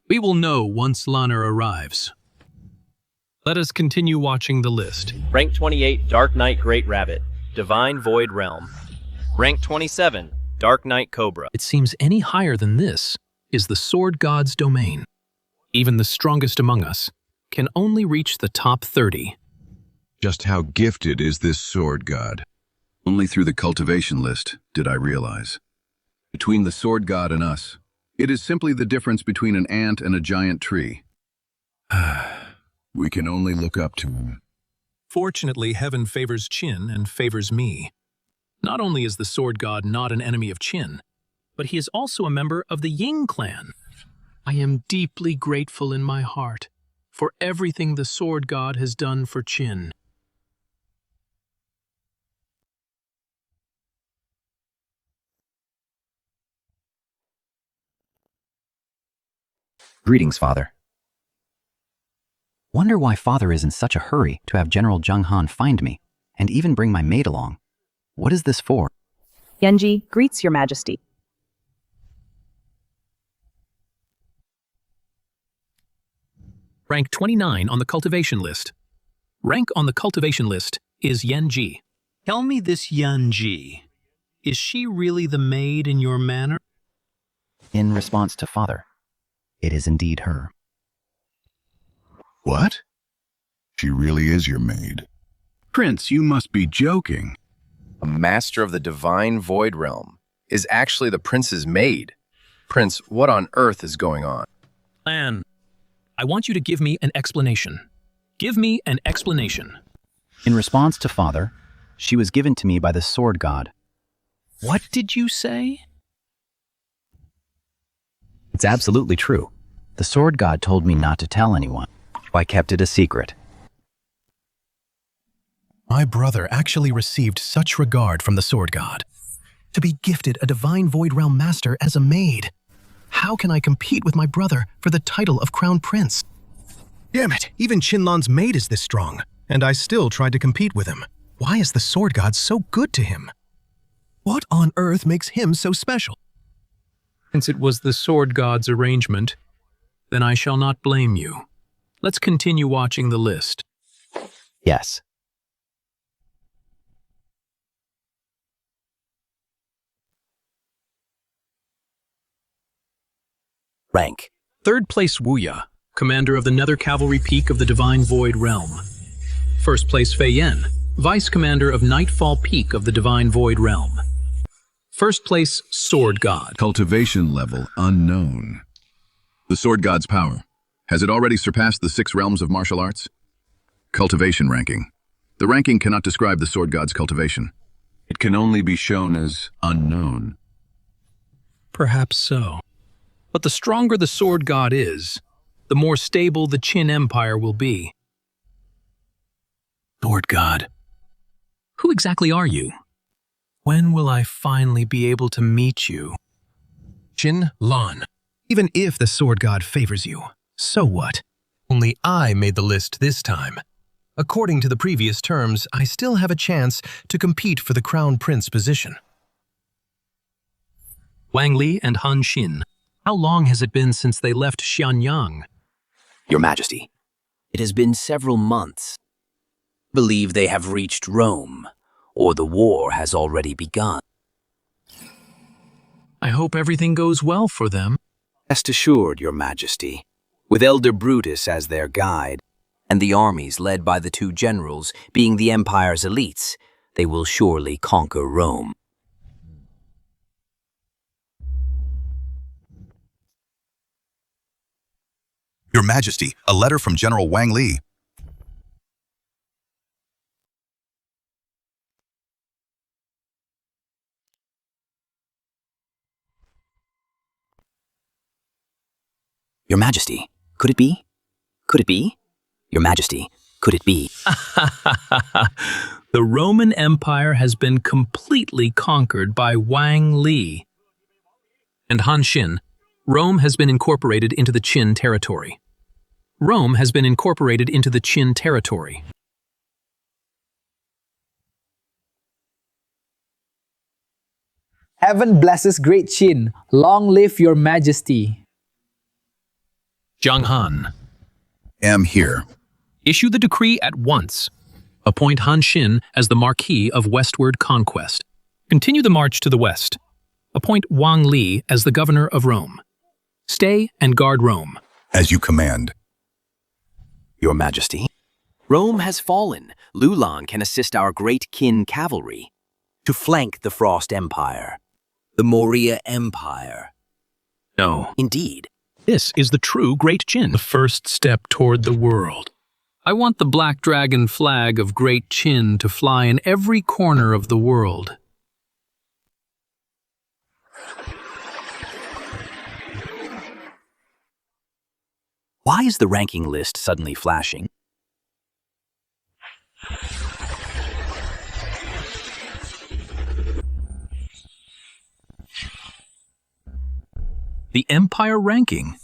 [SPEAKER 2] we will know once Lanner arrives. Let us continue watching the list.
[SPEAKER 17] Rank 28, Dark Knight Great Rabbit, Divine Void Realm. Rank 27, Dark Knight Cobra.
[SPEAKER 2] It seems any higher than this is the Sword God's domain. Even the strongest among us can only reach the top 30.
[SPEAKER 11] Just how gifted is this Sword God? Only through the cultivation list did I realize. Between the Sword God and us, it is simply the difference between an ant and a giant tree. We can only look up to him.
[SPEAKER 2] Fortunately, heaven favors Qin and favors me. Not only is the Sword God not an enemy of Qin, but he is also a member of the Ying clan. I am deeply grateful in my heart for everything the Sword God has done for Qin.
[SPEAKER 12] Greetings, Father. Wonder why Father is in such a hurry to have General Zhang Han find me, and even bring my maid along. What is this for?
[SPEAKER 22] Yanji greets your Majesty.
[SPEAKER 2] Rank 29 on the cultivation list. Rank on the cultivation list is Yanji. Tell me this Yanji. Is she really the maid in your manor?
[SPEAKER 12] In response to Father, it is indeed her.
[SPEAKER 11] What? She really is your maid. Prince, you must be joking.
[SPEAKER 4] a master of the divine void realm, is actually the prince's maid. Prince, what on earth is going on?
[SPEAKER 2] Lan, I want you to give me an explanation. Give me an explanation.
[SPEAKER 12] In response to Father, she was given to me by the sword god.
[SPEAKER 2] What did you say?
[SPEAKER 12] It's absolutely true. The sword god told me not to tell anyone. I kept it a secret.
[SPEAKER 15] My brother actually received such regard from the sword god. To be gifted a divine void realm master as a maid. How can I compete with my brother for the title of crown prince? Damn it, even Qinlan's maid is this strong, and I still tried to compete with him. Why is the sword god so good to him? What on earth makes him so special?
[SPEAKER 2] Since it was the sword god's arrangement, then I shall not blame you. Let's continue watching the list.
[SPEAKER 12] Yes.
[SPEAKER 3] Rank.
[SPEAKER 2] 3rd place Wuya, commander of the Nether Cavalry Peak of the Divine Void Realm. 1st place Fei Yan, vice commander of Nightfall Peak of the Divine Void Realm. 1st place Sword God.
[SPEAKER 11] Cultivation level unknown. The Sword God's power. Has it already surpassed the 6 realms of martial arts? Cultivation ranking. The ranking cannot describe the Sword God's cultivation. It can only be shown as unknown.
[SPEAKER 2] Perhaps so. But the stronger the Sword God is, the more stable the Qin Empire will be. Sword God, who exactly are you? When will I finally be able to meet you?
[SPEAKER 15] Qinlan. Even if the sword god favors you, so what? Only I made the list this time. According to the previous terms, I still have a chance to compete for the crown prince position.
[SPEAKER 2] Wang Li and Han Xin. How long has it been since they left Xianyang?
[SPEAKER 3] Your Majesty, it has been several months. I believe they have reached Rome, or the war has already begun.
[SPEAKER 2] I hope everything goes well for them.
[SPEAKER 3] Rest assured, Your Majesty, with Elder Brutus as their guide, and the armies led by the 2 generals being the Empire's elites, they will surely conquer Rome.
[SPEAKER 20] Your Majesty, a letter from General Wang Li.
[SPEAKER 3] Your Majesty, could it be? Could it be? Your Majesty, could it be?
[SPEAKER 2] The Roman Empire has been completely conquered by Wang Li. And Han Xin, Rome has been incorporated into the Qin territory. Rome has been incorporated into the Qin territory.
[SPEAKER 8] Heaven blesses Great Qin. Long live your Majesty.
[SPEAKER 2] Zhang Han.
[SPEAKER 20] Am here.
[SPEAKER 2] Issue the decree at once. Appoint Han Xin as the Marquis of Westward Conquest. Continue the march to the west. Appoint Wang Li as the governor of Rome. Stay and guard Rome.
[SPEAKER 20] As you command.
[SPEAKER 3] Your Majesty, Rome has fallen. Lulan can assist our Great Qin cavalry to flank the Frost Empire, the Moria Empire.
[SPEAKER 2] No.
[SPEAKER 3] Indeed.
[SPEAKER 2] This is the true Great Qin, the first step toward the world. I want the Black Dragon flag of Great Qin to fly in every corner of the world.
[SPEAKER 3] Why is the ranking list suddenly flashing?
[SPEAKER 2] The Empire ranking.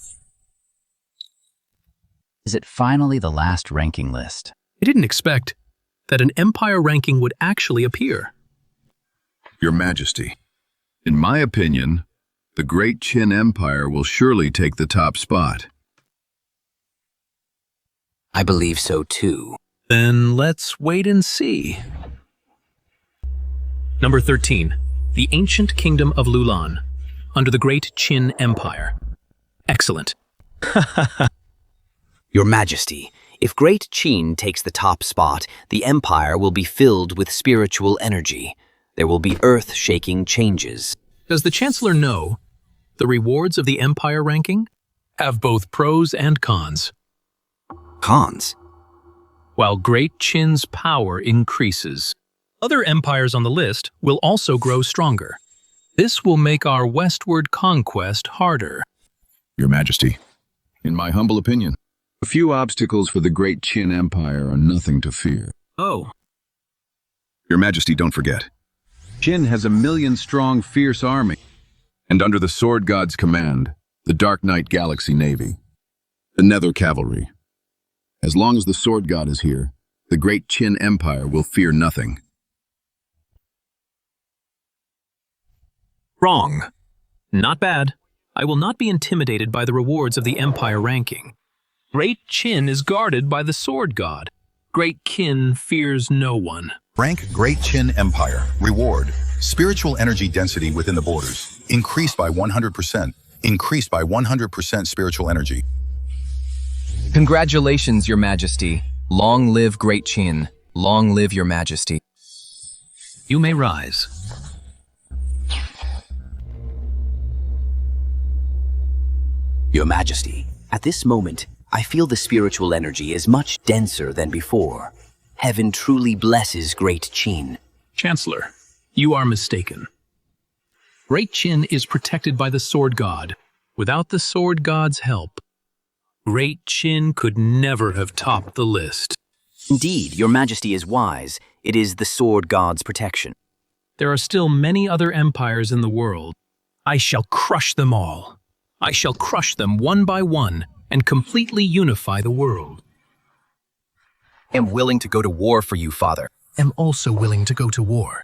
[SPEAKER 12] Is it finally the last ranking list?
[SPEAKER 2] I didn't expect that an Empire ranking would actually appear.
[SPEAKER 11] Your Majesty, in my opinion, the Great Qin Empire will surely take the top spot.
[SPEAKER 3] I believe so too.
[SPEAKER 2] Then let's wait and see. Number 13. The Ancient Kingdom of Lulan, under the Great Qin Empire. Excellent.
[SPEAKER 3] Your Majesty, if Great Qin takes the top spot, the Empire will be filled with spiritual energy. There will be earth-shaking changes.
[SPEAKER 2] Does the Chancellor know the rewards of the Empire ranking have both pros and cons?
[SPEAKER 3] Cons?
[SPEAKER 2] While Great Qin's power increases, other empires on the list will also grow stronger. This will make our westward conquest harder.
[SPEAKER 11] Your Majesty, in my humble opinion, a few obstacles for the Great Qin Empire are nothing to fear.
[SPEAKER 2] Oh.
[SPEAKER 11] Your Majesty, don't forget. Qin has a 1,000,000-strong fierce army, and under the Sword God's command, the Dark Knight Galaxy Navy, the Nether Cavalry. As long as the Sword God is here, the Great Qin Empire will fear nothing.
[SPEAKER 2] Wrong. Not bad. I will not be intimidated by the rewards of the Empire ranking. Great Qin is guarded by the Sword God. Great Qin fears no one.
[SPEAKER 20] Rank Great Qin Empire. Reward. Spiritual energy density within the borders. Increased by 100%. Increased by 100% spiritual energy.
[SPEAKER 21] Congratulations, Your Majesty. Long live Great Qin. Long live Your Majesty.
[SPEAKER 2] You may rise.
[SPEAKER 3] Your Majesty, at this moment, I feel the spiritual energy is much denser than before. Heaven truly blesses Great Qin.
[SPEAKER 2] Chancellor, you are mistaken. Great Qin is protected by the Sword God. Without the Sword God's help, Great Qin could never have topped the list.
[SPEAKER 3] Indeed, Your Majesty is wise. It is the Sword God's protection.
[SPEAKER 2] There are still many other empires in the world. I shall crush them all. I shall crush them one by one and completely unify the world.
[SPEAKER 21] Am willing to go to war for you, Father.
[SPEAKER 15] Am also willing to go to war.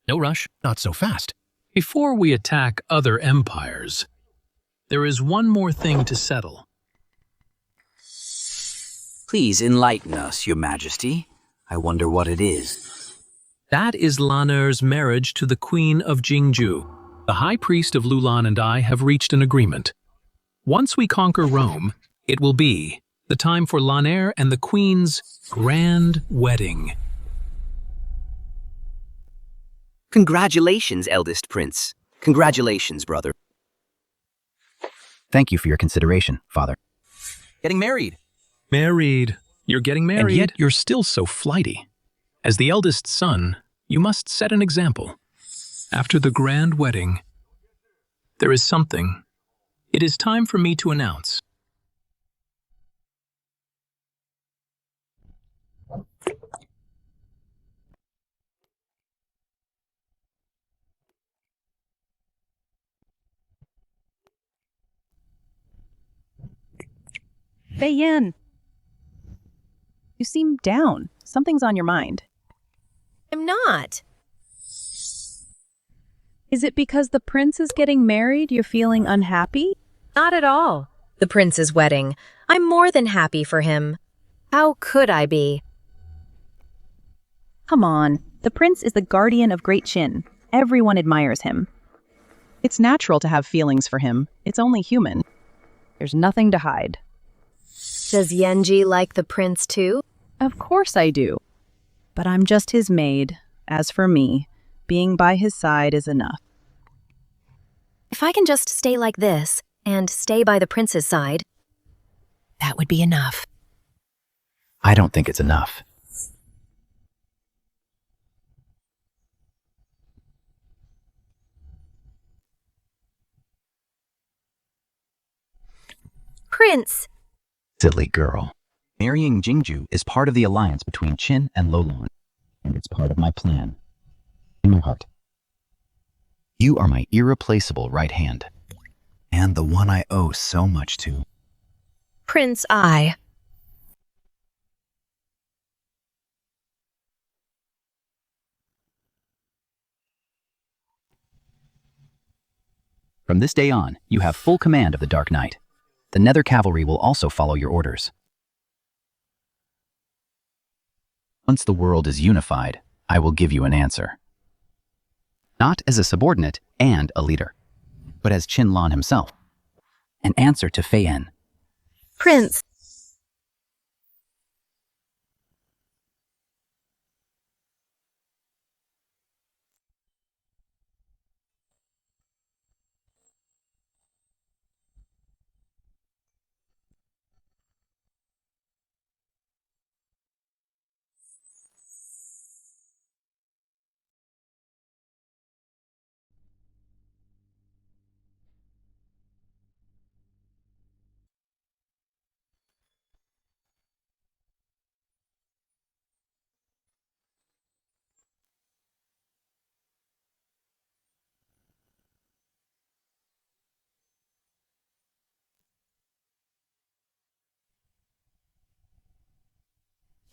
[SPEAKER 2] No rush.
[SPEAKER 15] Not so fast.
[SPEAKER 2] Before we attack other empires, there is one more thing to settle.
[SPEAKER 3] Please enlighten us, Your Majesty. I wonder what it is.
[SPEAKER 2] That is Lan'er's marriage to the Queen of Jingju. The High Priest of Lulan and I have reached an agreement. Once we conquer Rome, it will be the time for Lan'er and the Queen's grand wedding.
[SPEAKER 3] Congratulations, eldest prince. Congratulations, brother.
[SPEAKER 12] Thank you for your consideration, Father.
[SPEAKER 21] Getting married.
[SPEAKER 2] Married. You're getting married. And yet you're still so flighty. As the eldest son, you must set an example. After the grand wedding, there is something. It is time for me to announce.
[SPEAKER 22] Fei Yan. You seem down. Something's on your mind.
[SPEAKER 1] I'm not.
[SPEAKER 22] Is it because the prince is getting married you're feeling unhappy?
[SPEAKER 1] Not at all. The prince's wedding. I'm more than happy for him. How could I be?
[SPEAKER 22] Come on. The prince is the guardian of Great Qin. Everyone admires him. It's natural to have feelings for him. It's only human. There's nothing to hide.
[SPEAKER 1] Does Yenji like the prince too?
[SPEAKER 22] Of course I do. But I'm just his maid. As for me, being by his side is enough.
[SPEAKER 1] If I can just stay like this, and stay by the prince's side, that would be enough.
[SPEAKER 12] I don't think it's enough.
[SPEAKER 1] Prince!
[SPEAKER 12] Silly girl. Marrying Jingju is part of the alliance between Qin and Lulan, and it's part of my plan. In my heart. You are my irreplaceable right hand, and the one I owe so much to.
[SPEAKER 1] Prince I.
[SPEAKER 12] From this day on, you have full command of the Dark Knight. The Nether Cavalry will also follow your orders. Once the world is unified, I will give you an answer. Not as a subordinate and a leader, but as Qin Lan himself. An answer to Fei Yan.
[SPEAKER 1] Prince.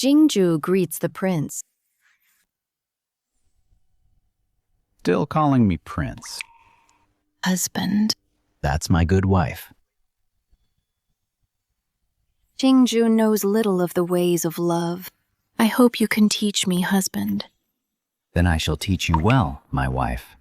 [SPEAKER 10] Jingju greets the prince.
[SPEAKER 12] Still calling me prince.
[SPEAKER 10] Husband.
[SPEAKER 12] That's my good wife.
[SPEAKER 10] Jingju knows little of the ways of love. I hope you can teach me, husband.
[SPEAKER 12] Then I shall teach you well, my wife.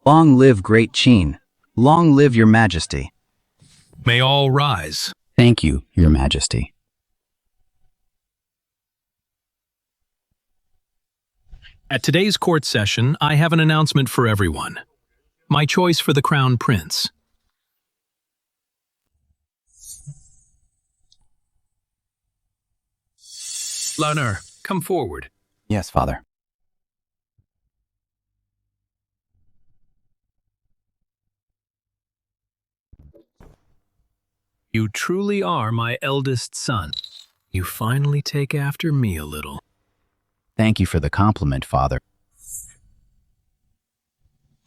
[SPEAKER 12] Long live Great Qin. Long live your majesty.
[SPEAKER 2] May all rise.
[SPEAKER 12] Thank you, your majesty.
[SPEAKER 2] At today's court session, I have an announcement for everyone. My choice for the crown prince. Lanur, come forward.
[SPEAKER 12] Yes, father.
[SPEAKER 2] You truly are my eldest son. You finally take after me a little.
[SPEAKER 12] Thank you for the compliment, father.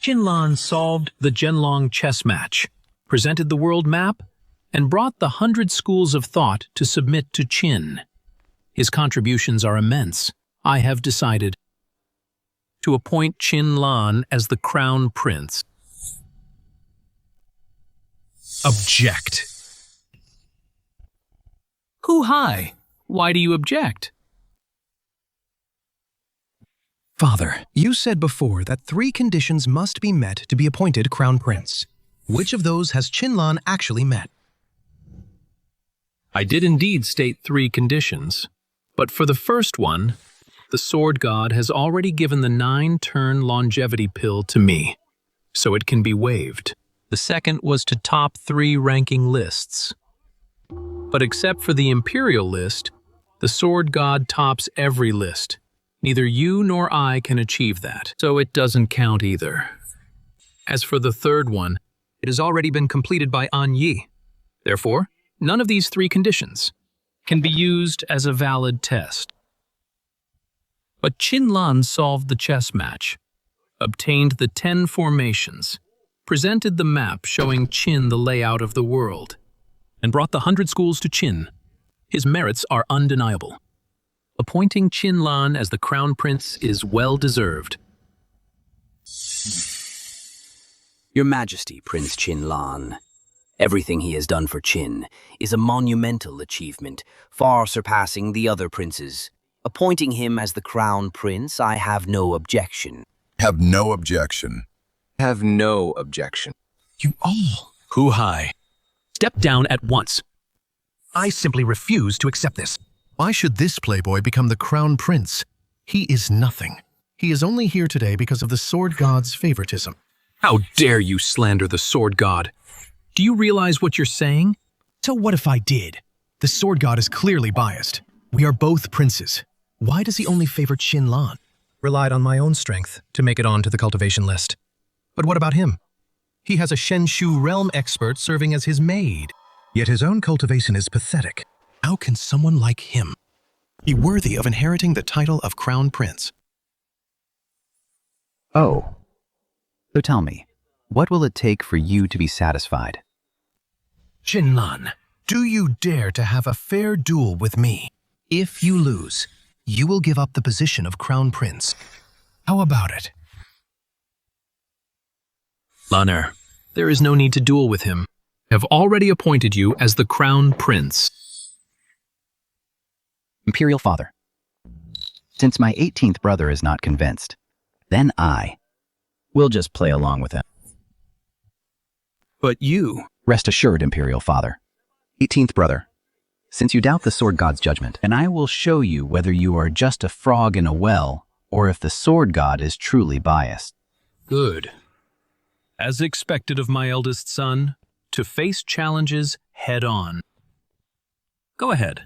[SPEAKER 2] Qinlan solved the Zhenlong chess match, presented the world map, and brought the 100 schools of thought to submit to Qin. His contributions are immense. I have decided to appoint Qinlan as the crown prince. Object. Who hi? Why do you object?
[SPEAKER 15] Father, you said before that 3 conditions must be met to be appointed crown prince. Which of those has Qinlan actually met?
[SPEAKER 2] I did indeed state 3 conditions, but for the first one, the sword god has already given the 9-turn longevity pill to me, so it can be waived. The second was to top 3 ranking lists. But except for the imperial list, the sword god tops every list. Neither you nor I can achieve that, so it doesn't count either. As for the third one, it has already been completed by An Yi. Therefore, none of these 3 conditions can be used as a valid test. But Qinlan solved the chess match, obtained the 10 formations, presented the map showing Qin the layout of the world, and brought the 100 schools to Qin. His merits are undeniable. Appointing Qinlan as the crown prince is well-deserved.
[SPEAKER 3] Your Majesty, Prince Qinlan. Everything he has done for Qin is a monumental achievement, far surpassing the other princes. Appointing him as the crown prince, I have no objection.
[SPEAKER 20] Have no objection.
[SPEAKER 21] Have no objection.
[SPEAKER 15] You all.
[SPEAKER 2] Hu Hai. Step down at once.
[SPEAKER 15] I simply refuse to accept this. Why should this playboy become the crown prince? He is nothing. He is only here today because of the sword god's favoritism.
[SPEAKER 2] How dare you slander the sword god? Do you realize what you're saying?
[SPEAKER 15] So what if I did? The sword god is clearly biased. We are both princes. Why does he only favor Qinlan? Relied on my own strength to make it onto the cultivation list. But what about him? He has a Shenshu realm expert serving as his maid. Yet his own cultivation is pathetic. How can someone like him be worthy of inheriting the title of crown prince?
[SPEAKER 12] Oh. So tell me, what will it take for you to be satisfied?
[SPEAKER 15] Qinlan, do you dare to have a fair duel with me? If you lose, you will give up the position of crown prince. How about it?
[SPEAKER 2] Lanur, there is no need to duel with him. I have already appointed you as the crown prince.
[SPEAKER 12] Imperial father. Since my 18th brother is not convinced, then I will just play along with him.
[SPEAKER 2] But you...
[SPEAKER 12] Rest assured, Imperial father. 18th brother, since you doubt the sword god's judgment, and I will show you whether you are just a frog in a well or if the sword god is truly biased.
[SPEAKER 2] Good. As expected of my eldest son, to face challenges head-on. Go ahead.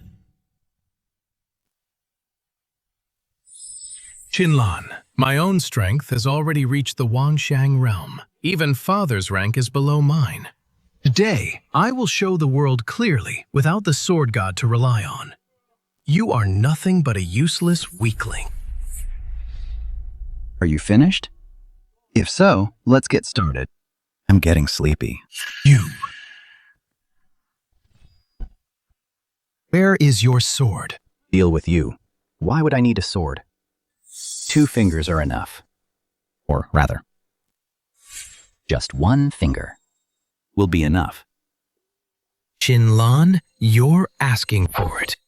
[SPEAKER 15] Qinlan, my own strength has already reached the Wangshang realm. Even father's rank is below mine. Today, I will show the world clearly without the sword god to rely on. You are nothing but a useless weakling.
[SPEAKER 12] Are you finished? If so, let's get started. I'm getting sleepy.
[SPEAKER 15] Where is your sword?
[SPEAKER 12] Deal with you. Why would I need a sword? 2 fingers are enough. Or rather, just 1 finger will be enough.
[SPEAKER 2] Qinlan, you're asking for it.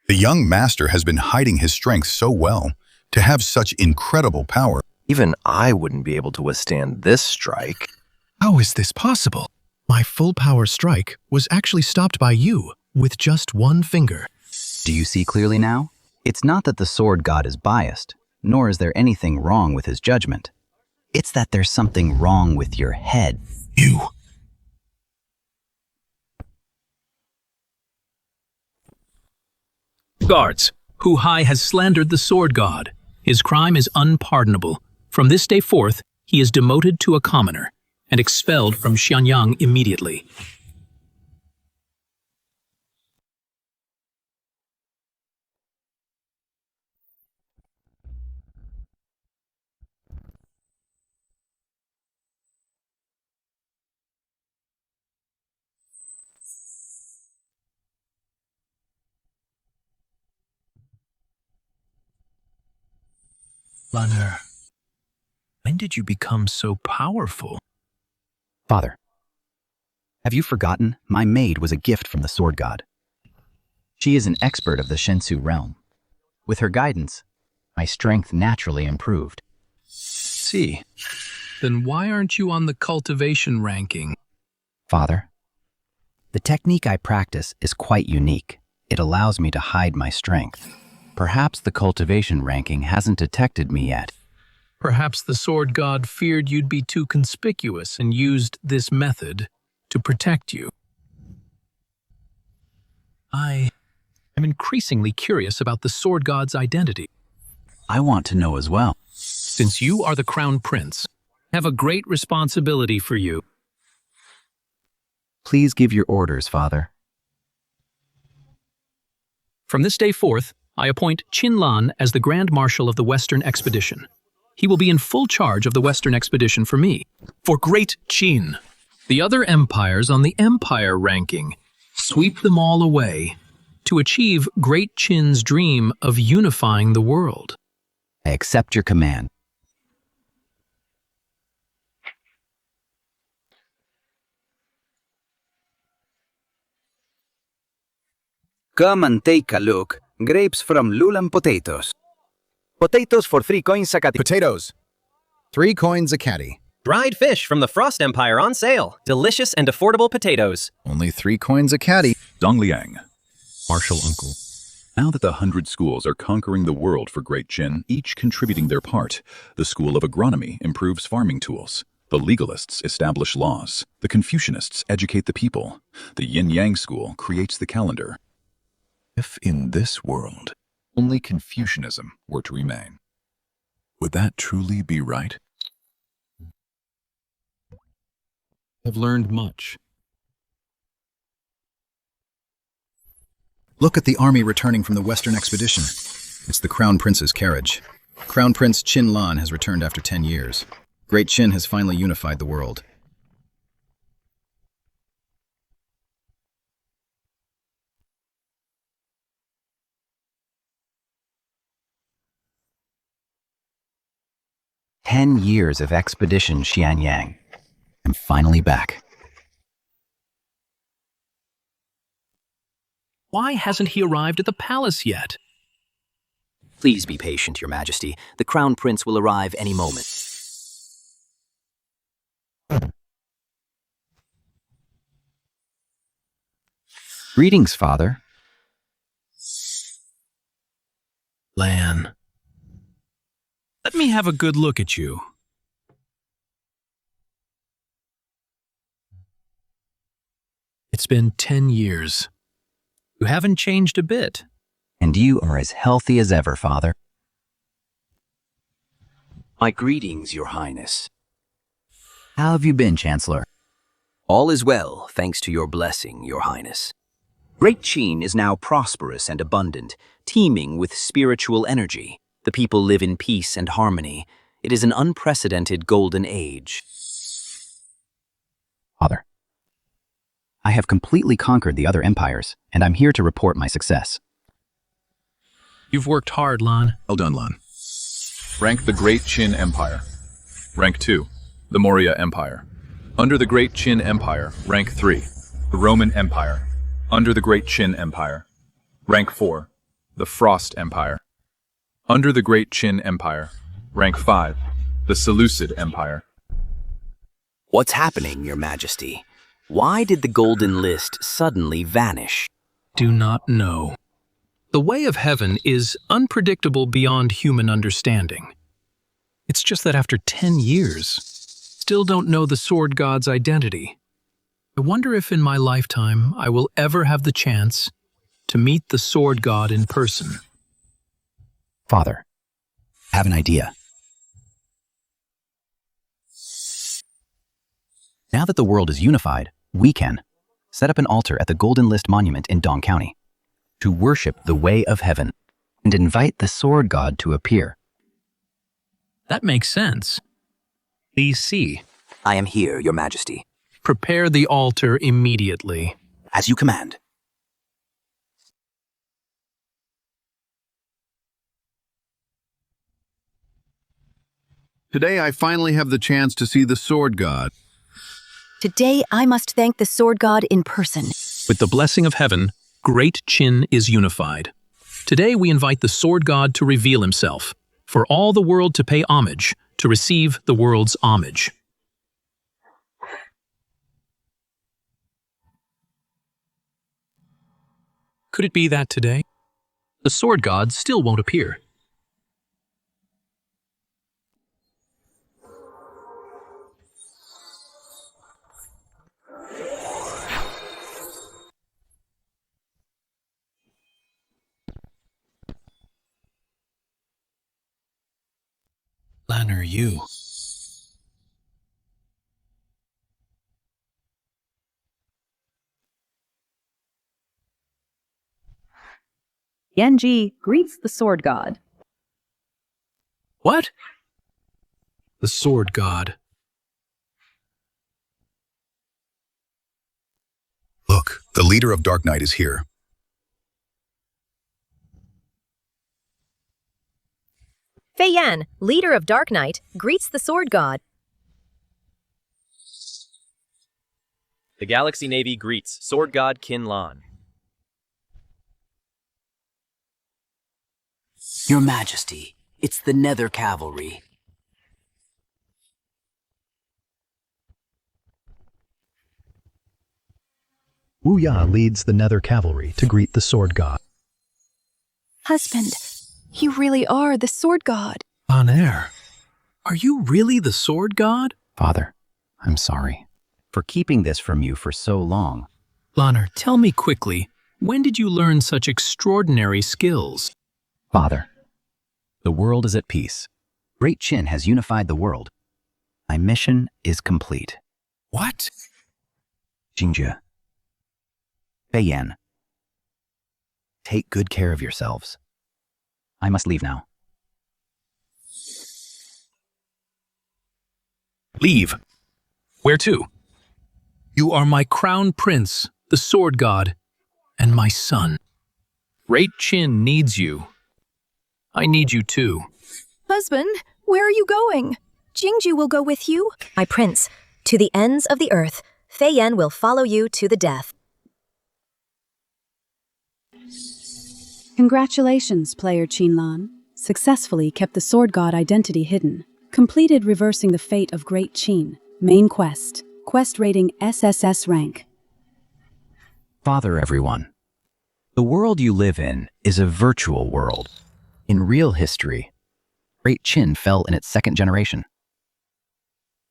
[SPEAKER 20] The young master has been hiding his strength so well to have such incredible power.
[SPEAKER 4] Even I wouldn't be able to withstand this strike.
[SPEAKER 15] How is this possible? My full power strike was actually stopped by you with just 1 finger.
[SPEAKER 12] Do you see clearly now? It's not that the sword god is biased, nor is there anything wrong with his judgment. It's that there's something wrong with your head.
[SPEAKER 2] Guards, Hu Hai has slandered the sword god. His crime is unpardonable. From this day forth, he is demoted to a commoner and expelled from Xianyang immediately. Lanner, when did you become so powerful?
[SPEAKER 12] Father, have you forgotten? My maid was a gift from the sword god. She is an expert of the Shensu realm. With her guidance, my strength naturally improved.
[SPEAKER 2] See, then why aren't you on the cultivation ranking?
[SPEAKER 12] Father, the technique I practice is quite unique. It allows me to hide my strength. Perhaps the cultivation ranking hasn't detected me yet.
[SPEAKER 2] Perhaps the sword god feared you'd be too conspicuous and used this method to protect you. I am increasingly curious about the sword god's identity.
[SPEAKER 12] I want to know as well.
[SPEAKER 2] Since you are the crown prince, I have a great responsibility for you.
[SPEAKER 12] Please give your orders, Father.
[SPEAKER 2] From this day forth, I appoint Qinlan as the Grand Marshal of the Western Expedition. He will be in full charge of the Western Expedition for me, for Great Qin. The other empires on the empire ranking, sweep them all away to achieve Great Qin's dream of unifying the world.
[SPEAKER 12] I accept your command.
[SPEAKER 3] Come and take a look. Grapes from Lulan potatoes. Potatoes for 3 coins a caddy.
[SPEAKER 9] Potatoes. 3 coins a caddy.
[SPEAKER 17] Dried fish from the Frost Empire on sale. Delicious and affordable potatoes.
[SPEAKER 9] Only 3 coins a caddy.
[SPEAKER 11] Dongliang, martial uncle. Now that the 100 schools are conquering the world for Great Qin, each contributing their part, the School of Agronomy improves farming tools. The legalists establish laws. The Confucianists educate the people. The Yin-Yang School creates the calendar. If in this world, only Confucianism were to remain, would that truly be right? I've learned much.
[SPEAKER 9] Look at the army returning from the Western Expedition. It's the Crown Prince's carriage. Crown Prince Qinlan has returned after 10 years. Great Qin has finally unified the world.
[SPEAKER 12] "10 years of Expedition Xianyang. I'm finally back."
[SPEAKER 2] Why hasn't he arrived at the palace yet?
[SPEAKER 3] Please be patient, Your Majesty. The Crown Prince will arrive any moment.
[SPEAKER 12] Greetings, Father.
[SPEAKER 2] Lan, let me have a good look at you. It's been 10 years. You haven't changed a bit.
[SPEAKER 12] And you are as healthy as ever, Father.
[SPEAKER 3] My greetings, Your Highness.
[SPEAKER 12] How have you been, Chancellor?
[SPEAKER 3] All is well, thanks to your blessing, Your Highness. Great Qin is now prosperous and abundant, teeming with spiritual energy. The people live in peace and harmony. It is an unprecedented golden age.
[SPEAKER 12] Father, I have completely conquered the other empires, and I'm here to report my success.
[SPEAKER 2] You've worked hard, Lan.
[SPEAKER 11] Well done, Lan. Rank the Great Qin Empire. Rank 2, the Maurya Empire. Under the Great Qin Empire, rank 3, the Roman Empire. Under the Great Qin Empire. Rank 4, the Frost Empire. Under the Great Qin Empire, rank 5, the Seleucid Empire.
[SPEAKER 3] What's happening, Your Majesty? Why did the Golden List suddenly vanish?
[SPEAKER 2] Do not know. The way of heaven is unpredictable beyond human understanding. It's just that after 10 years, still don't know the Sword God's identity. I wonder if in my lifetime I will ever have the chance to meet the Sword God in person.
[SPEAKER 12] Father, I have an idea. Now that the world is unified, we can set up an altar at the Golden List Monument in Dong County to worship the way of heaven and invite the Sword God to appear.
[SPEAKER 2] That makes sense. Please see.
[SPEAKER 3] I am here, Your Majesty.
[SPEAKER 2] Prepare the altar immediately.
[SPEAKER 3] As you command.
[SPEAKER 11] Today I finally have the chance to see the Sword God.
[SPEAKER 1] Today I must thank the Sword God in person.
[SPEAKER 2] With the blessing of heaven, Great Qin is unified. Today we invite the Sword God to reveal himself, for all the world to pay homage, to receive the world's homage. Could it be that today, the Sword God still won't appear? Lanner, you.
[SPEAKER 22] Yanji greets the Sword God.
[SPEAKER 2] What? The Sword God.
[SPEAKER 20] Look, the leader of Dark Knight is here.
[SPEAKER 1] Fei Yan, leader of Dark Knight, greets the Sword God.
[SPEAKER 17] The Galaxy Navy greets Sword God Qin Lan.
[SPEAKER 3] Your Majesty, it's the Nether Cavalry.
[SPEAKER 6] Wu Ya leads the Nether Cavalry to greet the Sword God.
[SPEAKER 10] Husband, you really are the Sword God.
[SPEAKER 2] On air. Are you really the Sword God?
[SPEAKER 12] Father, I'm sorry for keeping this from you for so long.
[SPEAKER 2] Lanner, tell me quickly, when did you learn such extraordinary skills?
[SPEAKER 12] Father, the world is at peace. Great Qin has unified the world. My mission is complete.
[SPEAKER 2] What?
[SPEAKER 12] Jingjia, Fei Yan, take good care of yourselves. I must leave now.
[SPEAKER 2] Leave. Where to? You are my crown prince, the Sword God, and my son. Great Qin needs you. I need you too.
[SPEAKER 10] Husband, where are you going? Jingju will go with you.
[SPEAKER 1] My prince, to the ends of the earth, Fei Yan will follow you to the death.
[SPEAKER 13] Congratulations, player Qinlan. Successfully kept the Sword God identity hidden. Completed reversing the fate of Great Qin. Main quest. Quest rating SSS rank.
[SPEAKER 12] Father, everyone. The world you live in is a virtual world. In real history, Great Qin fell in its second generation.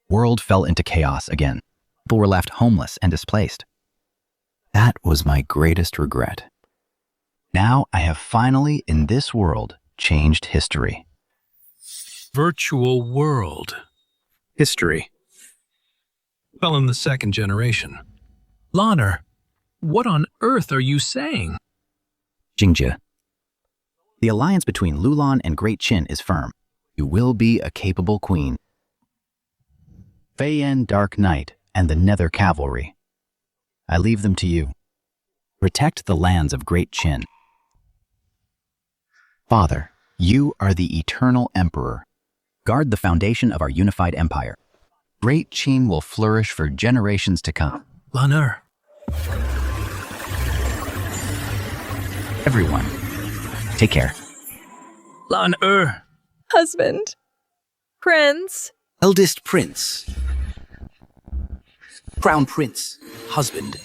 [SPEAKER 12] World fell into chaos again. People were left homeless and displaced. That was my greatest regret. Now I have finally, in this world, changed history.
[SPEAKER 2] Virtual world. History. fell in the second generation. Lanner, what on earth are you saying?
[SPEAKER 12] Jingja. The alliance between Lulan and Great Qin is firm. You will be a capable queen. Feiyan Dark Knight and the Nether Cavalry. I leave them to you. Protect the lands of Great Qin. Father, you are the eternal emperor. Guard the foundation of our unified empire. Great Qin will flourish for generations to come.
[SPEAKER 2] Lanner.
[SPEAKER 12] Everyone, take care.
[SPEAKER 2] Lanner.
[SPEAKER 16] Husband. Prince.
[SPEAKER 3] Eldest prince. Crown prince. Husband.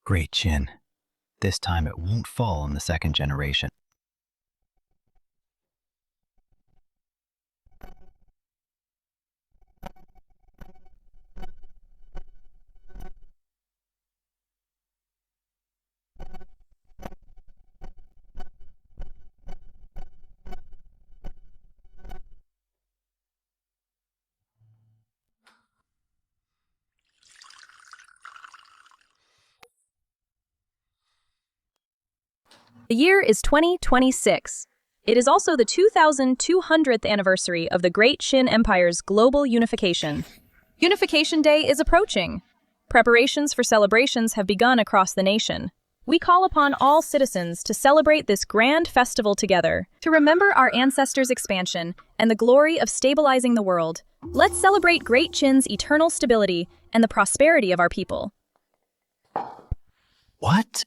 [SPEAKER 12] Great Qin. This time it won't fall in the second generation.
[SPEAKER 16] The year is 2026. It is also the 2200th anniversary of the Great Qin Empire's global unification. Unification Day is approaching. Preparations for celebrations have begun across the nation. We call upon all citizens to celebrate this grand festival together, to remember our ancestors' expansion and the glory of stabilizing the world. Let's celebrate Great Qin's eternal stability and the prosperity of our people.
[SPEAKER 12] What?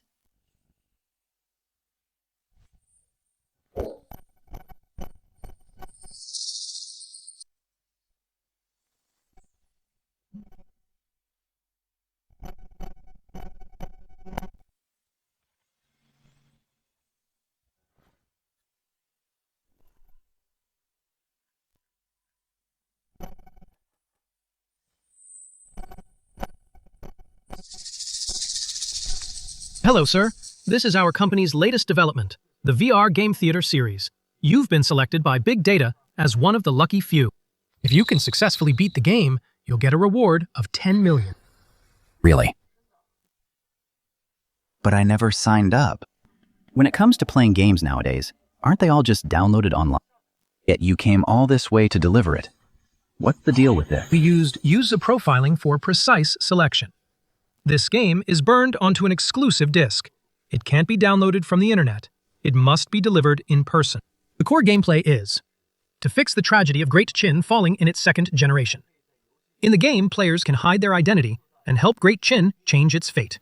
[SPEAKER 2] Hello, sir. This is our company's latest development, the VR Game Theater series. You've been selected by Big Data as one of the lucky few. If you can successfully beat the game, you'll get a reward of 10 million.
[SPEAKER 12] Really? But I never signed up. When it comes to playing games nowadays, aren't they all just downloaded online? Yet you came all this way to deliver it. What's the deal with this?
[SPEAKER 2] We used user profiling for precise selection. This game is burned onto an exclusive disc. It can't be downloaded from the internet. It must be delivered in person. The core gameplay is to fix the tragedy of Great Qin falling in its second generation. In the game, players can hide their identity and help Great Qin change its fate.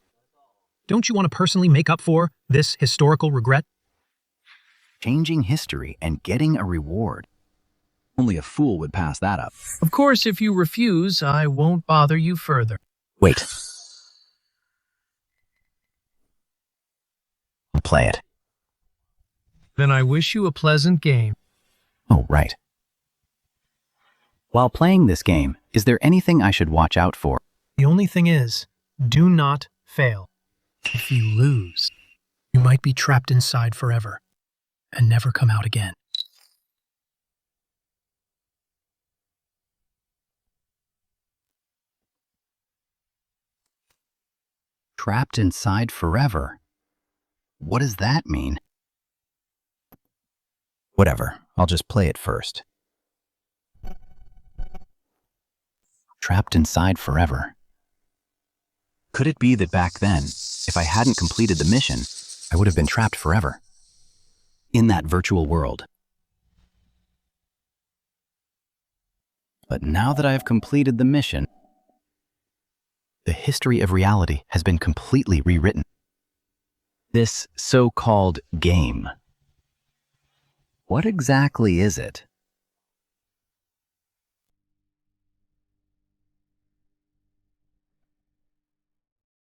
[SPEAKER 2] Don't you want to personally make up for this historical regret?
[SPEAKER 12] Changing history and getting a reward. Only a fool would pass that up.
[SPEAKER 2] Of course, if you refuse, I won't bother you further.
[SPEAKER 12] Wait. I'll play it.
[SPEAKER 2] Then I wish you a pleasant game.
[SPEAKER 12] Oh, right. While playing this game, is there anything I should watch out for?
[SPEAKER 2] The only thing is, do not fail. If you lose, you might be trapped inside forever and never come out again.
[SPEAKER 12] Trapped inside forever? What does that mean? Whatever, I'll just play it first. Trapped inside forever. Could it be that back then, if I hadn't completed the mission, I would have been trapped forever in that virtual world? But now that I have completed the mission, the history of reality has been completely rewritten. This so-called game. What exactly is it?